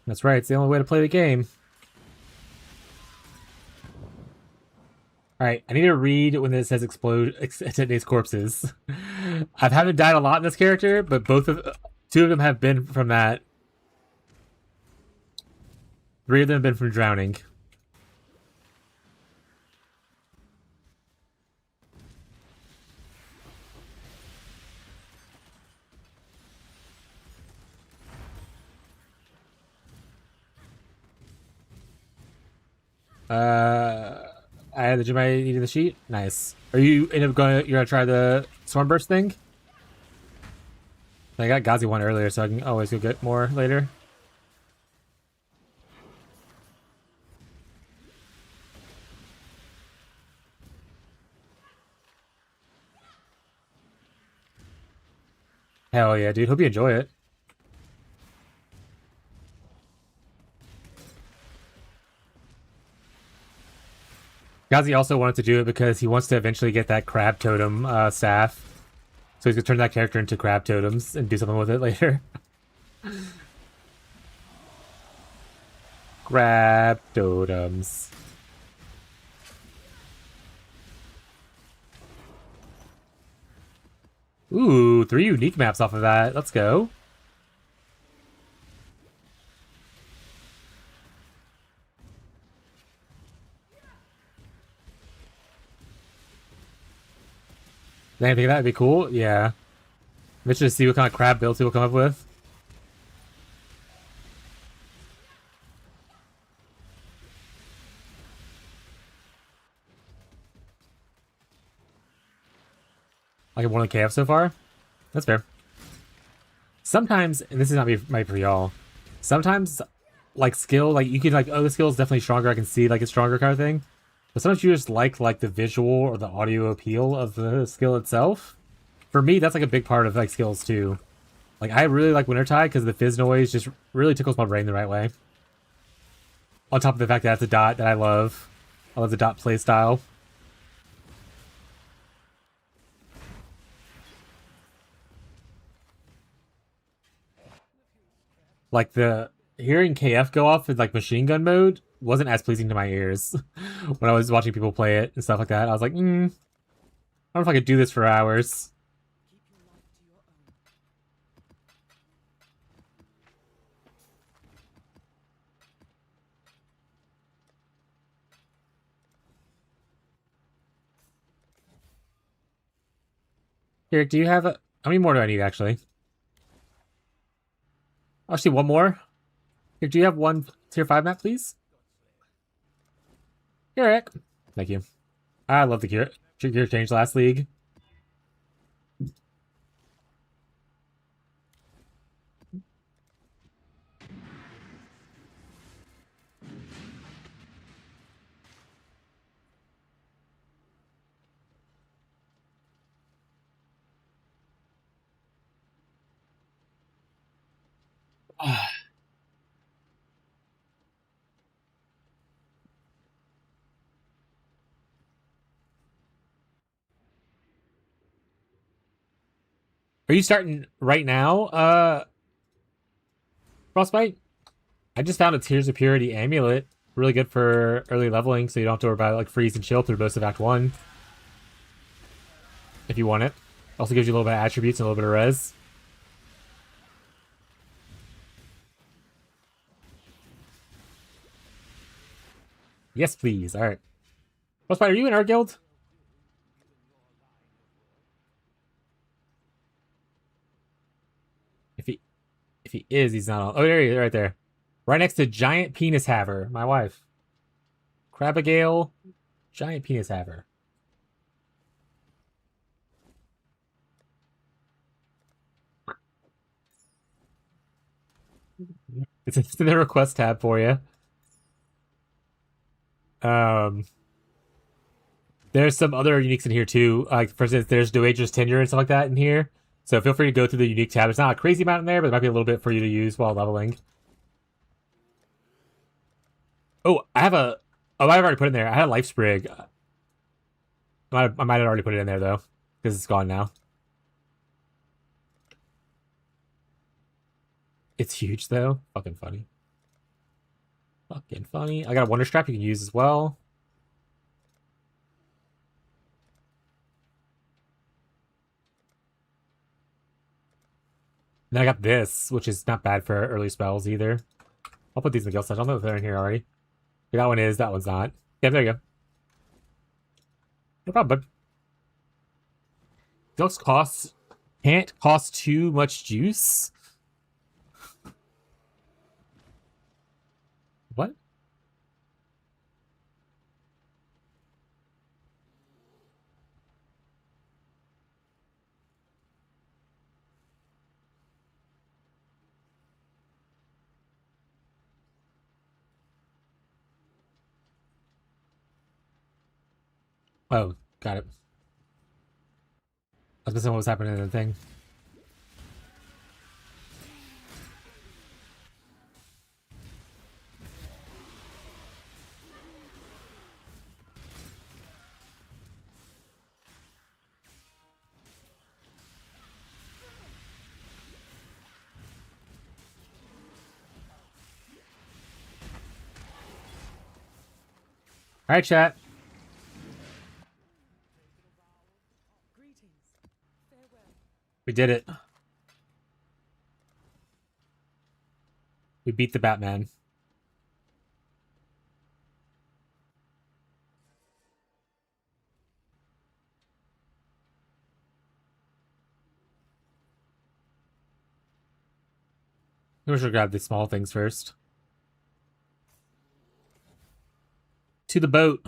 That's right, it's the only way to play the game. Alright, I need to read when it says explode detonates corpses. I haven't died a lot in this character, but 2 of them have been from that. 3 of them have been from drowning. I had the gym I needed the sheet. Nice. Are you end up going? You're gonna try the Stormburst thing? I got Gazi one earlier, so I can always go get more later. Hell yeah, dude. Hope you enjoy it. Gazi also wanted to do it because he wants to eventually get that crab totem staff. So he's gonna turn that character into crab totems and do something with it later. Crab totems. Ooh, 3 unique maps off of that. Let's go. I think that'd be cool. Yeah. I'm interested to see what kind of crab builds people come up with. Like one of the KF so far. That's fair. Sometimes, and this is not my for y'all. Sometimes, like skill, like you can like, oh, the skill is definitely stronger. I can see like it's stronger kind of thing. But sometimes you just like the visual or the audio appeal of the skill itself. For me, that's like a big part of like skills too. Like I really like Wintertide because the fizz noise just really tickles my brain the right way. On top of the fact that it's a dot that I love. I love the dot play style. Like the hearing KF go off in like machine gun mode wasn't as pleasing to my ears when I was watching people play it and stuff like that. I was like, I don't know if I could do this for hours. Eric, do you have a... How many more do I need, actually? Actually, one more. Here, do you have one tier 5 map, please? Eric. Thank you. I love the gear change last league. Are you starting right now, Frostbite? I just found a Tears of Purity amulet. Really good for early leveling, so you don't have to worry about like freeze and chill through most of Act 1. If you want it. Also gives you a little bit of attributes and a little bit of res. Yes, please. Alright. Frostbite, are you in our guild? If he is, he's not on. Oh, there he is, right there. Right next to Giant Penis Haver, my wife. Crabigale, Giant Penis Haver. It's in the request tab for you. There's some other uniques in here too. Like for instance, there's Doager's Tenure and stuff like that in here. So feel free to go through the unique tab. There's not a crazy amount in there, but there might be a little bit for you to use while leveling. Oh, I have a... Oh, I've already put it in there. I had a Life Sprig. I might have already put it in there, though. Because it's gone now. It's huge, though. Fucking funny. Fucking funny. I got a Wonder Strap you can use as well. And then I got this, which is not bad for early spells either. I'll put these in the guild stage. I don't know if they're in here already. That one is, that one's not. Yeah, there you go. No problem, bud. Those costs can't cost too much juice. What? Oh, got it. I was missing what was happening in the thing. Alright, chat. Greetings. Farewell. We did it. We beat the Batman. We should grab the small things first. To the boat.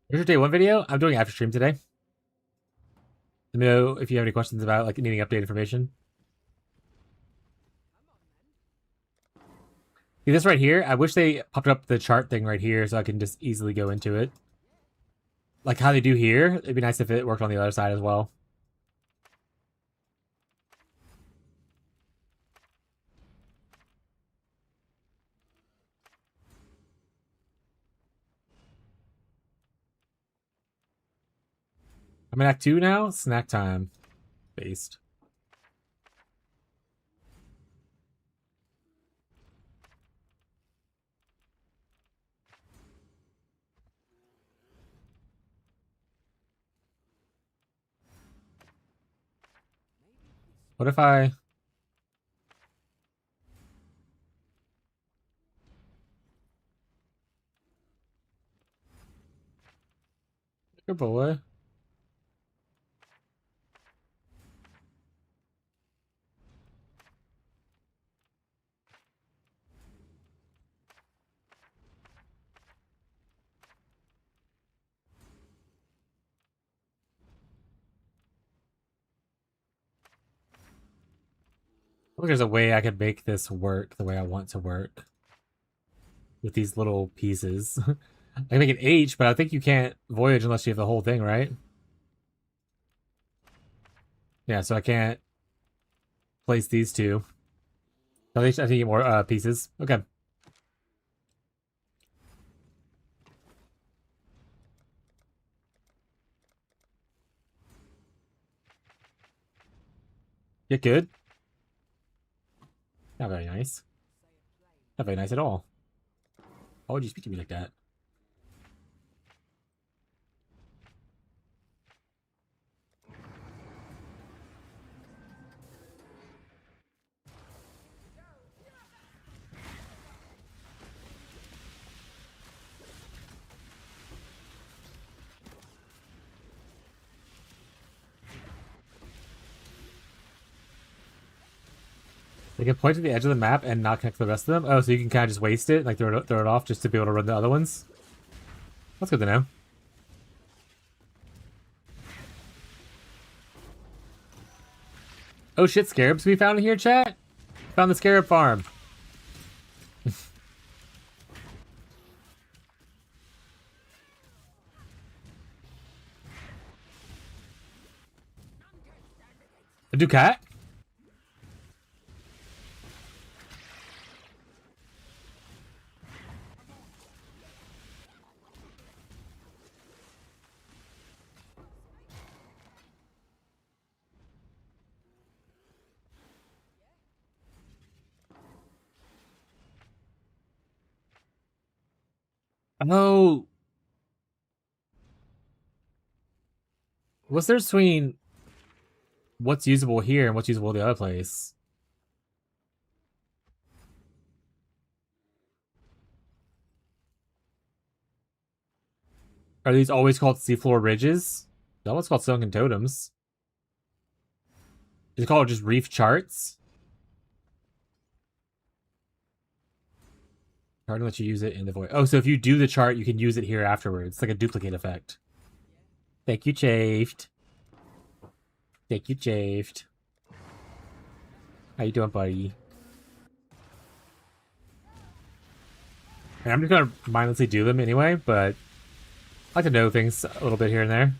Here's your day one video. I'm doing after stream today. Let me know if you have any questions about like needing update information. See this right here? I wish they popped up the chart thing right here so I can just easily go into it. Like how they do here. It'd be nice if it worked on the other side as well. I'm in Act 2 now. Snack time. Based. What if I... Good boy. I think there's a way I could make this work the way I want to work. With these little pieces. I can make an H, but I think you can't voyage unless you have the whole thing, right? Yeah, so I can't place these two. I think I need more pieces. Okay. Get good. Not very nice. Not very nice at all. Why would you speak to me like that? They can point to the edge of the map and not connect to the rest of them? Oh, so you can kind of just waste it, like throw it off just to be able to run the other ones? That's good to know. Oh shit, scarabs we found here, chat? Found the scarab farm. A Ducat? Oh. What's there between what's usable here and what's usable the other place? Are these always called seafloor ridges? That one's called sunken totems. Is it called just reef charts? Hard to let you use it in the void. Oh, so if you do the chart, you can use it here afterwards. It's like a duplicate effect. Thank you, Chafed. Thank you, Chafed. How you doing, buddy? And I'm just gonna mindlessly do them anyway, but I like to know things a little bit here and there.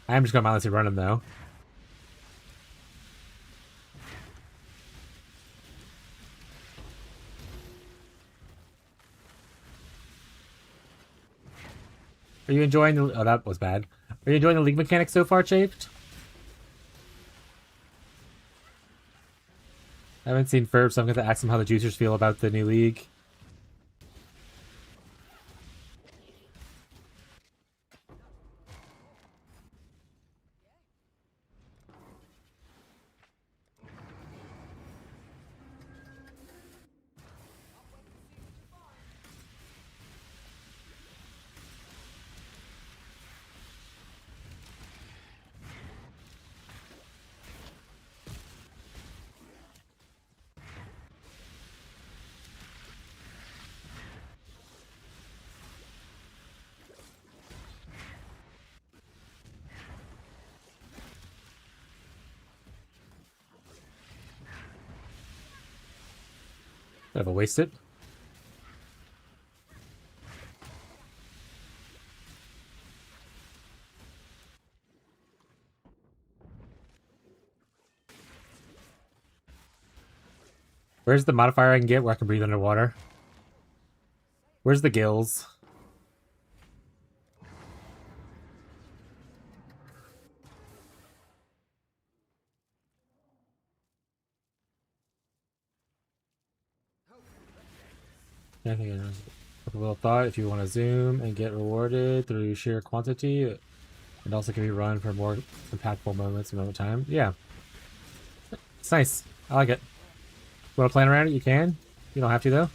I am just gonna mindlessly run them though. Are you enjoying the... Oh, that was bad. Are you enjoying the league mechanics so far, Chafed? I haven't seen Ferb, so I'm going to ask him how the juicers feel about the new league. Kind of a wasted. Where's the modifier I can get where I can breathe underwater? Where's the gills? I think a little thought. If you want to zoom and get rewarded through sheer quantity, it also can be run for more impactful moments and moment time. Yeah, it's nice. I like it. Want to plan around it? You can. You don't have to though.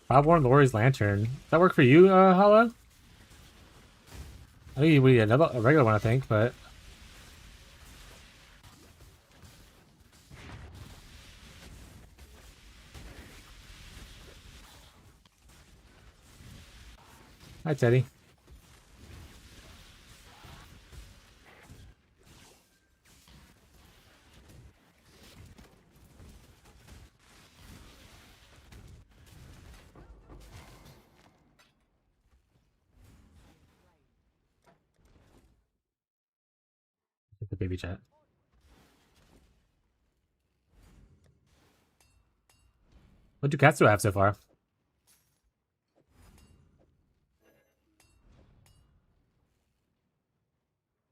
Bob Warren Lori's lantern. Does that work for you, Hollow? I think we need a regular one, I think, but hi, Teddy. The baby chat. What do cats do I have so far?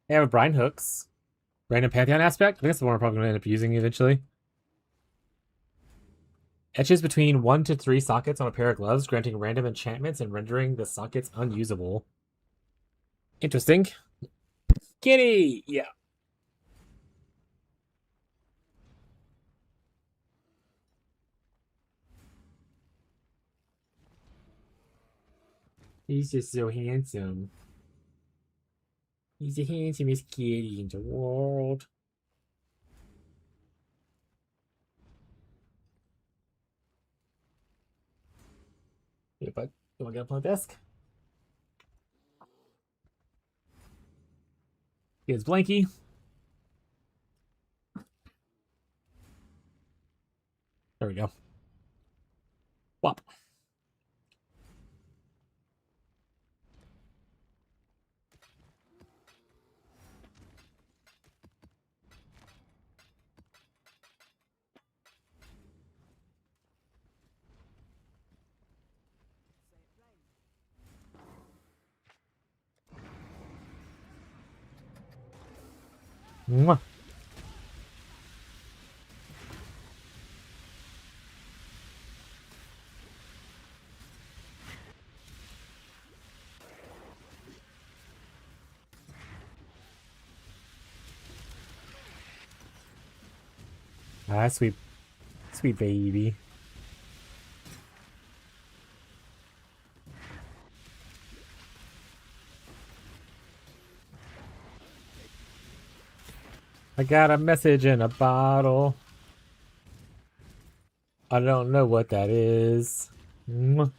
I have a Brine Hooks. Random Pantheon aspect? I think that's the one we're probably going to end up using eventually. Etches between 1 to 3 sockets on a pair of gloves, granting random enchantments and rendering the sockets unusable. Interesting. Kitty! Yeah. He's just so handsome. He's the handsomest kitty in the world. Hey, bud. You want to get up on the desk? Here's Blanky. There we go. Wop. Mwah. Ah, sweet. Sweet baby. I got a message in a bottle. I don't know what that is. Mwah.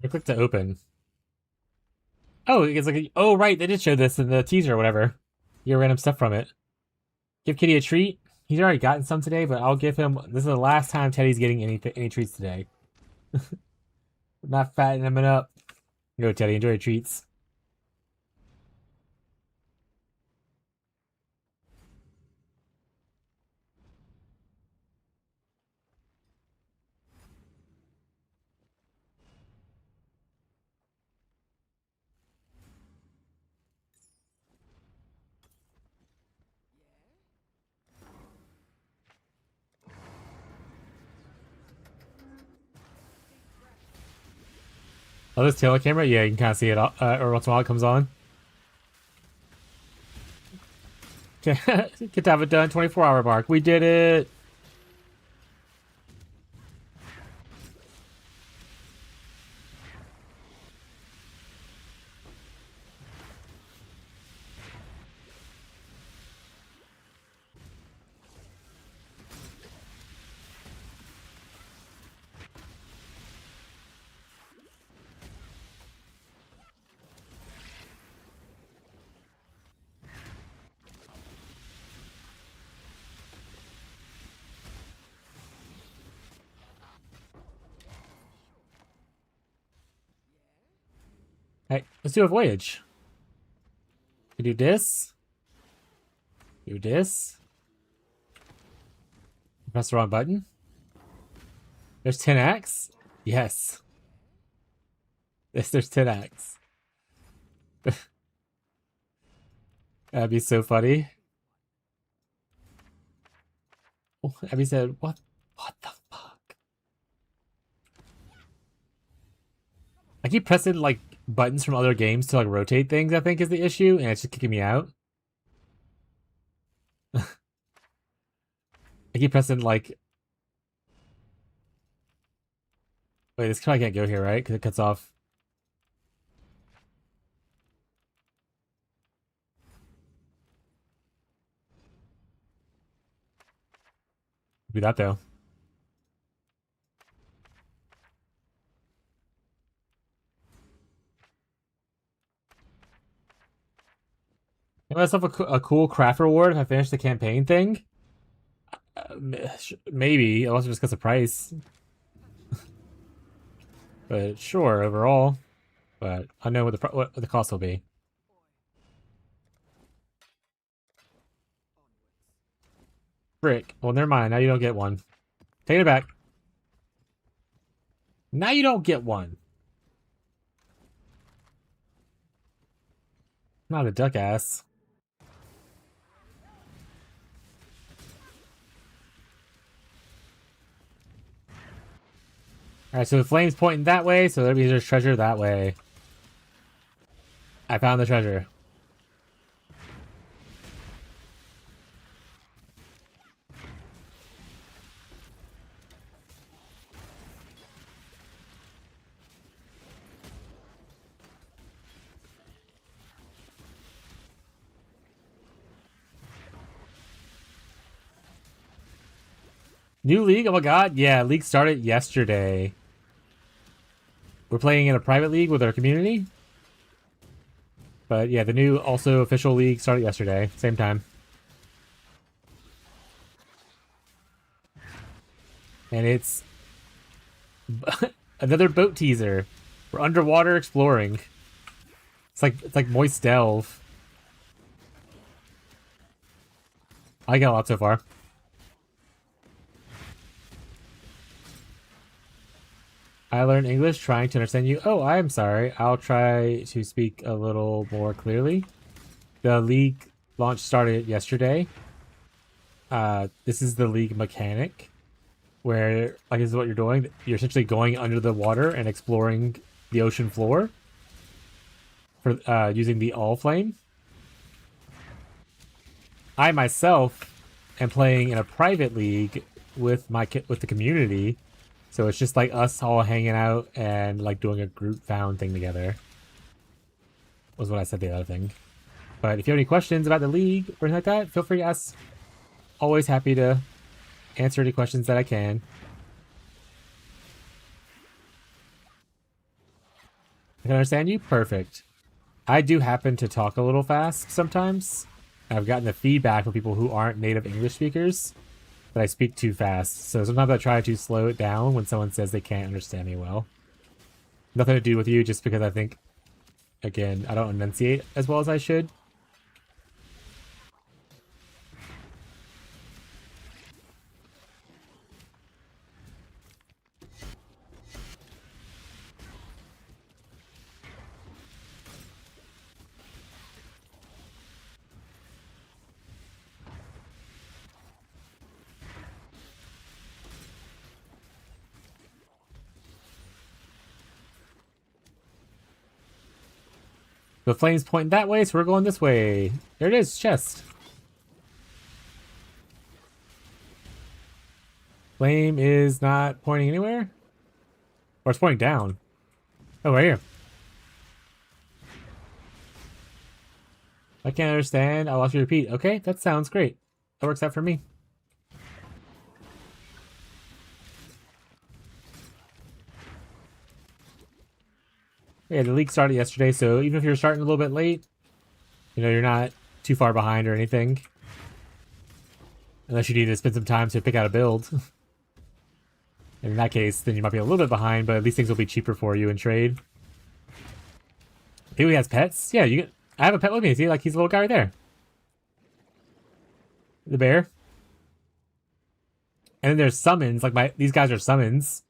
I clicked to open. Oh, it's like oh right, they did show this in the teaser or whatever. You get random stuff from it. Give Kitty a treat. He's already gotten some today, but I'll give him. This is the last time Teddy's getting any treats today. Not fattening him up. Go, Teddy. Enjoy your treats. Oh, this tail camera? Yeah, you can kind of see it or once in a while it comes on. Okay, get to have it done. 24-hour mark. We did it. Hey, let's do a voyage. We do this. Do this. Press the wrong button. There's 10 acts? Yes. Yes, there's 10 acts. That'd be so funny. Oh, Abby said, what the fuck? I keep pressing like buttons from other games to like rotate things, I think is the issue, and it's just kicking me out. I keep pressing like... Wait, this probably can't go here, right? Because it cuts off. Do that though. Give myself a cool craft reward if I finish the campaign thing. Maybe. I'll also just get the price. But sure, overall. But I know what the cost will be. Frick. Well, never mind. Now you don't get one. Take it back. Now you don't get one. Not a duck ass. Alright, so the flame's pointing that way, so that means there's treasure that way. I found the treasure. New league? Oh my god. Yeah, league started yesterday. We're playing in a private league with our community. But yeah, the new also official league started yesterday. Same time. And it's another boat teaser. We're underwater exploring. It's like Moist Delve. I got a lot so far. I learned English trying to understand you. Oh, I'm sorry. I'll try to speak a little more clearly. The league launch started yesterday. This is the league mechanic, where, like, this is what you're doing. You're essentially going under the water and exploring the ocean floor for using the all flame. I myself am playing in a private league with the community. So it's just like us all hanging out and like doing a group found thing together. Was what I said the other thing. But if you have any questions about the league or anything like that, feel free to ask. Always happy to answer any questions that I can. I can understand you? Perfect. I do happen to talk a little fast sometimes. I've gotten the feedback from people who aren't native English speakers that I speak too fast. So sometimes I try to slow it down when someone says they can't understand me well. Nothing to do with you, just because I think, again, I don't enunciate as well as I should. The flame's pointing that way, so we're going this way. There it is, chest. Flame is not pointing anywhere? Or it's pointing down. Oh, right here. I can't understand. I'll watch you repeat. Okay, that sounds great. That works out for me. Yeah, the league started yesterday, so even if you're starting a little bit late, you know, you're not too far behind or anything. Unless you need to spend some time to pick out a build. And in that case, then you might be a little bit behind, but at least things will be cheaper for you in trade. Who has pets? Yeah, you. I have a pet with me. See, like he's a little guy right there. The bear. And then there's summons. Like these guys are summons.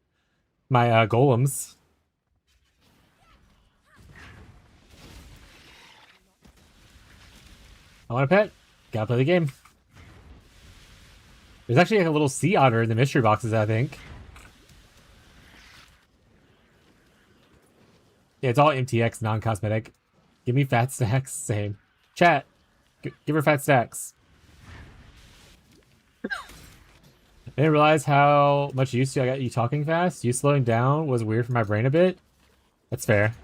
My golems. I want a pet. Gotta play the game. There's actually like a little sea otter in the mystery boxes, I think. Yeah, it's all MTX, non-cosmetic. Give me fat stacks. Same. Chat. Give her fat stacks. I didn't realize how much used to I got you talking fast. You slowing down was weird for my brain a bit. That's fair.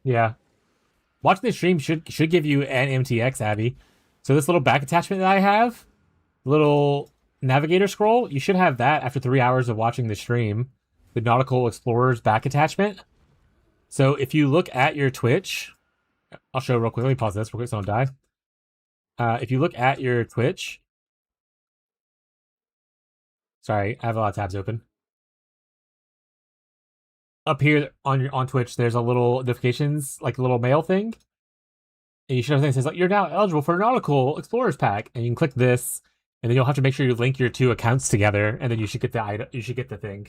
Yeah. Watching the stream should give you an MTX, Abby. So this little back attachment that I have, little navigator scroll, you should have that after 3 hours of watching the stream. The Nautical Explorer's back attachment. So if you look at your Twitch, I'll show real quick. Let me pause this real quick so I don't die. If you look at your Twitch, sorry, I have a lot of tabs open. Up here on Twitch, there's a little notifications, like a little mail thing. And you should have a thing that says, like, you're now eligible for a Nautical Explorers pack. And you can click this, and then you'll have to make sure you link your two accounts together, and then you should get the item. You should get the thing.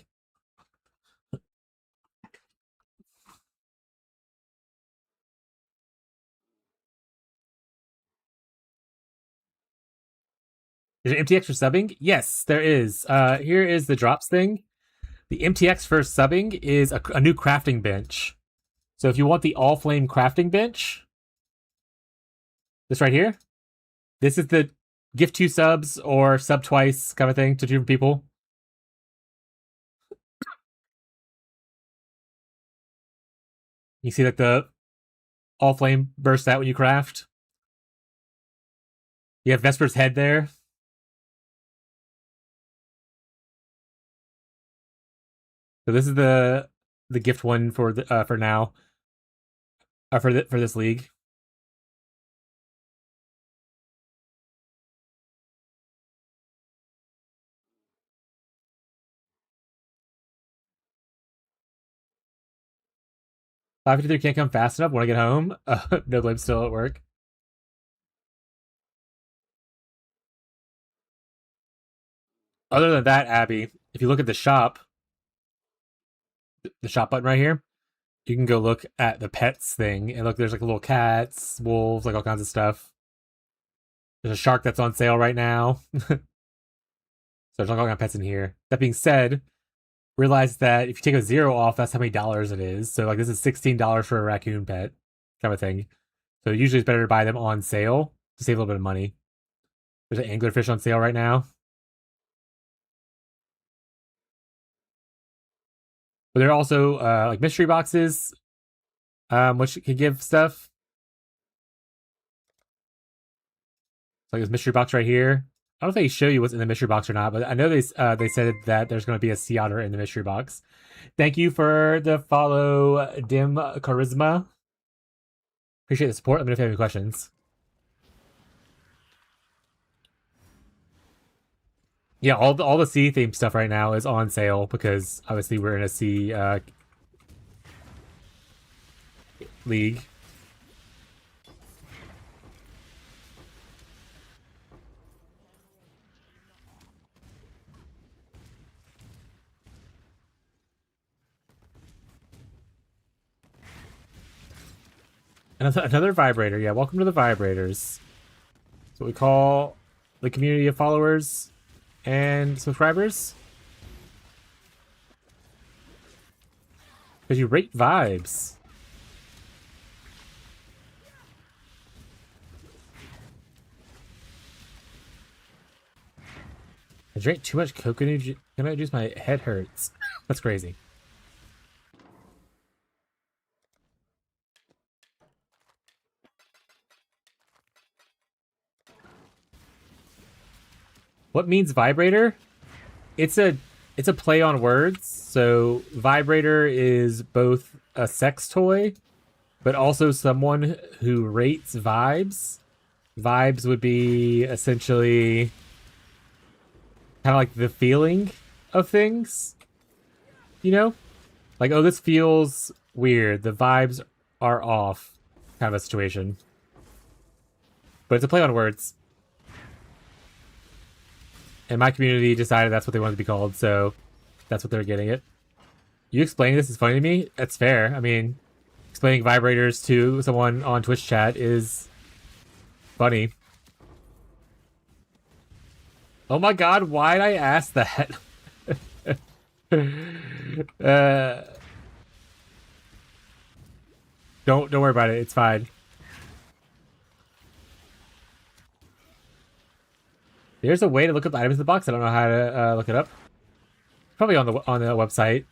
Is there MTX for subbing? Yes, there is. Here is the drops thing. The MTX for subbing is a new crafting bench. So if you want the all flame crafting bench, this right here, this is the gift 2 subs or sub twice kind of thing to different people. You see like the all flame burst out when you craft. You have Vesper's head there. So this is the gift one for the for now. For this league. $5.53 can't come fast enough when I get home. No blame, still at work. Other than that, Abby, if you look at the shop button right here, you can go look at the pets thing. And look, there's like little cats, wolves, like all kinds of stuff. There's a shark that's on sale right now. So there's all kinds of pets in here. That being said, realize that if you take a 0 off, that's how many dollars it is. So like this is $16 for a raccoon pet kind of thing. So usually it's better to buy them on sale to save a little bit of money. There's an anglerfish on sale right now. But there are also like mystery boxes, which can give stuff. Like this mystery box right here. I don't know if they show you what's in the mystery box or not, but I know they said that there's going to be a sea otter in the mystery box. Thank you for the follow, Dim Charisma. Appreciate the support. Let me know if you have any questions. Yeah, all the sea themed stuff right now is on sale because obviously we're in a sea league. Another vibrator. Yeah, welcome to the vibrators. That's what we call the community of followers and subscribers. Because you rate vibes. I drank too much coconut juice. My head hurts. That's crazy. What means vibrator? It's a play on words. So vibrator is both a sex toy, but also someone who rates vibes. Vibes would be essentially kind of like the feeling of things, you know? Like, oh, this feels weird. The vibes are off, kind of a situation. But it's a play on words. And my community decided that's what they wanted to be called, so that's what they're getting it. You explaining this is funny to me? That's fair. I mean, explaining vibrators to someone on Twitch chat is funny. Oh my god, why'd I ask that? Don't worry about it. It's fine. There's a way to look up items in the box. I don't know how to look it up. Probably on the website.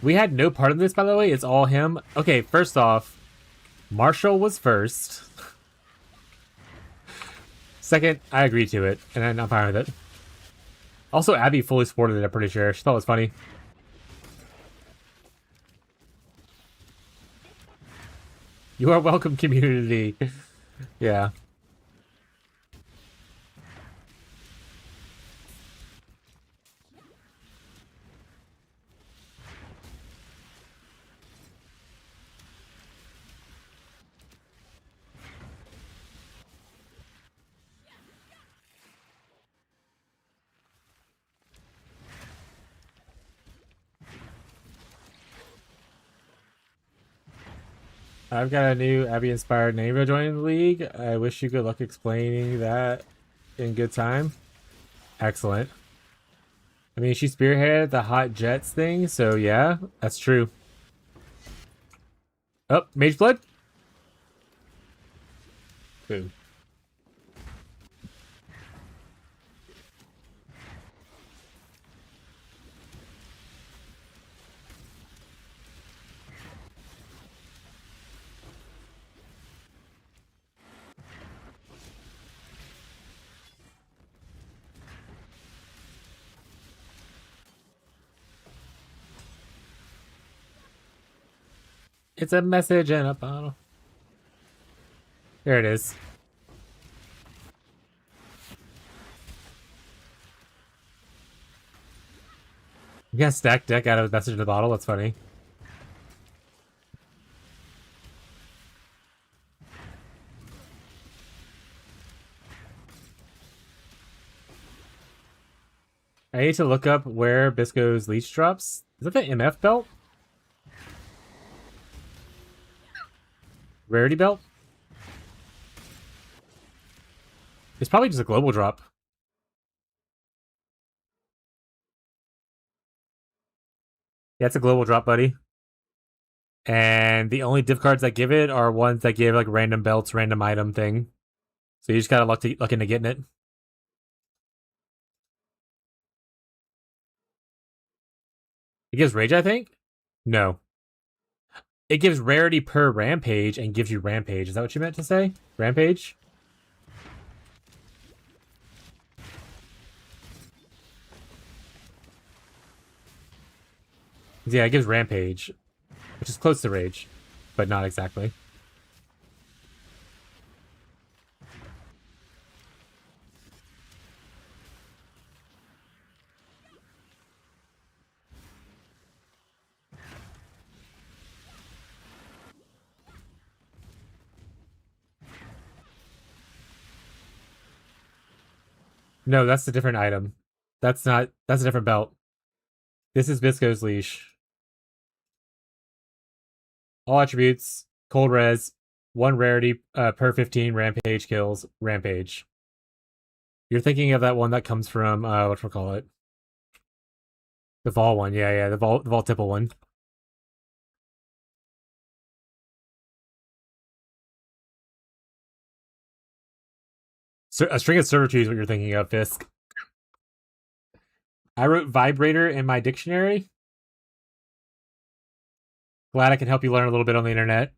We had no part of this, by the way. It's all him. Okay, first off, Marshall was first. Second, I agreed to it, and I'm fine with it. Also, Abby fully supported it, I'm pretty sure. She thought it was funny. You are welcome, community. Yeah. I've got a new Abby-inspired name joining the league. I wish you good luck explaining that in good time. Excellent. I mean, she spearheaded the hot jets thing, so yeah, that's true. Oh, Mage Blood? Boom. It's a message in a bottle. There it is. You got a stacked deck out of a message in a bottle. That's funny. I need to look up where Bisco's leech drops. Is that the MF belt? Rarity belt? It's probably just a global drop. Yeah, it's a global drop, buddy. And the only div cards that give it are ones that give like random belts, random item thing. So you just gotta luck into getting it. It gives rage, I think? No. It gives rarity per rampage and gives you rampage. Is that what you meant to say? Rampage? Yeah, it gives rampage, which is close to rage, but not exactly. No, that's a different item. That's a different belt. This is Bisco's leash. All attributes. Cold res, 1 rarity per 15 rampage kills. Rampage. You're thinking of that one that comes from whatchamacallit? The Vol one, yeah, the Vol Tipple one. So, a string of servitude is what you're thinking of, Fisk. I wrote vibrator in my dictionary. Glad I can help you learn a little bit on the internet.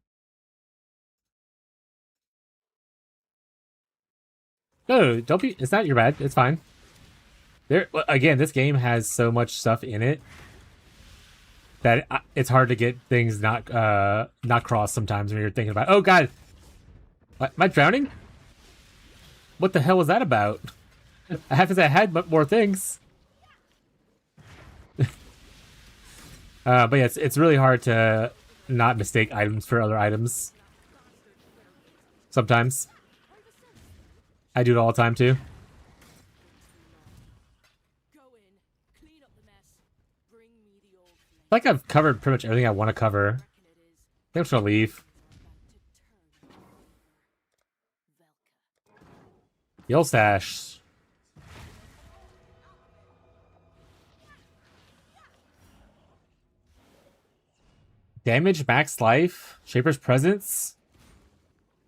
No, don't be. It's not your bad. It's fine. There again, this game has so much stuff in it that it's hard to get things not crossed sometimes when you're thinking about. Oh God, am I drowning? What the hell was that about? I have to say I had more things. But yeah, it's really hard to not mistake items for other items. Sometimes. I do it all the time too. I think I've covered pretty much everything I want to cover. I think I'm just gonna leave. Yell stash. Damage, max life, Shaper's presence.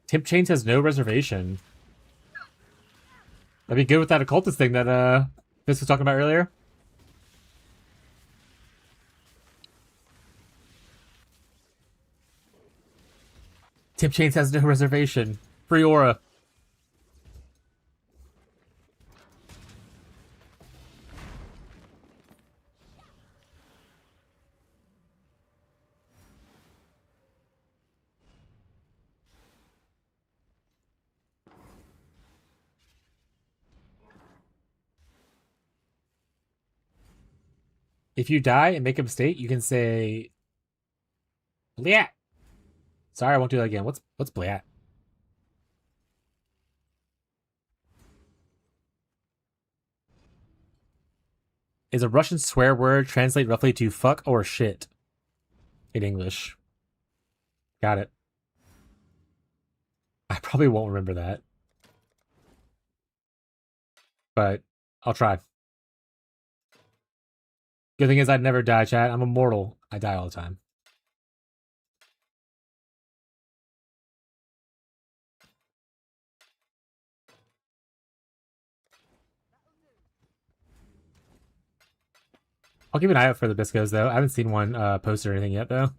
Tip chains has no reservation. That'd be good with that occultist thing that Fisk was talking about earlier. Tip chains has no reservation. Free aura. If you die and make a mistake, you can say, "Blat." Sorry, I won't do that again. What's blat? Is a Russian swear word translate roughly to fuck or shit in English? Got it. I probably won't remember that. But I'll try. Good thing is I'd never die, chat. I'm immortal. I die all the time. I'll keep an eye out for the Biscos, though. I haven't seen one post or anything yet, though.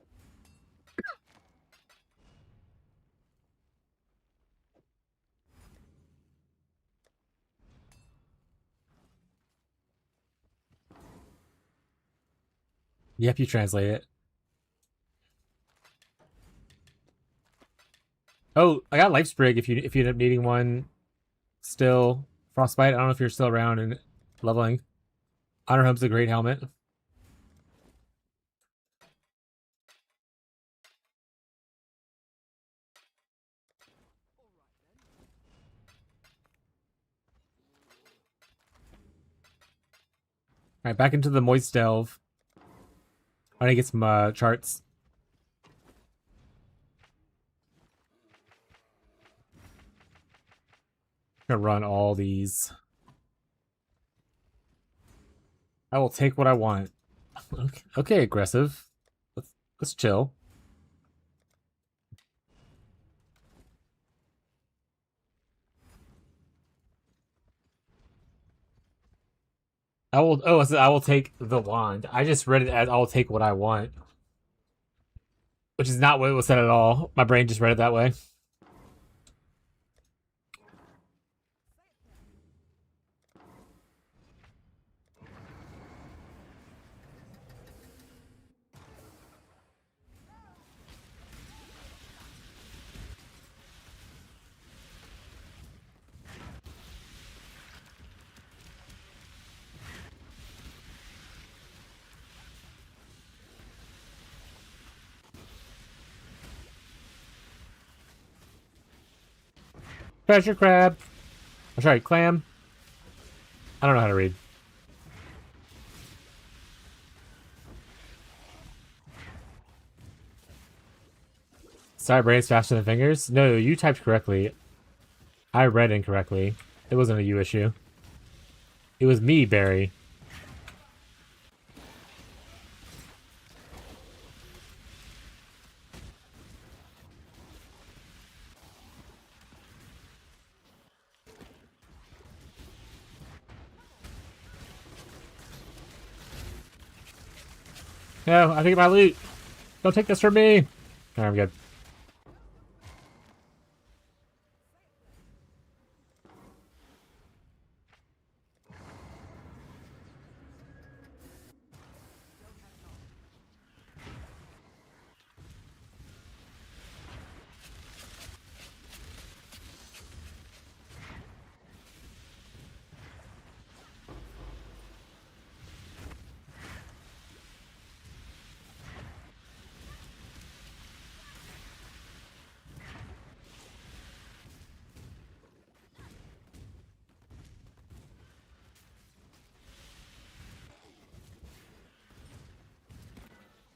Yep, you translate it. Oh, I got Life Sprig if you end up needing one still. Frostbite, I don't know if you're still around and leveling. Honor Home's a great helmet. Alright, back into the Moist Delve. I need to get some charts. I'm gonna run all these. I will take what I want. Okay, aggressive. Let's chill. I will. Oh, it says I will take the wand. I just read it as I will take what I want, which is not what it was said at all. My brain just read it that way. Treasure crab. I'm sorry, clam. I don't know how to read. Sorry, brain's faster than fingers. No, you typed correctly. I read incorrectly. It wasn't a you issue. It was me, Barry. No, I think my loot. Don't take this from me. Alright, I'm good.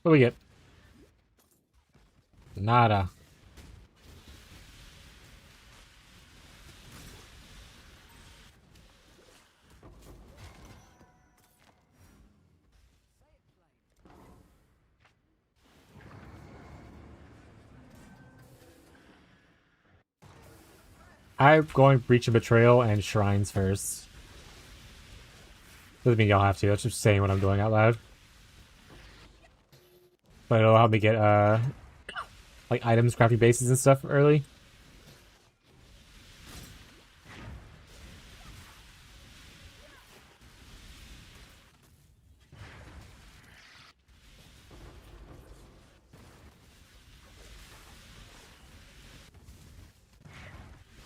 What do we get? Nada. I'm going Breach and Betrayal and Shrines first. Doesn't mean y'all have to. That's just saying what I'm doing out loud. But it'll help me get, like, items, crafting bases and stuff early.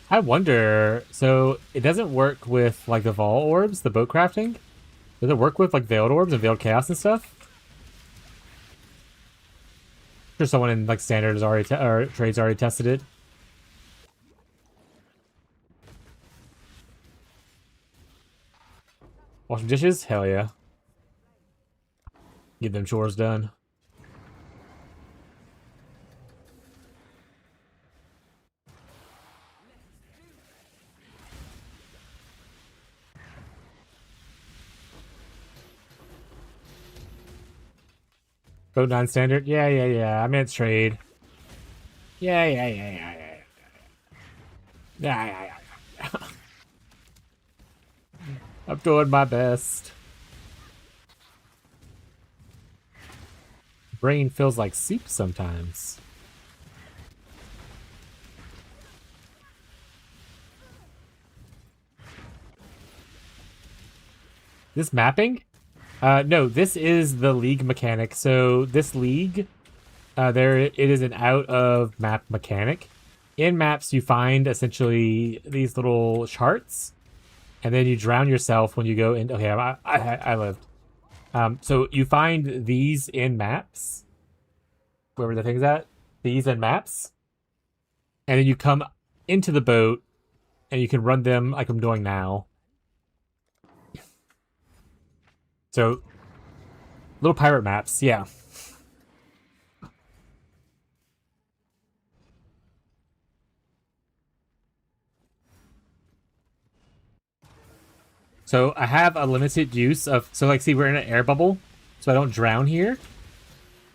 I wonder, so it doesn't work with, like, the Vol Orbs, the boat crafting? Does it work with, like, Veiled Orbs and Veiled Chaos and stuff? I'm sure someone in, like, Standard has already, or Trade's already tested it. Washing dishes? Hell yeah. Get them chores done. Boat non-standard? Yeah. I meant trade. Yeah. I'm doing my best. Brain feels like soup sometimes. This mapping? No, this is the league mechanic. So this league, it is an out of map mechanic. In maps, you find essentially these little charts, and then you drown yourself when you go in. Okay, I lived. So you find these in maps, wherever the thing's at. These in maps, and then you come into the boat, and you can run them like I'm doing now. So, little pirate maps, yeah. So I have a limited use of, so like, see, we're in an air bubble, so I don't drown here.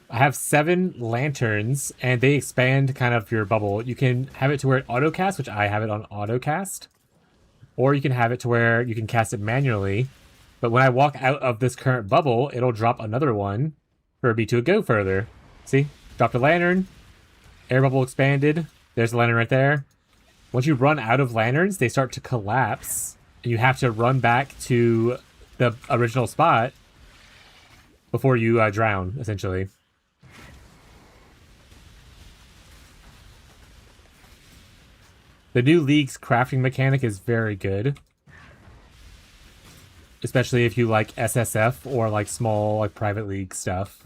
I have 7 lanterns, and they expand kind of your bubble. You can have it to where it auto-cast, which I have it on auto-cast. Or you can have it to where you can cast it manually. But when I walk out of this current bubble, it'll drop another one for me to go further. See? Dropped a lantern. Air bubble expanded. There's a lantern right there. Once you run out of lanterns, they start to collapse. And you have to run back to the original spot before you drown, essentially. The new League's crafting mechanic is very good. Especially if you like SSF or like small like private league stuff.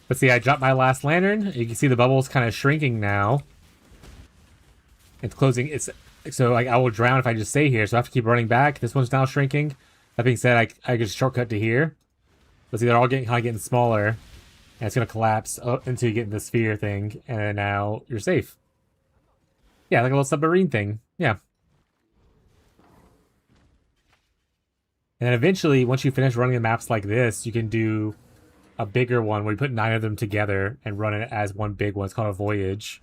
But see, I dropped my last lantern. You can see the bubble's kind of shrinking now. It's closing. It's so like I will drown if I just stay here. So I have to keep running back. This one's now shrinking. That being said, I just shortcut to here. But see, they're all getting smaller, and it's gonna collapse until you get in the sphere thing, and then now you're safe. Yeah, like a little submarine thing. Yeah. And then eventually, once you finish running the maps like this, you can do a bigger one where you put 9 of them together and run it as one big one. It's called a voyage.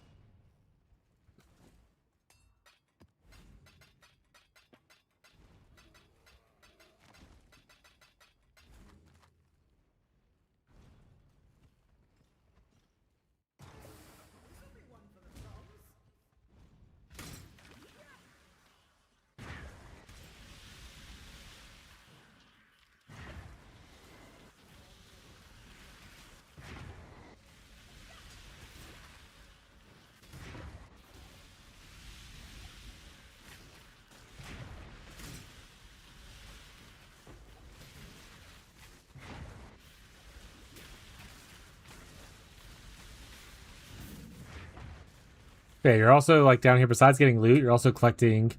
Okay, you're also like down here. Besides getting loot, you're also collecting,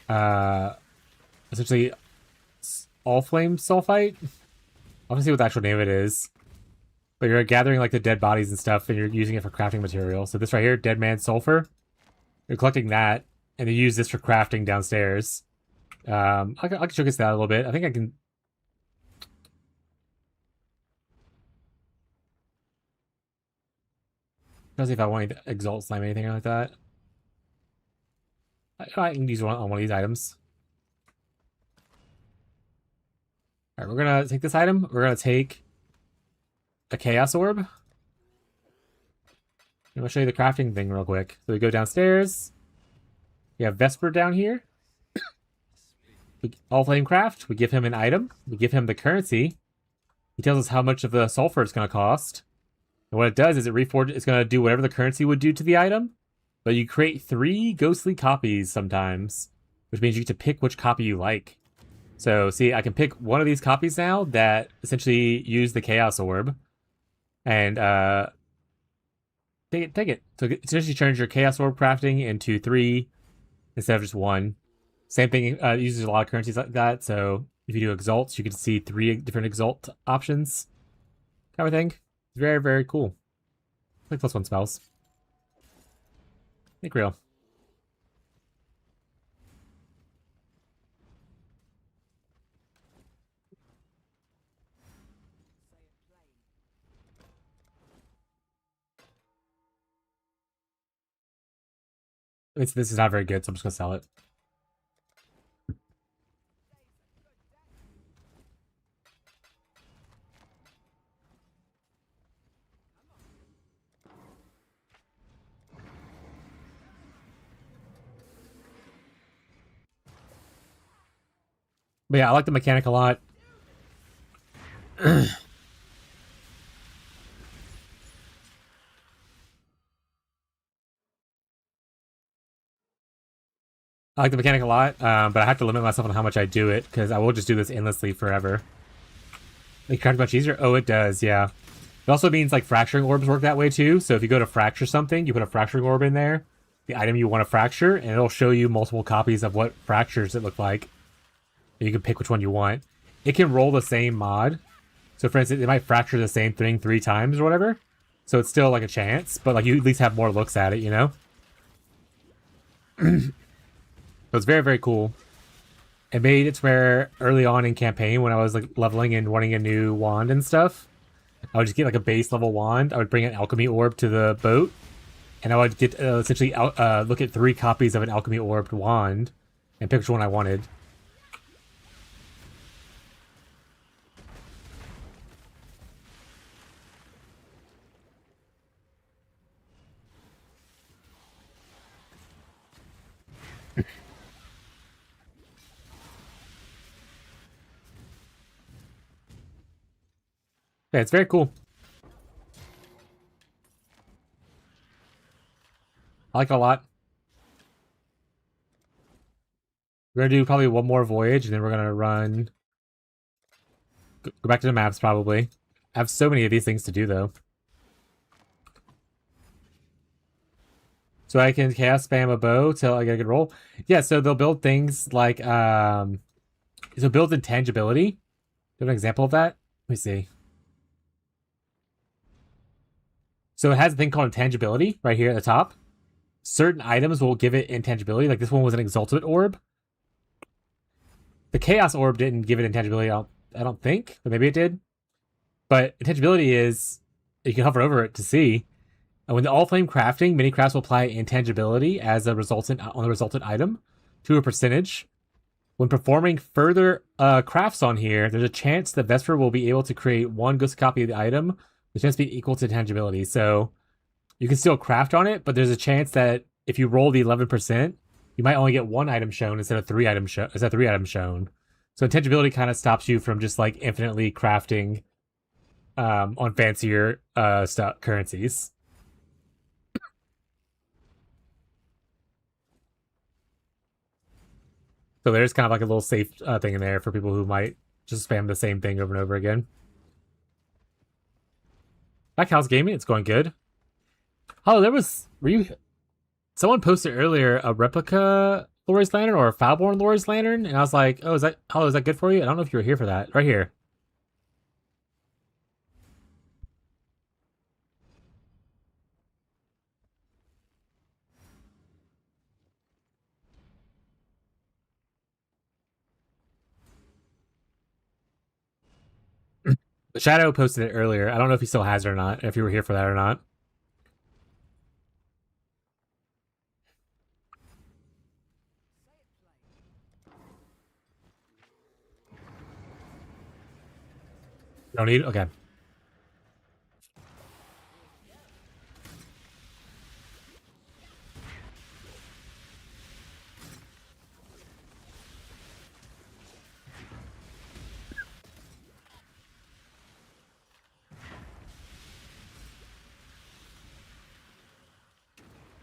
essentially, all flame sulfite. I'll see what the actual name of it is. But you're gathering like the dead bodies and stuff, and you're using it for crafting material. So this right here, dead man sulfur. You're collecting that, and you use this for crafting downstairs. I can showcase that a little bit. I think I can. Let's see if I want to exalt slime anything like that. I can use one on one of these items. All right, we're gonna take this item. We're gonna take a chaos orb. I'm gonna show you the crafting thing real quick. So we go downstairs. We have Vesper down here. All flame craft. We give him an item. We give him the currency. He tells us how much of the sulfur it's gonna cost. And what it does is it's going to do whatever the currency would do to the item, but you create 3 ghostly copies sometimes, which means you get to pick which copy you like. So, see, I can pick one of these copies now that essentially use the Chaos Orb, and take it. So it essentially turns your Chaos Orb crafting into 3 instead of just 1. Same thing, uses a lot of currencies like that, so if you do Exalts, you can see 3 different Exalt options, kind of thing. It's very, very cool. Like +1 spells. Think real. This is not very good, so I'm just gonna sell it. But yeah, I like the mechanic a lot. I like the mechanic a lot, but I have to limit myself on how much I do it, because I will just do this endlessly forever. It craft much easier? Oh, it does, yeah. It also means, like, fracturing orbs work that way, too. So if you go to fracture something, you put a fracturing orb in there, the item you want to fracture, and it'll show you multiple copies of what fractures it look like. And you can pick which one you want. It can roll the same mod. So, for instance, it might fracture the same thing 3 times or whatever. So it's still, like, a chance, but, like, you at least have more looks at it, you know? So it's very, very cool. It made it to where early on in campaign, when I was like leveling and wanting a new wand and stuff, I would just get like a base level wand. I would bring an alchemy orb to the boat, and I would get essentially look at 3 copies of an alchemy orbed wand and pick which one I wanted. Yeah, it's very cool. I like it a lot. We're gonna do probably one more voyage, and then we're gonna run. Go back to the maps, probably. I have so many of these things to do, though. So I can chaos spam a bow till I get a good roll. Yeah, so they'll build things like so build intangibility. Do you have an example of that? Let me see. So it has a thing called intangibility right here at the top. Certain items will give it intangibility. Like this one was an exalted orb. The chaos orb didn't give it intangibility, I don't think, but maybe it did. But intangibility is you can hover over it to see. And when the all flame crafting, many crafts will apply intangibility as a resultant on the resultant item to a percentage. When performing further crafts on here, there's a chance that Vesper will be able to create one ghost copy of the item, the chance to be equal to intangibility. So you can still craft on it, but there's a chance that if you roll the 11%, you might only get one item shown instead of three items shown. So intangibility kind of stops you from just like infinitely crafting on fancier currencies. So there's kind of like a little safe thing in there for people who might just spam the same thing over and over again. Back House Gaming, it's going good. Oh, someone posted earlier a replica Lori's Lantern or a Foulborn Lori's Lantern, and I was like, is that good for you? I don't know if you were here for that. Right here. Shadow posted it earlier. I don't know if he still has it or not, if you were here for that or not. Don't need it? Okay.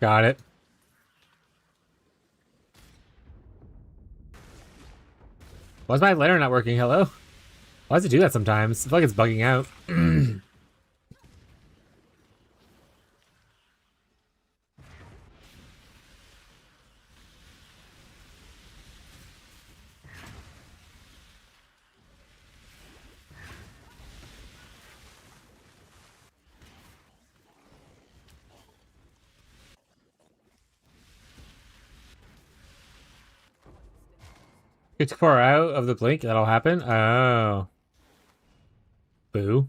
Got it. Why is my lantern not working? Hello? Why does it do that sometimes? I feel like it's bugging out. Get too far out of the blink, that'll happen? Oh. Boo.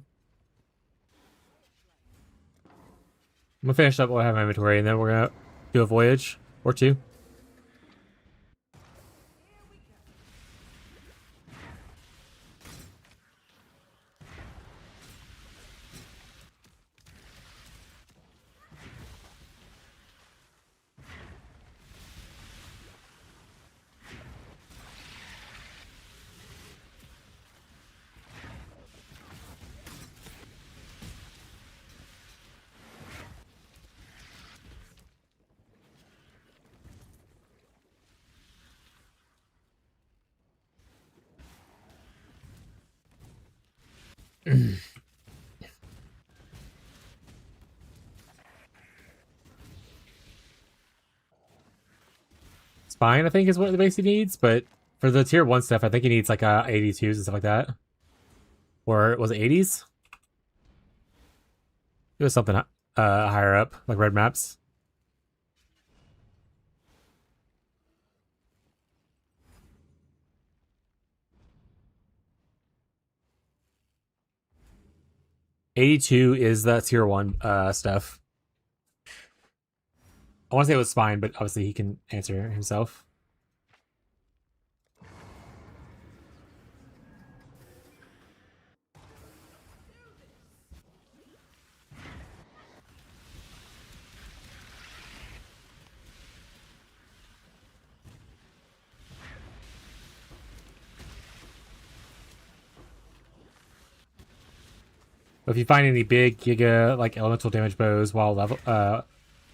I'm gonna finish up what I have in my inventory, and then we're gonna do a voyage or two. Spine, I think, is what the base he needs, but for the tier 1 stuff, I think he needs like 82s and stuff like that. Or was it 80s? It was something higher up, like red maps. '82 is the tier 1 stuff. I want to say it was Spine, but obviously he can answer himself. If you find any big giga like elemental damage bows while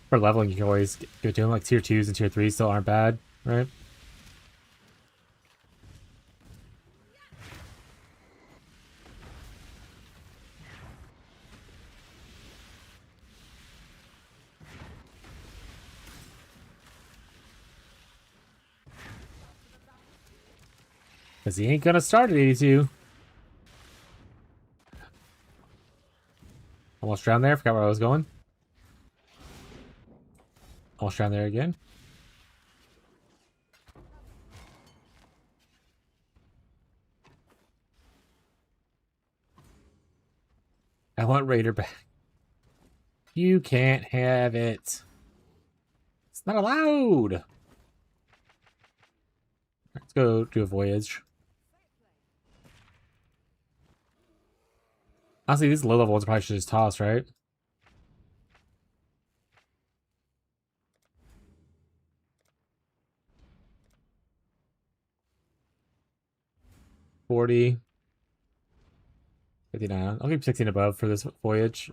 for leveling, you can always give it to him. Like tier 2s and tier 3s still aren't bad, right? Because he ain't gonna start at 82. Almost drowned there. Forgot where I was going. Almost drowned there again. I want Raider back. You can't have it. It's not allowed. Let's go do a voyage. Honestly, these low level ones probably should just toss, right? $40. 59. I'll keep 16 above for this voyage.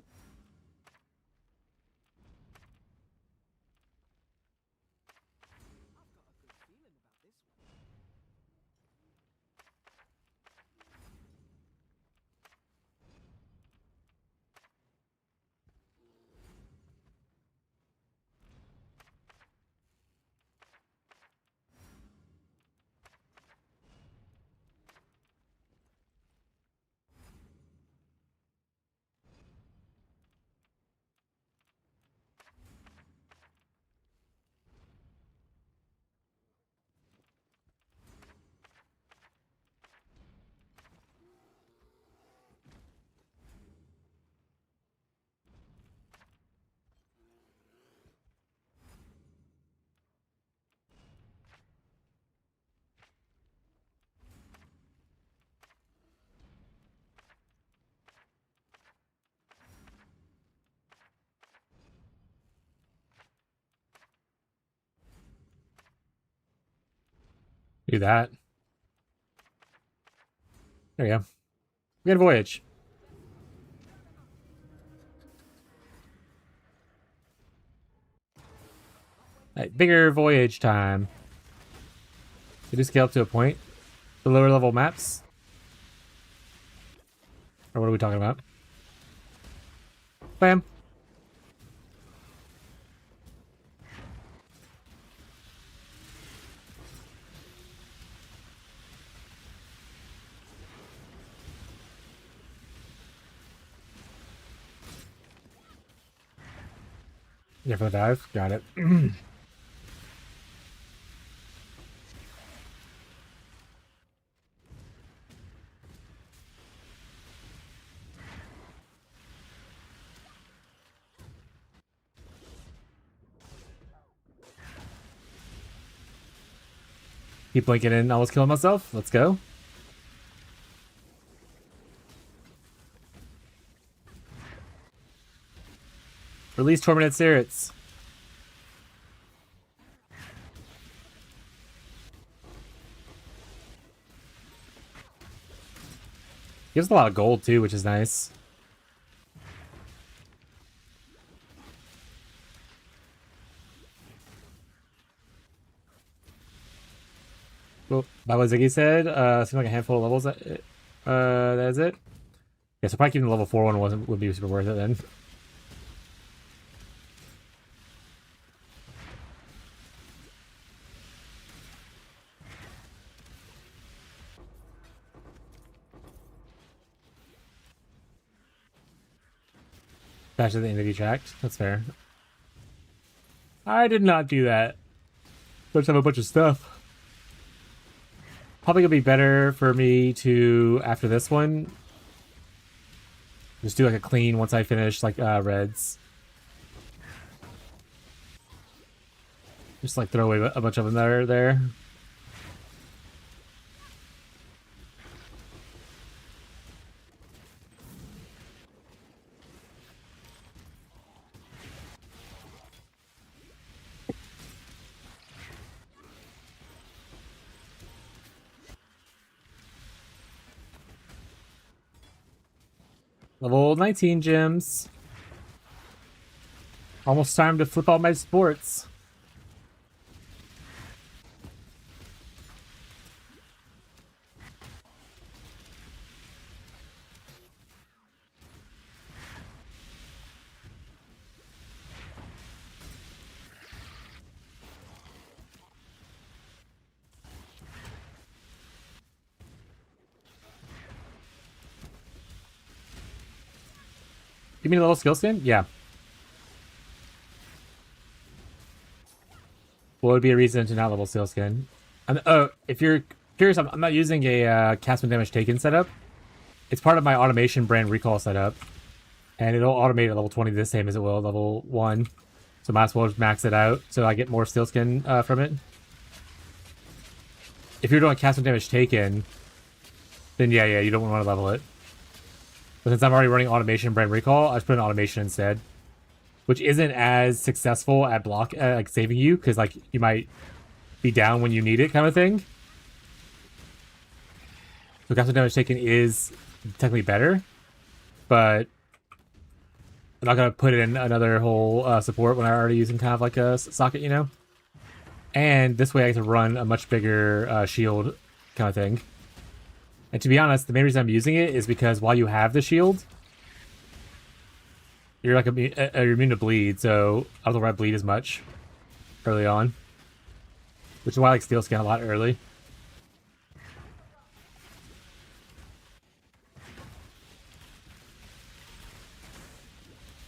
Do that. There you go. Good voyage. Right, bigger voyage time. They do scale up to a point. The lower level maps. Or what are we talking about? Bam. Yeah, for the dive. Got it. Keep blinking in. Almost killing myself. Let's go. Release Tormented Spirits. Gives a lot of gold too, which is nice. Well, by what Ziggy said, seemed like a handful of levels. That's it. Yeah, so probably keeping the level 4 one would be super worth it then. Back to the end of each act. That's fair. I did not do that. Let's have a bunch of stuff. Probably gonna be better for me to, after this one, just do like a clean once I finish like reds. Just like throw away a bunch of them that are there. Level 19 gems. Almost time to flip all my sports. You mean a little skill skin? Yeah. What would be a reason to not level skill skin? If you're curious, I'm not using a cast when damage taken setup. It's part of my automation brand recall setup. And it'll automate at level 20 the same as it will at level 1. So might as well just max it out so I get more steel skin from it. If you're doing cast when damage taken, then yeah, you don't want to level it. But since I'm already running automation brand recall, I just put an automation instead. Which isn't as successful at like saving you, because like you might be down when you need it kind of thing. So cast when damage taken is technically better, but I'm not gonna put in another whole support when I'm already using kind of like a socket, you know. And this way I get to run a much bigger shield kind of thing. And to be honest, the main reason I'm using it is because while you have the shield, you're like you're immune to bleed, so I don't know where I bleed as much early on. Which is why I like steel skin a lot early.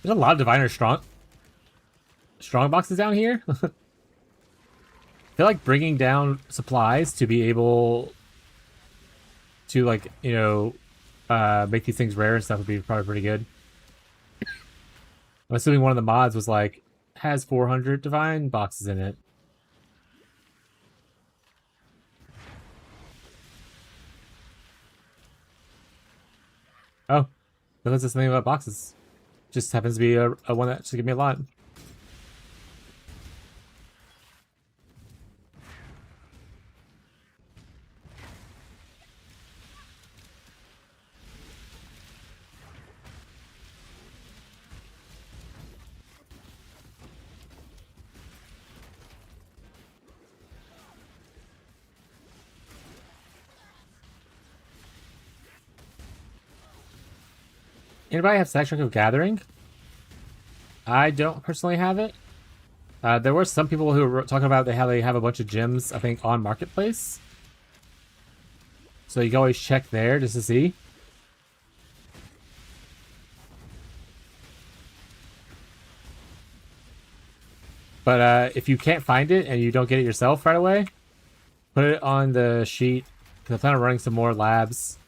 There's a lot of diviner strong boxes down here. I feel like bringing down supplies to be able to, like, you know, make these things rare and stuff would be probably pretty good. I'm assuming one of the mods was like, has 400 divine boxes in it. Oh, that's just something about boxes. Just happens to be a one that should give me a lot. Anybody have Sanctuary of Gathering? I don't personally have it. There were some people who were talking about how they have a bunch of gems, I think, on Marketplace. So you can always check there just to see. But if you can't find it and you don't get it yourself right away, put it on the sheet, because I plan on running some more labs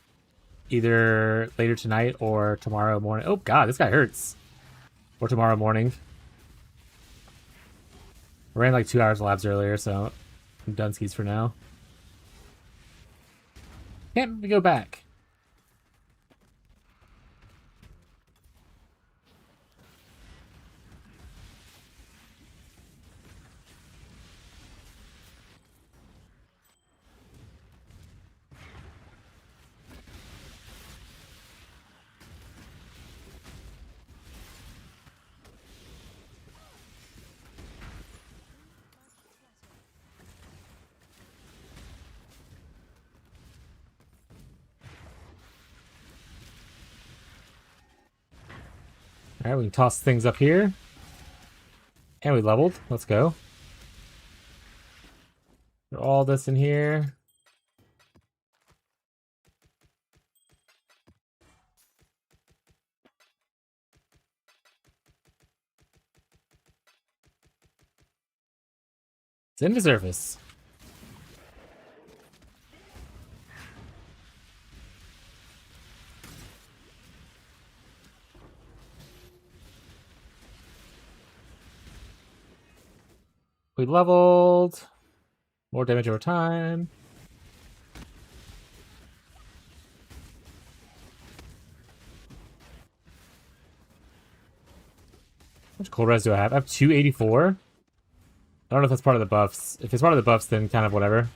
either later tonight or tomorrow morning. Oh god, this guy hurts. Or tomorrow morning. I ran like 2 hours of labs earlier, so I'm done skis for now. Can't go back. Alright, we can toss things up here. And we leveled. Let's go. Put all this in here. It's in the surface. We leveled. More damage over time. How much cold res do I have? I have 284. I don't know if that's part of the buffs. If it's part of the buffs, then kind of whatever.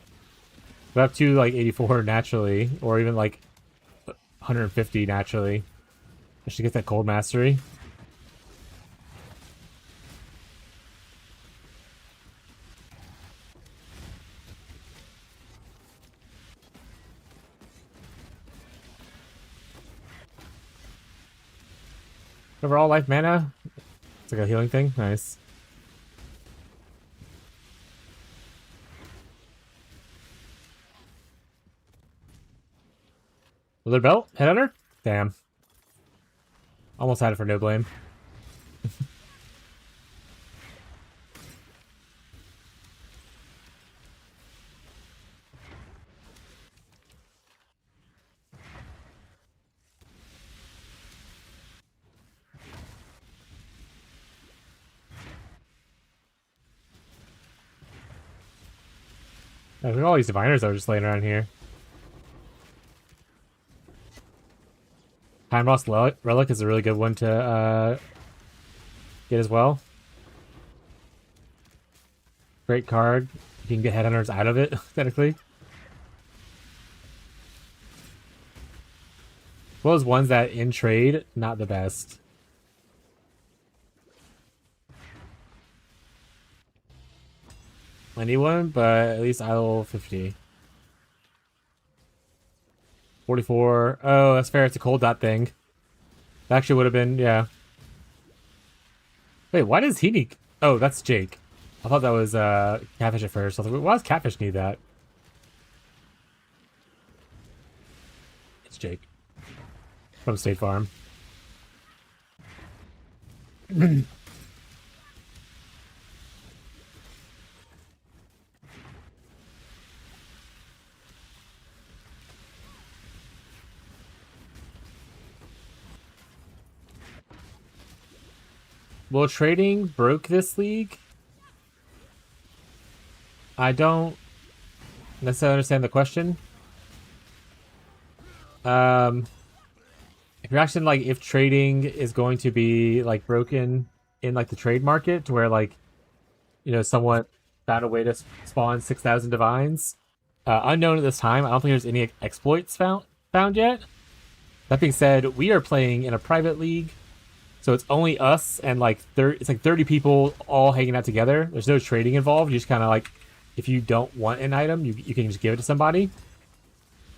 But I have 2 like 84 naturally, or even like 150 naturally. I should get that cold mastery. Overall life mana. It's like a healing thing. Nice. Wither belt? Headhunter? Damn. Almost had it for no blame. Look at all these diviners that are just laying around here. Time Lost Relic is a really good one to get as well. Great card. You can get headhunters out of it, technically. As well as ones that in trade, not the best. Anyone, but at least idle 50. 44. Oh, that's fair. It's a cold dot thing. That actually would have been, yeah. Wait, why does he need... Oh, that's Jake. I thought that was Catfish at first. I was like, why does Catfish need that? It's Jake. From State Farm. Well, trading broke this league? I don't necessarily understand the question. If you're actually like, if trading is going to be like broken in like the trade market to where like, you know, someone found a way to spawn 6,000 divines, unknown at this time. I don't think there's any exploits found yet. That being said, we are playing in a private league, so it's only us and like 30 people all hanging out together. There's no trading involved. You just kind of like, if you don't want an item, you can just give it to somebody.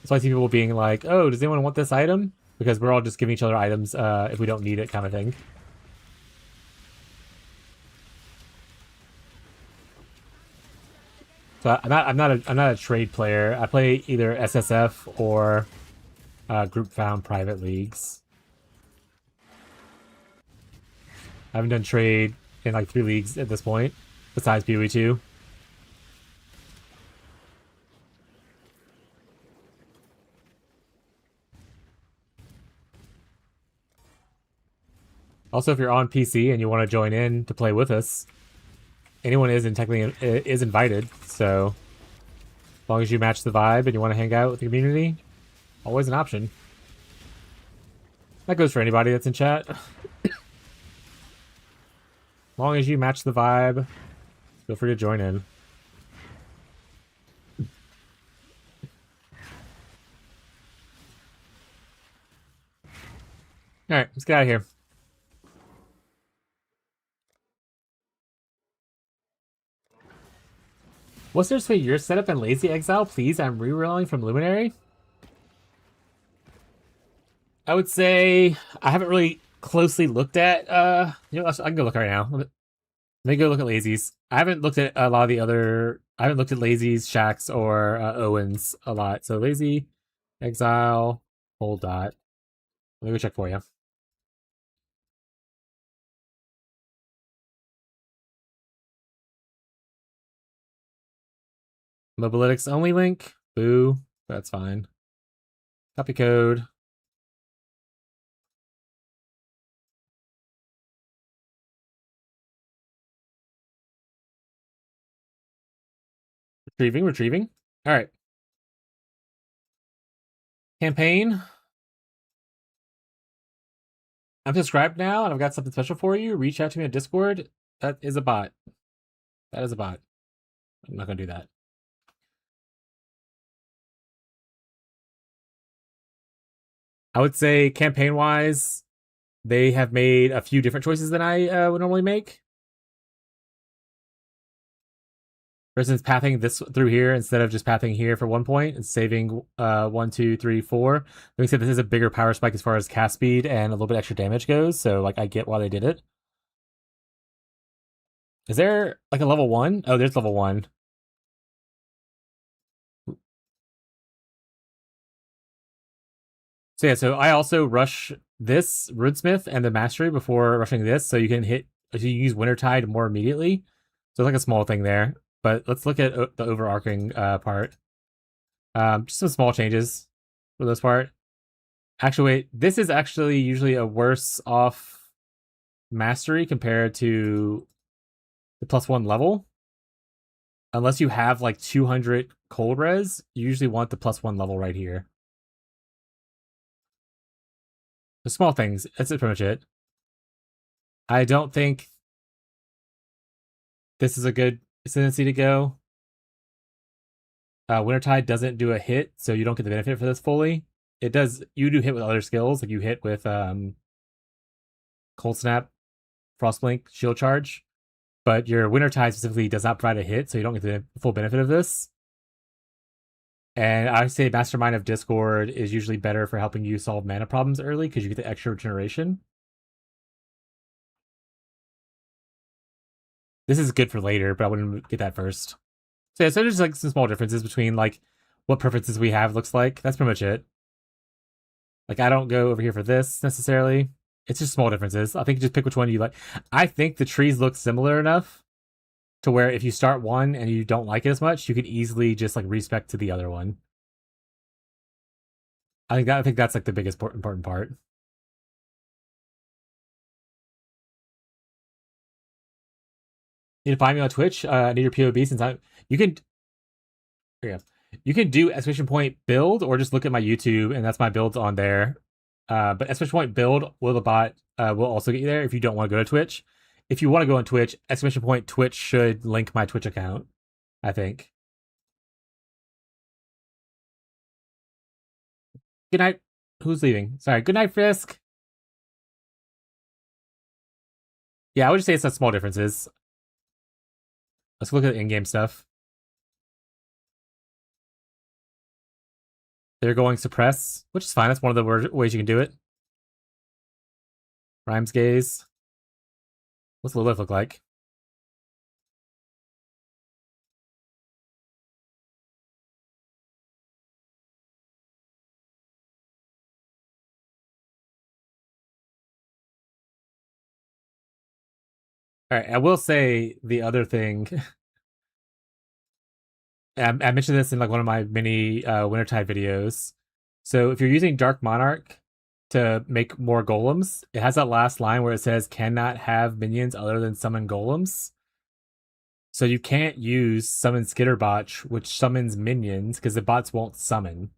So I see people being like, "Oh, does anyone want this item?" Because we're all just giving each other items if we don't need it, kind of thing. So I'm not a trade player. I play either SSF or group found private leagues. I haven't done trade in like 3 leagues at this point, besides PoE 2. Also, if you're on PC and you want to join in to play with us, anyone is technically is invited. So, as long as you match the vibe and you want to hang out with the community, always an option. That goes for anybody that's in chat. As long as you match the vibe, feel free to join in. All right, let's get out of here. What's your sweet? Your setup in Lazy Exile, please. I'm rerolling from Luminary. I would say I haven't really closely looked at. You know, I can go look right now. Let me go look at Lazy's. I haven't looked at a lot of the other. I haven't looked at Lazy's, Shax, or Owen's a lot. So Lazy, Exile, Whole Dot. Let me go check for you. Mobalytics only link. Boo. That's fine. Copy code. Retrieving. All right. Campaign. I'm subscribed now, and I've got something special for you. Reach out to me on Discord. That is a bot. That is a bot. I'm not going to do that. I would say campaign-wise, they have made a few different choices than I would normally make. For instance, pathing this through here instead of just pathing here for 1 point and saving 1, 2, 3, 4. Like I said, this is a bigger power spike as far as cast speed and a little bit extra damage goes, so like I get why they did it. Is there like a level 1? Oh, there's level 1. So yeah, so I also rush this Runesmith and the Mastery before rushing this, so you can use Wintertide more immediately. So it's like a small thing there. But let's look at the overarching part. Just some small changes for this part. Actually, wait, this is actually usually a worse off Mastery compared to the +1 level. Unless you have like 200 cold res, you usually want the +1 level right here. The small things, that's pretty much it. I don't think this is a good ascendancy to go. Wintertide doesn't do a hit, so you don't get the benefit for this fully. It does, you do hit with other skills, like you hit with Cold Snap, Frostblink, Shield Charge, but your Wintertide specifically does not provide a hit, so you don't get the full benefit of this. And I say Mastermind of Discord is usually better for helping you solve mana problems early because you get the extra regeneration. This is good for later, but I wouldn't get that first. So yeah, so there's like some small differences between like what preferences we have looks like. That's pretty much it. Like I don't go over here for this necessarily. It's just small differences. I think just pick which one you like. I think the trees look similar enough to where if you start one and you don't like it as much, you could easily just like respec to the other one. I think that's like the biggest important part. You need to find me on Twitch. I need your POB since you can. Yeah, you can do exclamation point build or just look at my YouTube and that's my builds on there. But exclamation point build will the bot will also get you there if you don't want to go to Twitch. If you want to go on Twitch, exclamation point Twitch should link my Twitch account, I think. Good night. Who's leaving? Sorry. Good night, Frisk. Yeah, I would just say it's not small differences. Let's look at the in-game stuff. They're going suppress, which is fine. That's one of the ways you can do it. Rhymes gaze. What's Lilith look like? All right, I will say the other thing. I mentioned this in like one of my mini Wintertide videos. So if you're using Dark Monarch to make more golems, it has that last line where it says cannot have minions other than summon golems. So you can't use summon Skitterbotch, which summons minions, because the bots won't summon.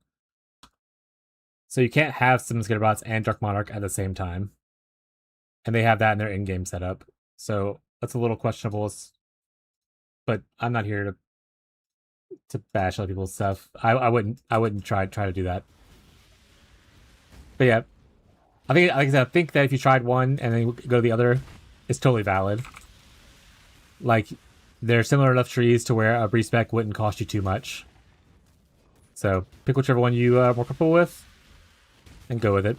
So you can't have summon Skitterbots and Dark Monarch at the same time. And they have that in their in-game setup. So that's a little questionable. But I'm not here to bash other people's stuff. I wouldn't try to do that. But yeah, I think that if you tried one and then go to the other, it's totally valid. Like they're similar enough trees to where a respec wouldn't cost you too much. So pick whichever one you are more comfortable with, and go with it.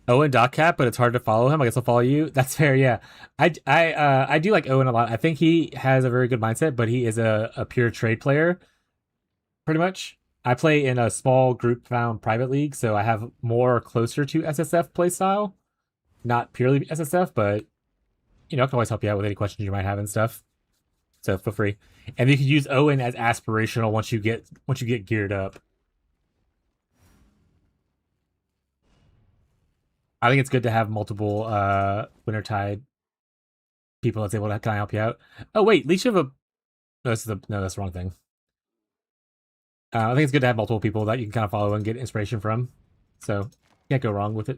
Owen Dotcat, but it's hard to follow him. I guess I'll follow you. That's fair. Yeah, I do like Owen a lot. I think he has a very good mindset, but he is a pure trade player, pretty much. I play in a small group found private league, so I have more closer to SSF playstyle. Not purely SSF, but you know, I can always help you out with any questions you might have and stuff. So feel free. And you can use Owen as aspirational once you get geared up. I think it's good to have multiple Wintertide people that's able to can I help you out. Oh wait, Leech of a no, that's the wrong thing. I think it's good to have multiple people that you can kind of follow and get inspiration from. So can't go wrong with it.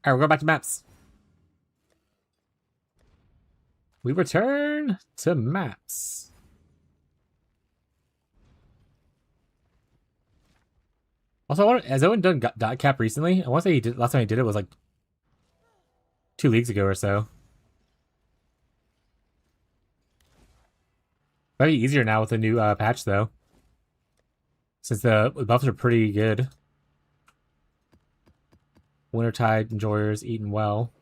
All right, we're going back to maps. We return to maps. Also, has Owen done dot cap recently? I want to say he did. Last time he did it was like 2 leagues ago or so. Might be easier now with the new patch though, since the buffs are pretty good. Wintertide enjoyers eating well.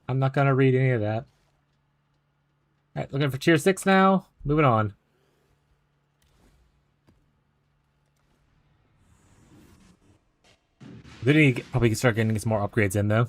I'm not gonna read any of that. Alright, looking for tier 6 now. Moving on. Then you probably start getting some more upgrades in though.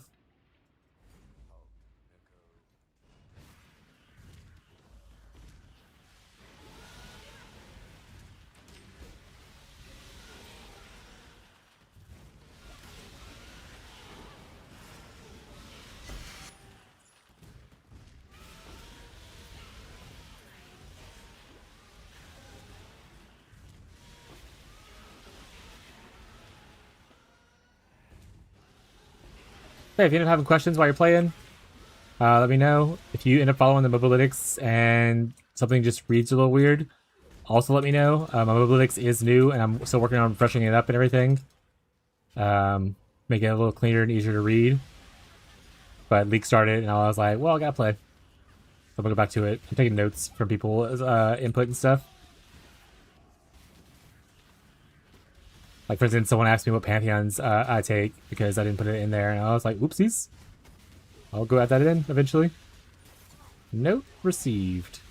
Hey, if you end up having questions while you're playing, let me know. If you end up following the mobalytics and something just reads a little weird, also let me know. My mobalytics is new, and I'm still working on freshening it up and everything. Making it a little cleaner and easier to read. But leak started, and I was like, well, I gotta play. So I'm gonna go back to it. I'm taking notes from people's input and stuff. Like, for instance, someone asked me what Pantheons I take because I didn't put it in there, and I was like, oopsies. I'll go add that in eventually. Note received.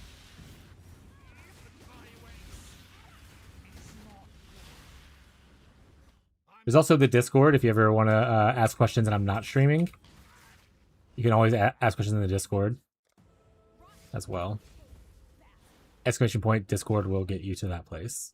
There's also the Discord if you ever want to ask questions and I'm not streaming. You can always ask questions in the Discord as well. Exclamation point Discord will get you to that place.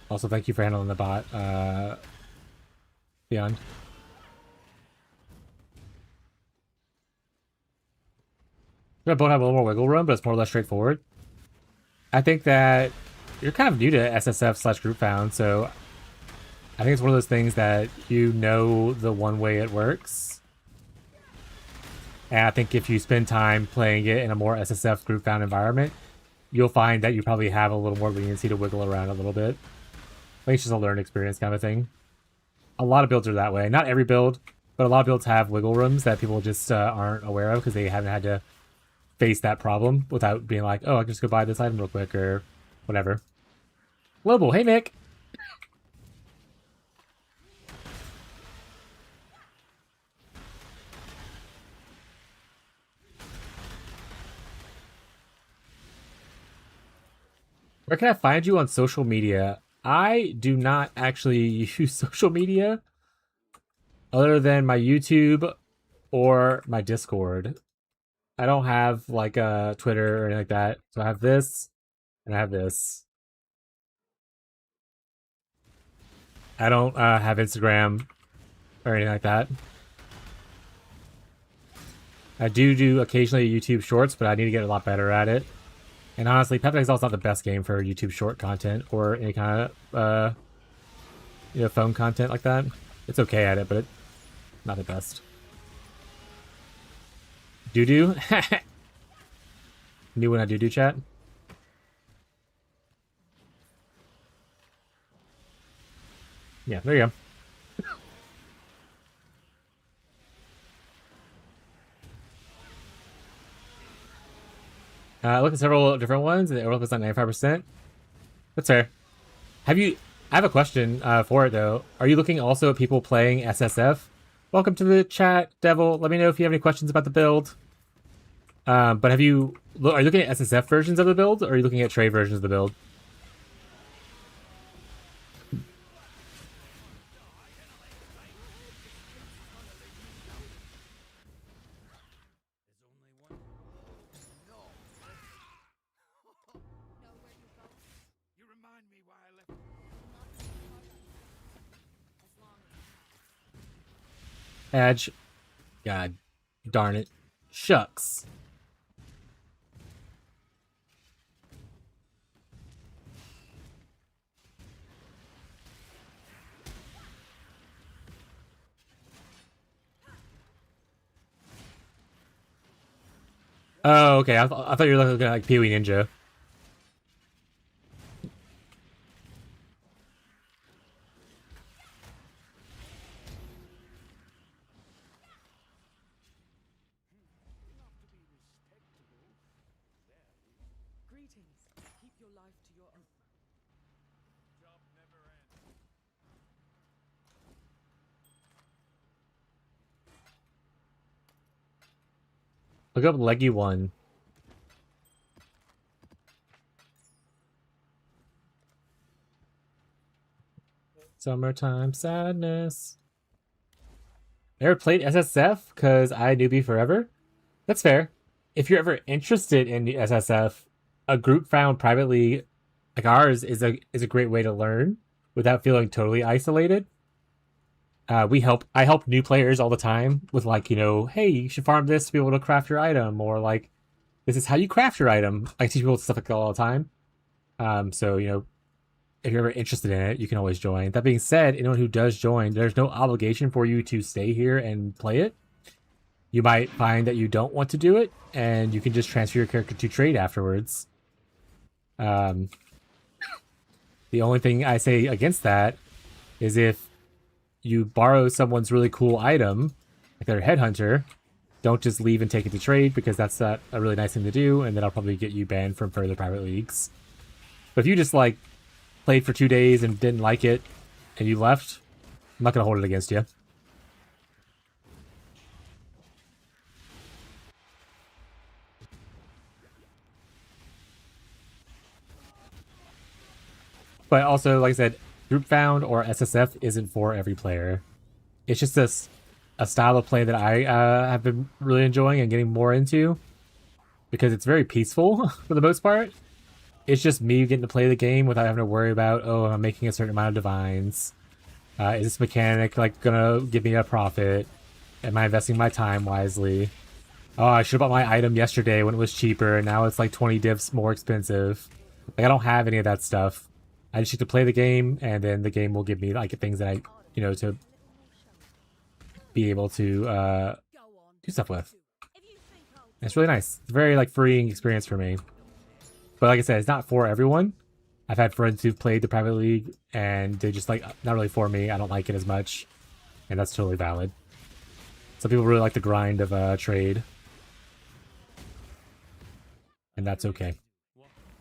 Also, thank you for handling the bot, Beyond. The boat have a little more wiggle room, but it's more or less straightforward. I think that you're kind of new to SSF/group found, so I think it's one of those things that you know the one way it works. And I think if you spend time playing it in a more SSF group found environment, you'll find that you probably have a little more leniency to wiggle around a little bit. I think it's just a learned experience kind of thing. A lot of builds are that way. Not every build, but a lot of builds have wiggle rooms that people just aren't aware of because they haven't had to face that problem without being like, oh, I can just go buy this item real quick or whatever. Global, hey Mick. Where can I find you on social media? I do not actually use social media other than my YouTube or my Discord. I don't have like a Twitter or anything like that. So I have this and I have this. I don't have Instagram or anything like that. I do occasionally YouTube shorts, but I need to get a lot better at it. And honestly, Pep Exile is not the best game for YouTube short content or any kind of phone content like that. It's okay at it, but it's not the best. Doo-doo? New one I do chat? Yeah, there you go. Look at several different ones, and the overlap is at 95%. That's fair. I have a question for it, though. Are you looking also at people playing SSF? Welcome to the chat, Devil. Let me know if you have any questions about the build. But are you looking at SSF versions of the build, or are you looking at trade versions of the build? Edge. God darn it. Shucks. Oh, okay. I thought you were looking at like Pee-wee Ninja. Greetings. Keep your life to your own. Job never ends. Look up Leggy 1. Summertime sadness. Ever played SSF? Because I newbie forever? That's fair. If you're ever interested in the SSF, a group found privately like ours is a great way to learn without feeling totally isolated. I help new players all the time with like, hey, you should farm this to be able to craft your item, or like this is how you craft your item. I teach people stuff like that all the time. So if you're ever interested in it, you can always join. That being said, anyone who does join, there's no obligation for you to stay here and play it. You might find that you don't want to do it, and you can just transfer your character to trade afterwards. The only thing I say against that is if you borrow someone's really cool item, like their headhunter, don't just leave and take it to trade, because that's not a really nice thing to do, and then I'll probably get you banned from further private leagues. But if you just like played for 2 days and didn't like it, and you left, I'm not gonna hold it against you. But also, like I said, Group Found or SSF isn't for every player. It's just a style of play that I have been really enjoying and getting more into, because it's very peaceful for the most part. It's just me getting to play the game without having to worry about, oh, I'm making a certain amount of divines. Is this mechanic like gonna give me a profit? Am I investing my time wisely? Oh, I should have bought my item yesterday when it was cheaper, and now it's like 20 divs more expensive. Like, I don't have any of that stuff. I just need to play the game, and then the game will give me like things that I, to be able to Go on. do stuff with. If you think I'll And it's really nice. It's a very like freeing experience for me. But like I said, it's not for everyone. I've had friends who've played the private league, and they just like not really for me. I don't like it as much, and that's totally valid. Some people really like the grind of trade, and that's okay. Walk away.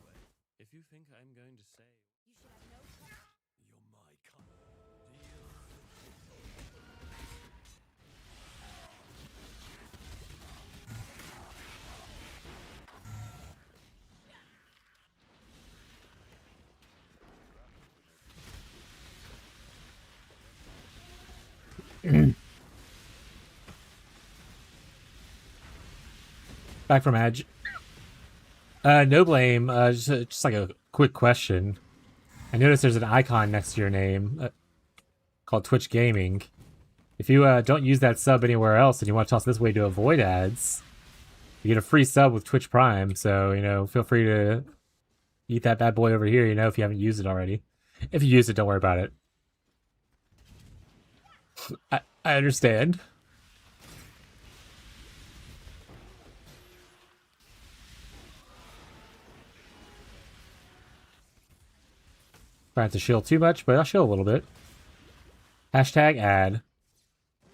If you think I'm going to say you should have no problem. you're my kind. Back from Edge. No blame. Just like a quick question. I noticed there's an icon next to your name called Twitch Gaming. If you don't use that sub anywhere else and you want to toss this way to avoid ads, you get a free sub with Twitch Prime. So, feel free to eat that bad boy over here, if you haven't used it already. If you use it, don't worry about it. I understand. Trying to shield too much, but I'll shield a little bit. Hashtag ad.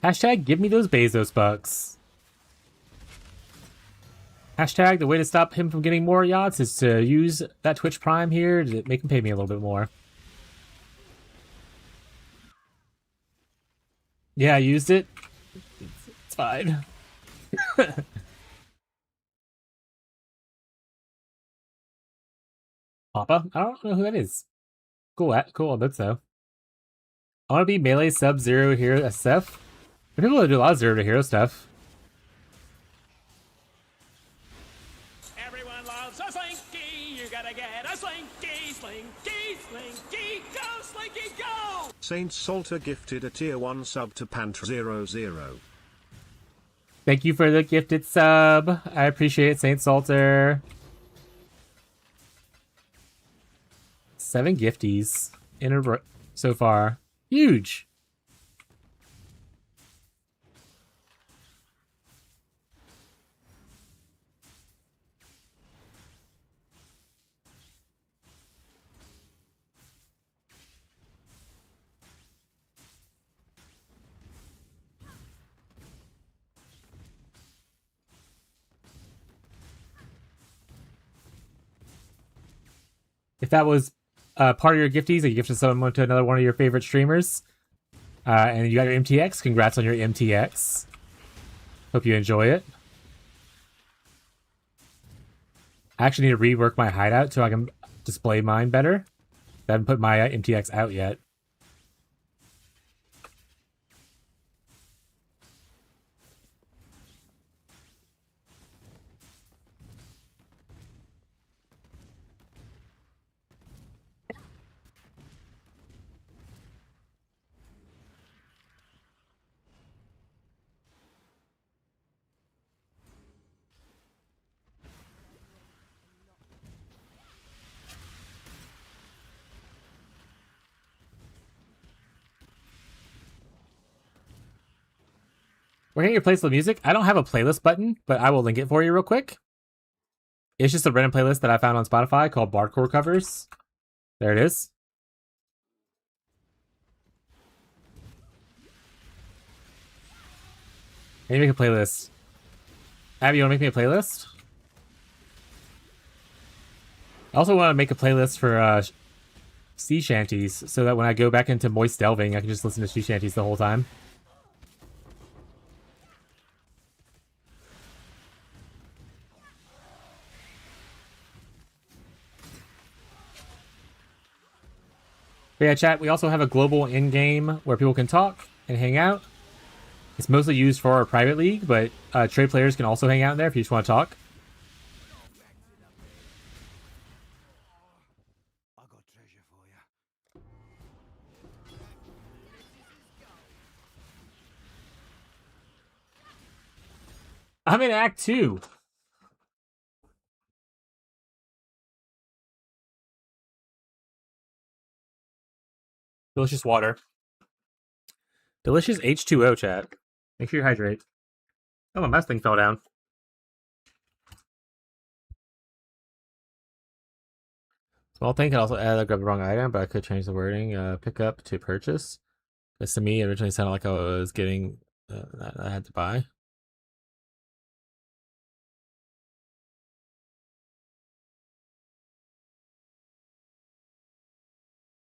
Hashtag give me those Bezos bucks. Hashtag the way to stop him from getting more yachts is to use that Twitch Prime here to make him pay me a little bit more. Yeah, I used it. It's fine. Papa? I don't know who that is. Cool, cool, I bet so. I want to be melee sub zero hero SF. There are people that do a lot of zero to hero stuff. Everyone Everyone loves a Slinky. You gotta get a Slinky, Slinky, Slinky. Go, Slinky, go! Saint Salter gifted a tier 1 sub to Pantra00. Thank you for the gifted sub. I appreciate it, Saint Salter. 7 gifties in a row so far. Huge. If that was part of your gifties, that you gifted someone to another one of your favorite streamers, and you got your MTX, congrats on your MTX. Hope you enjoy it. I actually need to rework my hideout so I can display mine better. I haven't put my MTX out yet. Where can you playlist the music? I don't have a playlist button, but I will link it for you real quick. It's just a random playlist that I found on Spotify called Bardcore Covers. There it is. I need to make a playlist. Abby, you want to make me a playlist? I also want to make a playlist for sea shanties, so that when I go back into Moist Delving, I can just listen to sea shanties the whole time. But yeah, chat, we also have a global in-game where people can talk and hang out. It's mostly used for our private league, but trade players can also hang out in there if you just want to talk. I got treasure for you. I'm in Act 2. Delicious water. Delicious H2O, chat. Make sure you hydrate. Oh, my mouse thing fell down. Small thing can also add I grabbed the wrong item, but I could change the wording. Pick up to purchase. This to me originally sounded like I was getting that I had to buy.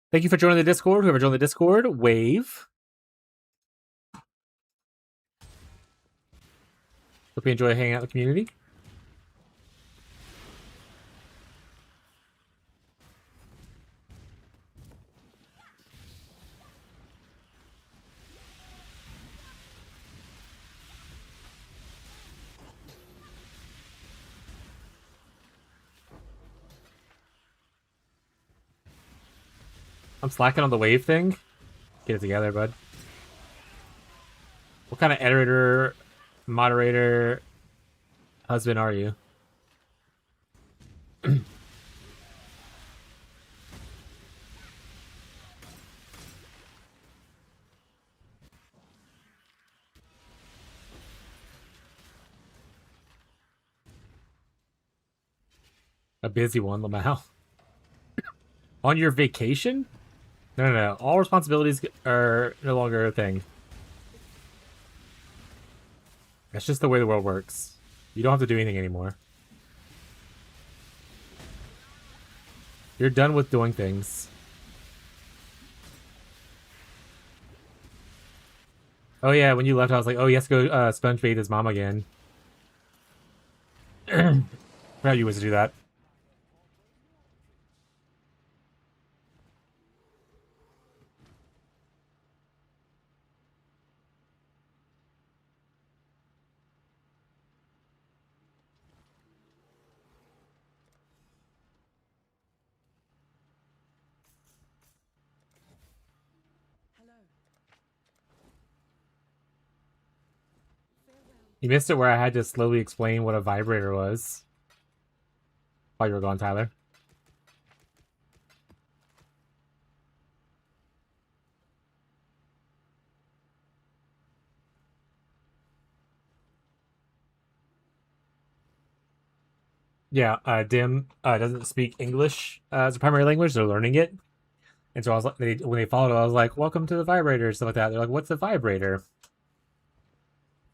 Thank you for joining the Discord. Whoever joined the Discord, wave. Hope you enjoy hanging out with the community. I'm slacking on the wave thing. Get it together, bud. What kind of editor, moderator, husband are you? A busy one, Lamau. On your vacation? No. All responsibilities are no longer a thing. That's just the way the world works. You don't have to do anything anymore. You're done with doing things. Oh yeah, when you left, I was like, oh, he has to go sponge bathe his mom again. Forgot you was to do that. You missed it where I had to slowly explain what a vibrator was while you were gone, Tyler. Yeah, Dim doesn't speak English as a primary language. They're learning it. And so I was like, when they followed, I was like, "Welcome to the vibrator," stuff like that. They're like, "What's a vibrator?"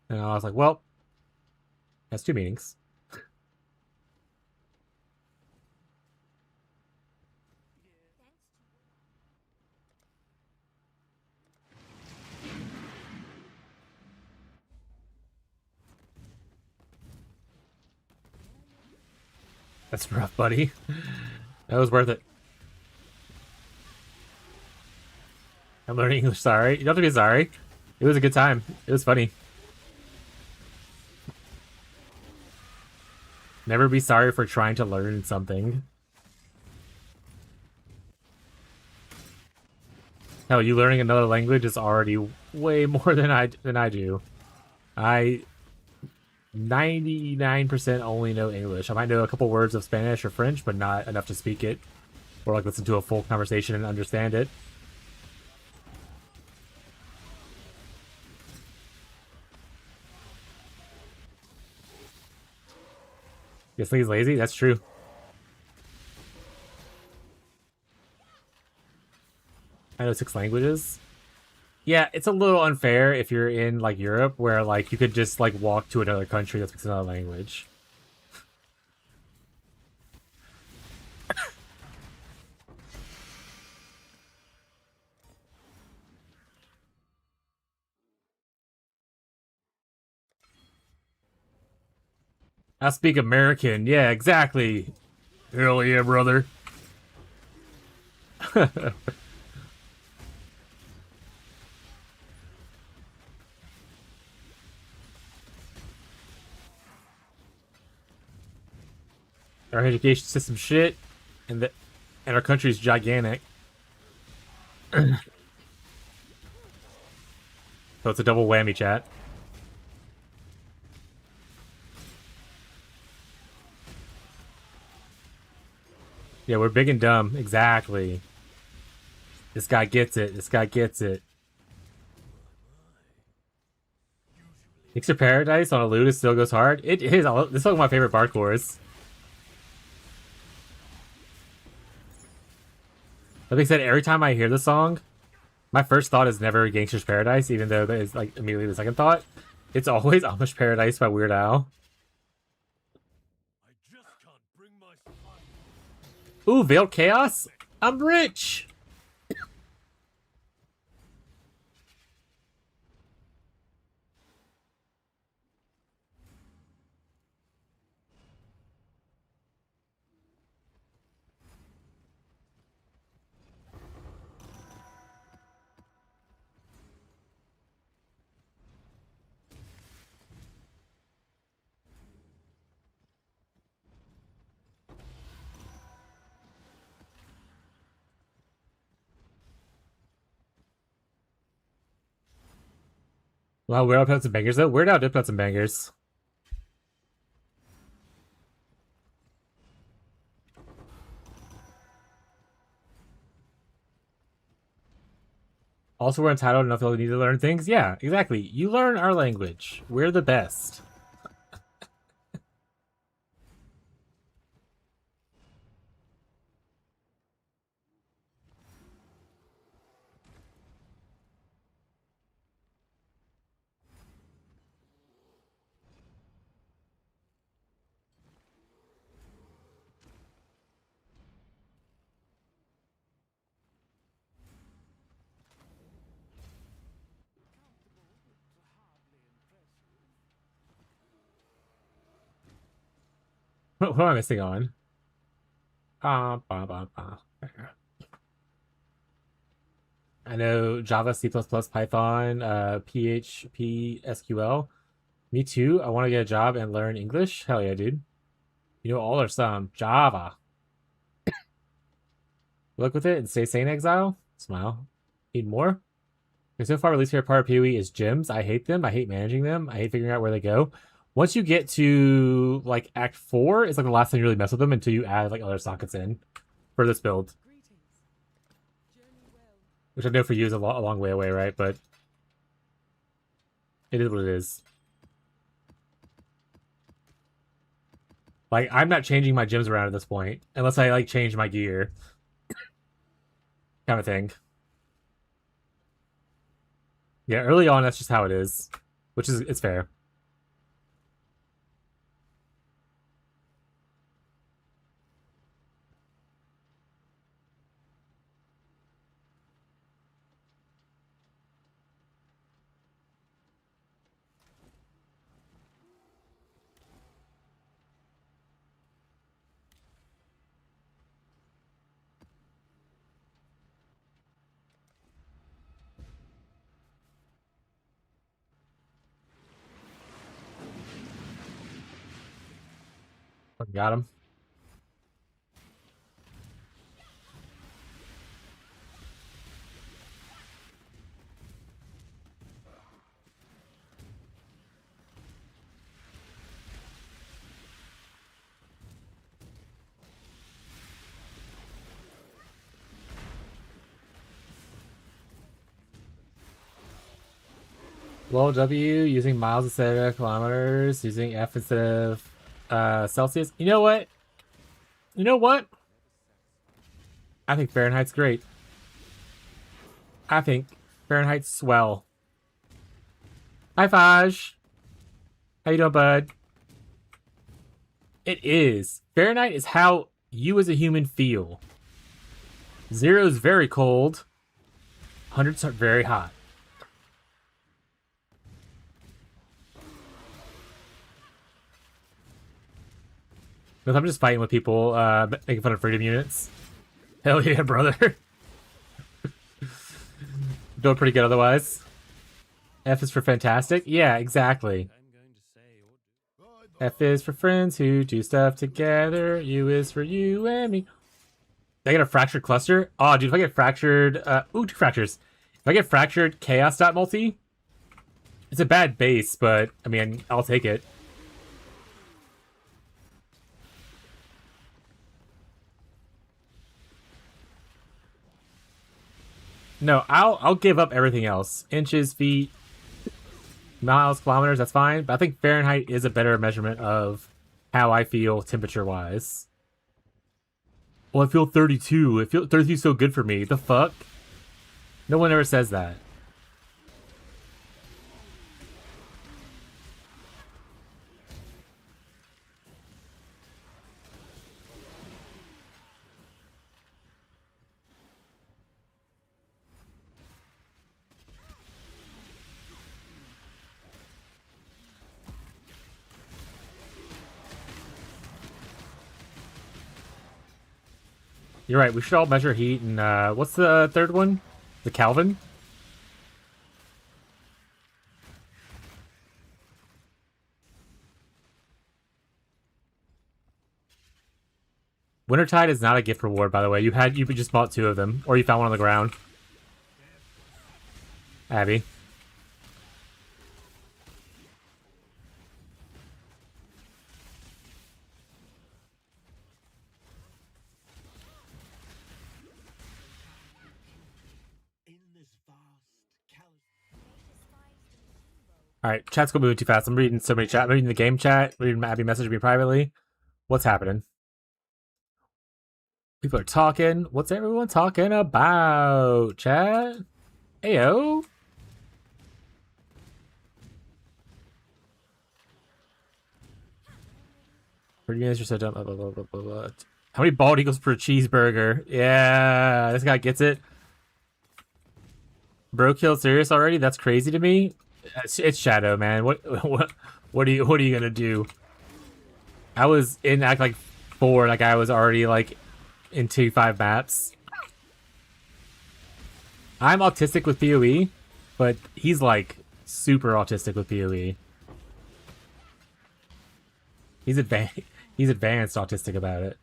And I was like, "Well, that's two meanings." That's rough, buddy. That was worth it. I'm learning English. Sorry, you don't have to be sorry. It was a good time. It was funny. Never be sorry for trying to learn something. Hell, you learning another language is already way more than I do. I 99% only know English. I might know a couple words of Spanish or French, but not enough to speak it or like listen to a full conversation and understand it. You think he's lazy? That's true. I know 6 languages. Yeah, it's a little unfair if you're in like Europe where like you could just like walk to another country that speaks another language. I speak American. Yeah, exactly. Hell yeah, brother. Our education system shit, and our country's gigantic. So it's a double whammy, chat. Yeah, we're big and dumb. Exactly. This guy gets it. This guy gets it. Mixer Paradise on a lute still goes hard. It is. This is one of my favorite parkours. Like I said, every time I hear the song, my first thought is never Gangster's Paradise, even though that is like immediately the second thought. It's always Amish Paradise by Weird Al. I just can't bring myself. Ooh, Veiled Chaos? I'm rich! Wow, Weird Al put out some bangers though. Weird Al did put out some bangers. Also, we're entitled enough to need to learn things. Yeah, exactly. You learn our language. We're the best. What am I missing on? I know Java, C++, Python, PHP, SQL. Me too. I want to get a job and learn English. Hell yeah, dude. You know all or some. Java. Look with it and stay sane, exile. Smile. Need more? Okay, so far, my least favorite part of PoE is gyms. I hate them. I hate managing them. I hate figuring out where they go. Once you get to like Act 4, it's like the last time you really mess with them until you add like other sockets in for this build. Which I know for you is a long way away, right? But it is what it is. Like, I'm not changing my gyms around at this point. Unless I, like, change my gear. Kind of thing. Yeah, early on, that's just how it is. Which is, it's fair. Got him. Low W, using miles instead of kilometers, using F instead of Celsius. You know what? You know what? I think Fahrenheit's great. I think Fahrenheit's swell. Hi, Faj. How you doing, bud? It is. Fahrenheit is how you as a human feel. 0 is very cold. 100s are very hot. Because I'm just fighting with people, making fun of freedom units. Hell yeah, brother. Doing pretty good otherwise. F is for fantastic. Yeah, exactly. F is for friends who do stuff together. U is for you and me. Did I get a fractured cluster? Oh, dude, if I get fractured... ooh, 2 fractures. If I get fractured chaos.multi, it's a bad base, but, I mean, I'll take it. No, I'll give up everything else. Inches, feet, miles, kilometers, that's fine. But I think Fahrenheit is a better measurement of how I feel temperature-wise. Well, I feel 32. I feel 32 is so good for me. The fuck? No one ever says that. You're right, we should all measure heat and, what's the third one? The Kelvin? Wintertide is not a gift reward, by the way. You just bought 2 of them, or you found one on the ground. Abby. Alright, chat's going moving too fast. I'm reading so many chat. I'm reading the game chat. I'm reading Abby message me privately. What's happening? People are talking. What's everyone talking about, chat? Ayo. Pretty minutes or so done. Blah, blah, blah, blah, blah, blah. How many bald eagles per cheeseburger? Yeah, this guy gets it. Bro killed serious already? That's crazy to me. It's Shadow, man. What are you gonna do? I was in Act like 4, like I was already like in 2-5 maps. I'm autistic with PoE, but he's like super autistic with PoE. He's advanced autistic about it.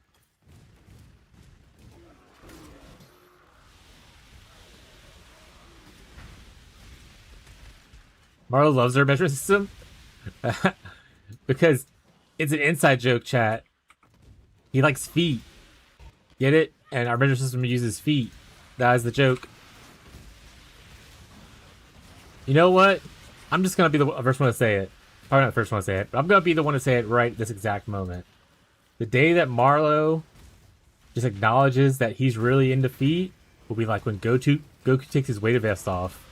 Marlo loves her measuring system because it's an inside joke, chat. He likes feet. Get it? And our measure system uses feet. That is the joke. You know what? I'm just gonna be the first one to say it. Probably not the first one to say it, but I'm gonna be the one to say it right this exact moment. The day that Marlo just acknowledges that he's really into feet will be like when Goku takes his weighted vest off.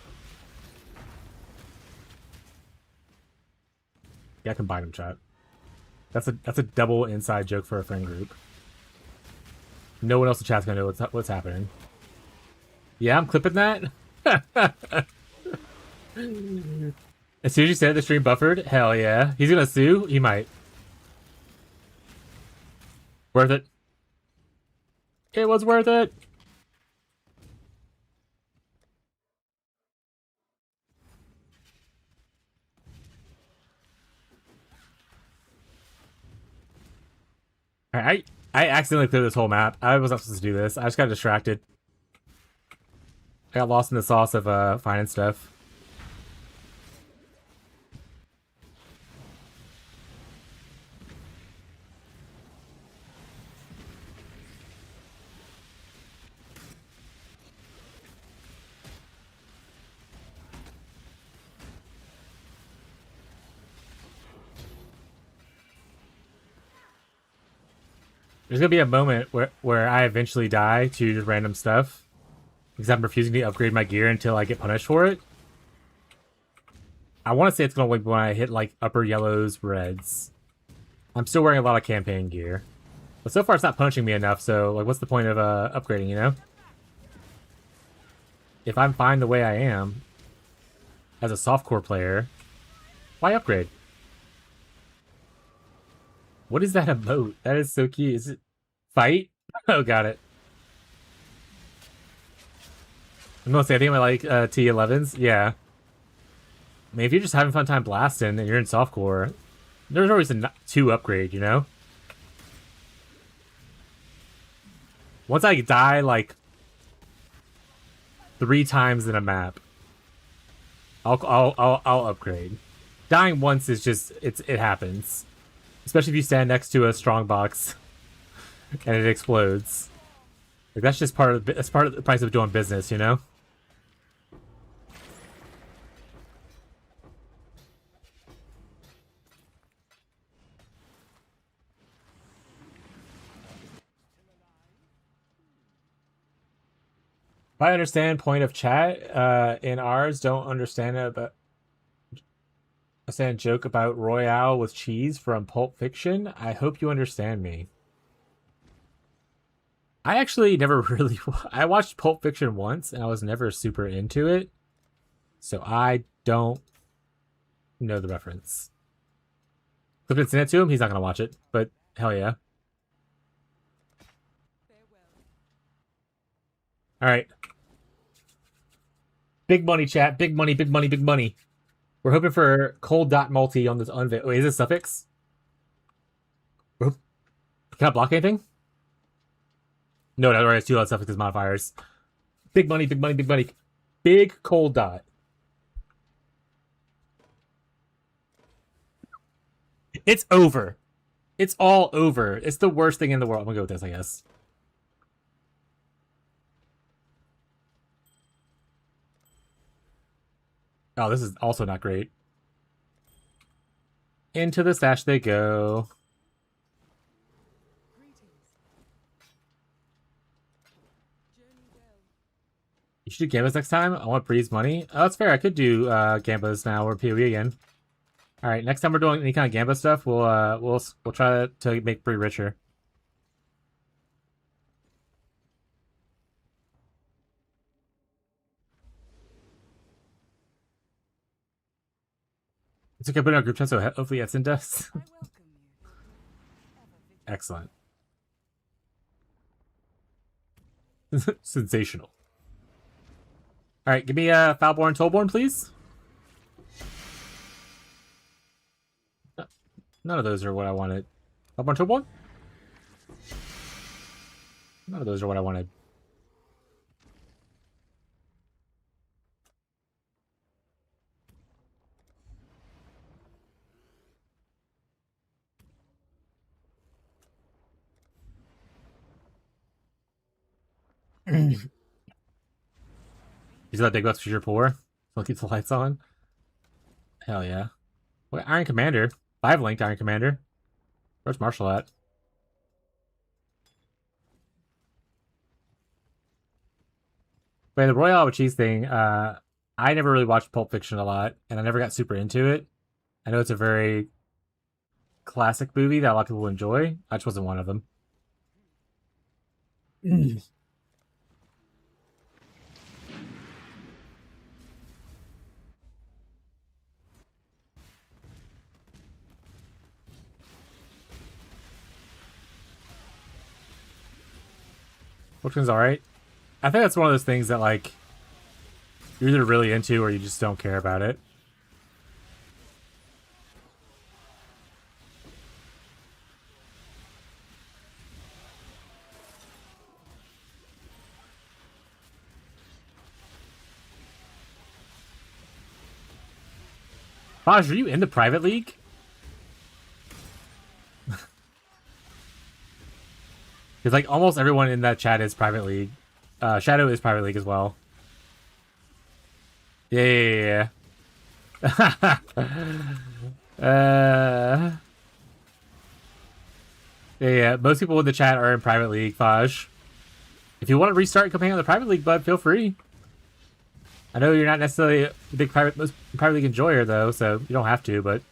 Yeah, I combine them, chat. That's a double inside joke for a friend group. No one else in chat's gonna know what's happening. Yeah, I'm clipping that. As soon as you said the stream buffered, hell yeah. He's gonna sue? He might. Worth it. It was worth it. Alright, I accidentally cleared this whole map. I was not supposed to do this. I just got distracted. I got lost in the sauce of finding stuff. There's gonna be a moment where I eventually die to just random stuff because I'm refusing to upgrade my gear until I get punished for it. I want to say it's gonna wait when I hit like upper yellows, reds. I'm still wearing a lot of campaign gear, but so far it's not punishing me enough. So like, what's the point of upgrading? You know, if I'm fine the way I am as a softcore player, why upgrade? What is that emote? That is so cute. Is it fight? Oh, got it. I'm gonna say I think I like T11s. Yeah. I mean, if you're just having fun time blasting and you're in softcore, there's always a 2 upgrade, you know? Once I die like 3 times in a map, I'll upgrade. Dying once is just it happens. Especially if you stand next to a strong box and it explodes. Like that's just part of the price of doing business, you know? If I understand point of chat, in ours don't understand it, but a joke about Royale with cheese from Pulp Fiction. I hope you understand me. I actually never really... I watched Pulp Fiction once, and I was never super into it. So I don't know the reference. If it's sent it to him, he's not going to watch it. But hell yeah. Alright. Big money, chat. Big money, big money, big money. We're hoping for cold dot multi on this unveil. Wait, is this suffix? Can I block anything? No, that already has 2 loud suffixes modifiers. Big money, big money, big money. Big cold dot. It's over. It's all over. It's the worst thing in the world. I'm gonna go with this, I guess. Oh, this is also not great. Into the stash they go. You should do Gambas next time? I want Breeze money. Oh, that's fair. I could do Gambas now or PoE again. Alright, next time we're doing any kind of Gamba stuff, we'll try to make Bree richer. It's okay, put in our group chat, so hopefully Edson does. Excellent. Sensational. Alright, give me Foulborn Tollborn, please. None of those are what I wanted. Foulborn Tollborn? None of those are what I wanted. You see that big bucks for your poor? So keep the lights on. Hell yeah. What Iron Commander? 5 linked Iron Commander. Where's Marshall at? But the Royale with Cheese thing, I never really watched Pulp Fiction a lot, and I never got super into it. I know it's a very classic movie that a lot of people enjoy. I just wasn't one of them. Which one's alright? I think that's one of those things that, like, you're either really into or you just don't care about it. Raj, are you in the private league? Because, like, almost everyone in that chat is private league. Shadow is private league as well. Yeah. Yeah. Most people in the chat are in private league, Faj. If you want to restart campaign on the private league, bud, feel free. I know you're not necessarily a big private league enjoyer, though, so you don't have to, but...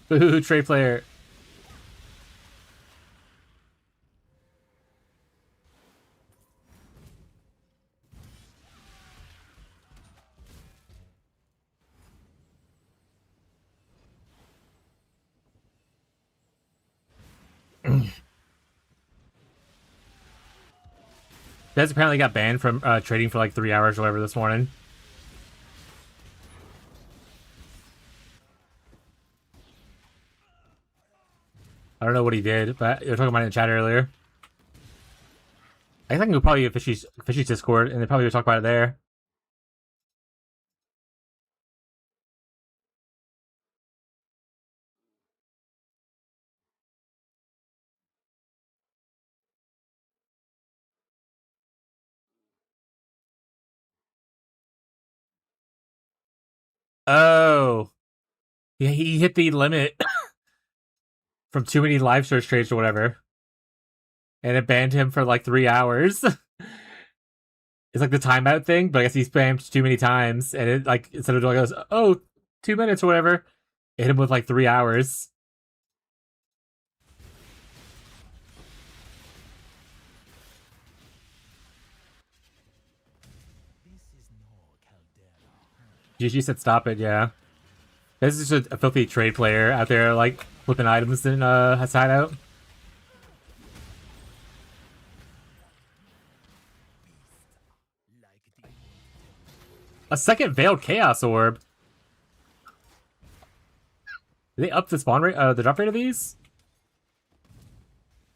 Boo, trade player. Dez apparently got banned from trading for like 3 hours or whatever this morning. I don't know what he did, but you were talking about it in the chat earlier. I think I can go probably get Fishy's Discord, and they probably would talk about it there. Oh. Yeah, he hit the limit from too many live search trades or whatever. And it banned him for like 3 hours. It's like the timeout thing, but I guess he spammed too many times, and it like instead of doing like, oh, 2 minutes or whatever, it hit him with like 3 hours. GG said stop it, yeah. This is just a filthy trade player out there, like, flipping items in a side out. A second Veiled Chaos Orb? Did they up the spawn rate, the drop rate of these?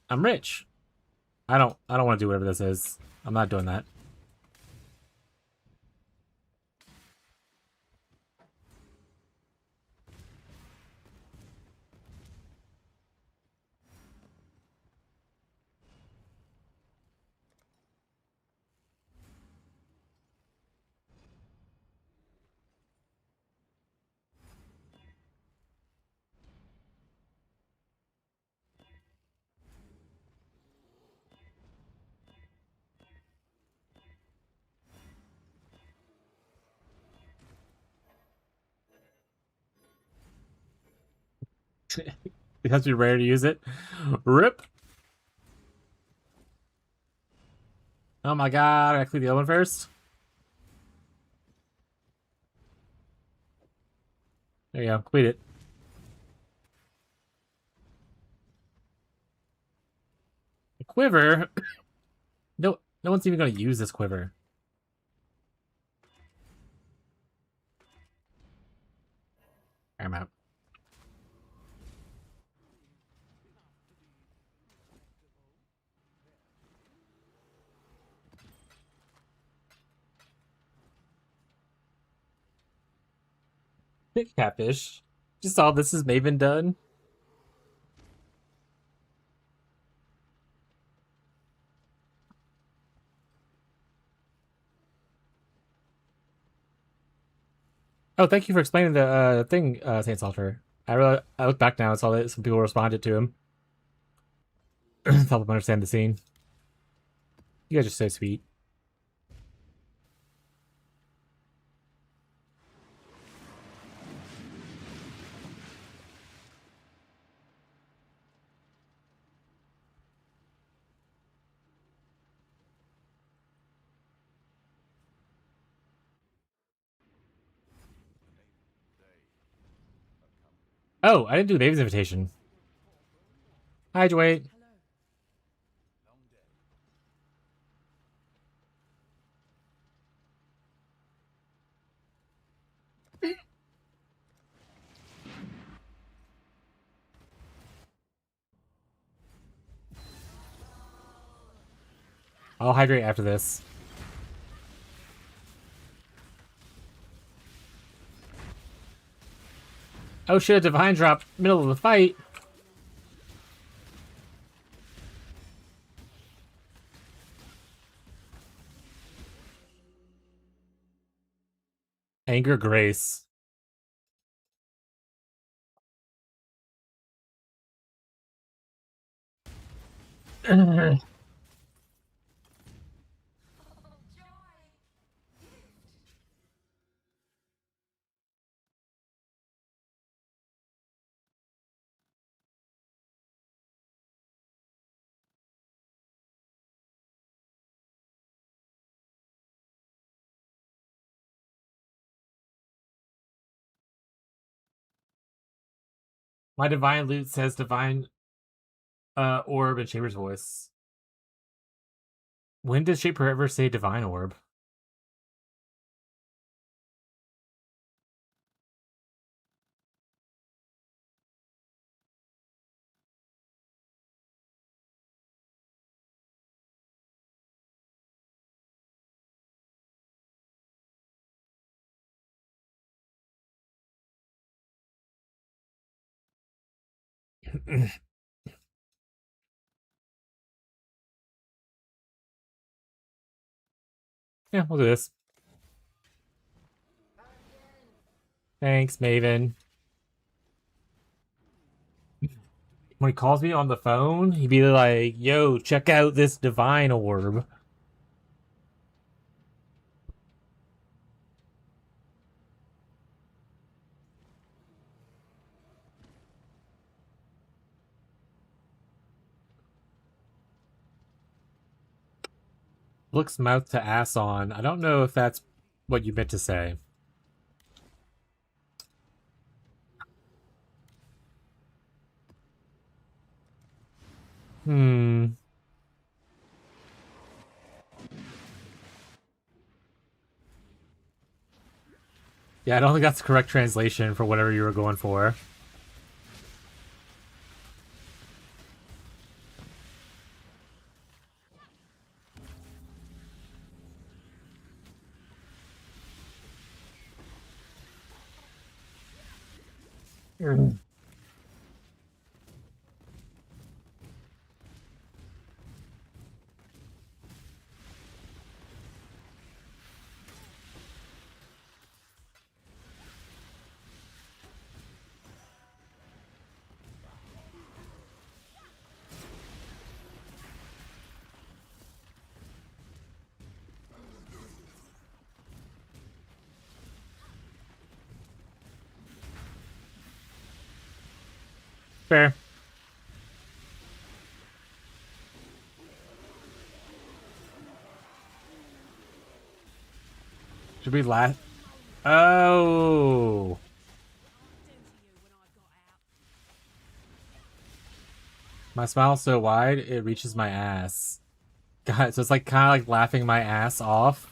I'm rich. I don't want to do whatever this is. I'm not doing that. It has to be rare to use it. RIP. Oh my god, I gotta clear the other one first. There you go, cleat it. A quiver? No one's even gonna use this quiver. I'm out. Catfish. Just saw this is Maven done. Oh, thank you for explaining the thing, Saint Salter. I look back now and saw that some people responded to him. To help him understand the scene. You guys are so sweet. Oh, I didn't do the baby's invitation. Hi, Dwayne. I'll hydrate after this. Oh shit, a divine drop middle of the fight. Anger Grace. My divine loot says divine orb in Shaper's voice. When does Shaper ever say divine orb? Yeah, we'll do this. Thanks, Maven. When he calls me on the phone, he'd be like, yo, check out this divine orb. Looks mouth to ass on. I don't know if that's what you meant to say. Hmm. Yeah, I don't think that's the correct translation for whatever you were going for. Fair. Should we laugh? Oh. My smile's so wide, it reaches my ass. God, so it's like kind of like laughing my ass off.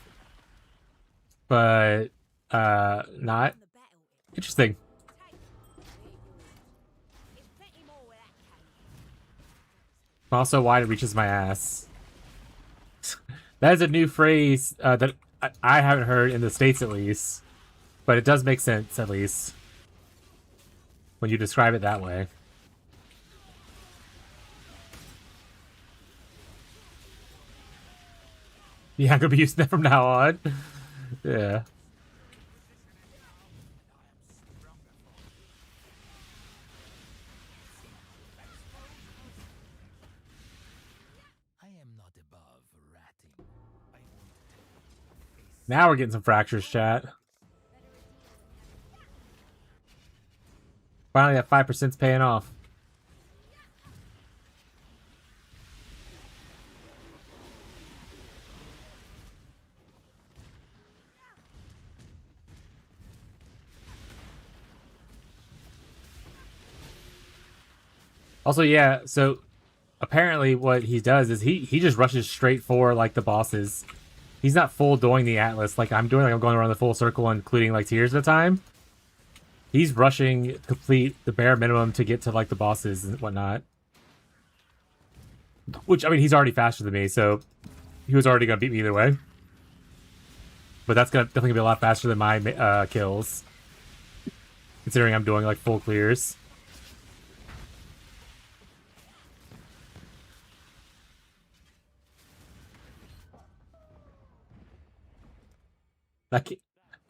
But, not. Interesting. Smile so wide, it reaches my ass. That is a new phrase that I haven't heard in the States, at least. But it does make sense, at least. When you describe it that way. Yeah, I'm gonna be using that from now on. Yeah. Now we're getting some fractures, chat. Finally, that 5%'s paying off. Also, yeah, so apparently what he does is he just rushes straight for, like, the bosses. He's not full doing the Atlas like I'm doing, like I'm going around the full circle, including, like, tiers at a time. He's rushing complete the bare minimum to get to, like, the bosses and whatnot. Which, I mean, he's already faster than me, so he was already going to beat me either way. But that's gonna definitely be a lot faster than my kills. Considering I'm doing, like, full clears.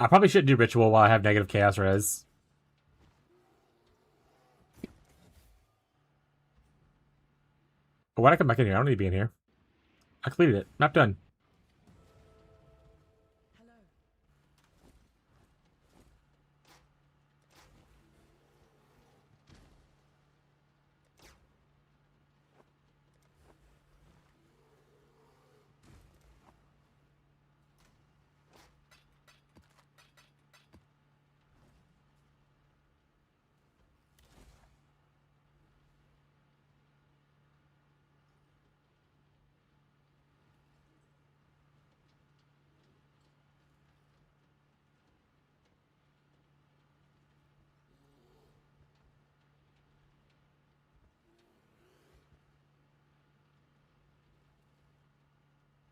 I probably shouldn't do ritual while I have negative chaos res. But why'd I come back in here? I don't need to be in here. I completed it. Not done.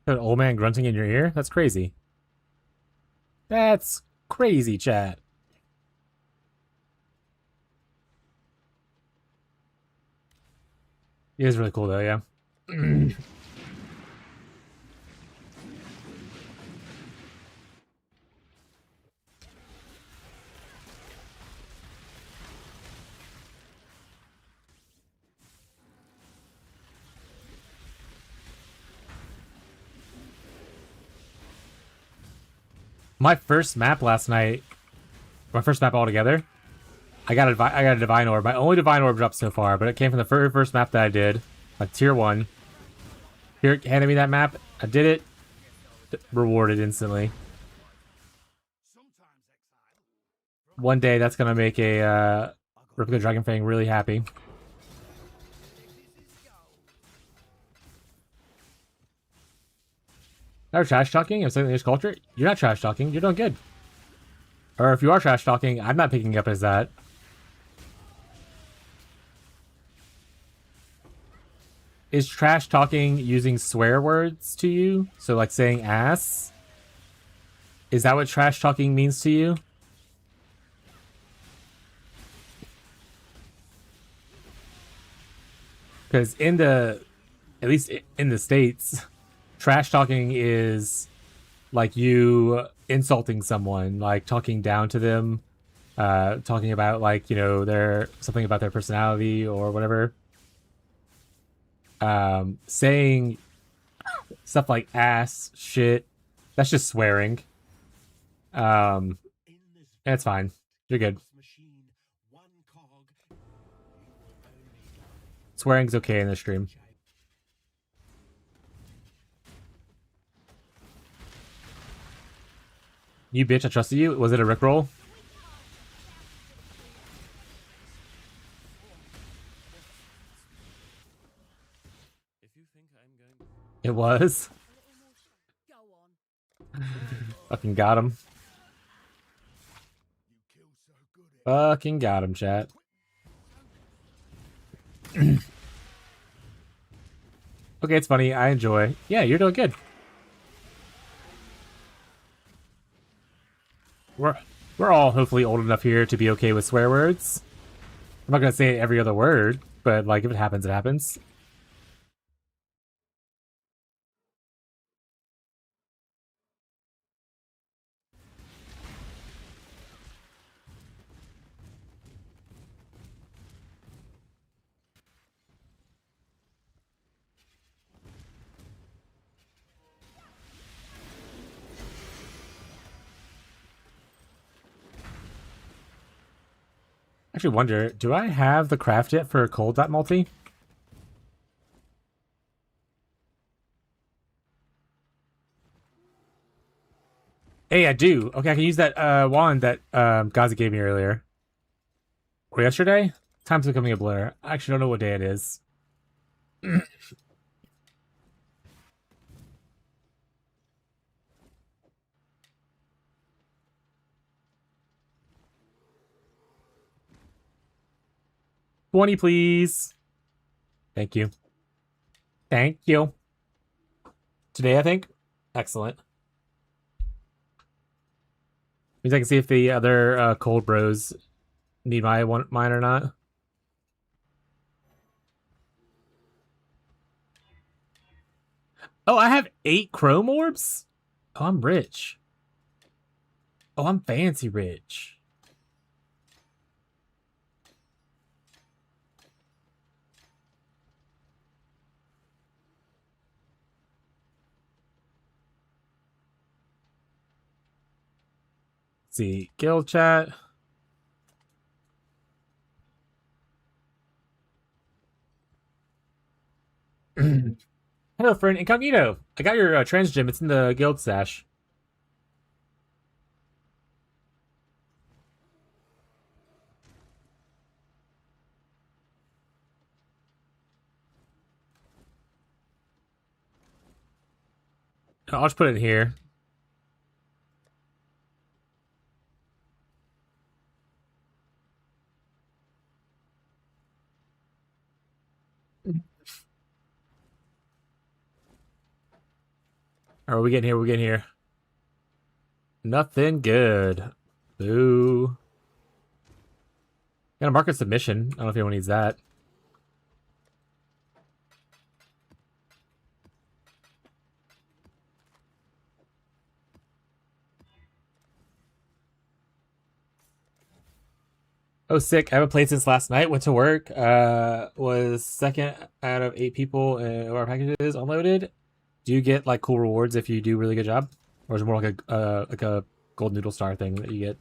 An old man grunting in your ear? That's crazy. That's crazy, chat. It is really cool, though, yeah. My first map last night, my first map altogether, I got a divine orb. My only divine orb drop so far, but it came from the very first map that I did, like tier 1. Here, handed me that map. I did it. Rewarded instantly. One day that's gonna make a Replica Dragon Fang really happy. Are trash talking? I'm saying this culture. You're not trash talking. You're doing good. Or if you are trash talking, I'm not picking up as that. Is trash talking using swear words to you? So like saying ass? Is that what trash talking means to you? Because at least in the States, trash talking is like you insulting someone, like talking down to them, talking about like, you know, something about their personality or whatever. Saying stuff like ass, shit, that's just swearing. It's fine. You're good. Swearing's okay in the stream. You bitch, I trusted you. Was it a rickroll? It was. Fucking got him. Fucking got him, chat. Okay, it's funny. I enjoy. Yeah, you're doing good. We're all hopefully old enough here to be okay with swear words. I'm not gonna say every other word, but like if it happens, it happens. Actually wonder, do I have the craft yet for cold.multi? Hey, I do. Okay, I can use that wand that Gaza gave me earlier. Or yesterday? Time's becoming a blur. I actually don't know what day it is. 20, please. Thank you. Thank you. Today, I think. Excellent. Means I can see if the other cold bros need mine or not. Oh, I have 8 chrome orbs? Oh, I'm rich. Oh, I'm fancy rich. Let's see, guild chat. Hello, friend Incognito. I got your trans gym. It's in the guild stash. I'll just put it in here. Or are we getting here? We're getting here. Nothing good. Boo. Got a market submission. I don't know if anyone needs that. Oh, sick. I haven't played since last night. Went to work. Was second out of 8 people in our packages unloaded. Do you get like cool rewards if you do a really good job? Or is it more like a gold noodle star thing that you get?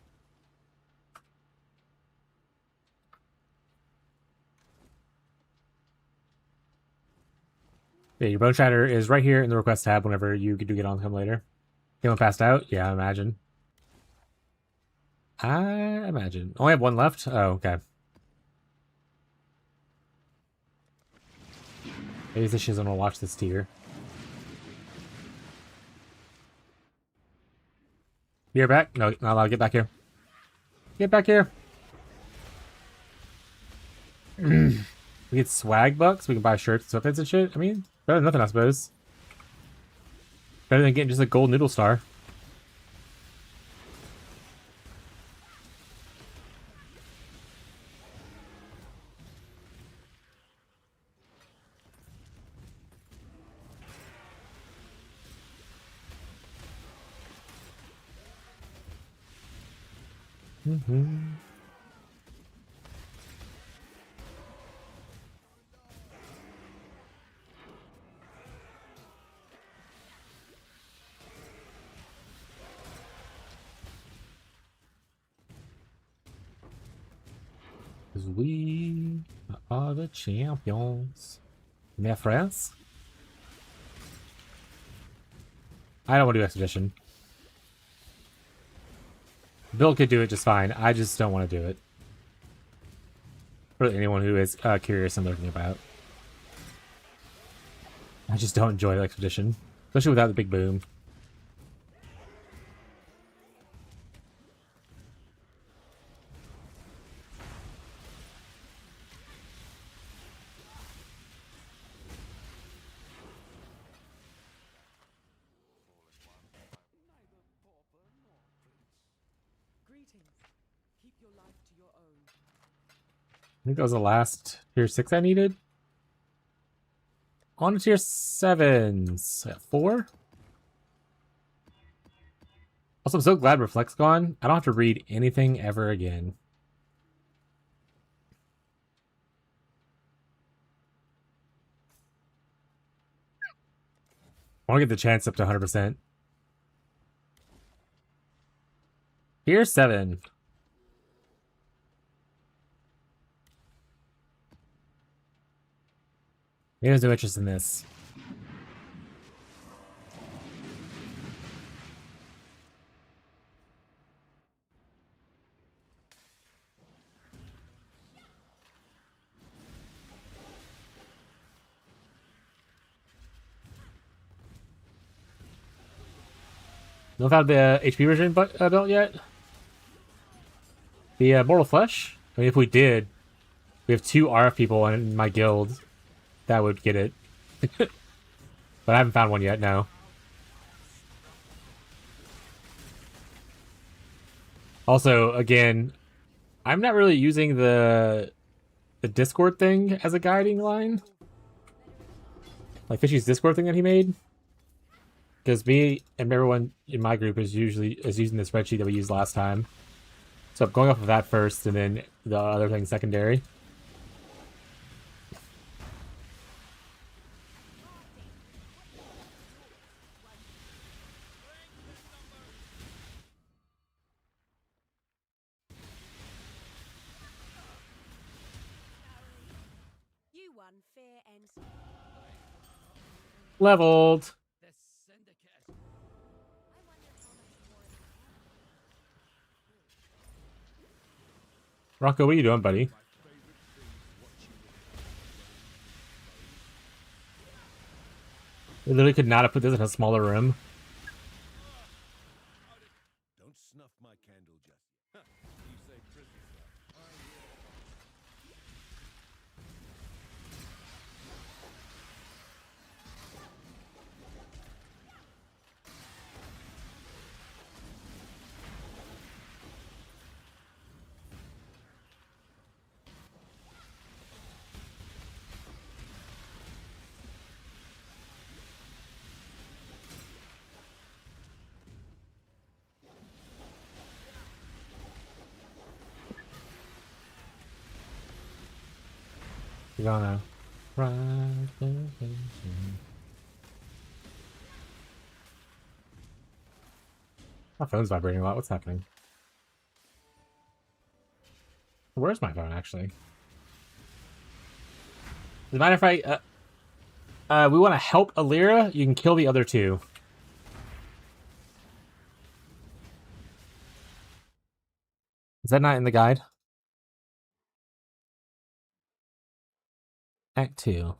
Yeah, your bone shatter is right here in the request tab whenever you do get on come later. Anyone passed out? Yeah, I imagine. Only have 1 left? Oh, okay. Maybe this she doesn't want to watch this tier. You're back? No, not allowed. Get back here. Get back here. We get swag bucks. We can buy shirts and sweatpants and shit. I mean, better than nothing, I suppose. Better than getting just a gold noodle star. Because we are the champions. Mes friends? I don't want to do expedition. Bill could do it just fine. I just don't want to do it. For anyone who is curious and looking about. I just don't enjoy the expedition. Especially without the big boom. I think that was the last tier 6 I needed. On to tier 7s. 4? Also, I'm so glad Reflect's gone. I don't have to read anything ever again. I want to get the chance up to 100%. Tier 7. Maybe there's no interest in this. Know if I have the HP version belt yet? The Mortal Flesh? I mean, if we did, we have 2 RF people in my guild that would get it. But I haven't found one yet, no. Also, again, I'm not really using the Discord thing as a guiding line. Like Fishy's Discord thing that he made. Because me and everyone in my group is using the spreadsheet that we used last time. So I'm going off of that first, and then the other thing secondary. You won fair and Leveled. The syndicate. Rocco, what are you doing, buddy? We literally could not have put this in a smaller room. Don't snuff my candle just yet. You say Christmas stuff. We're gonna ride the My phone's vibrating a lot. What's happening? Where's my phone, actually? Does it matter if we want to help Alira? You can kill the other 2. Is that not in the guide? Act 2.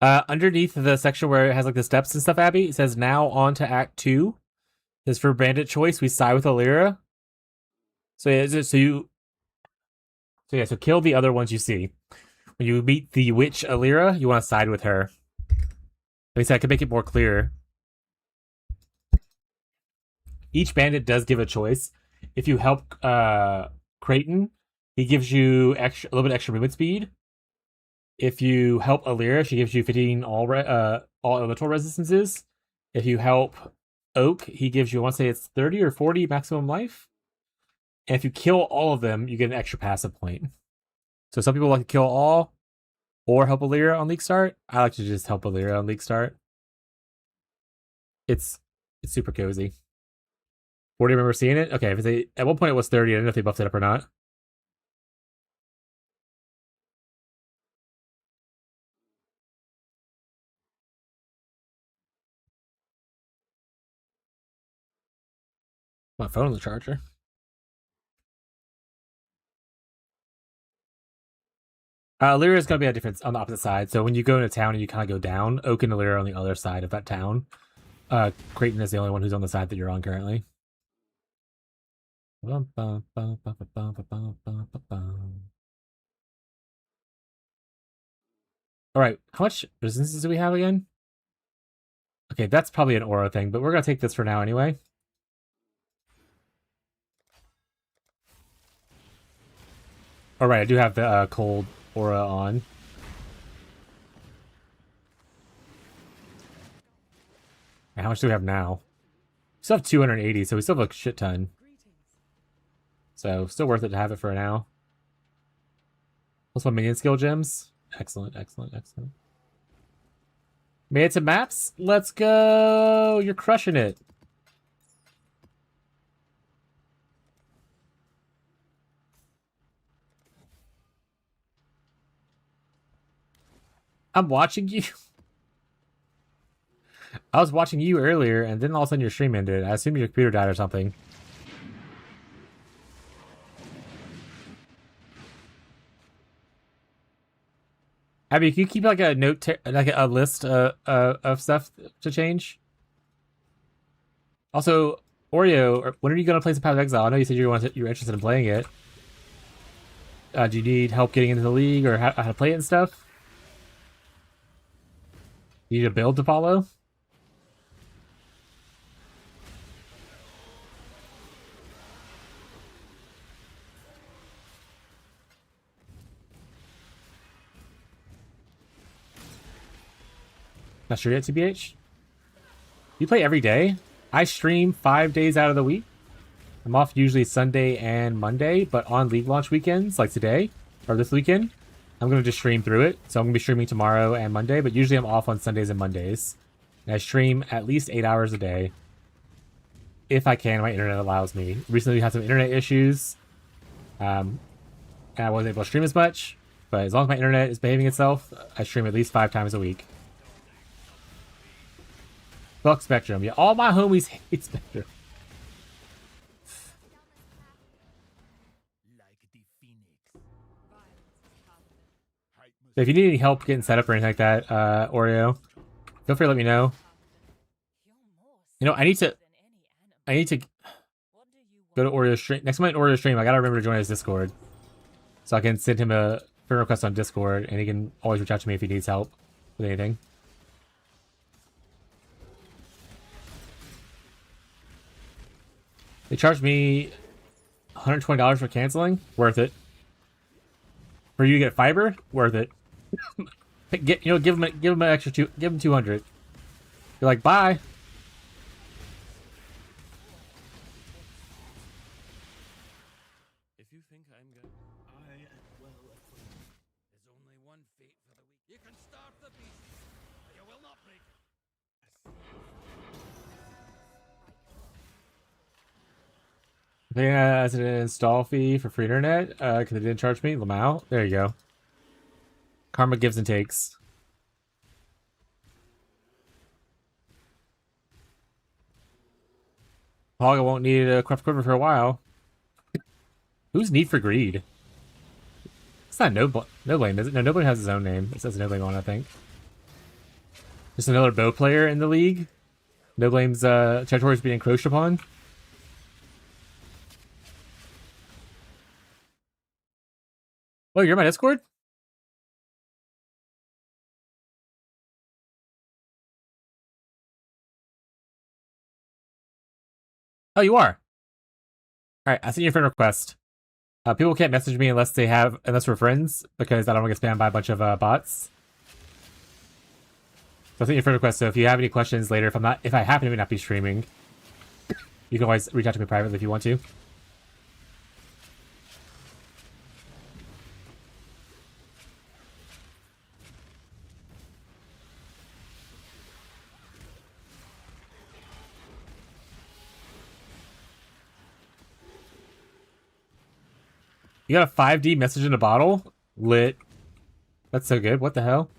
Underneath the section where it has like the steps and stuff, Abby, it says now on to Act 2. This for bandit choice, we side with Alira. So yeah, so kill the other ones you see. When you meet the witch Alira, you want to side with her. At least I can make it more clear. Each bandit does give a choice. If you help Creighton, he gives you a little bit extra movement speed. If you help Alira, she gives you 15 all elemental resistances. If you help Oak, he gives you, I want to say it's 30 or 40 maximum life. And if you kill all of them, you get an extra passive point. So some people like to kill all or help Alira on League Start. I like to just help Alira on League Start. It's super cozy. 40, remember seeing it? Okay, at one point it was 30. I don't know if they buffed it up or not. My phone on the charger. Alira is going to be a difference on the opposite side. So when you go into town and you kind of go down, Oak and Alira are on the other side of that town. Creighton is the only one who's on the side that you're on currently. Alright, how much resistances do we have again? Okay, that's probably an aura thing, but we're going to take this for now anyway. Alright, I do have the cold aura on. How much do we have now? We still have 280, so we still have a shit ton. So, still worth it to have it for now. What's my minion skill gems? Excellent, excellent, excellent. Made it to maps? Let's go! You're crushing it. I'm watching you. I was watching you earlier, and then all of a sudden your stream ended. I assume your computer died or something. Abby, can you keep like a note, like a list of stuff to change? Also, Oreo, when are you gonna play some Path of Exile? I know you said you were interested in playing it. Do you need help getting into the league or how to play it and stuff? You need a build to follow? Not sure yet, TBH? You play every day? I stream 5 days out of the week. I'm off usually Sunday and Monday, but on league launch weekends, like today, or this weekend, I'm going to just stream through it. So I'm going to be streaming tomorrow and Monday, but usually I'm off on Sundays and Mondays. And I stream at least 8 hours a day. If I can, my internet allows me. Recently we had some internet issues. And I wasn't able to stream as much. But as long as my internet is behaving itself, I stream at least 5 times a week. Fuck Spectrum. Yeah, all my homies hate Spectrum. So if you need any help getting set up or anything like that, Oreo, feel free to let me know. You know, I need to go to Oreo's stream. Next time I'm in Oreo's stream, I gotta remember to join his Discord. So I can send him a friend request on Discord, and he can always reach out to me if he needs help with anything. They charged me $120 for canceling. Worth it. For you to get fiber, worth it. Give him an extra give him 200. You're like, bye. If you think I'm good, I am well acquainted. there's only one fate for the weak. You can starve the beast, but you will not break it. I think as an install fee for free internet, because they didn't charge me. Lamau. There you go. Karma gives and takes. Hogga won't need a craft quiver for a while. Who's Need for Greed? It's not no blame, is it? No, nobody has his own name. It says no blame on, I think. Just another bow player in the league. No blame's territory is being encroached upon. Oh, you're in my Discord? Oh, you are. All right, I sent you a friend request. People can't message me unless we're friends, because I don't want to get spammed by a bunch of bots. So I sent you a friend request. So if you have any questions later, if I happen to not be streaming, you can always reach out to me privately if you want to. You got a 5D message in a bottle? Lit. That's so good. What the hell?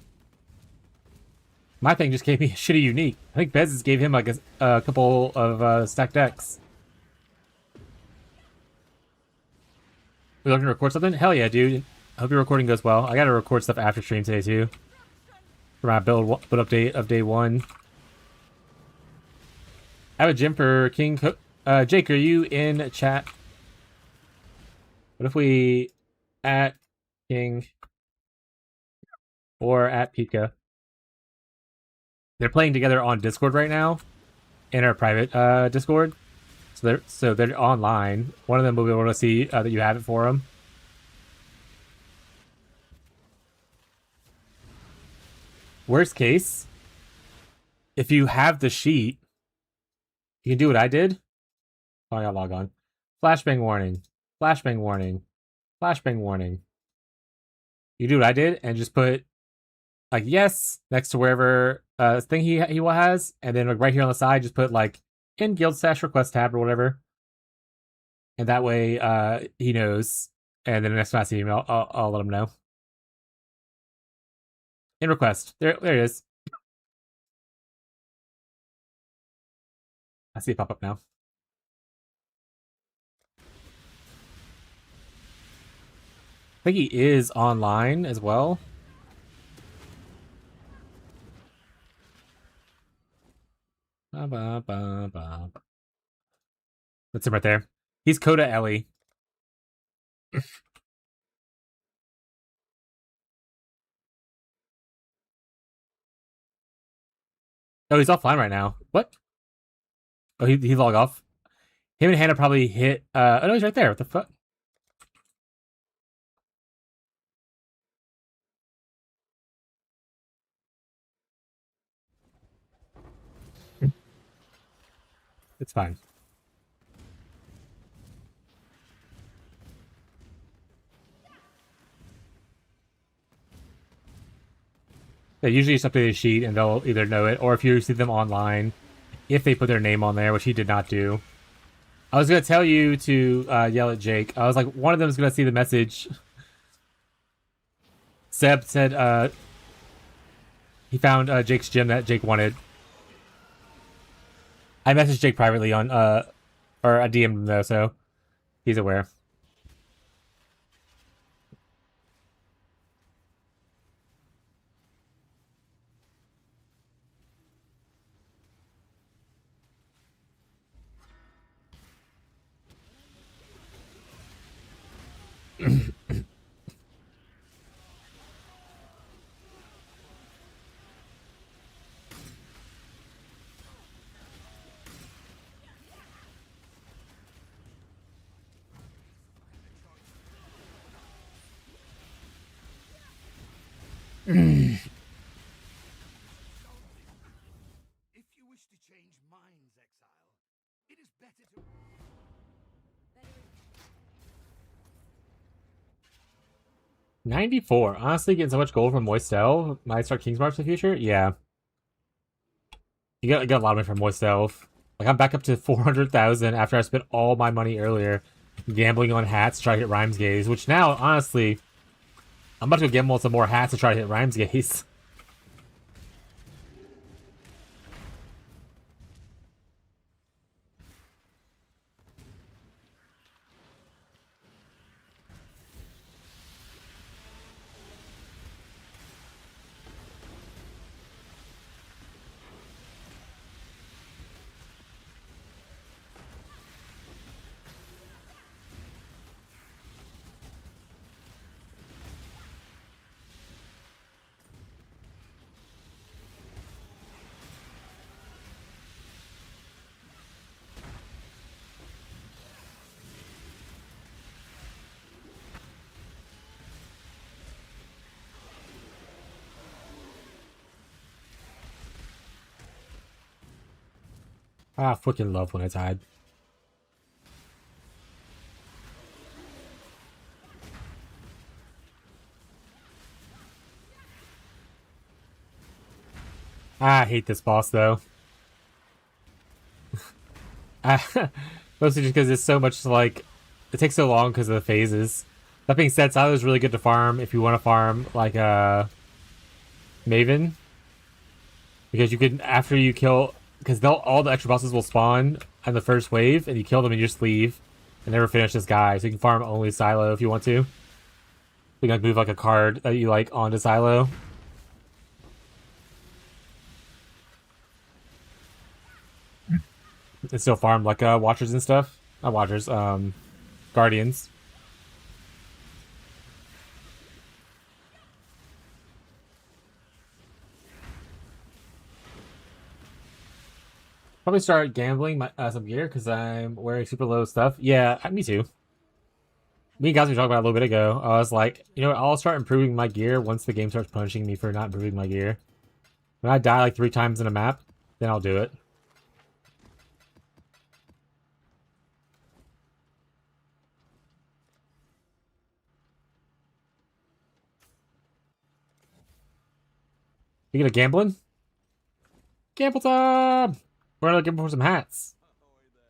My thing just gave me a shitty unique. I think Bez gave him like a couple of stacked decks. We looking to record something? Hell yeah, dude. I hope your recording goes well. I gotta record stuff after stream today too. For my build update of day 1. I have a gym for King. Jake, are you in chat? What if we at King or at Pika? They're playing together on Discord right now, in our private Discord. So they're online. One of them will be able to see that you have it for them. Worst case, if you have the sheet, you can do what I did. Oh, I got log on. Flashbang warning. Flashbang warning. Flashbang warning. You do what I did and just put like yes next to wherever thing he has, and then like right here on the side just put like in guild stash request tab or whatever. And that way he knows, and then the next time I see him I'll let him know. In request. There it is. I see it pop up now. I think he is online as well. That's him right there. He's Coda Ellie. Oh, he's offline right now. What? Oh, he logged off. Him and Hannah probably hit. Oh no, he's right there. What the fuck? It's fine. They usually just update a sheet and they'll either know it, or if you see them online, if they put their name on there, which he did not do. I was gonna tell you to yell at Jake. I was like, one of them is gonna see the message. Seb said he found Jake's gym that Jake wanted. I messaged Jake privately on or I DM'd him though, so he's aware. If you wish to change minds, exile, it is better to. 94. Honestly, getting so much gold from Moistel might start King's March in the future. Yeah, you got a lot of money from Moistel. Like I'm back up to 400,000 after I spent all my money earlier gambling on hats to try to hit Rhymes Gaze. Which now, honestly, I'm about to go gamble on some more hats to try to hit Rhymes Gaze. I fucking love WINTERTIDE. I hate this boss though. Mostly just because it's so much like it takes so long because of the phases. That being said, Silo is really good to farm if you want to farm like Maven, because you can after you kill because all the extra bosses will spawn on the first wave and you kill them and you just leave and never finish this guy. So you can farm only Silo if you want to. You can like move like a card that you like onto Silo. And still farm like Watchers and stuff. Not Watchers, Guardians. Probably start gambling my some gear because I'm wearing super low stuff. Yeah, me too. Me and guys were talking about it a little bit ago. I was like, you know what, I'll start improving my gear once the game starts punishing me for not improving my gear. When I die like 3 times in a map, then I'll do it. You gonna gambling? Gamble time! We're looking for some hats.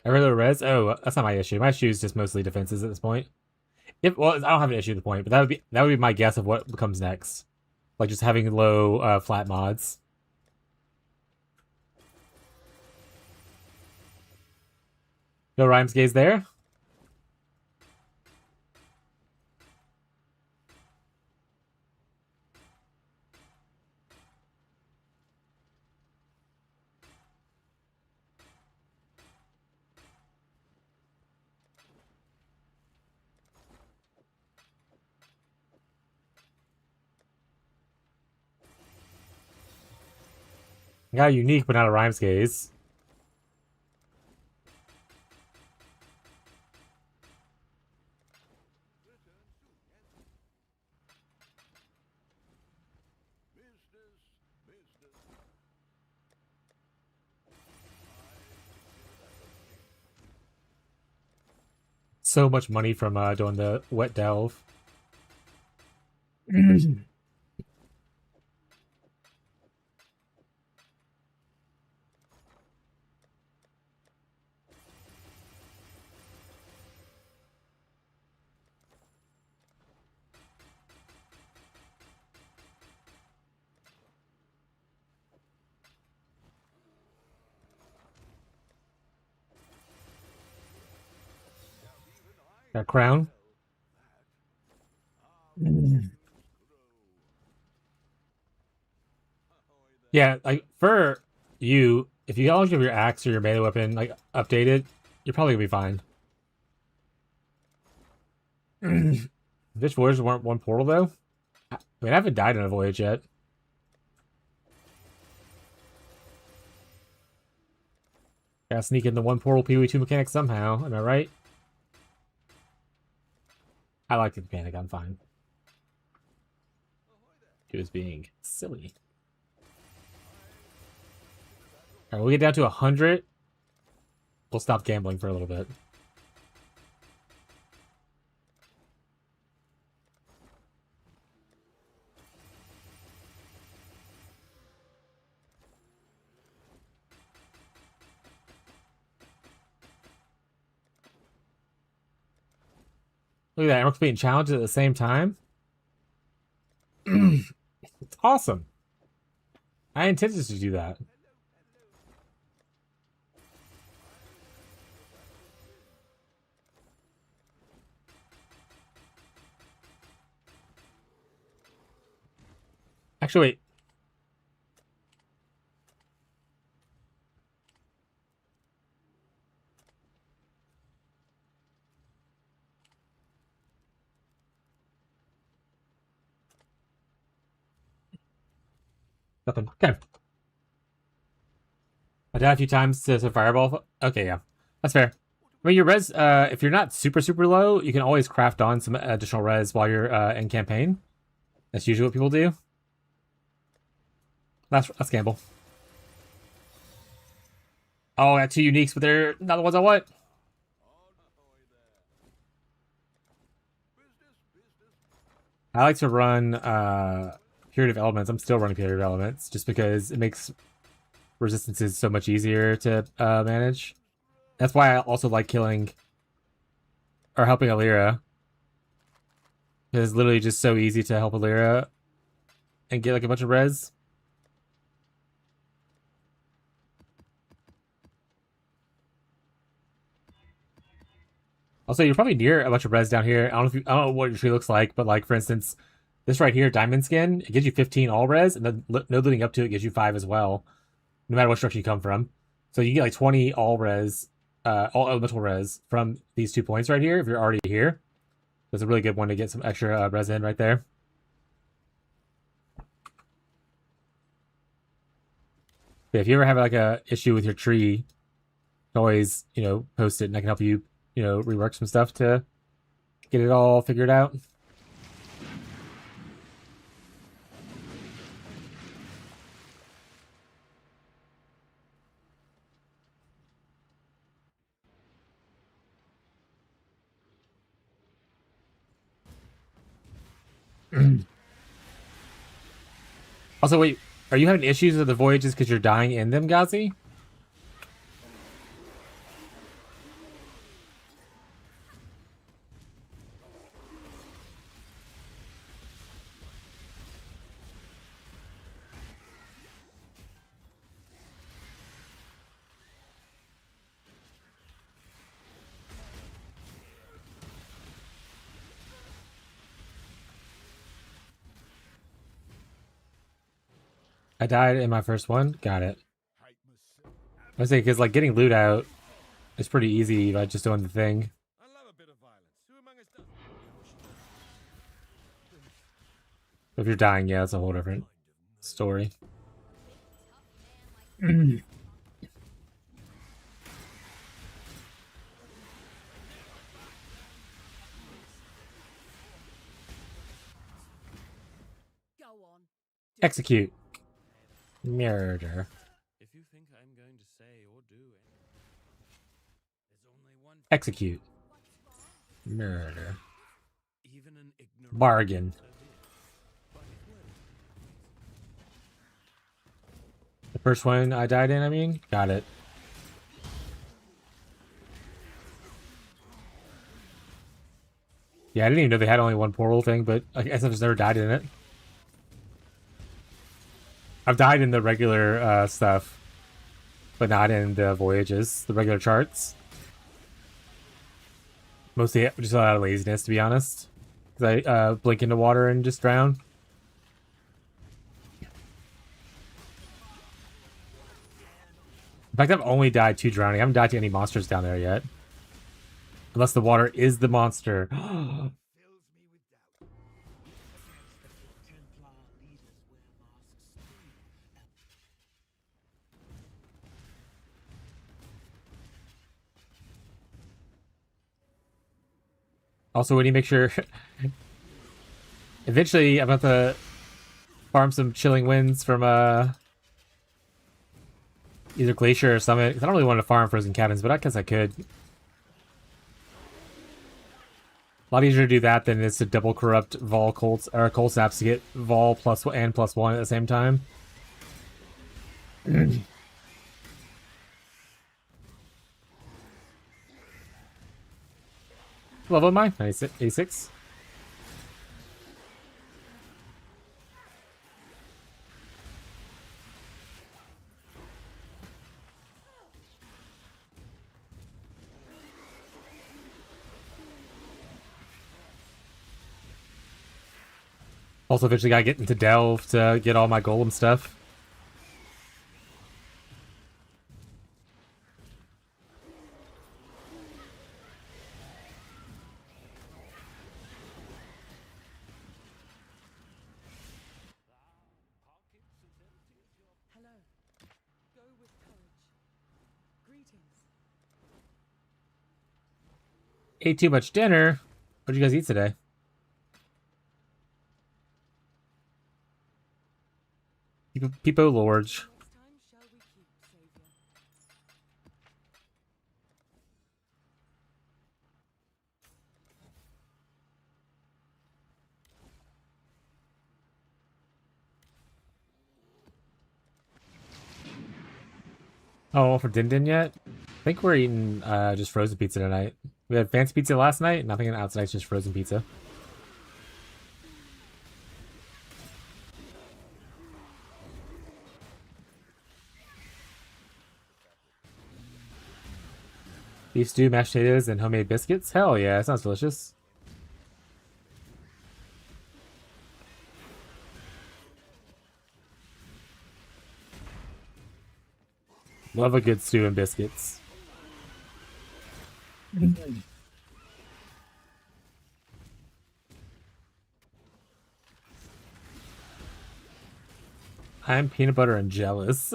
I really res. Oh, that's not my issue. My issue is just mostly defenses at this point. Well, I don't have an issue at the point, but that would be my guess of what comes next. Like just having low flat mods. No rhymes gaze there. Got a unique, but not a rhymes gaze. So much money from doing the wet delve. Got crown. Yeah, like for you, if you always have your axe or your melee weapon like updated, you're probably gonna be fine. Bitch voyages weren't one portal though. I mean, I haven't died in a voyage yet. Gotta sneak in the one portal PoE2 mechanic somehow. Am I right? I like the mechanic. I'm fine. He was being silly. All right, we'll get down to 100. We'll stop gambling for a little bit. Look at that. Everyone's being challenged at the same time. It's awesome. I intended to do that. Actually, wait. Nothing. Okay. I died a few times to fireball. Okay, yeah. That's fair. I mean, your res, if you're not super, super low, you can always craft on some additional res while you're in campaign. That's usually what people do. That's gamble. Oh, I got two uniques, but they're not the ones I want. I like to run Period of Elements. I'm still running Period of Elements just because it makes resistances so much easier to manage. That's why I also like killing or helping Alira. It's literally just so easy to help Alira and get like a bunch of res. Also, you're probably near a bunch of res down here. I don't know what your tree looks like, but like for instance, this right here, Diamond Skin, it gives you 15 all res, and then no leading up to it gives you 5 as well, no matter what structure you come from. So you get like 20 all res, all elemental res from these 2 points right here if you're already here. That's a really good one to get some extra res in right there. But if you ever have like a issue with your tree, you can always, post it and I can help you, rework some stuff to get it all figured out. Also, wait, are you having issues with the voyages because you're dying in them, Gazi? I died in my first one. Got it. Hate myself. I was saying, because like getting loot out is pretty easy by just doing the thing. I love a bit of violence. Who among us doesn't? If you're dying, yeah, that's a whole different story. Go on. Execute. Murder. If you think I'm going to say or do anything, There's only one. Execute. Murder. even an ignorant Bargain. but it will. The first one I died in, I mean? Got it. Yeah, I didn't even know they had only one portal thing, but I guess I've just never died in it. I've died in the regular stuff, but not in the voyages, the regular charts. Mostly just out of laziness, to be honest. Because I blink into water and just drown. In fact, I've only died to drowning. I haven't died to any monsters down there yet. Unless the water is the monster. Fills me with doubt. Templar leaders wear masks too. Also, when you make sure... Eventually, I'm about to farm some chilling winds from either Glacier or Summit. 'Cause I don't really want to farm Frozen Cabins, but I guess I could. A lot easier to do that than it is to double corrupt Vol Colts or Cold Snaps to get Vol plus and +1 at the same time. Level am I? 86. Also, eventually gotta get into Delve to get all my golem stuff. Hello. Go with courage. Greetings. Ate too much dinner. What'd you guys eat today? Peepo Lords. Next time shall we keep, Savior? Oh, for Din Din yet? I think we're eating just frozen pizza tonight. We had fancy pizza last night. Nothing outside, it's just frozen pizza. Beef stew, mashed potatoes, and homemade biscuits? Hell yeah, that sounds delicious. Love a good stew and biscuits. I'm peanut butter and jealous.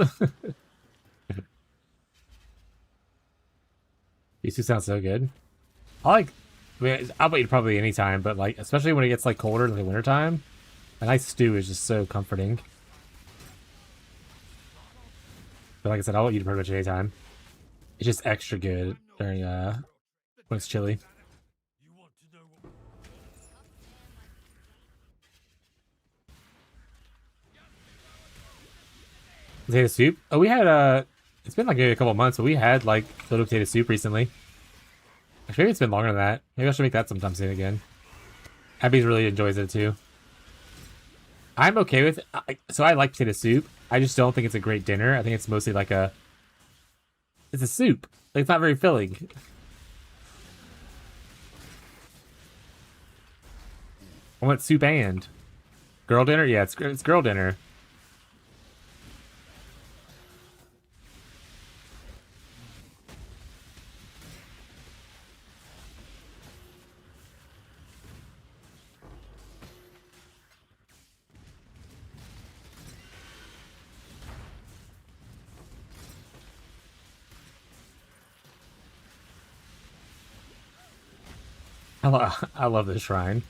These two sound so good. I mean, I'll eat probably any time, but like, especially when it gets like colder in the wintertime, a nice stew is just so comforting. But like I said, I'll eat it pretty much any time. It's just extra good during when it's chilly. You want to know what? Potato soup? Oh, we had it's been like maybe a couple months, but we had like little potato soup recently. Actually, maybe it's been longer than that. Maybe I should make that sometime soon again. Abby really enjoys it too. I'm okay with so I like potato soup. I just don't think it's a great dinner. I think it's mostly like it's a soup. Like, it's not very filling. I want soup and girl dinner. Yeah, it's girl dinner. I love this shrine.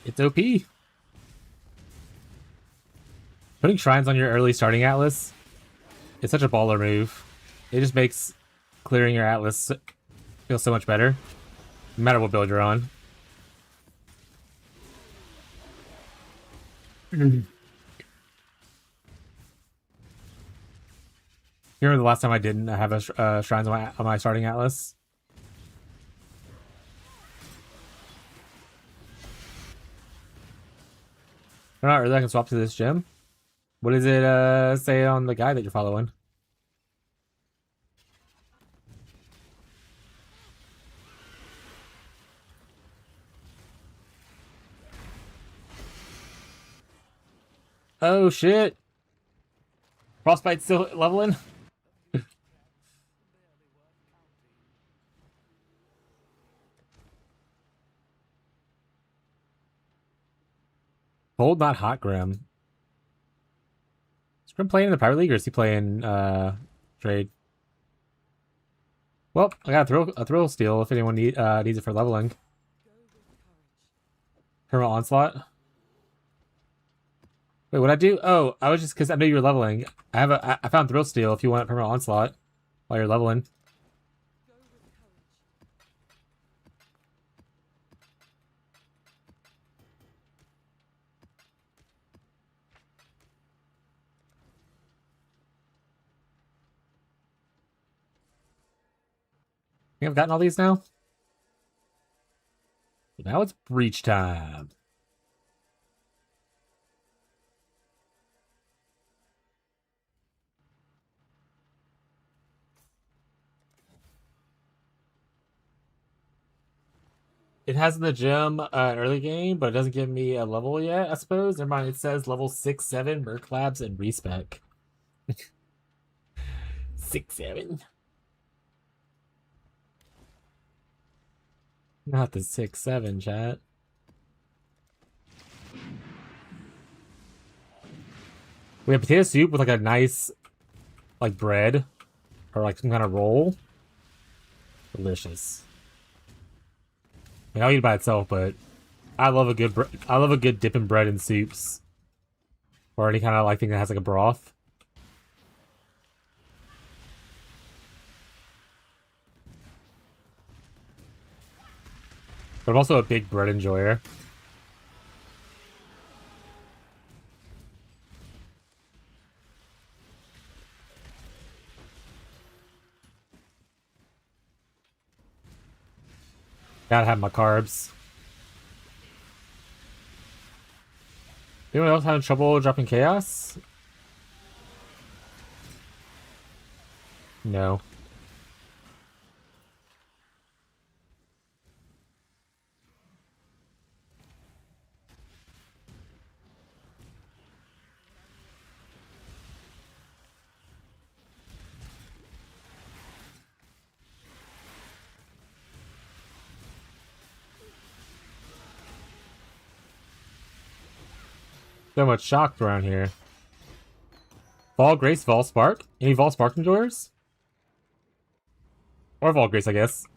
It's OP. Putting shrines on your early starting atlas is such a baller move. It just makes clearing your atlas feel so much better, no matter what build you're on. You remember the last time I didn't have a shrines on my starting atlas? I'm not really. I can swap to this gym. What does it say on the guide that you're following? Oh shit! Frostbite's still leveling? Cold, not hot, Grim. Is Grim playing in the Pirate League or is he playing trade? Well, I got a thrill steal if anyone needs it for leveling. Perma onslaught. Wait, what I do? Oh, I was just because I knew you were leveling. I found thrill steal if you want perma onslaught while you're leveling. I think I've gotten all these now. Now it's breach time. It has in the gym early game, but it doesn't give me a level yet, I suppose. Never mind, it says level 6, 7, Merc Labs, and respec. 6, 7. Not the 6, 7, chat. We have potato soup with like a nice like bread or like some kind of roll. Delicious. I mean, I'll eat it by itself, but I love a good dip in bread and soups, or any kind of like thing that has like a broth. But I'm also a big bread enjoyer. Gotta have my carbs. Anyone else having trouble dropping chaos? No. So much shocked around here. Vol Grace, Vol Spark? Any Vol Spark enjoyers? Or Vol Grace, I guess.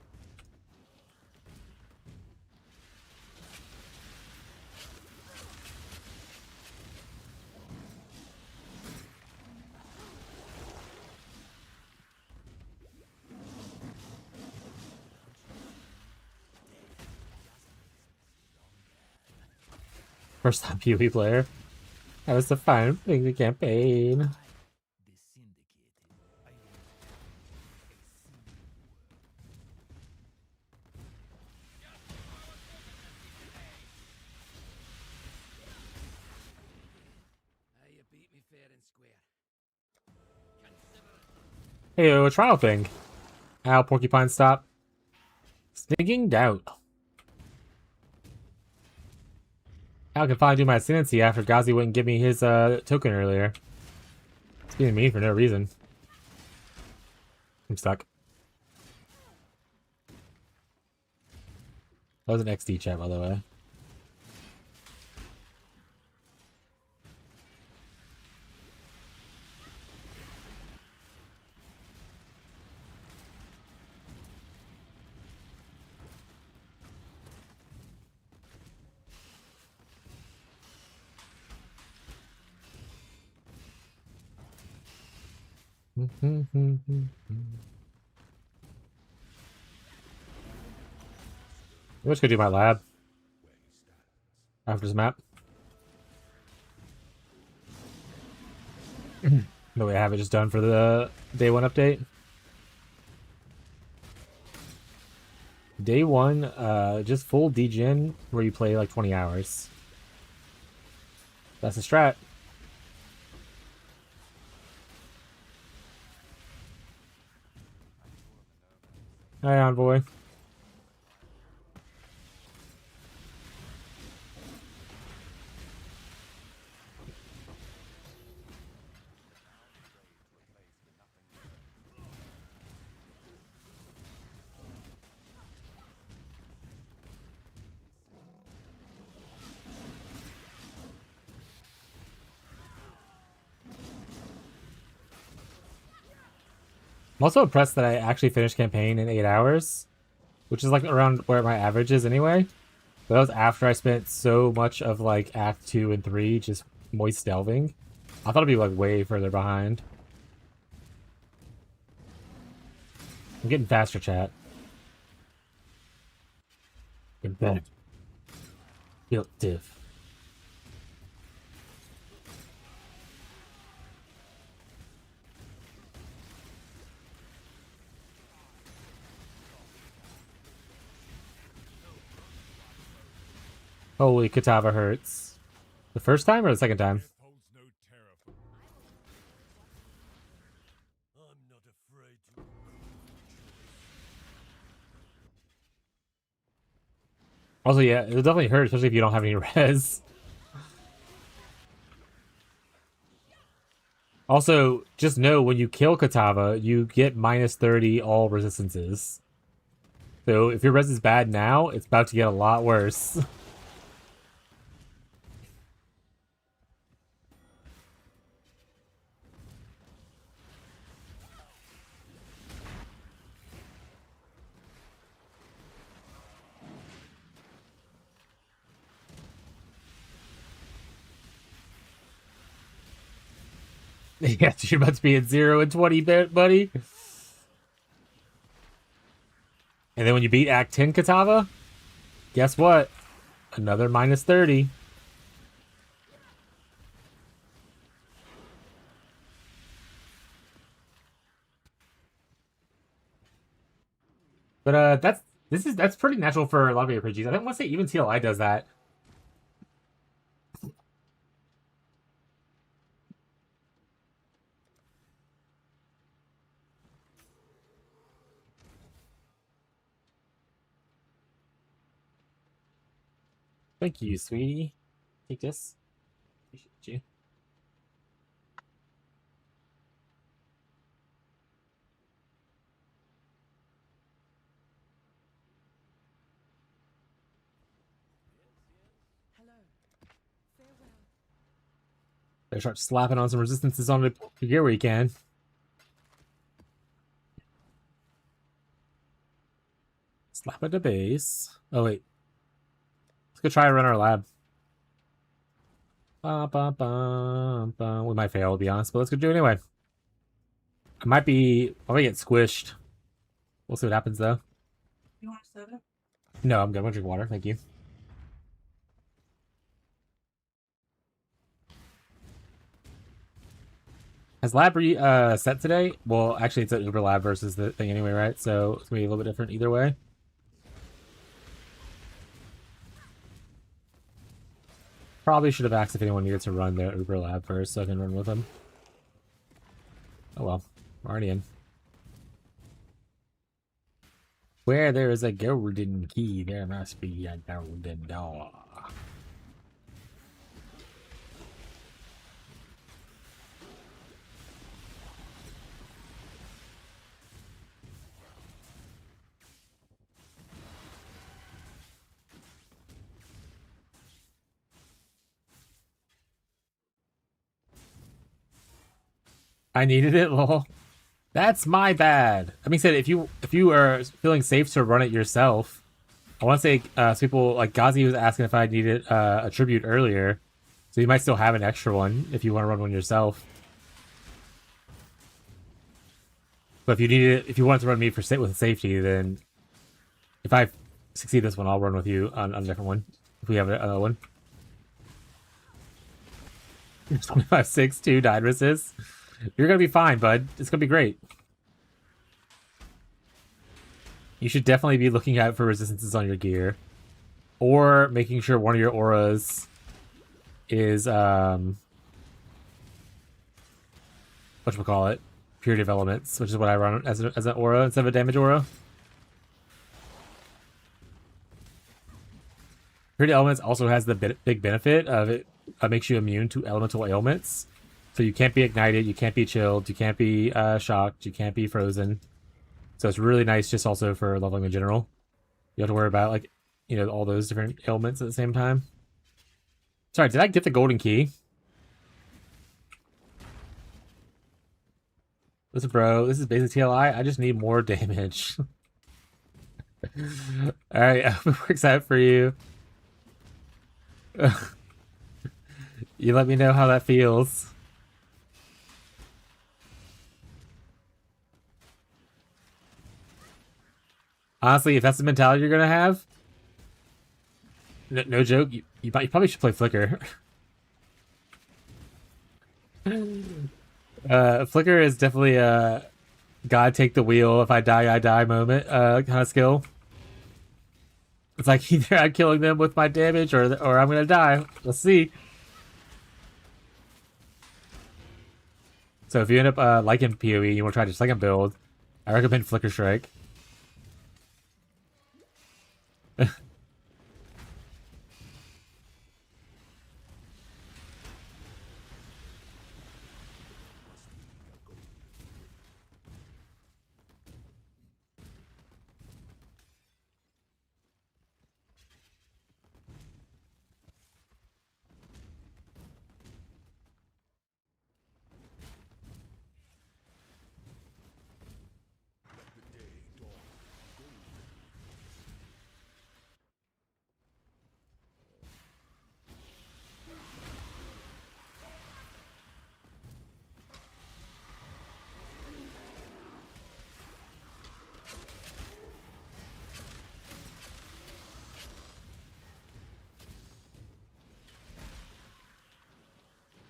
First time PoE player. That was the fun thing the campaign. You beat me fair and square. Hey, a trial thing. Ow, Porcupine, stop. Sneaking doubt. Al can finally do my ascendancy after Gazi wouldn't give me his token earlier. It's being mean for no reason. I'm stuck. That was an XD chat, by the way. Let's go do my lab after this map. No way I have it just done for the day 1 update. Day 1, just full degen where you play like 20 hours. That's the strat. Hi, Envoy. I'm also impressed that I actually finished campaign in 8 hours, which is like around where my average is anyway. But that was after I spent so much of like Act 2 and 3 just moist delving. I thought it'd be like way further behind. I'm getting faster, chat. Getting better. Built diff. Holy, Katava hurts. The first time or the second time? Holds no terror for I'm not afraid to. Also, yeah, it'll definitely hurt, especially if you don't have any res. Also, just know when you kill Katava, you get -30 all resistances. So if your res is bad now, it's about to get a lot worse. Yeah, you're about to be at 0 and 20, buddy. And then when you beat Act 10 Katava, guess what? Another -30. But that's pretty natural for a lot of RPGs. I don't want to say even TLI does that. Thank you, sweetie. Take this. Appreciate you. Hello. Farewell. Better start slapping on some resistances on the gear where you can. Slap at the base. Oh, wait. Let's go try and run our lab. Ba, ba, ba, ba. We might fail, to be honest, but let's go do it anyway. I might get squished. We'll see what happens, though. You want soda? No, I'm good. I'm gonna drink water. Thank you. Has lab set today? Well, actually, it's an Uber lab versus the thing anyway, right? So it's gonna be a little bit different either way. Probably should have asked if anyone needed to run their Uber lab first so I can run with them. Oh well, we're already in. Where there is a golden key, there must be a golden door. I needed it, lol. That's my bad. I mean, said if you are feeling safe to run it yourself, I want to say some people like Gazi was asking if I needed a tribute earlier, so you might still have an extra one if you want to run one yourself. But if you need it, if you want to run me for with safety, then if I succeed this one, I'll run with you on a different one. If we have another one. 25-6, 2 died resist. You're gonna be fine, bud. It's gonna be great. You should definitely be looking out for resistances on your gear. Or making sure one of your auras is whatchamacallit? Purity of Elements, which is what I run as an aura instead of a damage aura. Purity of Elements also has the big benefit of it makes you immune to elemental ailments. So you can't be ignited, you can't be chilled, you can't be shocked, you can't be frozen. So it's really nice just also for leveling in general. You don't have to worry about, like, you know, all those different ailments at the same time. Sorry, did I get the golden key? Listen, bro, this is basic TLI. I just need more damage. Alright, I hope it works out for you. You let me know how that feels. Honestly, if that's the mentality you're gonna have, no joke, you probably should play Flicker. Flicker is definitely a God take the wheel, if I die moment kind of skill. It's like either I'm killing them with my damage or I'm gonna die. Let's see. So if you end up liking PoE and you want to try the second build, I recommend Flicker Strike.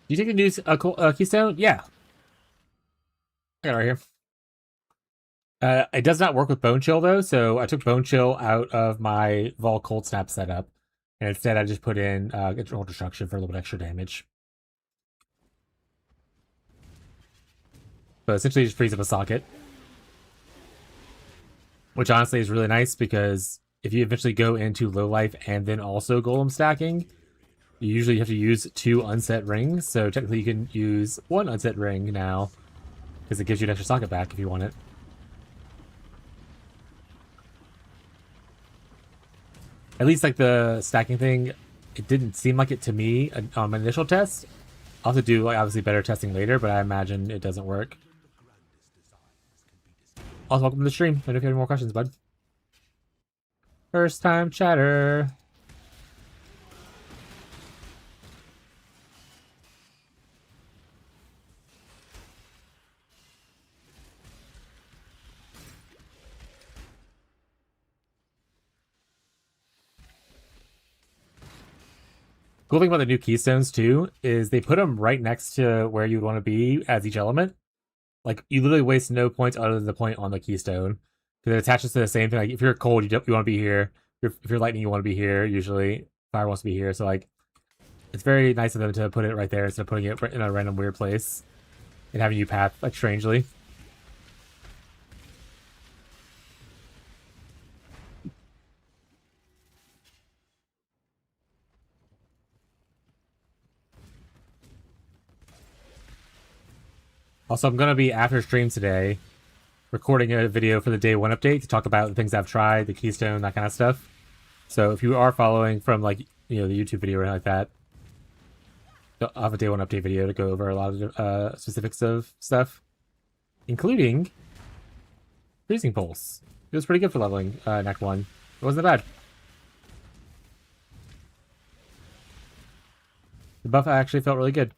Do you take the new keystone? Yeah. I got it right here. It does not work with Bone Chill, though, so I took Bone Chill out of my Vol Cold Snap setup, and instead I just put in Control Destruction for a little bit extra damage. But essentially just frees up a socket. Which honestly is really nice, because if you eventually go into low life and then also golem stacking, you usually have to use 2 unset rings, so technically you can use 1 unset ring now, because it gives you an extra socket back if you want it. At least, like, the stacking thing, it didn't seem like it to me on my initial test. I'll have to do, like, obviously better testing later, but I imagine it doesn't work. Also, welcome to the stream. I don't know if you have any more questions, bud. First time chatter. Cool thing about the new keystones too is they put them right next to where you'd want to be as each element. Like, you literally waste no points other than the point on the keystone, because it attaches to the same thing. Like, if you're cold, you want to be here. If you're lightning, you want to be here. Usually, fire wants to be here. So, like, it's very nice of them to put it right there instead of putting it in a random weird place and having you path, like, strangely. Also, I'm going to be, after stream today, recording a video for the day 1 update to talk about the things I've tried, the keystone, that kind of stuff. So if you are following from, like, you know, the YouTube video or anything like that, I'll have a day 1 update video to go over a lot of specifics of stuff, including Freezing Pulse. It was pretty good for leveling Act 1. It wasn't that bad. The buff actually felt really good.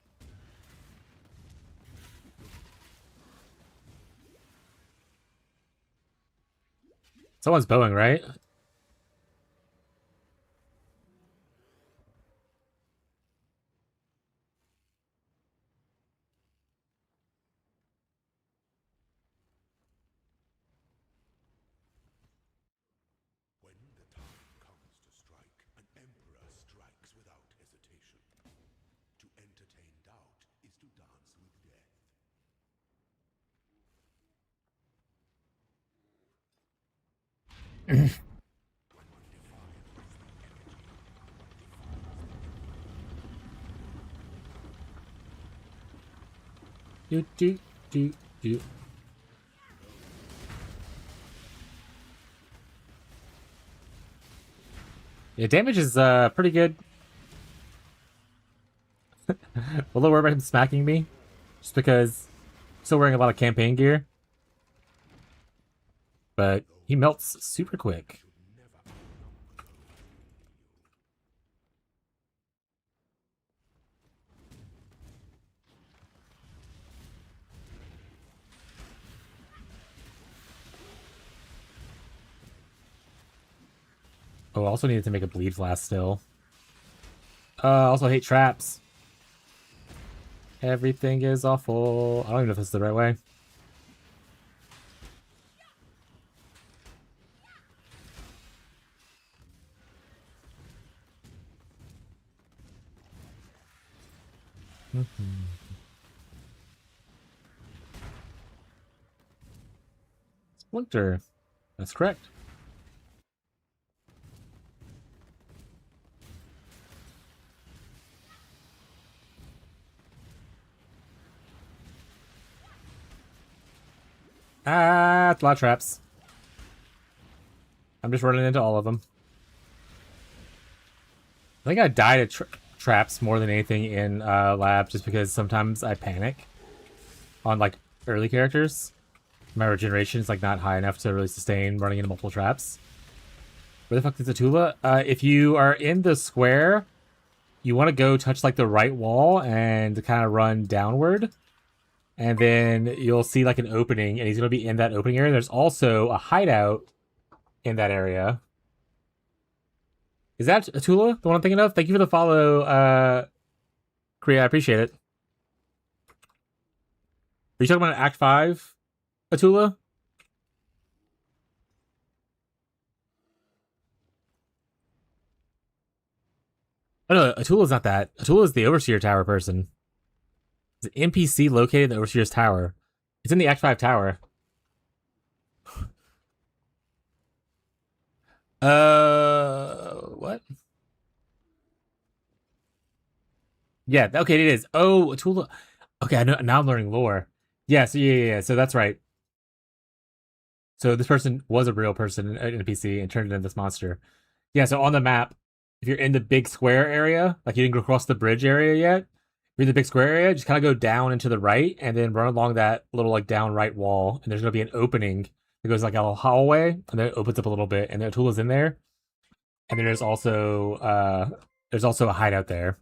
Someone's bowing, right? When the time comes to strike, an emperor strikes without hesitation. To entertain doubt is to dance with death. Do do do do. Yeah, damage is pretty good. A little worried about him smacking me, just because I'm still wearing a lot of campaign gear. But he melts super quick. Oh, I also needed to make a bleed flask still. Also hate traps. Everything is awful. I don't even know if this is the right way. Splinter. That's correct. Ah, it's a lot of traps. I'm just running into all of them. I think I died at traps more than anything in lab, just because sometimes I panic on like early characters. My regeneration is like not high enough to really sustain running into multiple traps. Where the fuck is Atula? If you are in the square, you want to go touch like the right wall and kind of run downward. And then you'll see like an opening, and he's going to be in that opening area. There's also a hideout in that area. Is that Atula, the one I'm thinking of? Thank you for the follow, Kriya. I appreciate it. Are you talking about Act 5, Atula? Oh no, Atula's not that. Atula's the Overseer Tower person. It's an NPC located in the Overseer's Tower. It's in the Act 5 tower. What? Yeah, okay, it is. Oh, Atula. Okay, I know. Now I'm learning lore. Yeah, so yeah. So that's right. So this person was a real person, an NPC, and turned into this monster. Yeah, so on the map, if you're in the big square area, like you didn't go across the bridge area yet, you're in the big square area, just kind of go down and to the right, and then run along that little like down right wall, and there's gonna be an opening that goes like a little hallway, and then it opens up a little bit, and the Atula's in there. And then there's also a hideout there.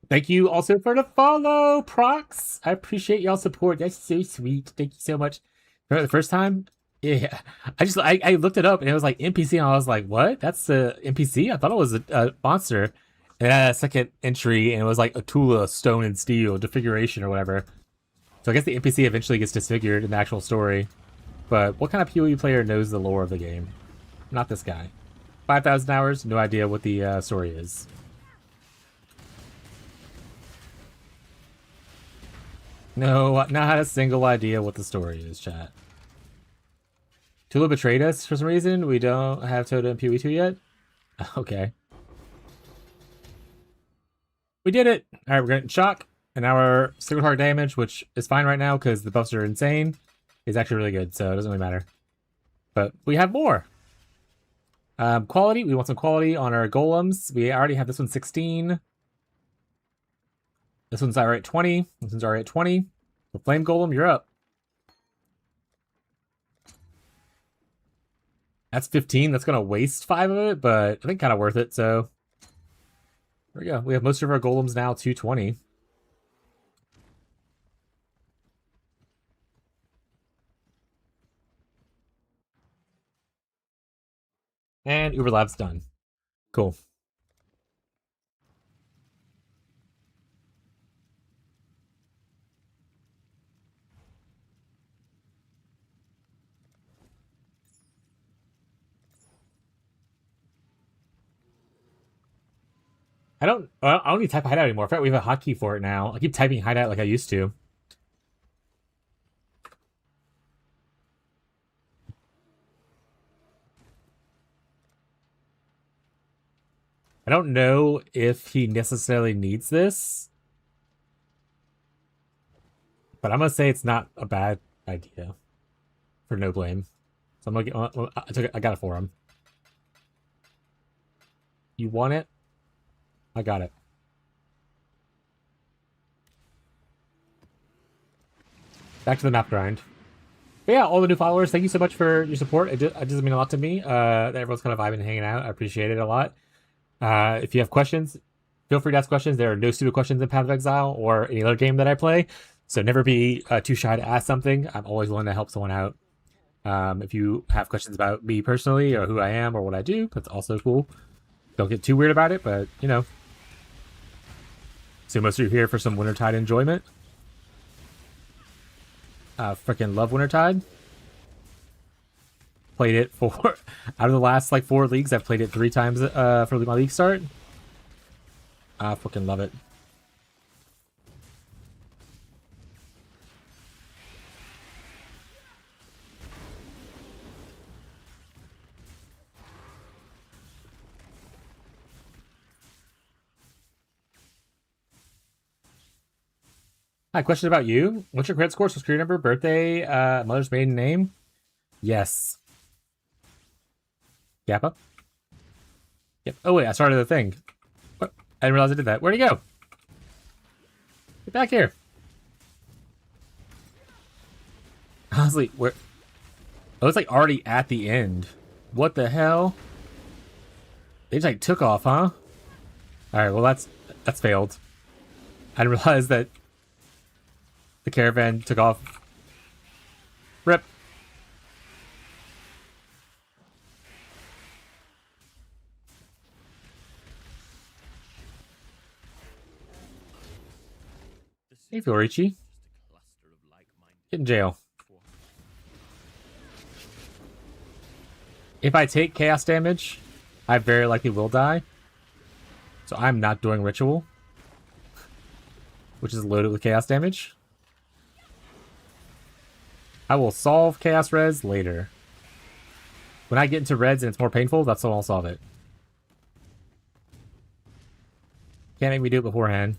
Thank you also for the follow, Prox. I appreciate y'all support. That's so sweet. Thank you so much. For the first time, yeah. I looked it up and it was like NPC, and I was like, what? That's a NPC? I thought it was a monster. And it had a second entry, and it was like Atula, Stone and Steel, Defiguration or whatever. So I guess the NPC eventually gets disfigured in the actual story. But what kind of PoE player knows the lore of the game? Not this guy. 5,000 hours, no idea what the story is. No, not a single idea what the story is, chat. Tula betrayed us for some reason. We don't have Toda and PoE2 yet? Okay. We did it! Alright, we're getting shock. And now our Sacred Heart damage, which is fine right now because the buffs are insane, is actually really good, so it doesn't really matter. But we have more! Quality, we want some quality on our golems. We already have this one 16. This one's already at 20. This one's already at 20. The Flame Golem, you're up. That's 15. That's going to waste 5 of it, but I think kind of worth it, so... There we go. We have most of our golems now 220. And Uber Lab's done. Cool. I don't need to type hideout anymore. I forgot we have a hotkey for it now. I keep typing hideout like I used to. I don't know if he necessarily needs this, but I'm gonna say it's not a bad idea for no blame. So I'm gonna get, I got it for him. You want it? I got it. Back to the map grind. But yeah, all the new followers, thank you so much for your support. It does mean a lot to me that everyone's kind of vibing and hanging out. I appreciate it a lot. If you have questions, feel free to ask questions. There are no stupid questions in Path of Exile or any other game that I play, so never be too shy to ask something. I'm always willing to help someone out. If you have questions about me personally or who I am or what I do, that's also cool. Don't get too weird about it, but, you know. So most of you are here for some Wintertide enjoyment. Freaking love Wintertide. Played it for out of the last like 4 leagues, I've played it 3 times for my league start. I fucking love it. Hi, question about you. What's your credit score, subscription number, birthday, mother's maiden name? Yes. Yappa? Yep. Oh wait, I started the thing. What? I didn't realize I did that. Where'd he go? Get back here. Honestly, where? Oh, it's like already at the end. What the hell? They just like took off, huh? Alright, well that's failed. I didn't realize that the caravan took off. Rip. Hey, Fiorici. Get in jail. If I take chaos damage, I very likely will die. So I'm not doing ritual, which is loaded with chaos damage. I will solve chaos res later. When I get into reds and it's more painful, that's when I'll solve it. Can't make me do it beforehand.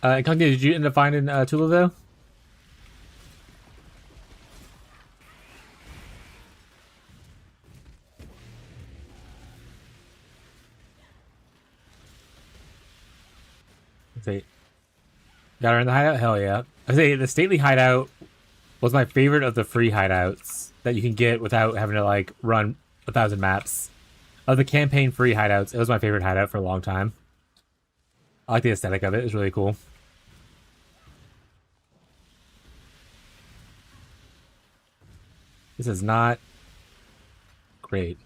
Incognito, did you end up finding Tula though? Let's see. Got her in the hideout? Hell yeah. I say the stately hideout was my favorite of the free hideouts that you can get without having to like run 1,000 maps. Of the campaign free hideouts, it was my favorite hideout for a long time. I like the aesthetic of it. It's really cool. This is not great.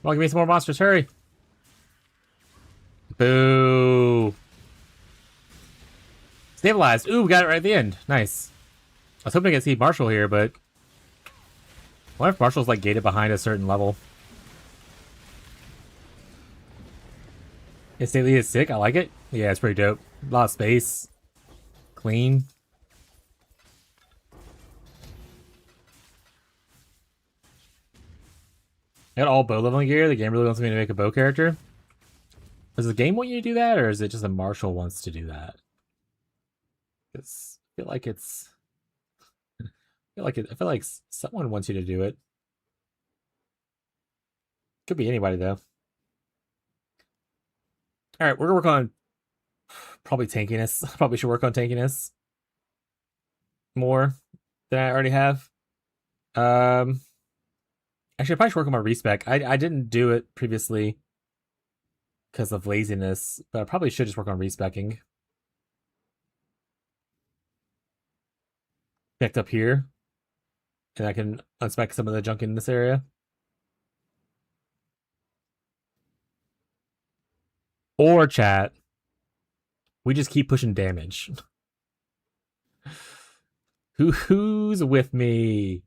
Well, give me some more monsters. Hurry. Boo. Stabilized. Ooh, we got it right at the end. Nice. I was hoping I could see Marshall here, but what if Marshall's like gated behind a certain level? Is Stately is sick? I like it. Yeah, it's pretty dope. A lot of space. Clean. I got all bow leveling gear. The game really wants me to make a bow character. Does the game want you to do that, or is it just a Marshall wants to do that? I feel like it's. I feel like someone wants you to do it. Could be anybody though. All right, we're gonna work on probably tankiness. Probably should work on tankiness more. that I already have. Actually, I probably should work on my respec. I didn't do it previously because of laziness, but I probably should just work on respecking. Picked up here, and I can unspec some of the junk in this area. Or chat, we just keep pushing damage. Who's with me?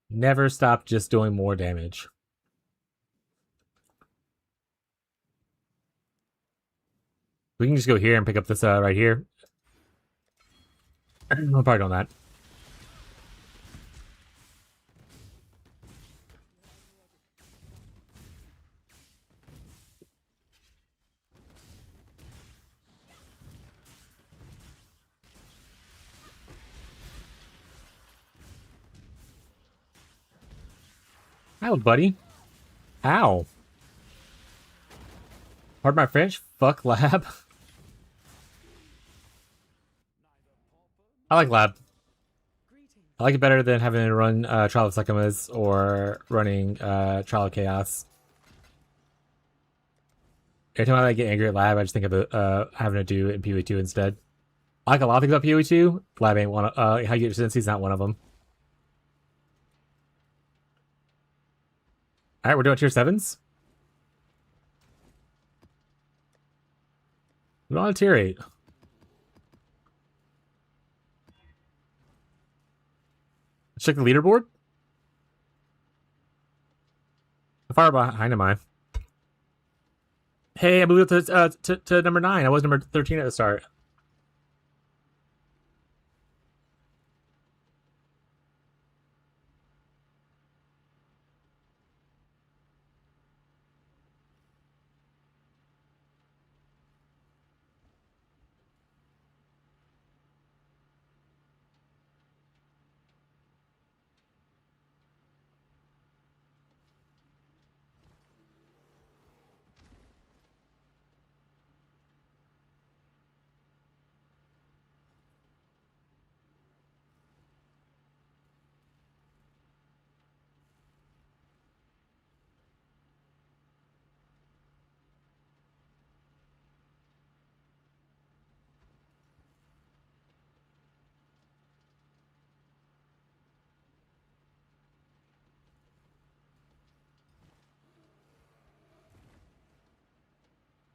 Never stop just doing more damage. We can just go here and pick up this right here. I'll probably do that. Ow, buddy. Ow. Pardon my French? Fuck lab. I like lab. I like it better than having to run Trial of Psychomas or running Trial of Chaos. Every time I get angry at lab, I just think of having to do it in PoE2 instead. I like a lot of things about PoE2. Lab ain't one of how you get your residency is not one of them. Alright, we're doing tier 7s. We're on tier 8. Let's check the leaderboard. How far behind am I? Hey, I moved up to number 9. I was number 13 at the start.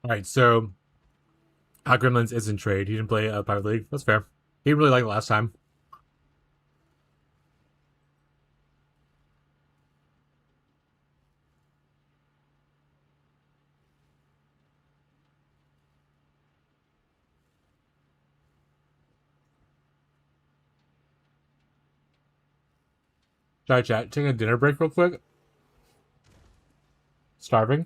Alright, so Hot Gremlins is in trade. He didn't play Pirate League. That's fair. He didn't really like it last time. Sorry, chat. Taking a dinner break real quick. Starving.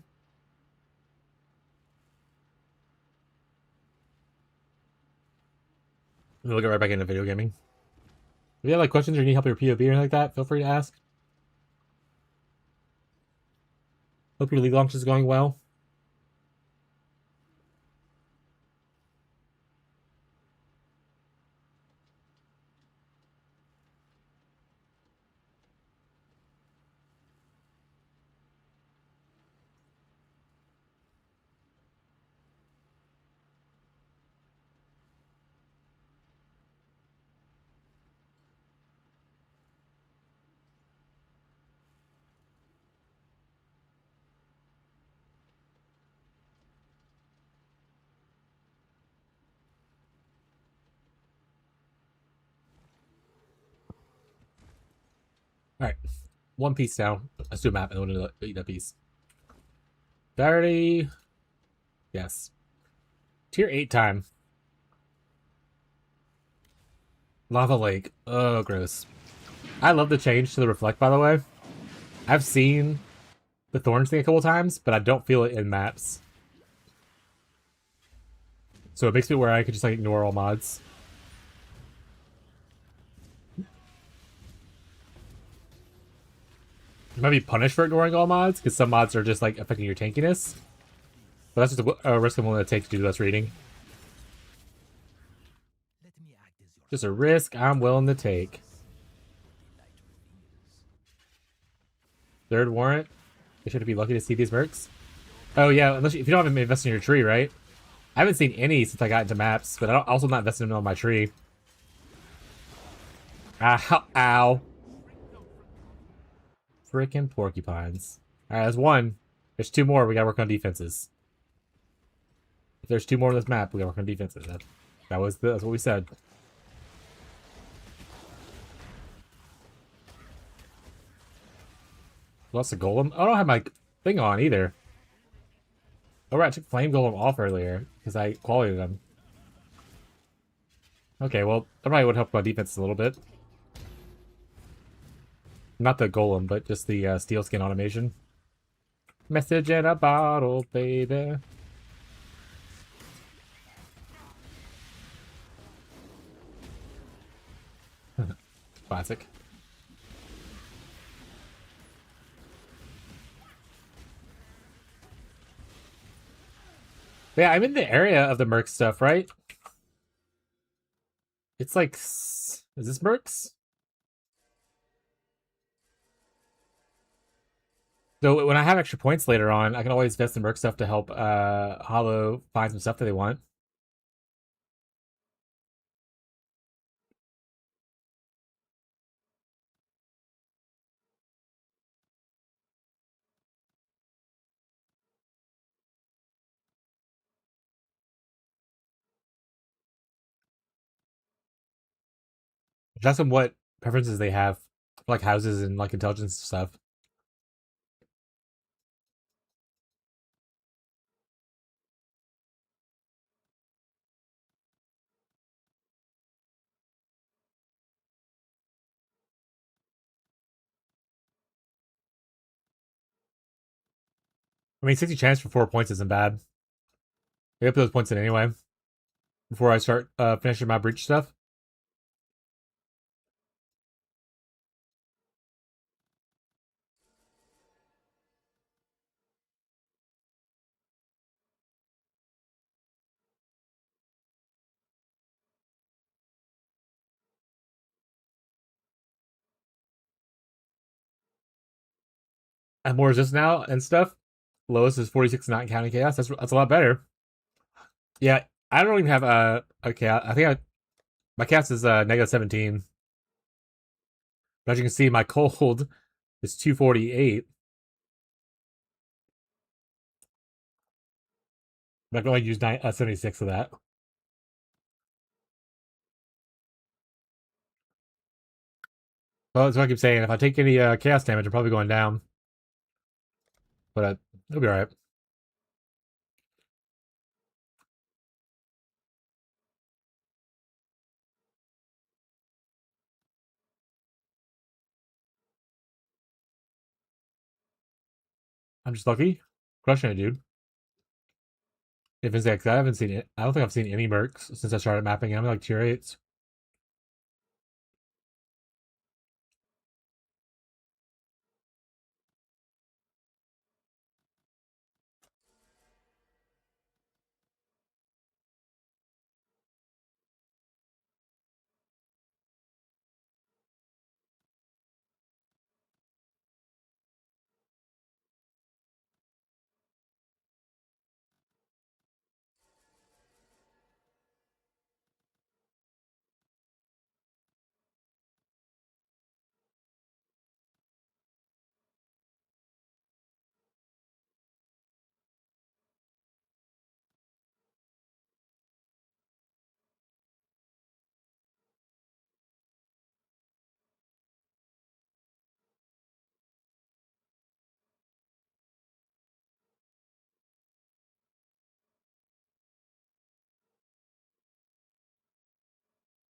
And we'll get right back into video gaming. If you have like questions or you need help with your POV or anything like that, feel free to ask. Hope your league launch is going well. Alright. One piece now. Let's do a map and then we'll eat that piece. Variety. Yes. Tier 8 time. Lava Lake. Oh, gross. I love the change to the Reflect, by the way. I've seen the Thorns thing a couple times, but I don't feel it in maps. So it makes me where I could just like ignore all mods. You might be punished for ignoring all mods, because some mods are just like affecting your tankiness. But that's just a risk I'm willing to take to do less reading. Just a risk I'm willing to take. Third warrant. You should be lucky to see these mercs. Oh yeah, unless if you don't have invested in your tree, right? I haven't seen any since I got into maps, but I'm also not invested in my tree. Ow, ow. Frickin' porcupines. Alright, that's one. There's two more. We gotta work on defenses. If there's two more on this map, we gotta work on defenses. That's what we said. Lost a golem? I don't have my thing on either. Oh right, I took flame golem off earlier because I qualified them. Okay, well, that probably would help my defense a little bit. Not the golem, but just the steel skin automation. Message in a bottle, baby. Classic. But yeah, I'm in the area of the merc stuff, right? It's like... Is this mercs? So when I have extra points later on, I can always invest in merc stuff to help Hollow find some stuff that they want. Just on what preferences they have, like houses and like intelligence stuff. I mean, 60 chance for 4 points isn't bad. I put those points in anyway before I start finishing my breach stuff. And more resist now and stuff. Lowest is 46 not counting chaos. That's a lot better. Yeah, I don't even have a chaos. I think my chaos is negative 17. But as you can see, my cold is 248. But I can only use 76 of that. Well, that's what I keep saying. If I take any chaos damage, I'm probably going down. But it'll be alright. I'm just lucky. Crushing it, dude. If it's X, I haven't seen it. I don't think I've seen any mercs since I started mapping. I'm like tier 8s.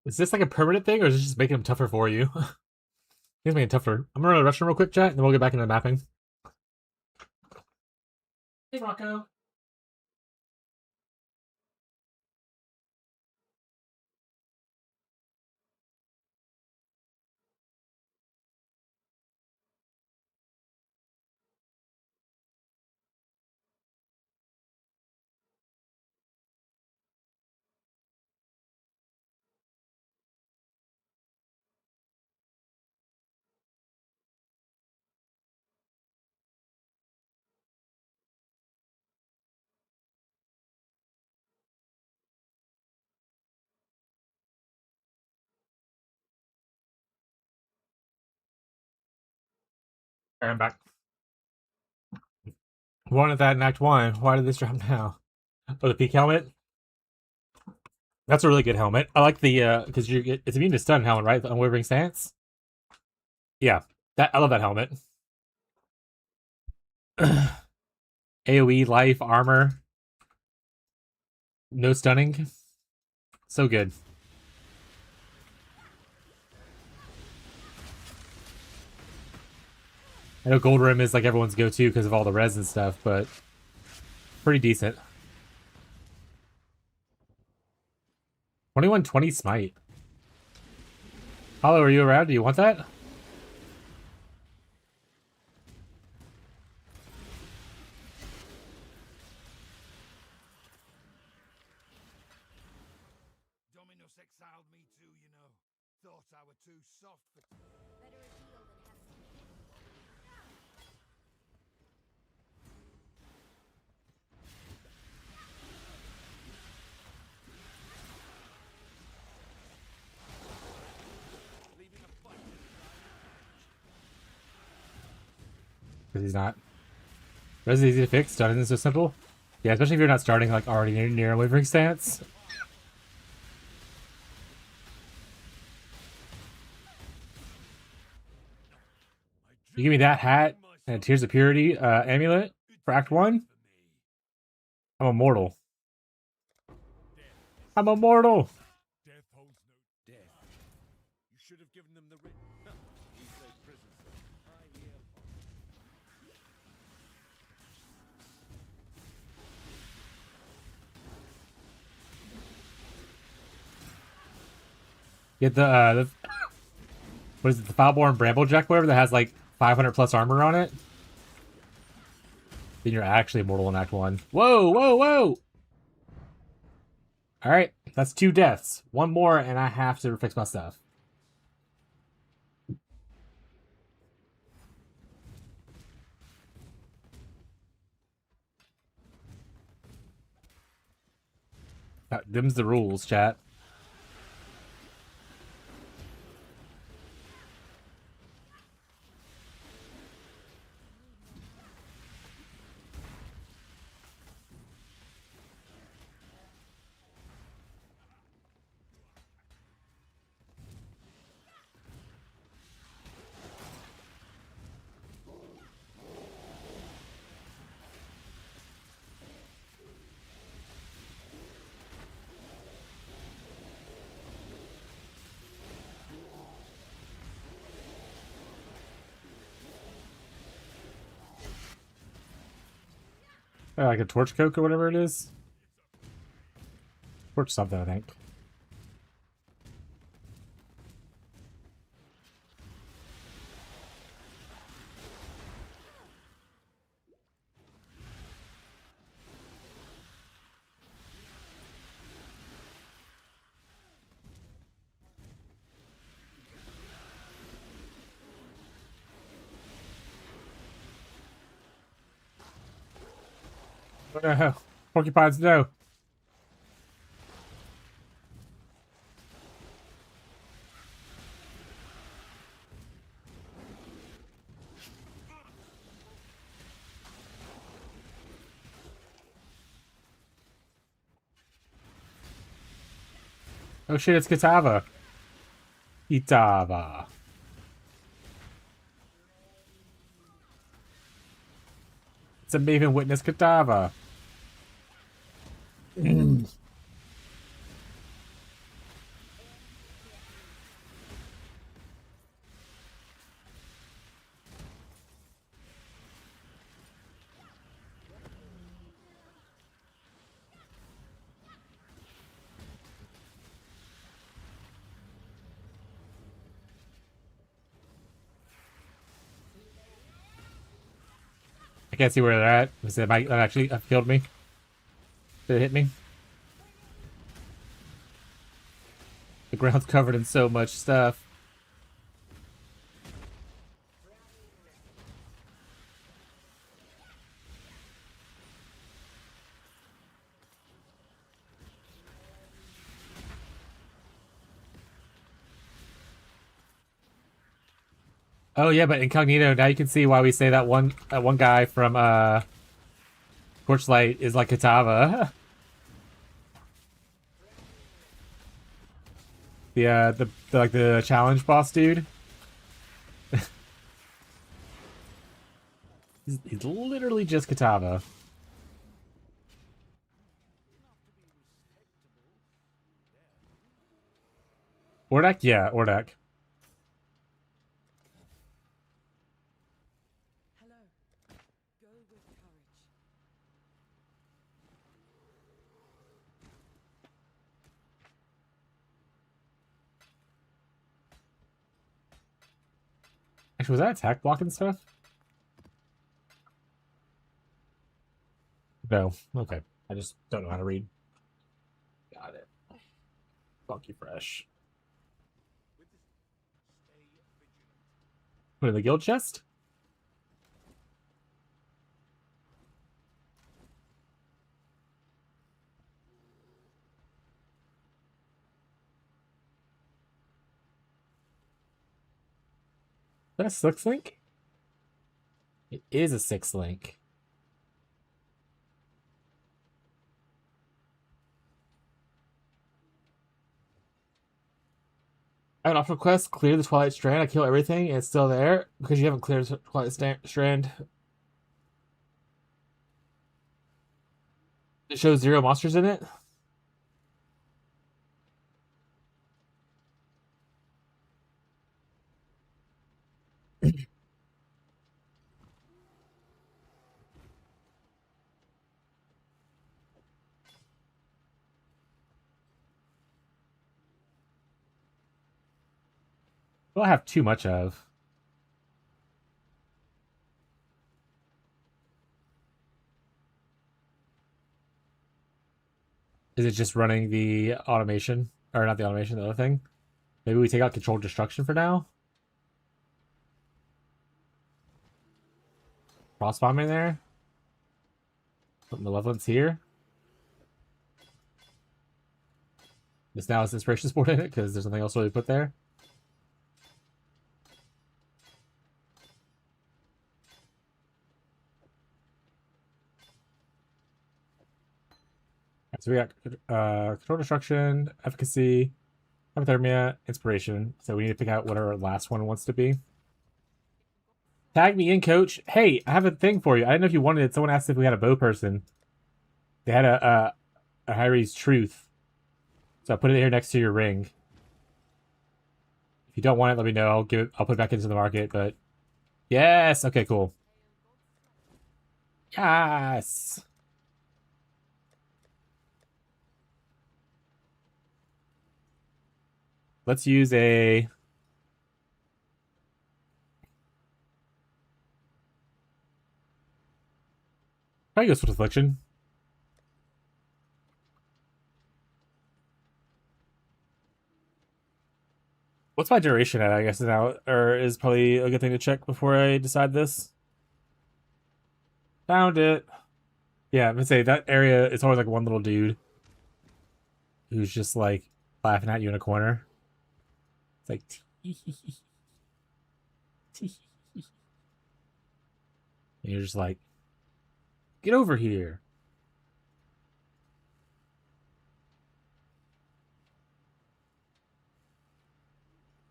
Is this like a permanent thing, or is it just making them tougher for you? It's making it tougher. I'm gonna run a restaurant real quick, chat, and then we'll get back into the mapping. Hey, Rocco. I'm back. Wanted that in Act 1. Why did this drop now? Oh, the peak helmet? That's a really good helmet. I like the, because it's immune to stun helmet, right? The unwavering stance? Yeah. I love that helmet. AoE, life, armor. No stunning. So good. I know Gold Rim is like everyone's go-to because of all the res and stuff, but pretty decent. 2120 smite. Hollow, are you around? Do you want that? Dominus exiled me too, you know. Thought I were too soft for... Better a deal than have some. Leaving a fight. Because he's not. Res is easy to fix. Stun isn't so simple. Yeah, especially if you're not starting like already near a wavering stance. You give me that hat and Tears of Purity amulet for Act 1? I'm immortal. I'm immortal! Death holds no death. You should have given them the ring. You say prison, sir. I hear. Get the what is it, the Foulborn Bramblejack, whatever, that has like 500 plus armor on it. Then you're actually immortal in Act 1. Whoa, whoa, whoa! Alright, that's 2 deaths. 1 more and I have to fix my stuff. Them's the rules, chat. Like a torch coke or whatever it is. Torch something, I think. Oh no, porcupines, no. Oh shit, it's Kitava. Kitava. It's a Maven Witness Kitava. I can't see where they're at. That might actually have killed me. Did it hit me? The ground's covered in so much stuff. Oh yeah, but incognito. Now you can see why we say that one guy from Torchlight is like Katava. The like the challenge boss dude. He's literally just Katava. Ordak? Yeah, Ordak. Hello. Go with courage. Actually, was that attack blocking stuff? No. Okay. I just don't know how to read. Got it. Funky fresh. Put in the guild chest? Is that a 6 link? It is a 6 link. I have an optional quest, clear the Twilight Strand. I kill everything and it's still there because you haven't cleared the Twilight Strand. It shows 0 monsters in it. What do I have too much of? Is it just running the automation? Or not the automation, the other thing? Maybe we take out controlled destruction for now? Cross bomb in there? Put malevolence here? This now has inspiration sport in it because there's nothing else really put there. So we got control destruction, efficacy, hypothermia, inspiration. So we need to pick out what our last one wants to be. Tag me in, coach. Hey, I have a thing for you. I didn't know if you wanted it. Someone asked if we had a bow person. They had a Hyries Truth. So I put it here next to your ring. If you don't want it, let me know. I'll put it back into the market, but yes. Okay, cool. Yes. Let's use a probably go Swift Affliction. What's my duration at? I guess now, or is probably a good thing to check before I decide this. Found it. Yeah, I'm gonna say that area. It's always like one little dude who's just like laughing at you in a corner. It's like, and you're just like, get over here.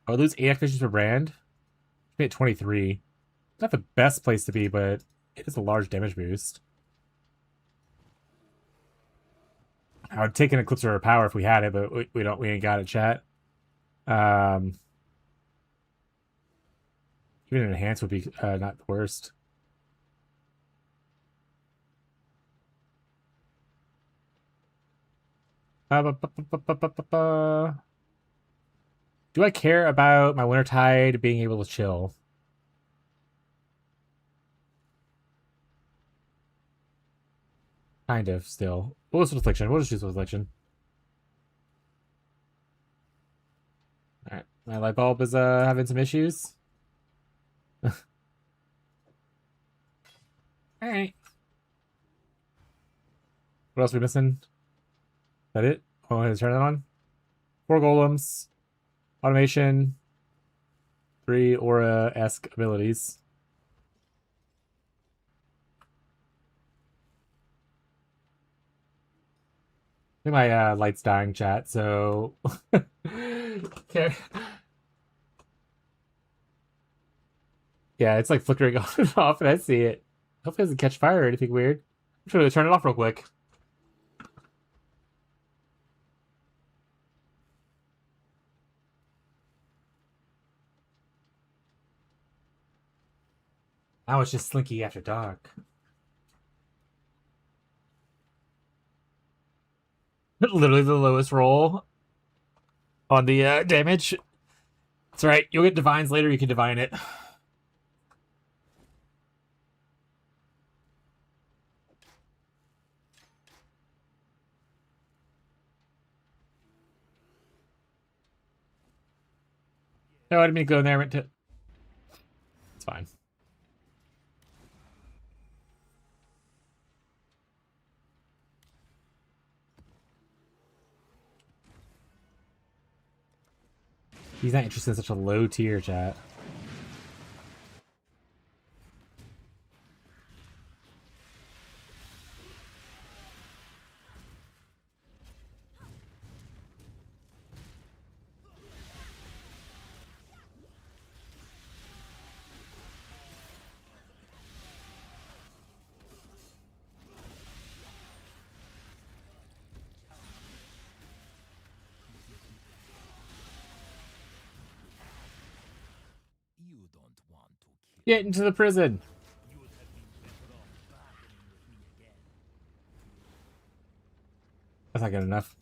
Oh, I lose 8 activations per brand. Be at 23. Not the best place to be, but it is a large damage boost. I would take an Eclipse of Our Power if we had it, but we ain't got it, chat. Even an Enhance would be not the worst. Do I care about my Wintertide being able to chill? Kind of, still. What was Affliction? What is Truth Affliction? Alright. My light bulb is having some issues. Alright. What else are we missing? Is that it? Oh, let's turn it on. 4 golems. Automation. 3 aura-esque abilities. I think my light's dying, chat, so... Okay. Yeah, it's like flickering on and off, and I see it. Hopefully it doesn't catch fire or anything weird. I'm trying to turn it off real quick. Now it's just Slinky after dark. Literally the lowest roll on the damage. That's right. You'll get divines later. You can divine it. No, I didn't mean to go in there. I meant to... It's fine. He's not interested in such a low tier, chat. You don't want to kill. Get into the prison. You would have been better off bargaining with me again. That's not good enough.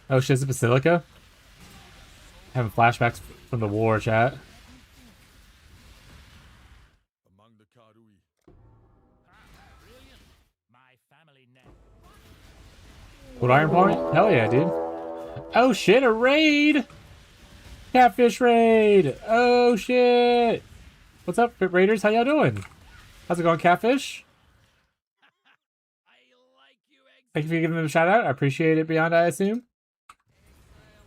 Oh shit, is it Basilica? Having flashbacks from the war, chat. Among the Karui. Brilliant. My family name. Wood Iron Point? Hell yeah, dude. Oh shit, a raid! Catfish raid! Oh shit! What's up, Raiders? How y'all doing? How's it going, Catfish? I like you, eggs. Thank you for giving them a shout out. I appreciate it beyond, I assume.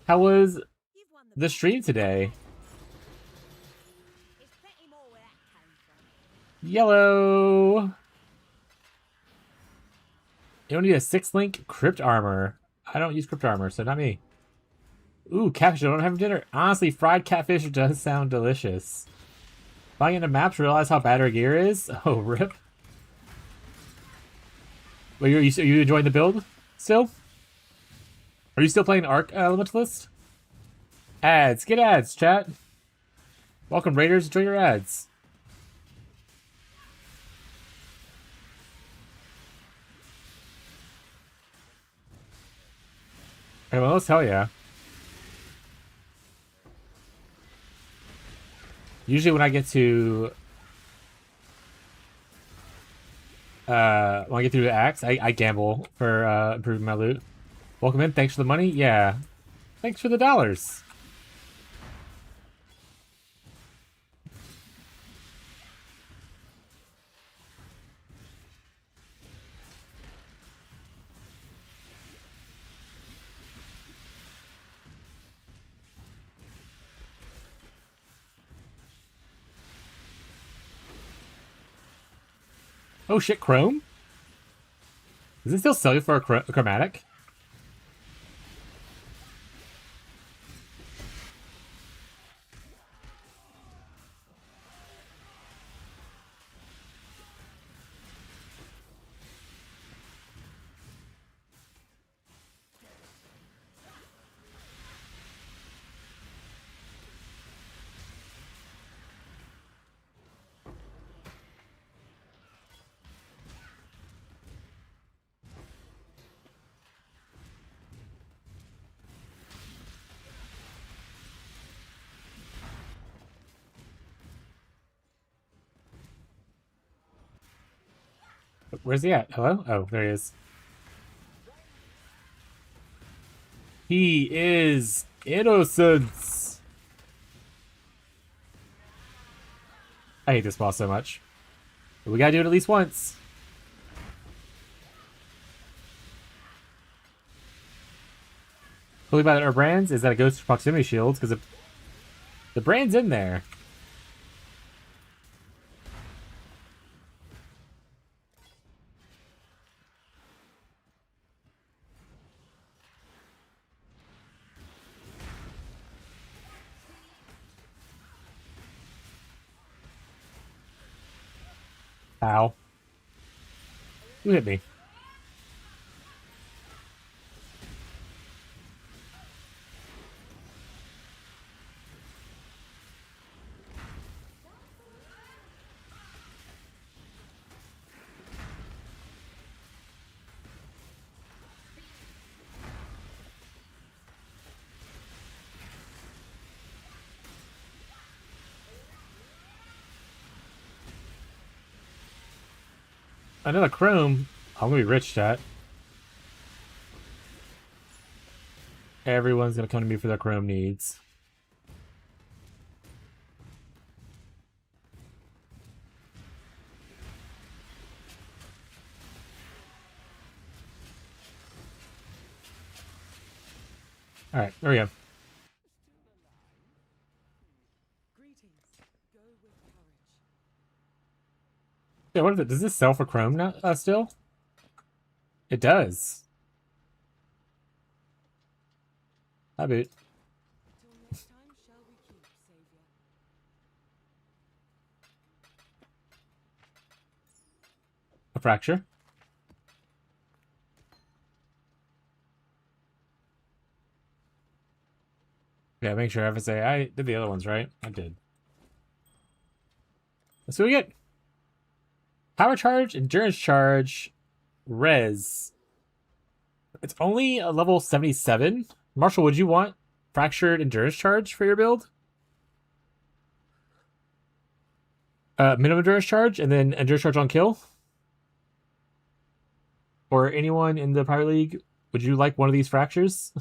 How was You've won the the stream today? There's plenty more where that came from. Yellow! You don't need a 6-link crypt armor. I don't use crypt armor, so not me. Ooh, catfish, I don't have dinner. Honestly, fried catfish does sound delicious. Buying into maps, realize how bad our gear is? Oh, rip. Wait, are you enjoying the build still? Are you still playing Arc Elementalist? Ads. Get ads, chat. Welcome, Raiders. Enjoy your ads. Okay, well, let's hell yeah. Usually when I get to when I get through the axe, I gamble for improving my loot. Welcome in, thanks for the money. Yeah. Thanks for the dollars. Oh shit, Chrome? Does it still sell you for a chromatic? Where's he at? Hello? Oh, there he is. He is innocent. I hate this boss so much. But we gotta do it at least once. Cool about our brands is that it goes to proximity shields because the brand's in there. Ow. Who hit me? Another chrome. I'm gonna be rich, chat. Everyone's gonna come to me for their chrome needs. Alright, there we go. Greetings. Go with courage. Yeah, what is it? Does this sell for chrome now, still? It does. I boot. Till next time shall we keep, Savior. A fracture. Yeah, make sure FSA. I did the other ones, right? I did. Let's see what we get. Power charge, endurance charge, res. It's only a level 77. Marshall, would you want fractured endurance charge for your build? Minimum endurance charge and then endurance charge on kill? Or anyone in the Pirate League, would you like one of these fractures?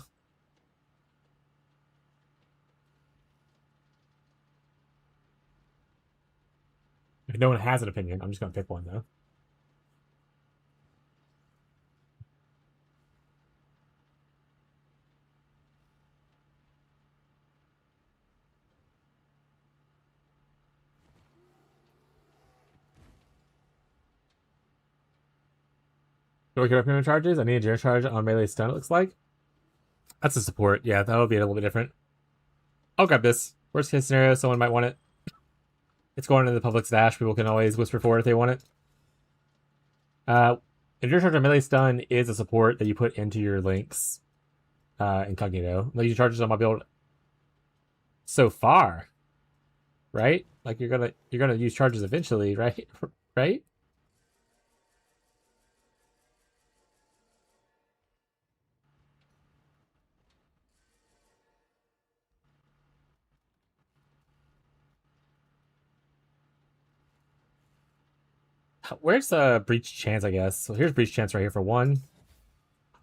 If no one has an opinion, I'm just gonna pick one though. Do we get minimum charges? I need a endurance charge on melee stun, it looks like. That's a support. Yeah, that would be a little bit different. I'll grab this. Worst case scenario, someone might want it. It's going into the public stash. People can always whisper for it if they want it. Endurance charge on melee stun is a support that you put into your links incognito. Legion charges on my build so far, right? Like you're gonna use charges eventually, right? Right? Where's breach chance? I guess. So here's breach chance right here for one.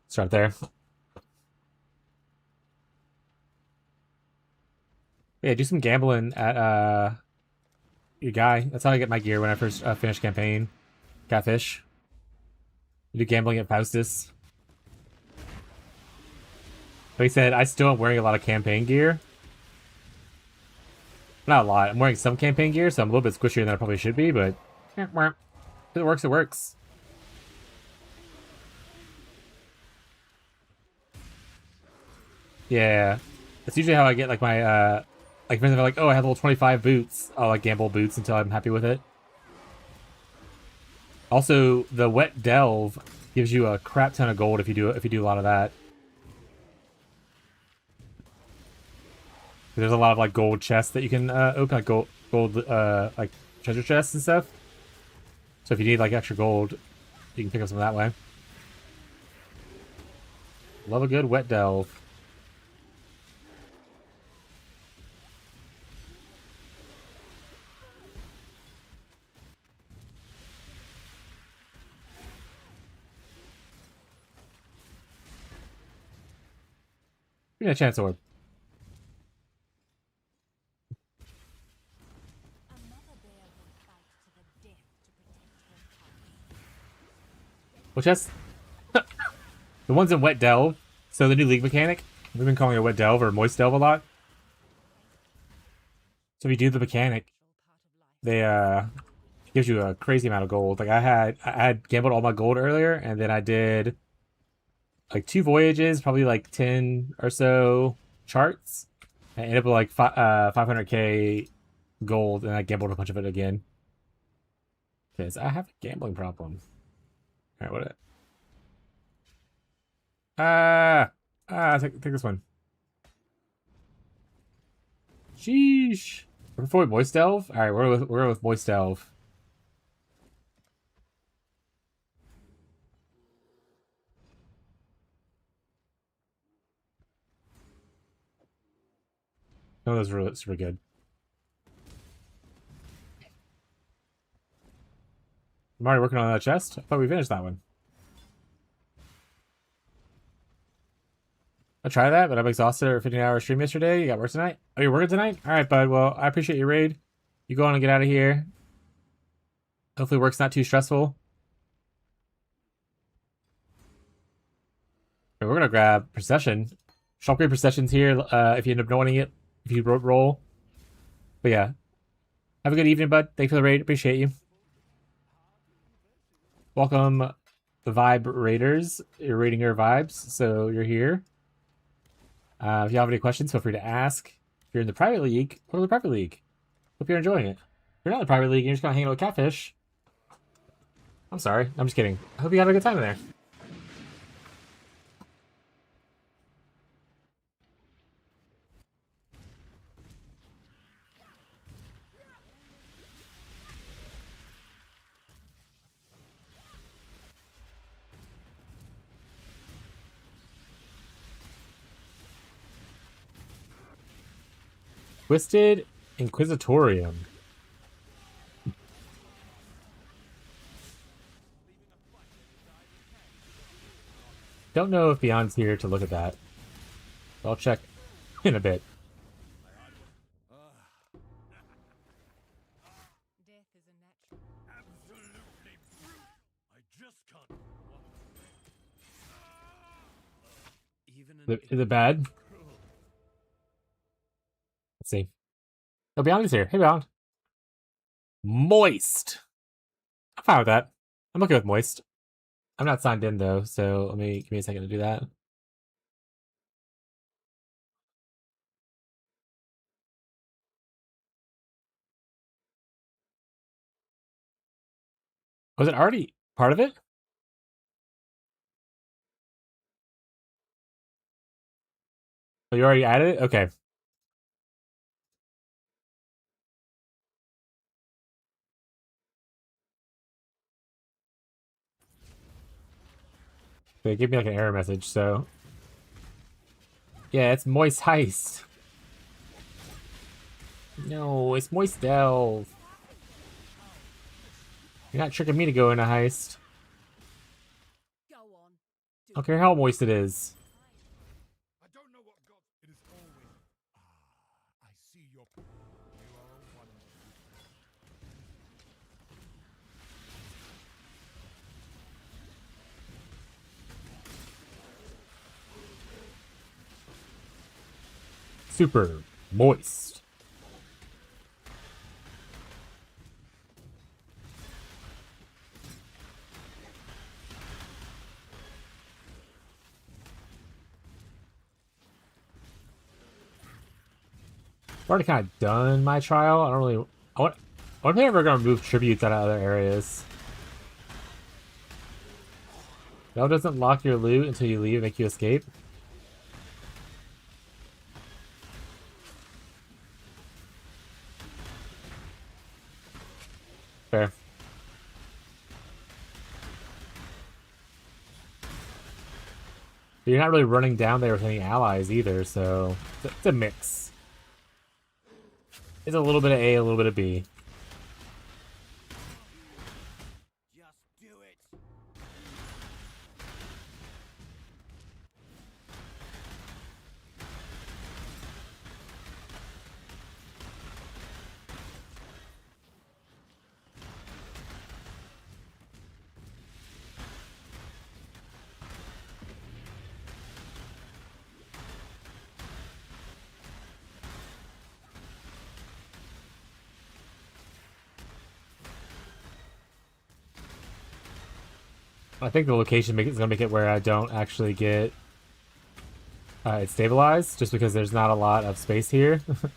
Start there. Yeah, do some gambling at your guy. That's how I get my gear when I first finish campaign. Catfish. You do gambling at Faustus. Like I said, I still am wearing a lot of campaign gear. Not a lot. I'm wearing some campaign gear, so I'm a little bit squishier than I probably should be, but if it works, it works. Yeah. That's usually how I get like my like friends are like, oh, I have level 25 boots. I'll like gamble boots until I'm happy with it. Also, the wet delve gives you a crap ton of gold if you do a lot of that. There's a lot of like gold chests that you can open, like gold like treasure chests and stuff. So if you need like extra gold, you can pick up some that way. Love a good wet delve. Give me a chance orb. Which has the ones in wet delve. So the new league mechanic, We've been calling it wet delve or moist delve a lot. So if you do the mechanic, they it gives you a crazy amount of gold. Like I had gambled all my gold earlier, and then I did like 2 voyages, probably like 10 or so charts. I ended up with like 500k gold, and I gambled a bunch of it again. Because I have a gambling problem. Alright, what? Take this one. Sheesh. We're before Moist Delve? Alright, we're with Moist Delve. Oh, those were super good. I'm already working on that chest. I thought we finished that one. I tried that, but I'm exhausted after a 15-hour stream yesterday. You got work tonight? Oh, you're working tonight? Alright, bud. Well, I appreciate your raid. You go on and get out of here. Hopefully work's not too stressful. We're gonna grab Procession. Shop grade Procession's here, if you end up wanting it. If you roll. But yeah. Have a good evening, bud. Thanks for the raid. Appreciate you. Welcome, the Vibe Raiders. You're raiding your vibes, so you're here. If you have any questions, feel free to ask. If you're in the private league, go to the private league. Hope you're enjoying it. If you're not in the private league and you're just kind of hanging out with Catfish, I'm sorry. I'm just kidding. I hope you had a good time in there. Twisted Inquisitorium. Don't know if Beyond's here to look at that. I'll check in a bit. Death is a natural. Absolutely brutal. I just can't. Even Is it bad? Let's see. Oh, Beyond is here. Hey, Beyond. Moist. I'm fine with that. I'm okay with Moist. I'm not signed in, though, so give me a second to do that. Was it already part of it? Oh, you already added it? Okay. They gave me like an error message, so. Yeah, it's Moist Heist. No, it's Moist Delve. You're not tricking me to go in a heist. Go on. I don't care how moist it is. I don't know what God. It is always. I see your. You are a wonder. Super moist. I've already kind of done my trial. I don't really. I wonder if they're ever going to move tributes out of other areas. That doesn't lock your loot until you leave and make you escape. Fair. But you're not really running down there with any allies either, so it's a mix. It's a little bit of A, a little bit of B. Just do it. I think the location is gonna make it where I don't actually get it stabilized, just because there's not a lot of space here. So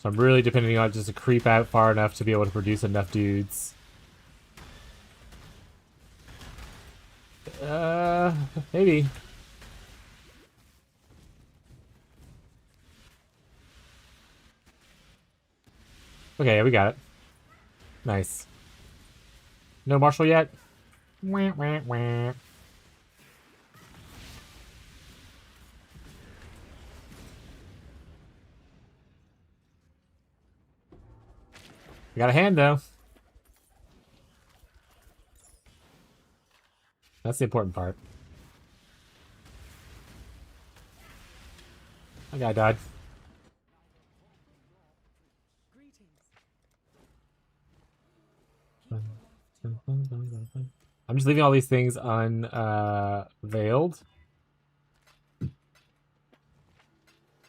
I'm really depending on just to creep out far enough to be able to produce enough dudes. Maybe. Okay, we got it. Nice. No Marshall yet? Wah, wah, wah. We got a hand, though. That's the important part. My guy died. I'm just leaving all these things unveiled.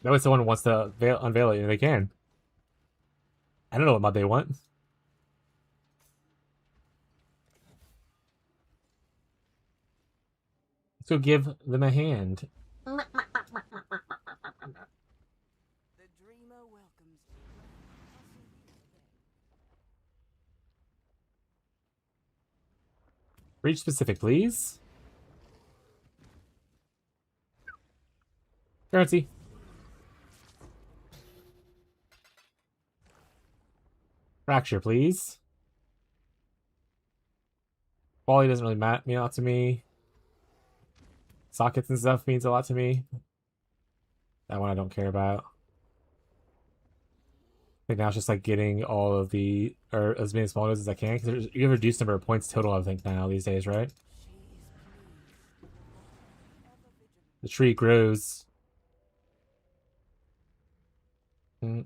That way someone wants to unveil it, and they can. I don't know what mod they want. Let's go give them a hand. The dreamer welcomes you. Reach specific, please. Currency. Fracture, please. Quality doesn't really mean a lot to me. Sockets and stuff means a lot to me. That one I don't care about. I think now it's just like getting all of the, or as many small nodes as I can, because you have a reduced number of points total, I think, now these days, right? The tree grows. I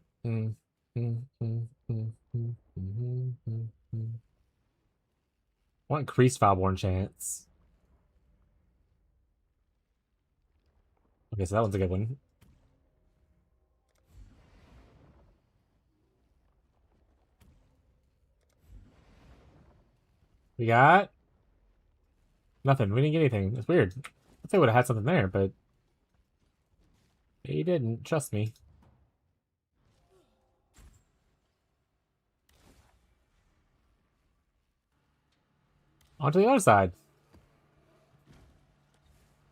want increased Foulborn chance. Okay, so that one's a good one. We got nothing. We didn't get anything. It's weird. I thought they would have had something there, but they didn't. Trust me. On to the other side.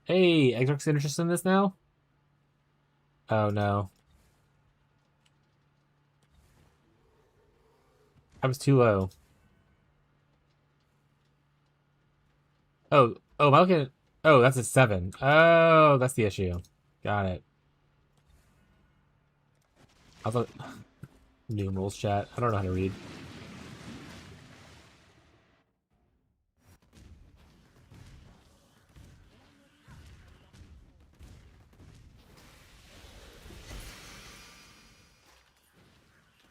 Hey, Exarch's interested in this now? Oh no. I was too low. Oh, am I looking at... Oh, that's a 7. Oh, that's the issue. Got it. I thought... Numerals chat. I don't know how to read.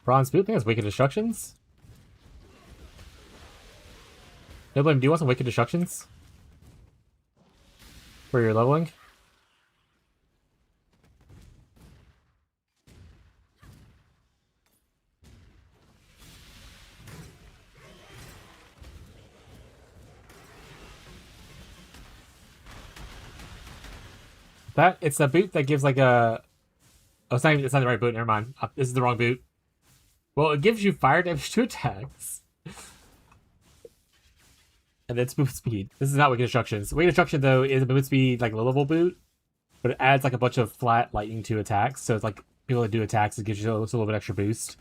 Bronze boot? I think that's Wicked Destructions. No blame, do you want some Wicked Destructions? For your leveling? It's a boot that gives like a... Oh, it's not the right boot, never mind. This is the wrong boot. Well, it gives you fire damage to attacks. And then it's move speed. This is not Wicked Destructions. Wicked Destruction, though, is a move speed, like, low-level boot. But it adds, like, a bunch of flat lightning to attacks. So it's like, people that do attacks, it gives you a little bit extra boost.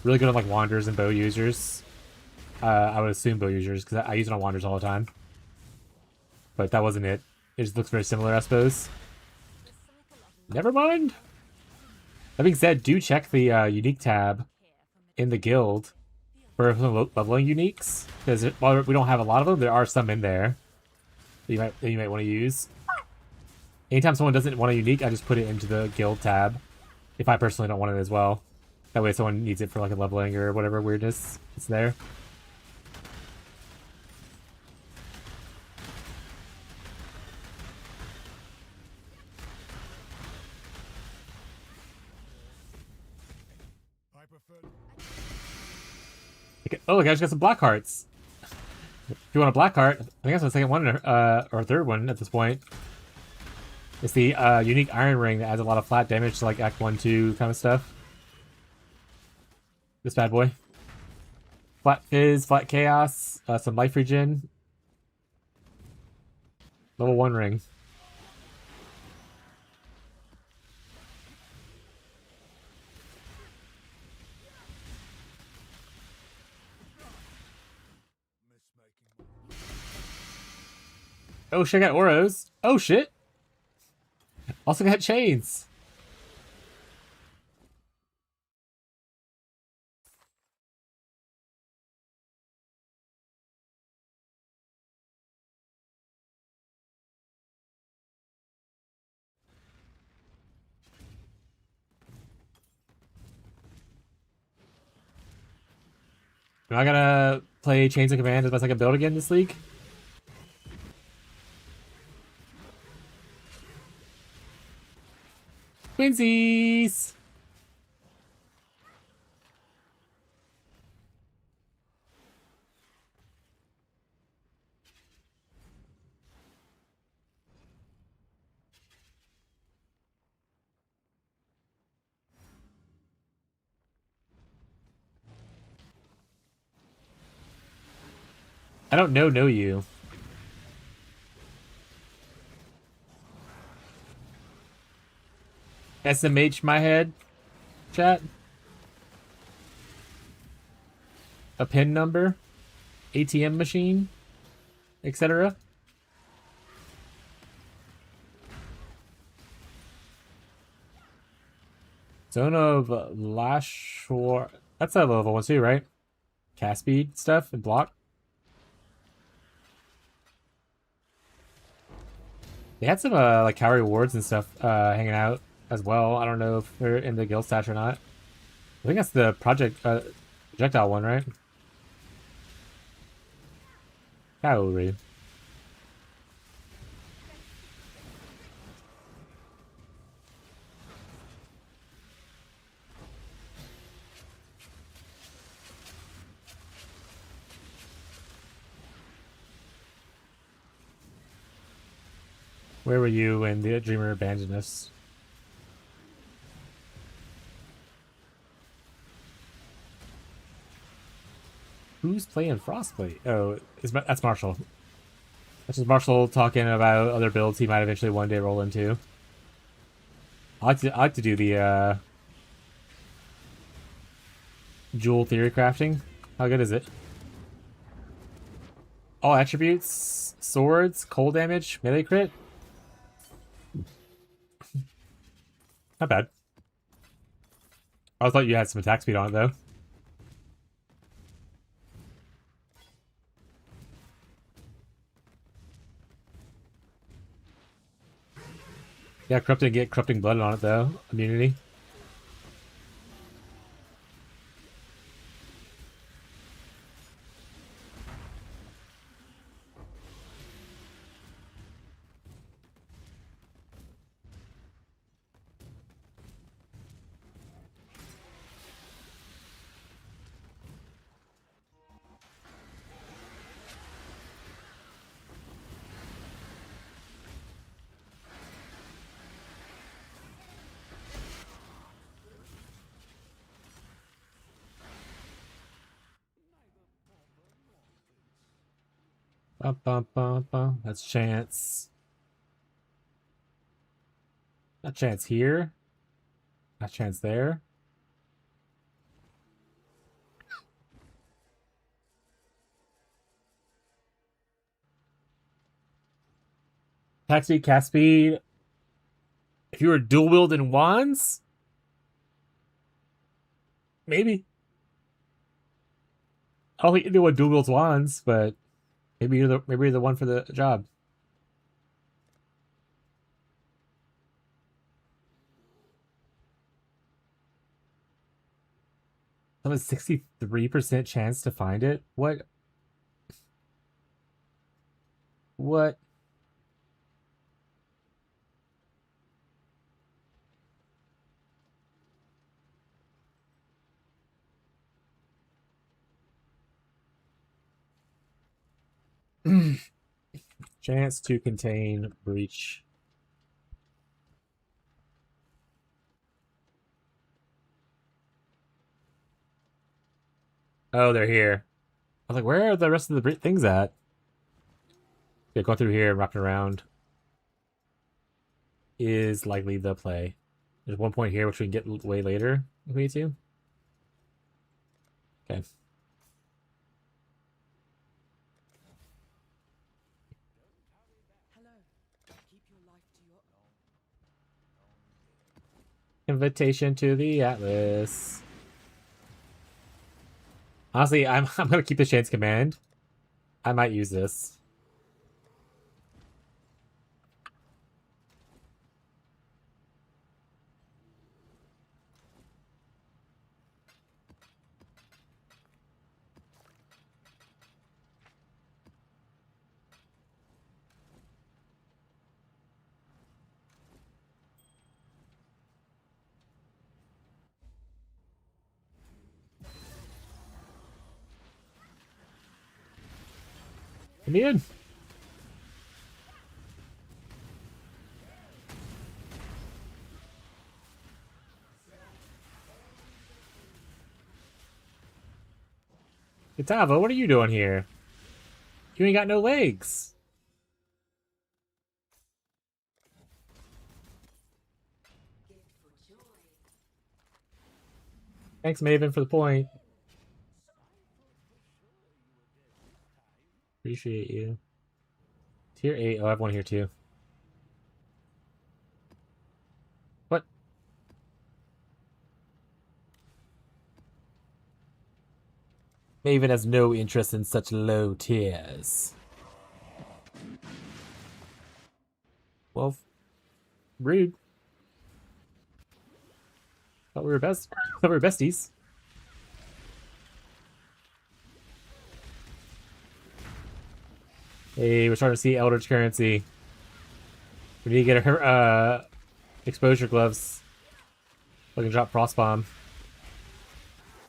Really good on, like, Wanderers and Bow users. I would assume Bow users, because I use it on Wanderers all the time. But that wasn't it. It just looks very similar, I suppose. Never mind! That being said, do check the unique tab in the guild for leveling uniques, because while we don't have a lot of them, there are some in there that you might want to use. Anytime someone doesn't want a unique, I just put it into the guild tab, if I personally don't want it as well. That way if someone needs it for like a leveling or whatever weirdness, it's there. Oh, look, I just got some black hearts. If you want a black card, I think that's the second one or third one at this point. It's the unique Iron Ring that adds a lot of flat damage to like Act 1, 2 kind of stuff. This bad boy. Flat Fizz, Flat Chaos, some Life Regen. Level 1 ring. Oh shit, I got Oros. Oh shit! Also got chains. Am I gonna play Chains of Command as best I can build again this league? Twinsies! I don't know you. SMH my head, chat. A pin number, ATM machine, etc. Zone of Lashor. That's a level 1 too, right? Cast speed stuff and block. They had some like calorie rewards and stuff hanging out as well. I don't know if they're in the guild stats or not. I think that's the projectile one, right? Calorie. Where were you when the Dreamer abandoned us? Who's playing Frostplate? Oh, that's Marshall. That's just Marshall talking about other builds he might eventually one day roll into. I like to do the Jewel Theory crafting. How good is it? All attributes, swords, cold damage, melee crit. Not bad. I thought you had some attack speed on it though. Yeah, corrupting, get corrupting blood on it though. Immunity. Bum, bum, bum, bum. That's chance. Not chance here. Not chance there. Attack speed, cast speed. If you were dual wielding wands, maybe. I don't think anyone dual wields wands, but maybe you're the one for the job. That was 63% chance to find it. What? What? Chance to contain breach. Oh, they're here. I was like, where are the rest of the things at? Yeah, going through here and wrapping around is likely the play. There's one point here which we can get way later if we need to. Okay. Hello. Keep your life to your Invitation to the Atlas. Honestly, I'm gonna keep the chance command. I might use this. Come in. Itava, what are you doing here? You ain't got no legs. Thanks, Maven, for the point. Appreciate you. Tier 8. Oh, I have one here too. What? Maven has no interest in such low tiers. Well, rude. Thought we were thought we were besties. Hey, we're starting to see Eldritch currency. We need to get her exposure gloves. We can drop frost bomb.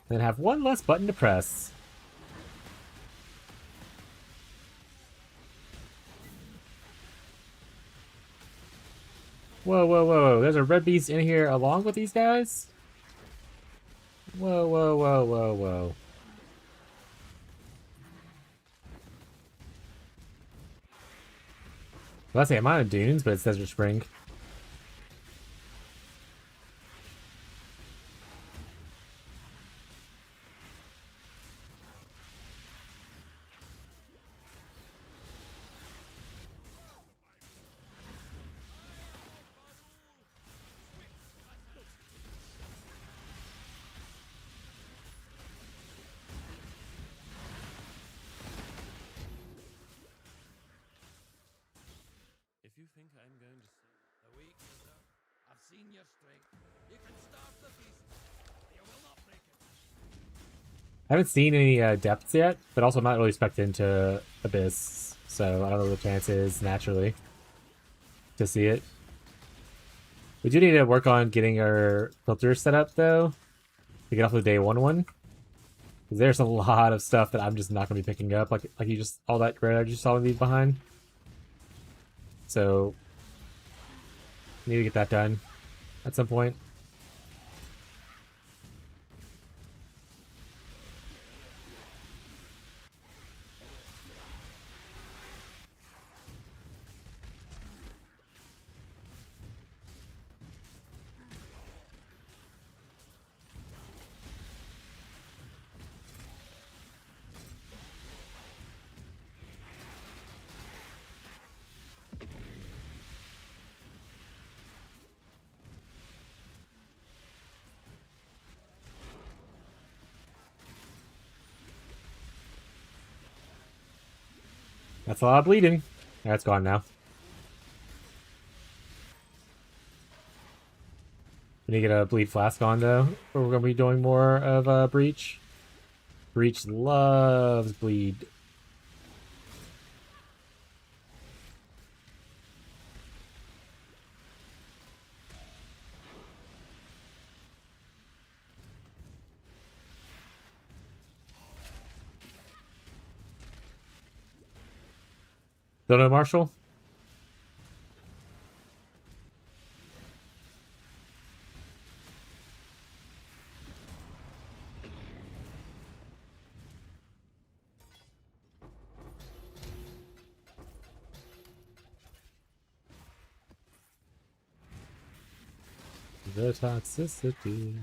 Then have one less button to press. Whoa, whoa, whoa. There's a red beast in here along with these guys? Whoa, whoa, whoa, whoa, whoa. Well, I say I'm on dunes, but it's Desert Spring. If you think I'm going to see the weak, sir, I've seen your strength. You can start the beast. You will not break it. I haven't seen any depths yet, but also I'm not really spec'd into Abyss, so I don't know what the chance is naturally to see it. We do need to work on getting our filters set up, though, to get off the day one. Because there's a lot of stuff that I'm just not going to be picking up, like you just, all that red I just saw leave behind. So, need to get that done at some point. That's a lot of bleeding. That's gone now. We need to get a bleed flask on, though, or we're going to be doing more of Breach. Breach loves bleed. Don't know, Marshall? The toxicity.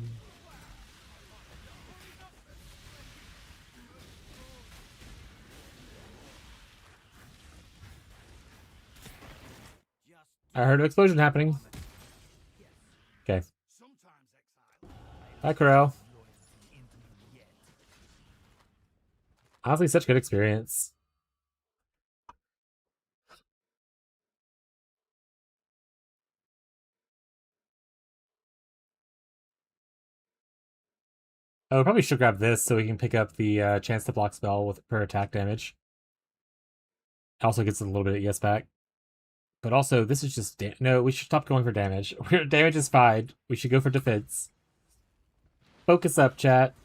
I heard an explosion happening. Okay. Hi, Corral. Honestly, such good experience. Oh, we probably should grab this so we can pick up the chance to block spell with per attack damage. Also gets a little bit of ES back. But also, this is just... No, we should stop going for damage. Damage is fine. We should go for defense. Focus up, chat.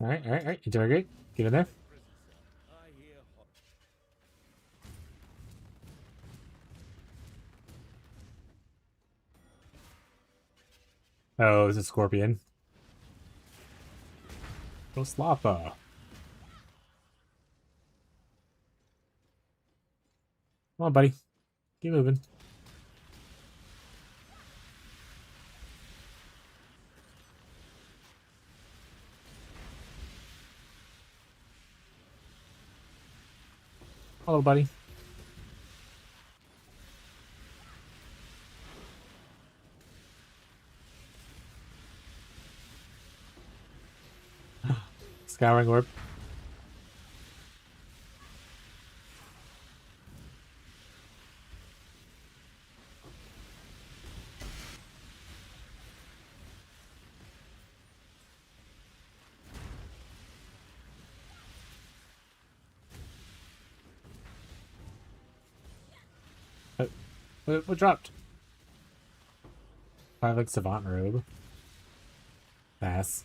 Alright. You're doing great. Get in there. Oh, it's a scorpion. Go Slappa. Come on, buddy. Keep moving. Hello, buddy. Scouring orb. What dropped? 5 like Savant Robe. Pass.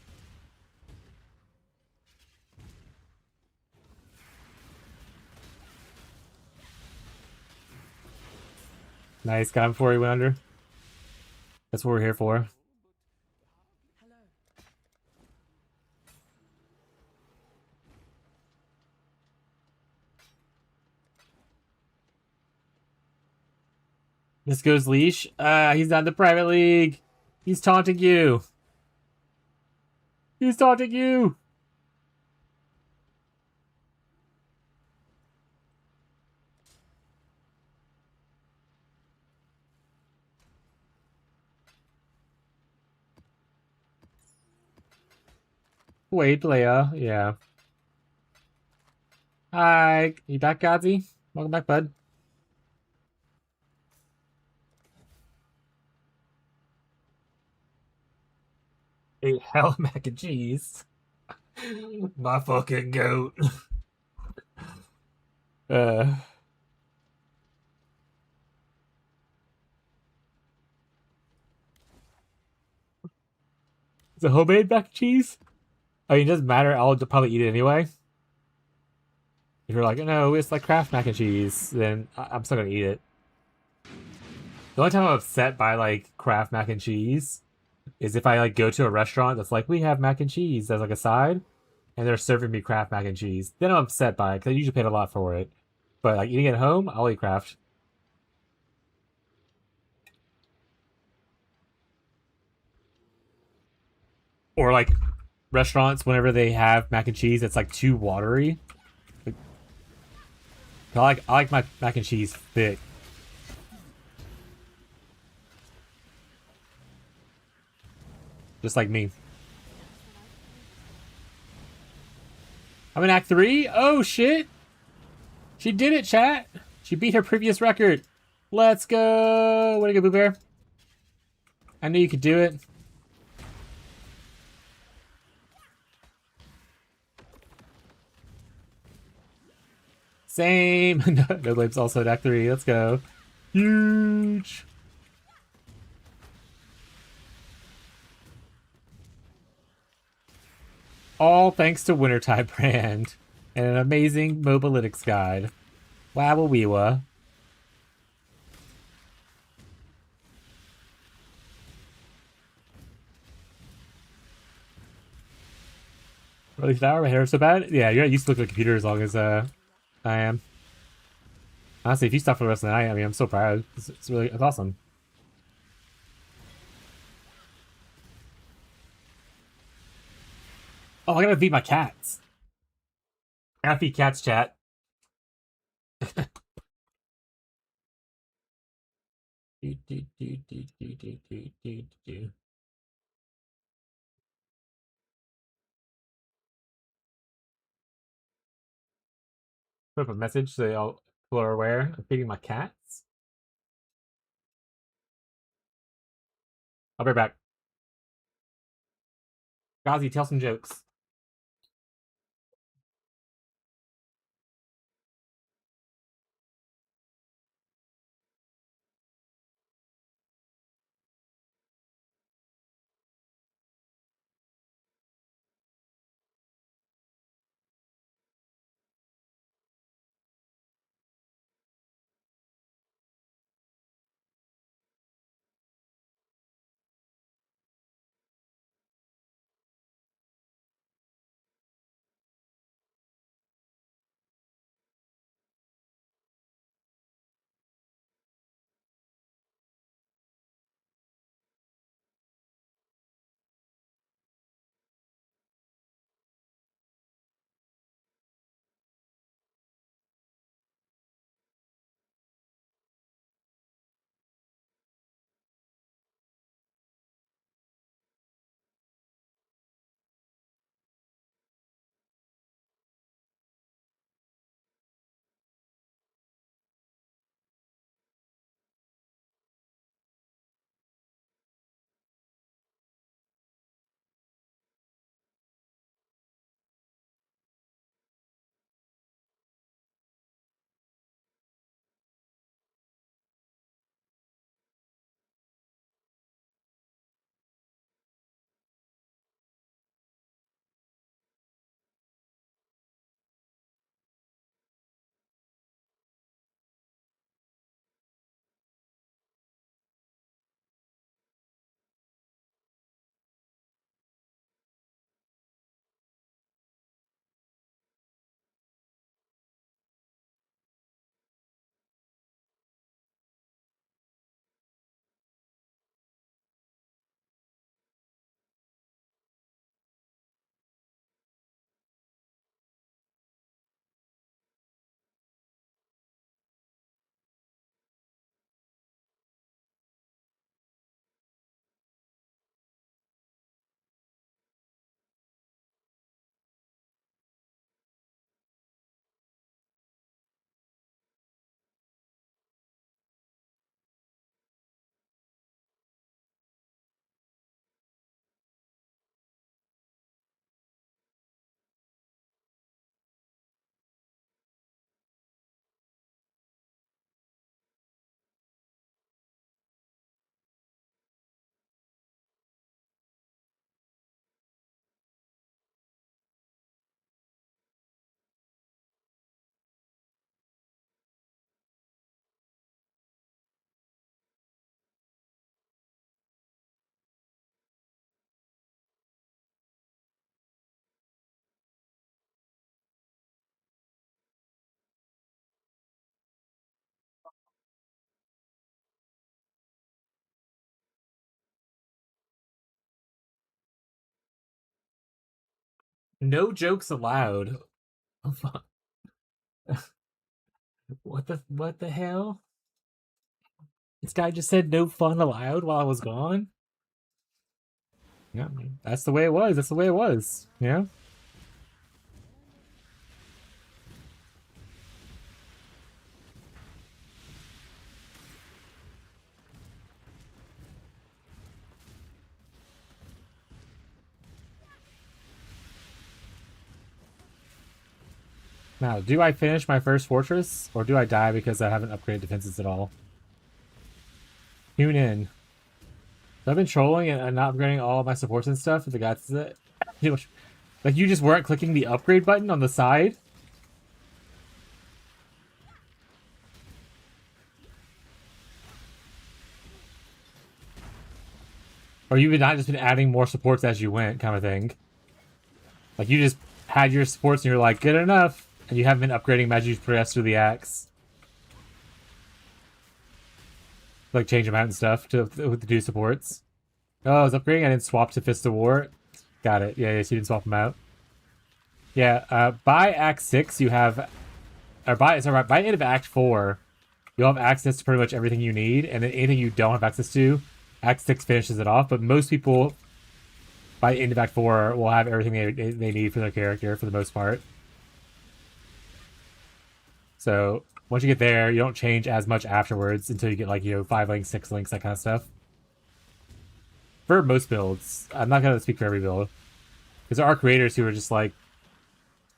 Nice, got him before he went under. That's what we're here for. This goes leash. He's not in the private league. He's taunting you. He's taunting you. Wait, Leia. Yeah. Hi. You back, Godzy? Welcome back, bud. Ate hell mac and cheese. My fucking goat. Is it homemade mac and cheese? I mean, it doesn't matter. I'll probably eat it anyway. If you're like, no, it's like Kraft mac and cheese, then I'm still gonna eat it. The only time I'm upset by like Kraft mac and cheese is if I like go to a restaurant that's like, we have mac and cheese as like a side, and they're serving me Kraft mac and cheese. Then I'm upset by it because I usually paid a lot for it. But like eating it at home, I'll eat Kraft. Or like restaurants, whenever they have mac and cheese, it's like too watery. Like, I like my mac and cheese thick. just like me. I'm in Act 3? Oh, shit! She did it, chat! She beat her previous record. Let's go! Way to go, Boo Bear. I knew you could do it. Same! No Blame's also in Act 3. Let's go. Huge! All thanks to Wintertide brand and an amazing mobalytics guide. Wawaweewa. Really flower, my hair is so bad? Yeah, you're not used to looking at a computer as long as I am. Honestly, if you stop for the rest of the night, I mean, I'm so proud. It's awesome. Oh, I gotta feed my cats. I gotta feed cats, chat. Put up a message so all people are aware. I'm feeding my cats. I'll be right back. Gazi, tell some jokes. No jokes allowed. Oh, fuck. What the hell? This guy just said no fun allowed while I was gone? Yeah, that's the way it was. That's the way it was. Yeah. Now, do I finish my first fortress, or do I die because I haven't upgraded defenses at all? Tune in. So I've been trolling and not upgrading all of my supports and stuff. The guys, like you just weren't clicking the upgrade button on the side. Or you've not just been adding more supports as you went, kind of thing. Like you just had your supports and you're like, good enough, and you haven't been upgrading them as you progress through the axe. Like change them out and stuff to do supports. Oh, I was upgrading. I didn't swap to Fist of War. Got it. Yeah, so you didn't swap them out. Yeah, by Act 6, you have... Or by the end of Act 4, you'll have access to pretty much everything you need, and then anything you don't have access to, Act 6 finishes it off, but most people, by the end of Act 4, will have everything they need for their character, for the most part. So, once you get there, you don't change as much afterwards until you get, like, 5 links, 6 links, that kind of stuff. For most builds. I'm not going to speak for every build. Because there are creators who are just like,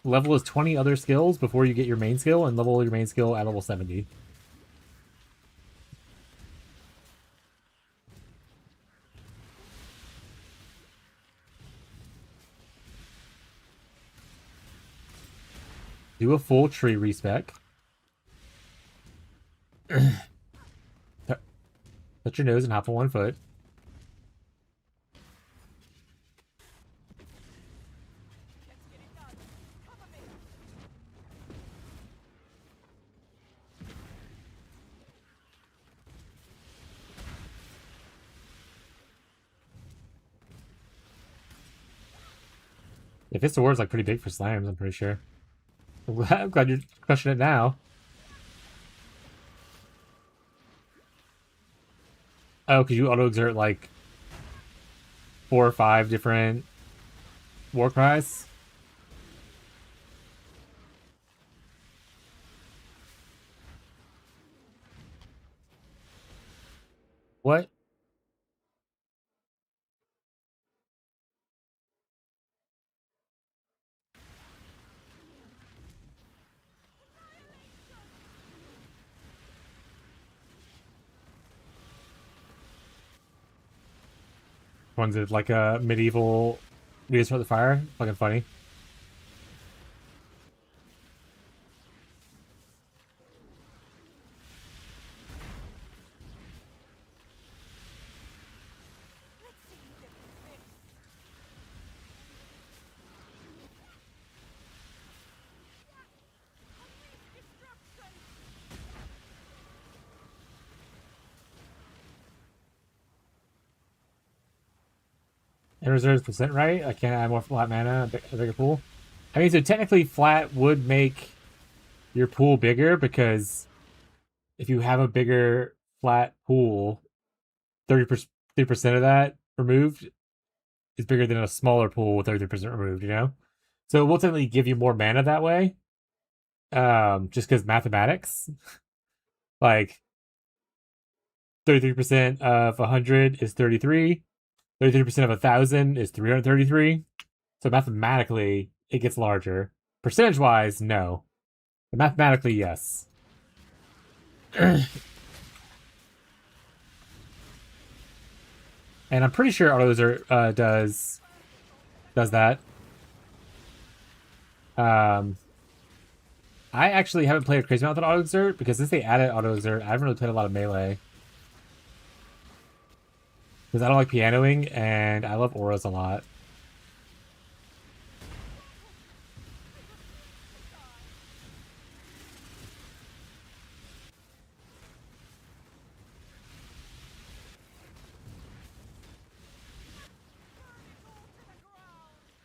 level is 20 other skills before you get your main skill, and level your main skill at level 70. Do a full tree respec. Touch your nose and hop on 1 foot. If it's the word's like pretty big for slams, I'm pretty sure. I'm glad you're crushing it now. Oh, because you auto-exert like 4 or 5 different war cries? What? One's it like a medieval Leaders for the Fire? Fucking funny. And reserves percent right? I can't add more flat mana, a bigger pool. I mean, so technically flat would make your pool bigger, because if you have a bigger flat pool, 30% of that removed is bigger than a smaller pool with 30% removed, So it will technically give you more mana that way. Just because mathematics. Like 33% of 100 is 33. 33% of 1,000 is 333. So mathematically, it gets larger. Percentage-wise, no. But mathematically, yes. And I'm pretty sure AutoExert does that. I actually haven't played a crazy amount with AutoExert, because since they added AutoExert, I haven't really played a lot of Melee. Because I don't like pianoing, and I love auras a lot.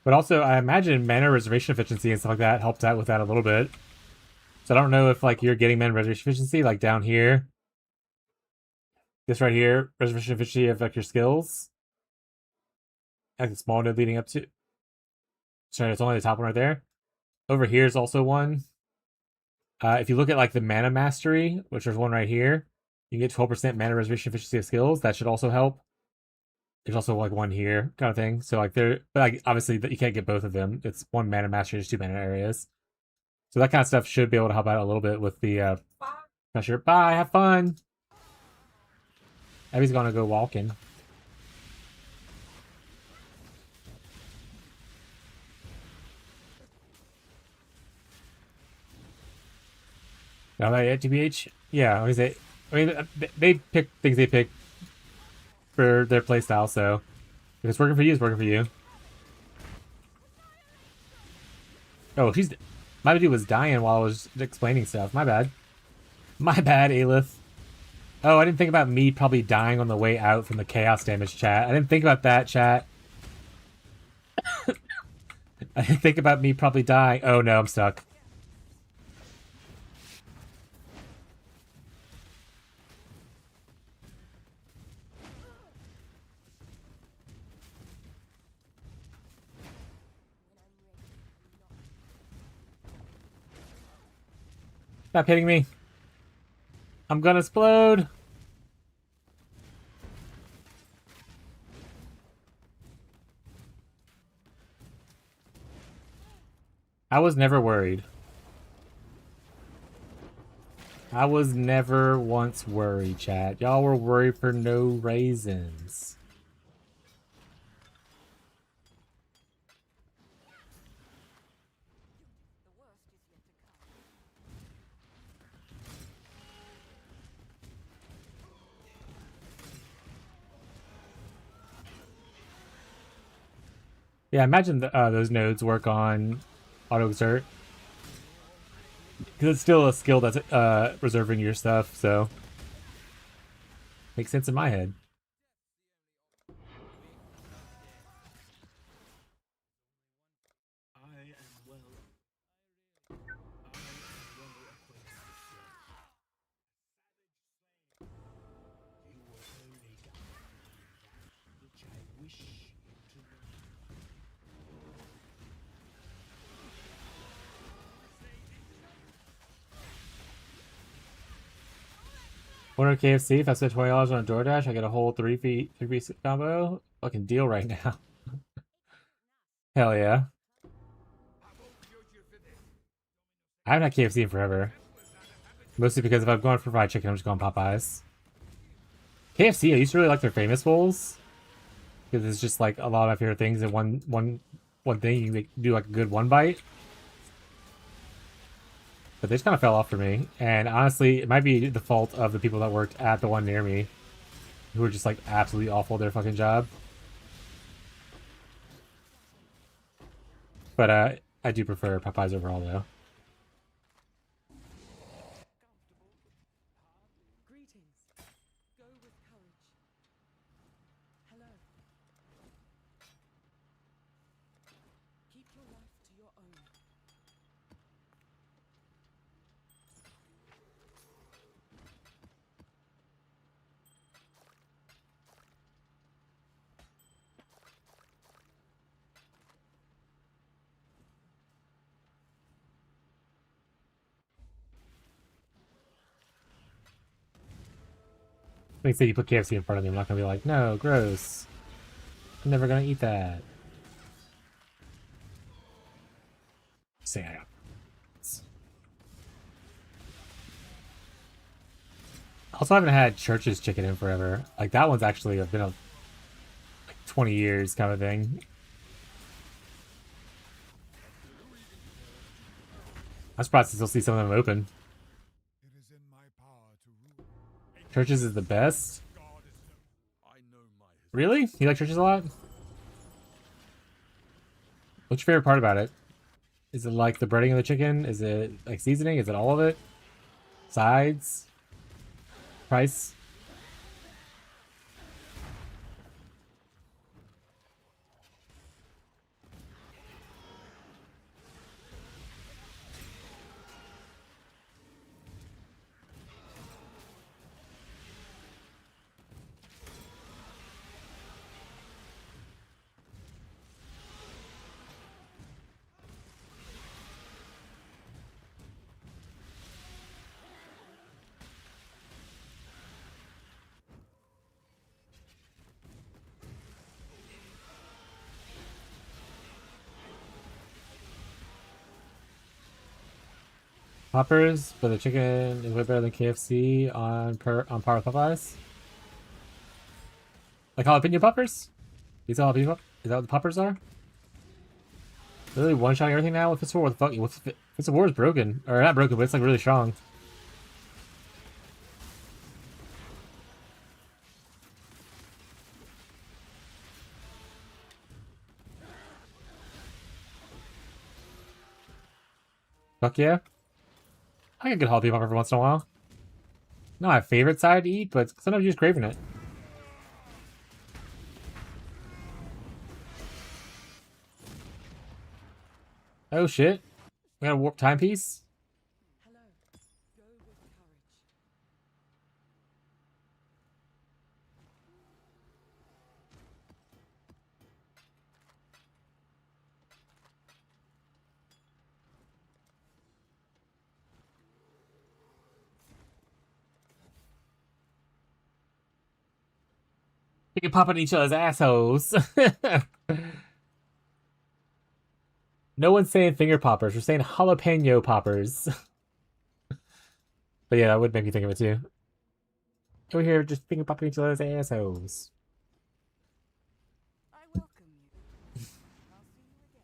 But also, I imagine mana reservation efficiency and stuff like that helps out with that a little bit. So I don't know if like you're getting mana reservation efficiency like down here. This right here, reservation efficiency of like your skills. Like the small node leading up to. Sorry, it's only the top one right there. Over here is also one. If you look at like the mana mastery, which there's one right here, you can get 12% mana reservation efficiency of skills. That should also help. There's also like one here, kind of thing. So like there, but like obviously you can't get both of them. It's one mana mastery, just 2 mana areas. So that kind of stuff should be able to help out a little bit with the pressure. Bye, have fun. Abby's gonna go walking. Now that yet, TBH? Yeah, what is it? I mean, they pick things they pick for their playstyle, so if it's working for you, it's working for you. Oh, my dude was dying while I was explaining stuff. My bad. My bad, Aelith. Oh, I didn't think about me probably dying on the way out from the chaos damage, chat. I didn't think about that, chat. I didn't think about me probably dying. Oh no, I'm stuck. Stop hitting me. I'm gonna explode. I was never worried. I was never once worried, chat. Y'all were worried for no reasons. Yeah, imagine those nodes work on auto exert. Because it's still a skill that's reserving your stuff, so makes sense in my head. Order KFC. If I spend $20 on a DoorDash, I get a whole three-piece combo. Fucking deal right now. Hell yeah. I haven't had KFC in forever. Mostly because if I'm going for fried chicken, I'm just going Popeyes. KFC, I used to really like their famous bowls. Because it's just like a lot of my favorite things in one thing. You can do like a good one bite. But they just kind of fell off for me. And honestly, it might be the fault of the people that worked at the one near me. Who were just like absolutely awful at their fucking job. But I do prefer Popeyes overall though. Greetings. Go with courage. Hello. Keep your life to your own. Like say you put KFC in front of me, I'm not gonna be like, no, gross. I'm never gonna eat that. Say I got. Also, I haven't had Church's chicken in forever. Like that one's actually been like 20 years kind of thing. I'm surprised to still see some of them open. It is in my power to rule. Church's is the best. God is no. I know my history. Really? You like Church's a lot? What's your favorite part about it? Is it like the breading of the chicken? Is it like seasoning? Is it all of it? Sides? Price? Poppers, but the chicken is way better than KFC on par with Popeyes. Like jalapeno poppers? These are jalapeno. Is that what the poppers are? Really one-shotting everything now? If it's war, what the fuck? If it's a war is broken, or not broken, but it's like really strong. Fuck yeah. I get a good jalapeno popper every once in a while. Not my favorite side to eat, but sometimes you're just craving it. Oh shit. We got a warp timepiece? Hello. Go with courage. We can pop at each other's assholes. No one's saying finger poppers. We're saying jalapeno poppers. But yeah, that would make me think of it too. Over here, just finger popping each other's assholes. I welcome you. I'll see you again.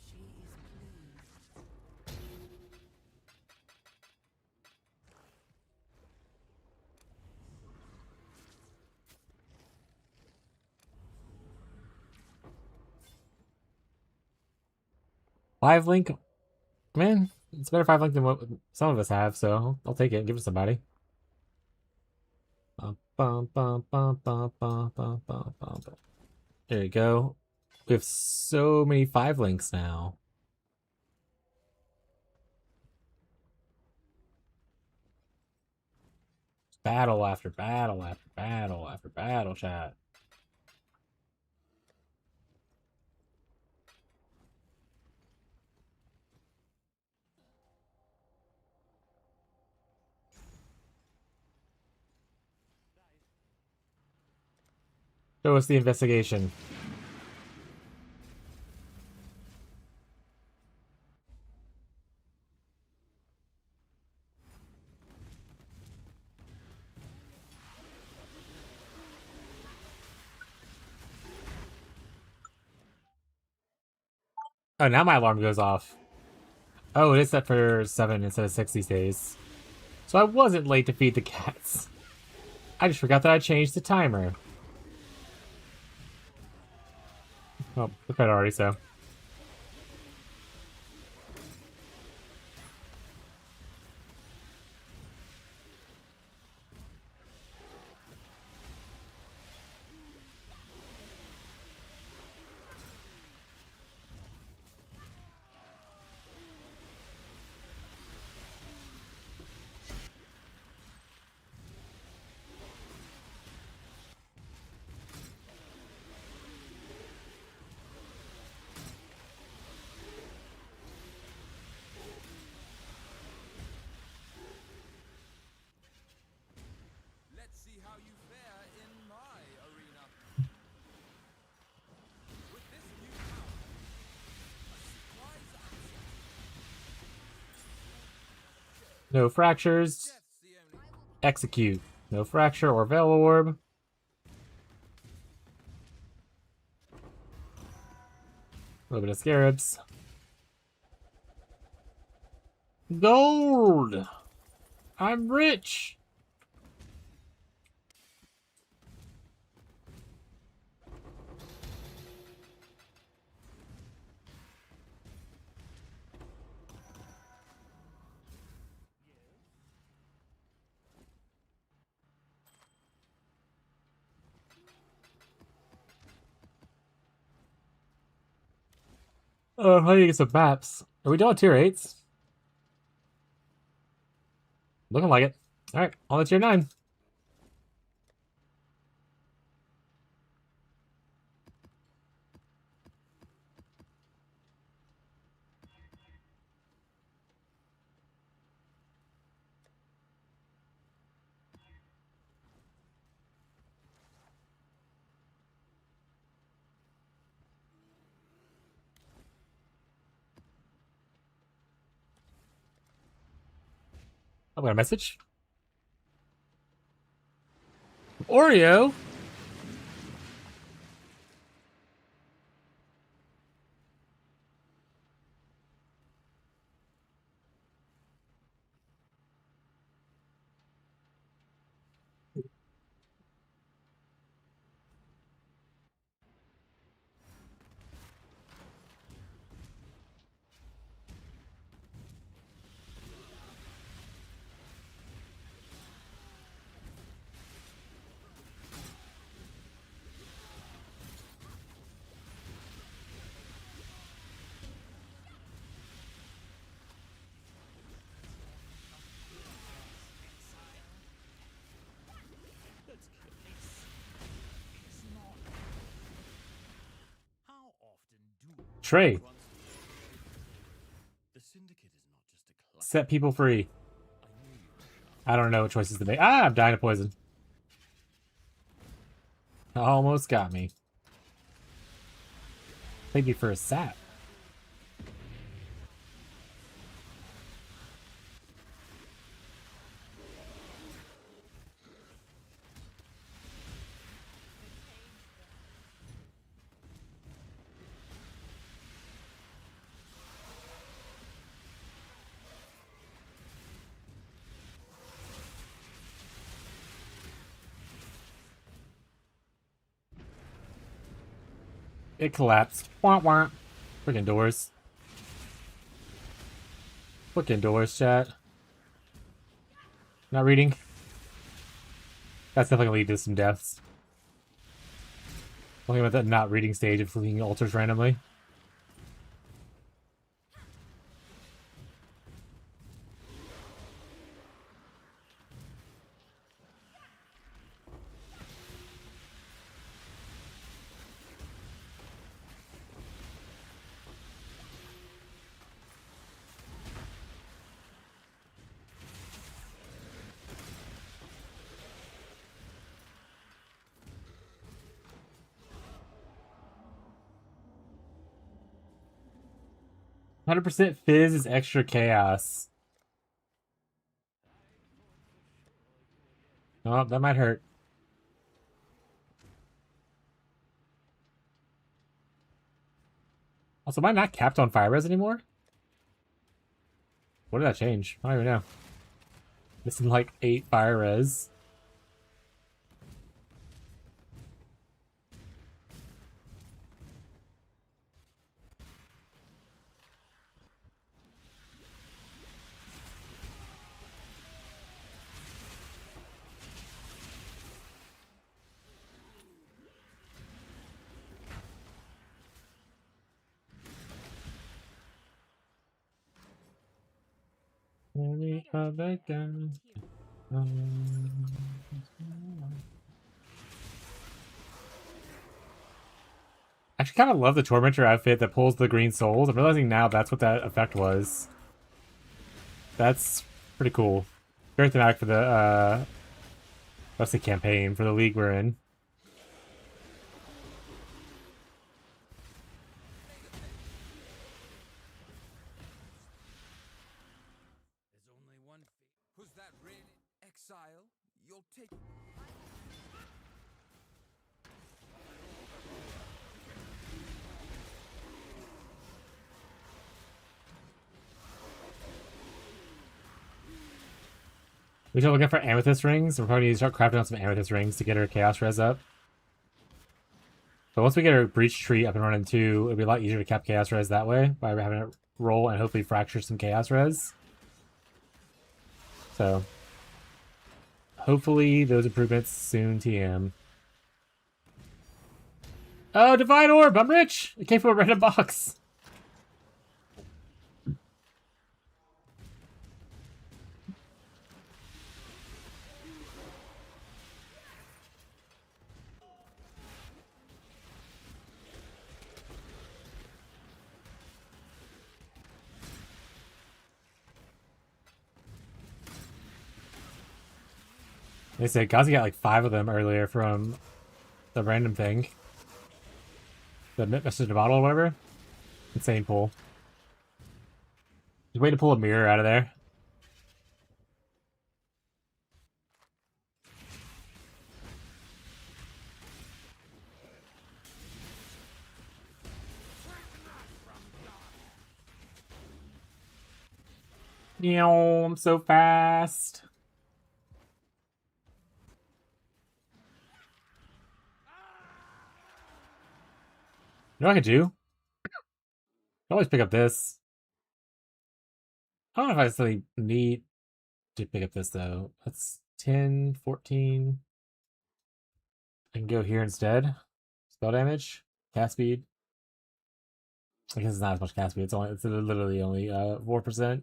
She is pleased. Five link? Man, it's better 5 link than what some of us have, so I'll take it. Give it to somebody. There you go. We have so many 5 links now. Battle after battle after battle after battle, chat. Show us the investigation. Oh, now my alarm goes off. Oh, it is set for 7 instead of 6 these days. So I wasn't late to feed the cats. I just forgot that I changed the timer. Oh, it's better already, so. Let's see how you fare in my arena. With this new power, a surprise answer. No fractures. Death's the only. Execute. No fracture or veil orb. A little bit of scarabs. Gold! I'm rich! How do you get some maps? Are we done with tier 8s? Looking like it. Alright, on to tier 9. I got a message. Oreo? That's case. It's not. How often do Trey. the syndicate is not just a club. Set people free. I knew you were sharp. I don't know what choices to make. Ah, I'm dying of poison. Almost got me. Thank you for a sap. It collapsed. Wah wah. Freaking doors. Freaking doors, chat. Not reading. That's definitely gonna lead to some deaths. Talking about that not reading stage of fleeing altars randomly. %% fizz is extra chaos. Oh, that might hurt. Also, am I not capped on fire res anymore? What did that change? I don't even know. Missing like 8 fire res. I actually kind of love the Tormentor outfit that pulls the green souls. I'm realizing now that's what that effect was. That's pretty cool. Very thematic for the rest of the campaign, for the league we're in. There's only one fate. Who's that really? Exile? You'll take. We start looking for amethyst rings. We're probably need to start crafting on some amethyst rings to get our chaos res up. But once we get our breach tree up and running too, it'll be a lot easier to cap chaos res that way by having it roll and hopefully fracture some chaos res. So hopefully those improvements soon TM. Oh, Divine Orb! I'm rich! It came from a random box. They said Gazi got like 5 of them earlier from the random thing. The message to bottle or whatever. Insane pull. Just way to pull a mirror out of there. I'm so fast. You know what I could do? I can always pick up this. I don't know if I necessarily need to pick up this though. That's 10, 14. I can go here instead. Spell damage, cast speed. I guess it's not as much cast speed. It's literally only 4%.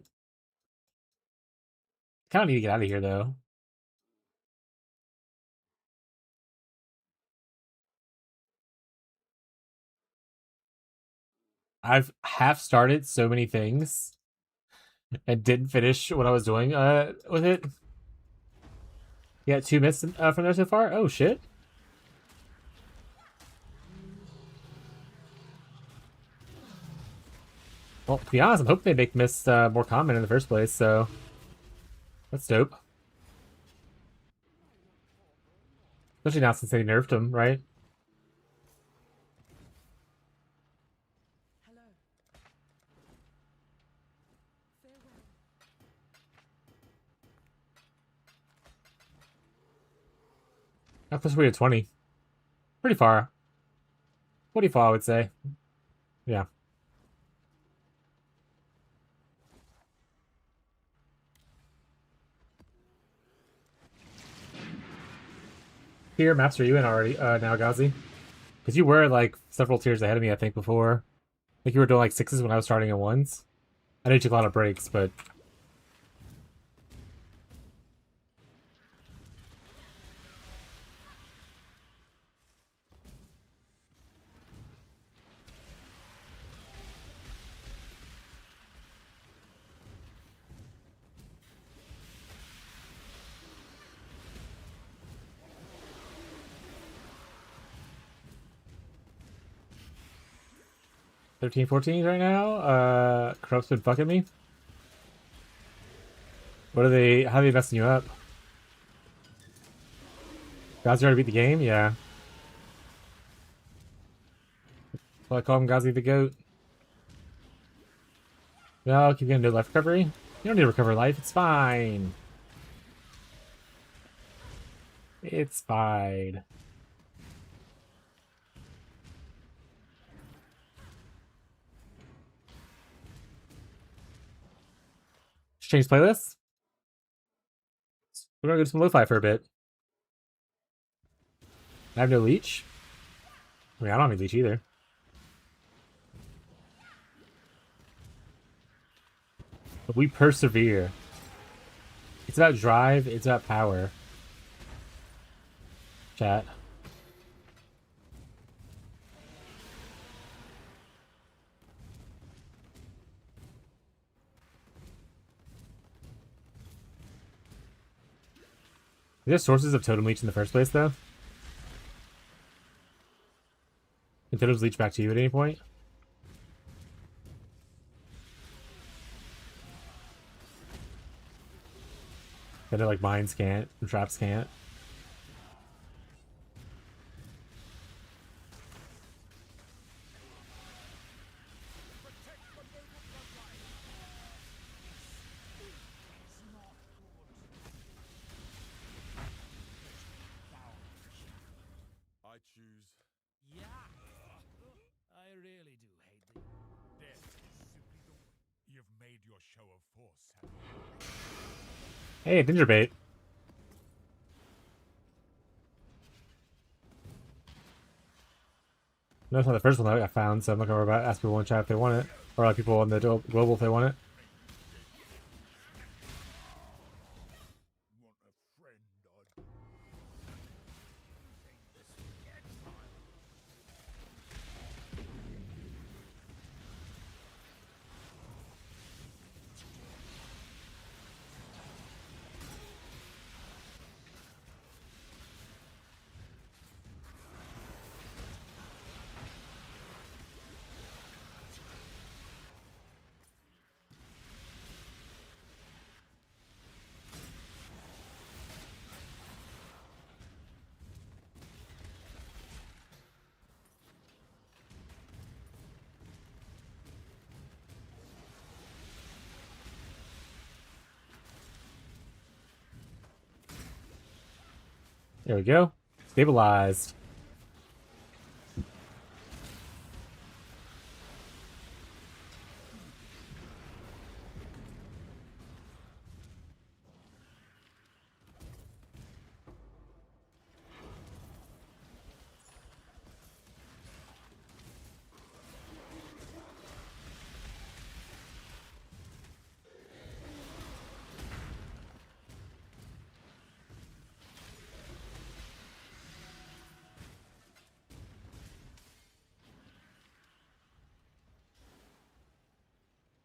Kind of need to get out of here though. I've half started so many things and didn't finish what I was doing with it. Yeah, 2 myths from there so far. Oh shit. Well, to be honest, I'm hoping they make myths more common in the first place, so that's dope. Especially now since they nerfed them, right? Hello. Farewell. That's we at 20. Pretty far. Pretty far, I would say. Yeah. Tier maps are you in already now, Gazi? Because you were like several tiers ahead of me, I think, before. Like you were doing like 6s when I was starting at 1s. I know you took a lot of breaks, but 13, 14 right now. Corrupt's been fucking me. What are they? How are they messing you up? Gazi already beat the game? Yeah. Well, I call him Gazi the GOAT. No, keep getting no life recovery. You don't need to recover life. It's fine. It's fine. Just change playlists. We're gonna go to some lo-fi for a bit. I have no leech. I mean, I don't have any leech either. But we persevere. It's about drive. It's about power. Chat. Are there sources of totem leech in the first place, though? Can totems leech back to you at any point? That like mines can't, and traps can't. I choose Yeah. I really do hate the. death is simply the... You've made your show of force, have you? Hey, Ginger Bait. No, it's not the first one that I found, so I'm not gonna worry about ask people in chat if they want it, or like people on the global if they want it. Want a friend, I'd... There we go. Stabilized.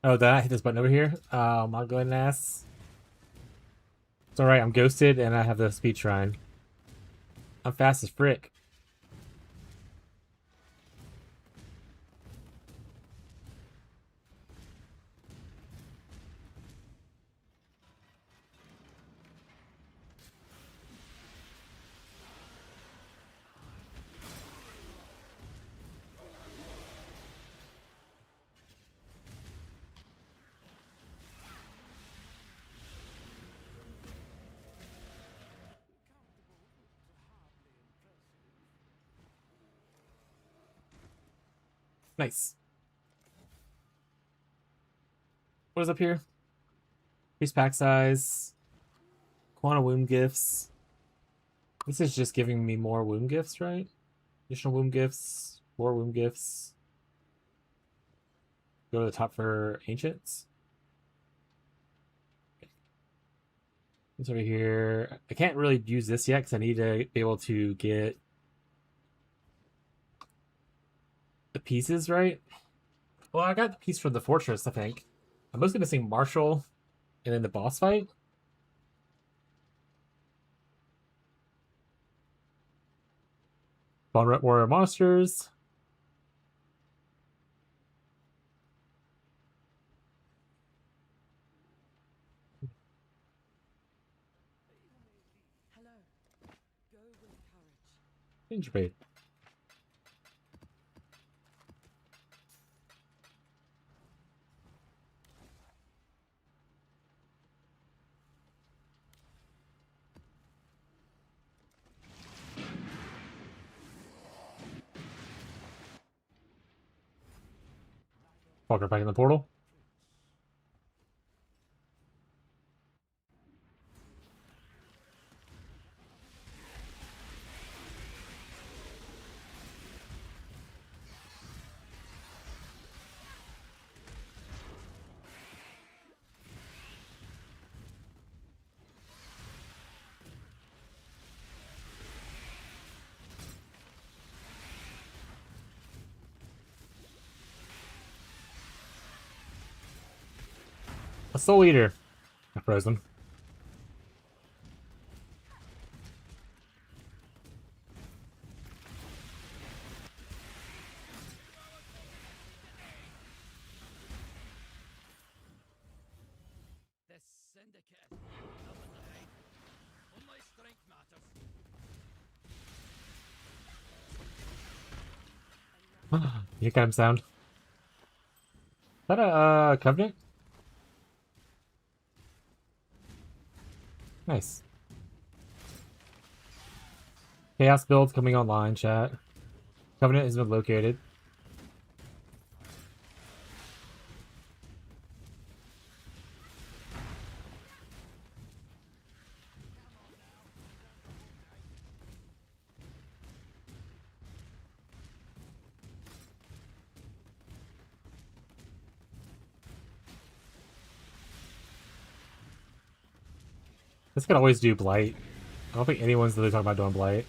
Oh, did I hit this button over here? My goodness. It's alright, I'm ghosted and I have the speed shrine. I'm fast as frick. Nice. What is up here? Increase pack size. Quantum wound gifts. This is just giving me more wound gifts, right? Additional wound gifts. More wound gifts. Go to the top for ancients. It's over here. I can't really use this yet because I need to be able to get the pieces, right? Well, I got the piece from the fortress, I think. I'm mostly missing Marshall and then the boss fight. Bone Warrior Monsters. Hello. Go with courage. Danger bait. Walker back in the portal. A Soul Eater. I froze them. The syndicate. Nothing to hide. Only strength matters. You got him sound. Is that a covenant? Nice. Chaos builds coming online, chat. Covenant has been located. This could always do Blight. I don't think anyone's really talking about doing Blight.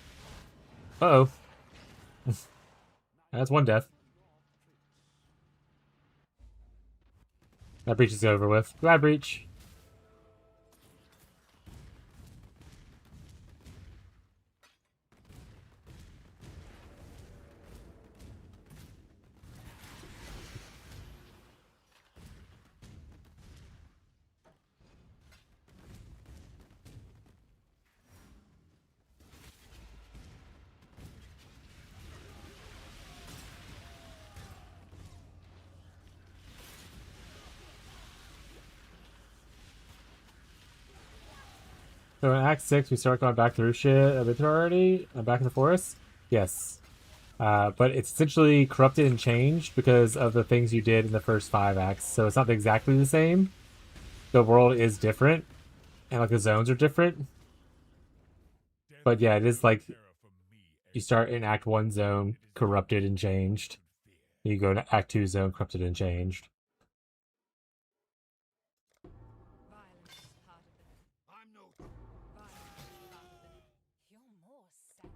Uh-oh. That's one death. That breach is over with. Goodbye, breach. So in Act 6, we start going back through shit a bit already. Back in the forest? Yes. But it's essentially corrupted and changed because of the things you did in the first 5 acts. So it's not exactly the same. The world is different. And like the zones are different. But yeah, it is like you start in Act 1 zone, corrupted and changed. You go to Act 2 zone, corrupted and changed. Violence is part of it. I'm no. Violence is part of it. You're more sad.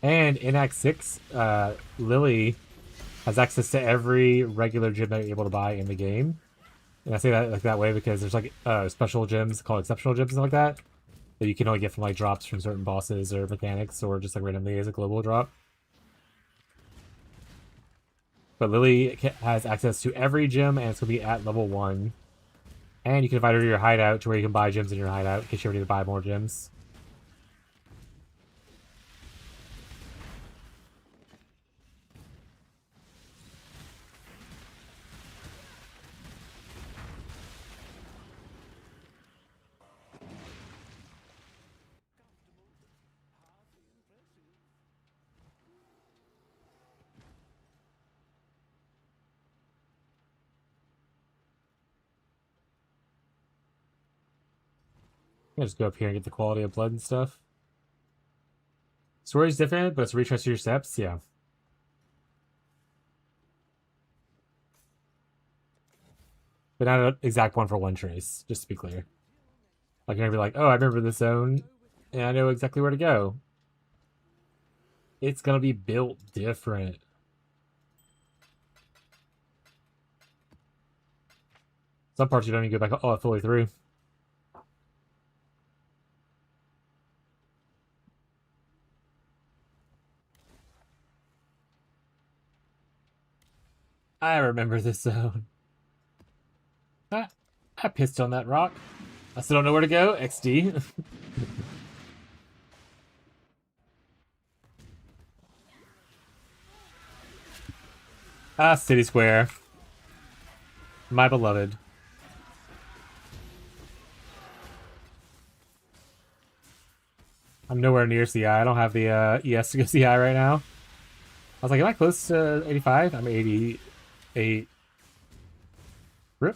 And in Act 6, Lily has access to every regular gym that you're able to buy in the game. And I say that like that way because there's like special gyms called exceptional gyms and stuff like that you can only get from like drops from certain bosses or mechanics or just like randomly as a global drop. But Lily has access to every gym and it's gonna be at level 1. And you can invite her to your hideout to where you can buy gyms in your hideout in case you ever need to buy more gyms. You can just go up here and get the quality of blood and stuff. Story's different, but it's retrace your steps, yeah. But not an exact one for one trace, just to be clear. Like you're gonna be like, oh, I remember this zone, and I know exactly where to go. It's gonna be built different. Some parts you don't even go back fully through. I remember this zone. I pissed on that rock. I still don't know where to go. XD. City Square. My beloved. I'm nowhere near CI. I don't have the ES to go CI right now. I was like, am I close to 85? I'm 88. Rip.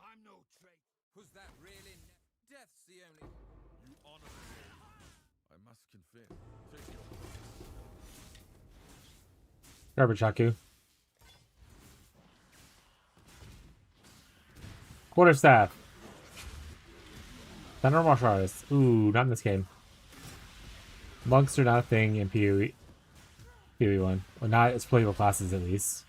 I'm no traitor. Was that really? Death's the only. You honor me. I must confess. Take your. Garbage Haku. Quarterstaff. Thunder Martial Artist. Ooh, not in this game. Monks are not a thing in PoE. PoE 1. Well, not as playable classes, at least.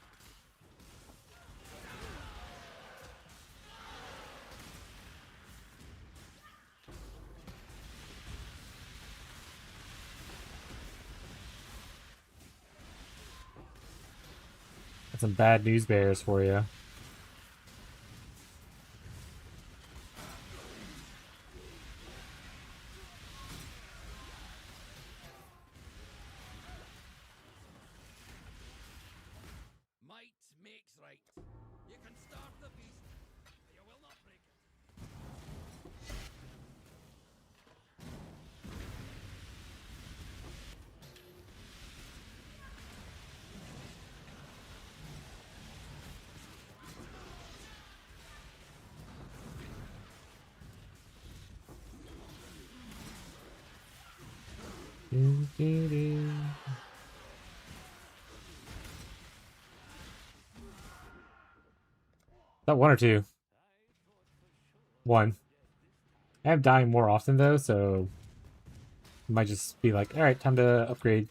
Got some bad news bears for you. Might makes right. You can start the feast, but you will not break it. Is that 1 or 2? 1. I am dying more often though, so it might just be like, alright, time to upgrade.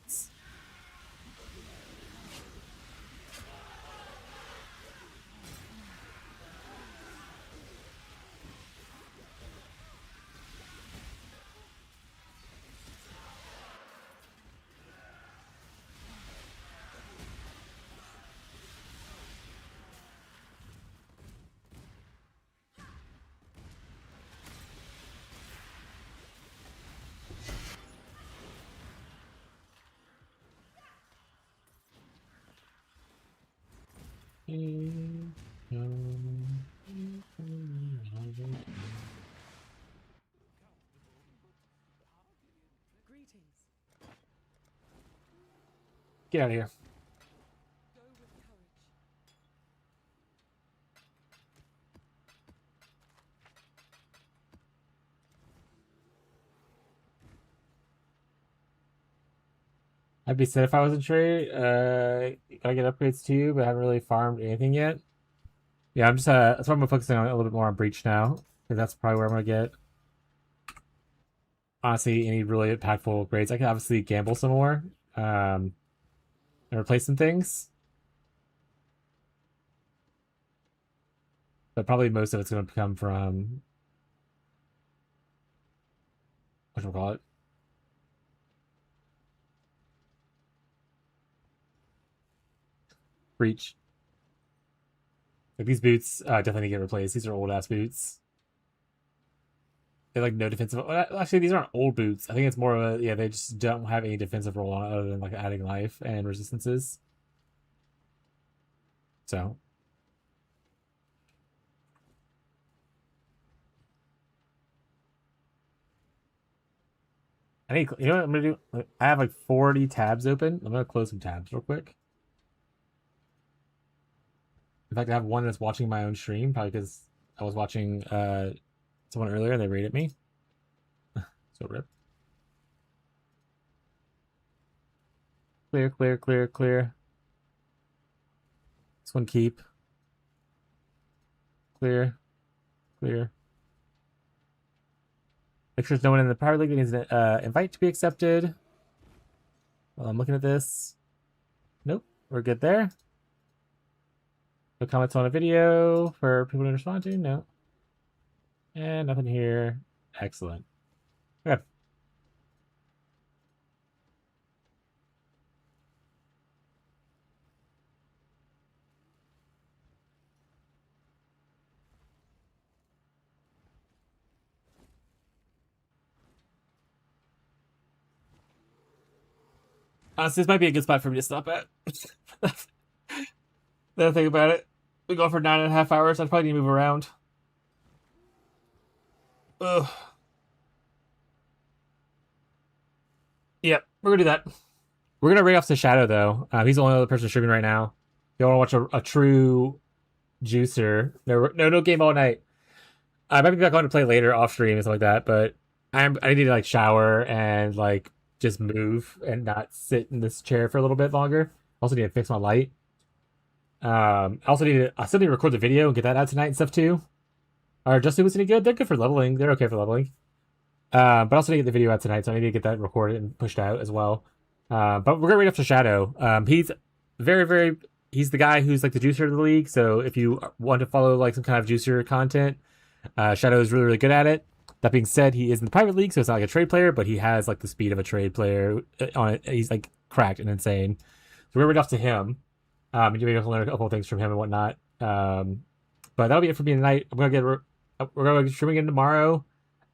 Greetings. Get out of here. Go with courage. I'd be sad if I was in trade. Gotta get upgrades too, but I haven't really farmed anything yet. Yeah, I'm just that's why I'm focusing on a little bit more on breach now, because that's probably where I'm gonna get honestly any really impactful upgrades. I can obviously gamble some more, and replace some things, but probably most of it's gonna come from whatchamacallit. Breach. Like these boots definitely need to get replaced. These are old ass boots. They like no defensive. Well, actually, these aren't old boots. I think it's more of a they just don't have any defensive role on it other than like adding life and resistances. So I need. You know what I'm gonna do? I have like 40 tabs open. I'm gonna close some tabs real quick. In fact, I have one that's watching my own stream, probably because I was watching someone earlier and they rated me. So rip. Clear, clear, clear, clear. This one keep. Clear. Clear. Make sure there's no one in the private league that needs an invite to be accepted. While I'm looking at this. Nope, we're good there. No comments on a video for people to respond to? No. And nothing here. Excellent. Okay. Honestly, this might be a good spot for me to stop at. The thing about it, we go for 9.5 hours. I'd probably need to move around. Ugh. Yep, we're gonna do that. We're gonna rate off the Shadow though. He's the only other person streaming right now. If you want to watch a true juicer, no game all night. I might be back on to play later off stream and stuff like that, but I need to like shower and like just move and not sit in this chair for a little bit longer. Also need to fix my light. I still need to record the video and get that out tonight and stuff too. Are Justin was any good? They're good for leveling. They're okay for leveling. But I also need to get the video out tonight, so I need to get that recorded and pushed out as well. But we're gonna read up to Shadow. He's he's the guy who's like the juicer of the league. So if you want to follow like some kind of juicer content, Shadow is really, really good at it. That being said, he is in the private league, so it's not like a trade player, but he has like the speed of a trade player on it. He's like cracked and insane. So we're gonna read off to him. And you may have to learn a couple of things from him and whatnot. But that'll be it for me tonight. We're gonna be streaming in tomorrow.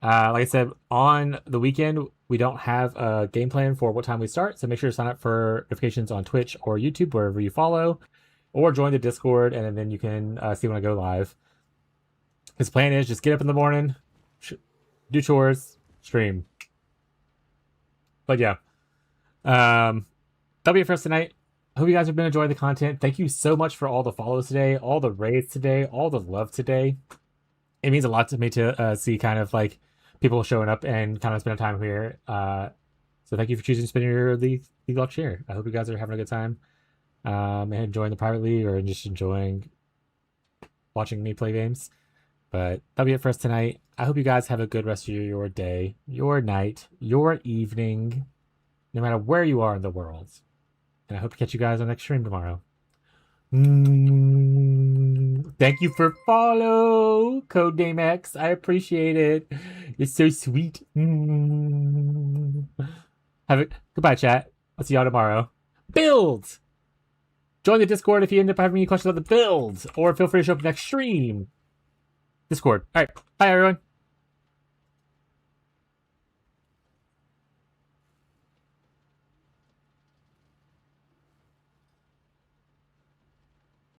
Like I said, on the weekend we don't have a game plan for what time we start, so make sure to sign up for notifications on Twitch or YouTube, wherever you follow, or join the Discord, and then you can see when I go live. His plan is just get up in the morning, do chores, stream. But yeah, that'll be it for us tonight. I hope you guys have been enjoying the content. Thank you so much for all the follows today, all the raids today, all the love today. It means a lot to me to see kind of like people showing up and kind of spending time here. So thank you for choosing to spend your League Lock share. I hope you guys are having a good time and enjoying the private league or just enjoying watching me play games. But that'll be it for us tonight. I hope you guys have a good rest of your day, your night, your evening, no matter where you are in the world. And I hope to catch you guys on the next stream tomorrow. Thank you for follow, CodeNameX. I appreciate it. You're so sweet. Have it. Goodbye, chat. I'll see y'all tomorrow. Build! Join the Discord if you end up having any questions about the build. Or feel free to show up next stream. Discord. Alright. Bye, everyone.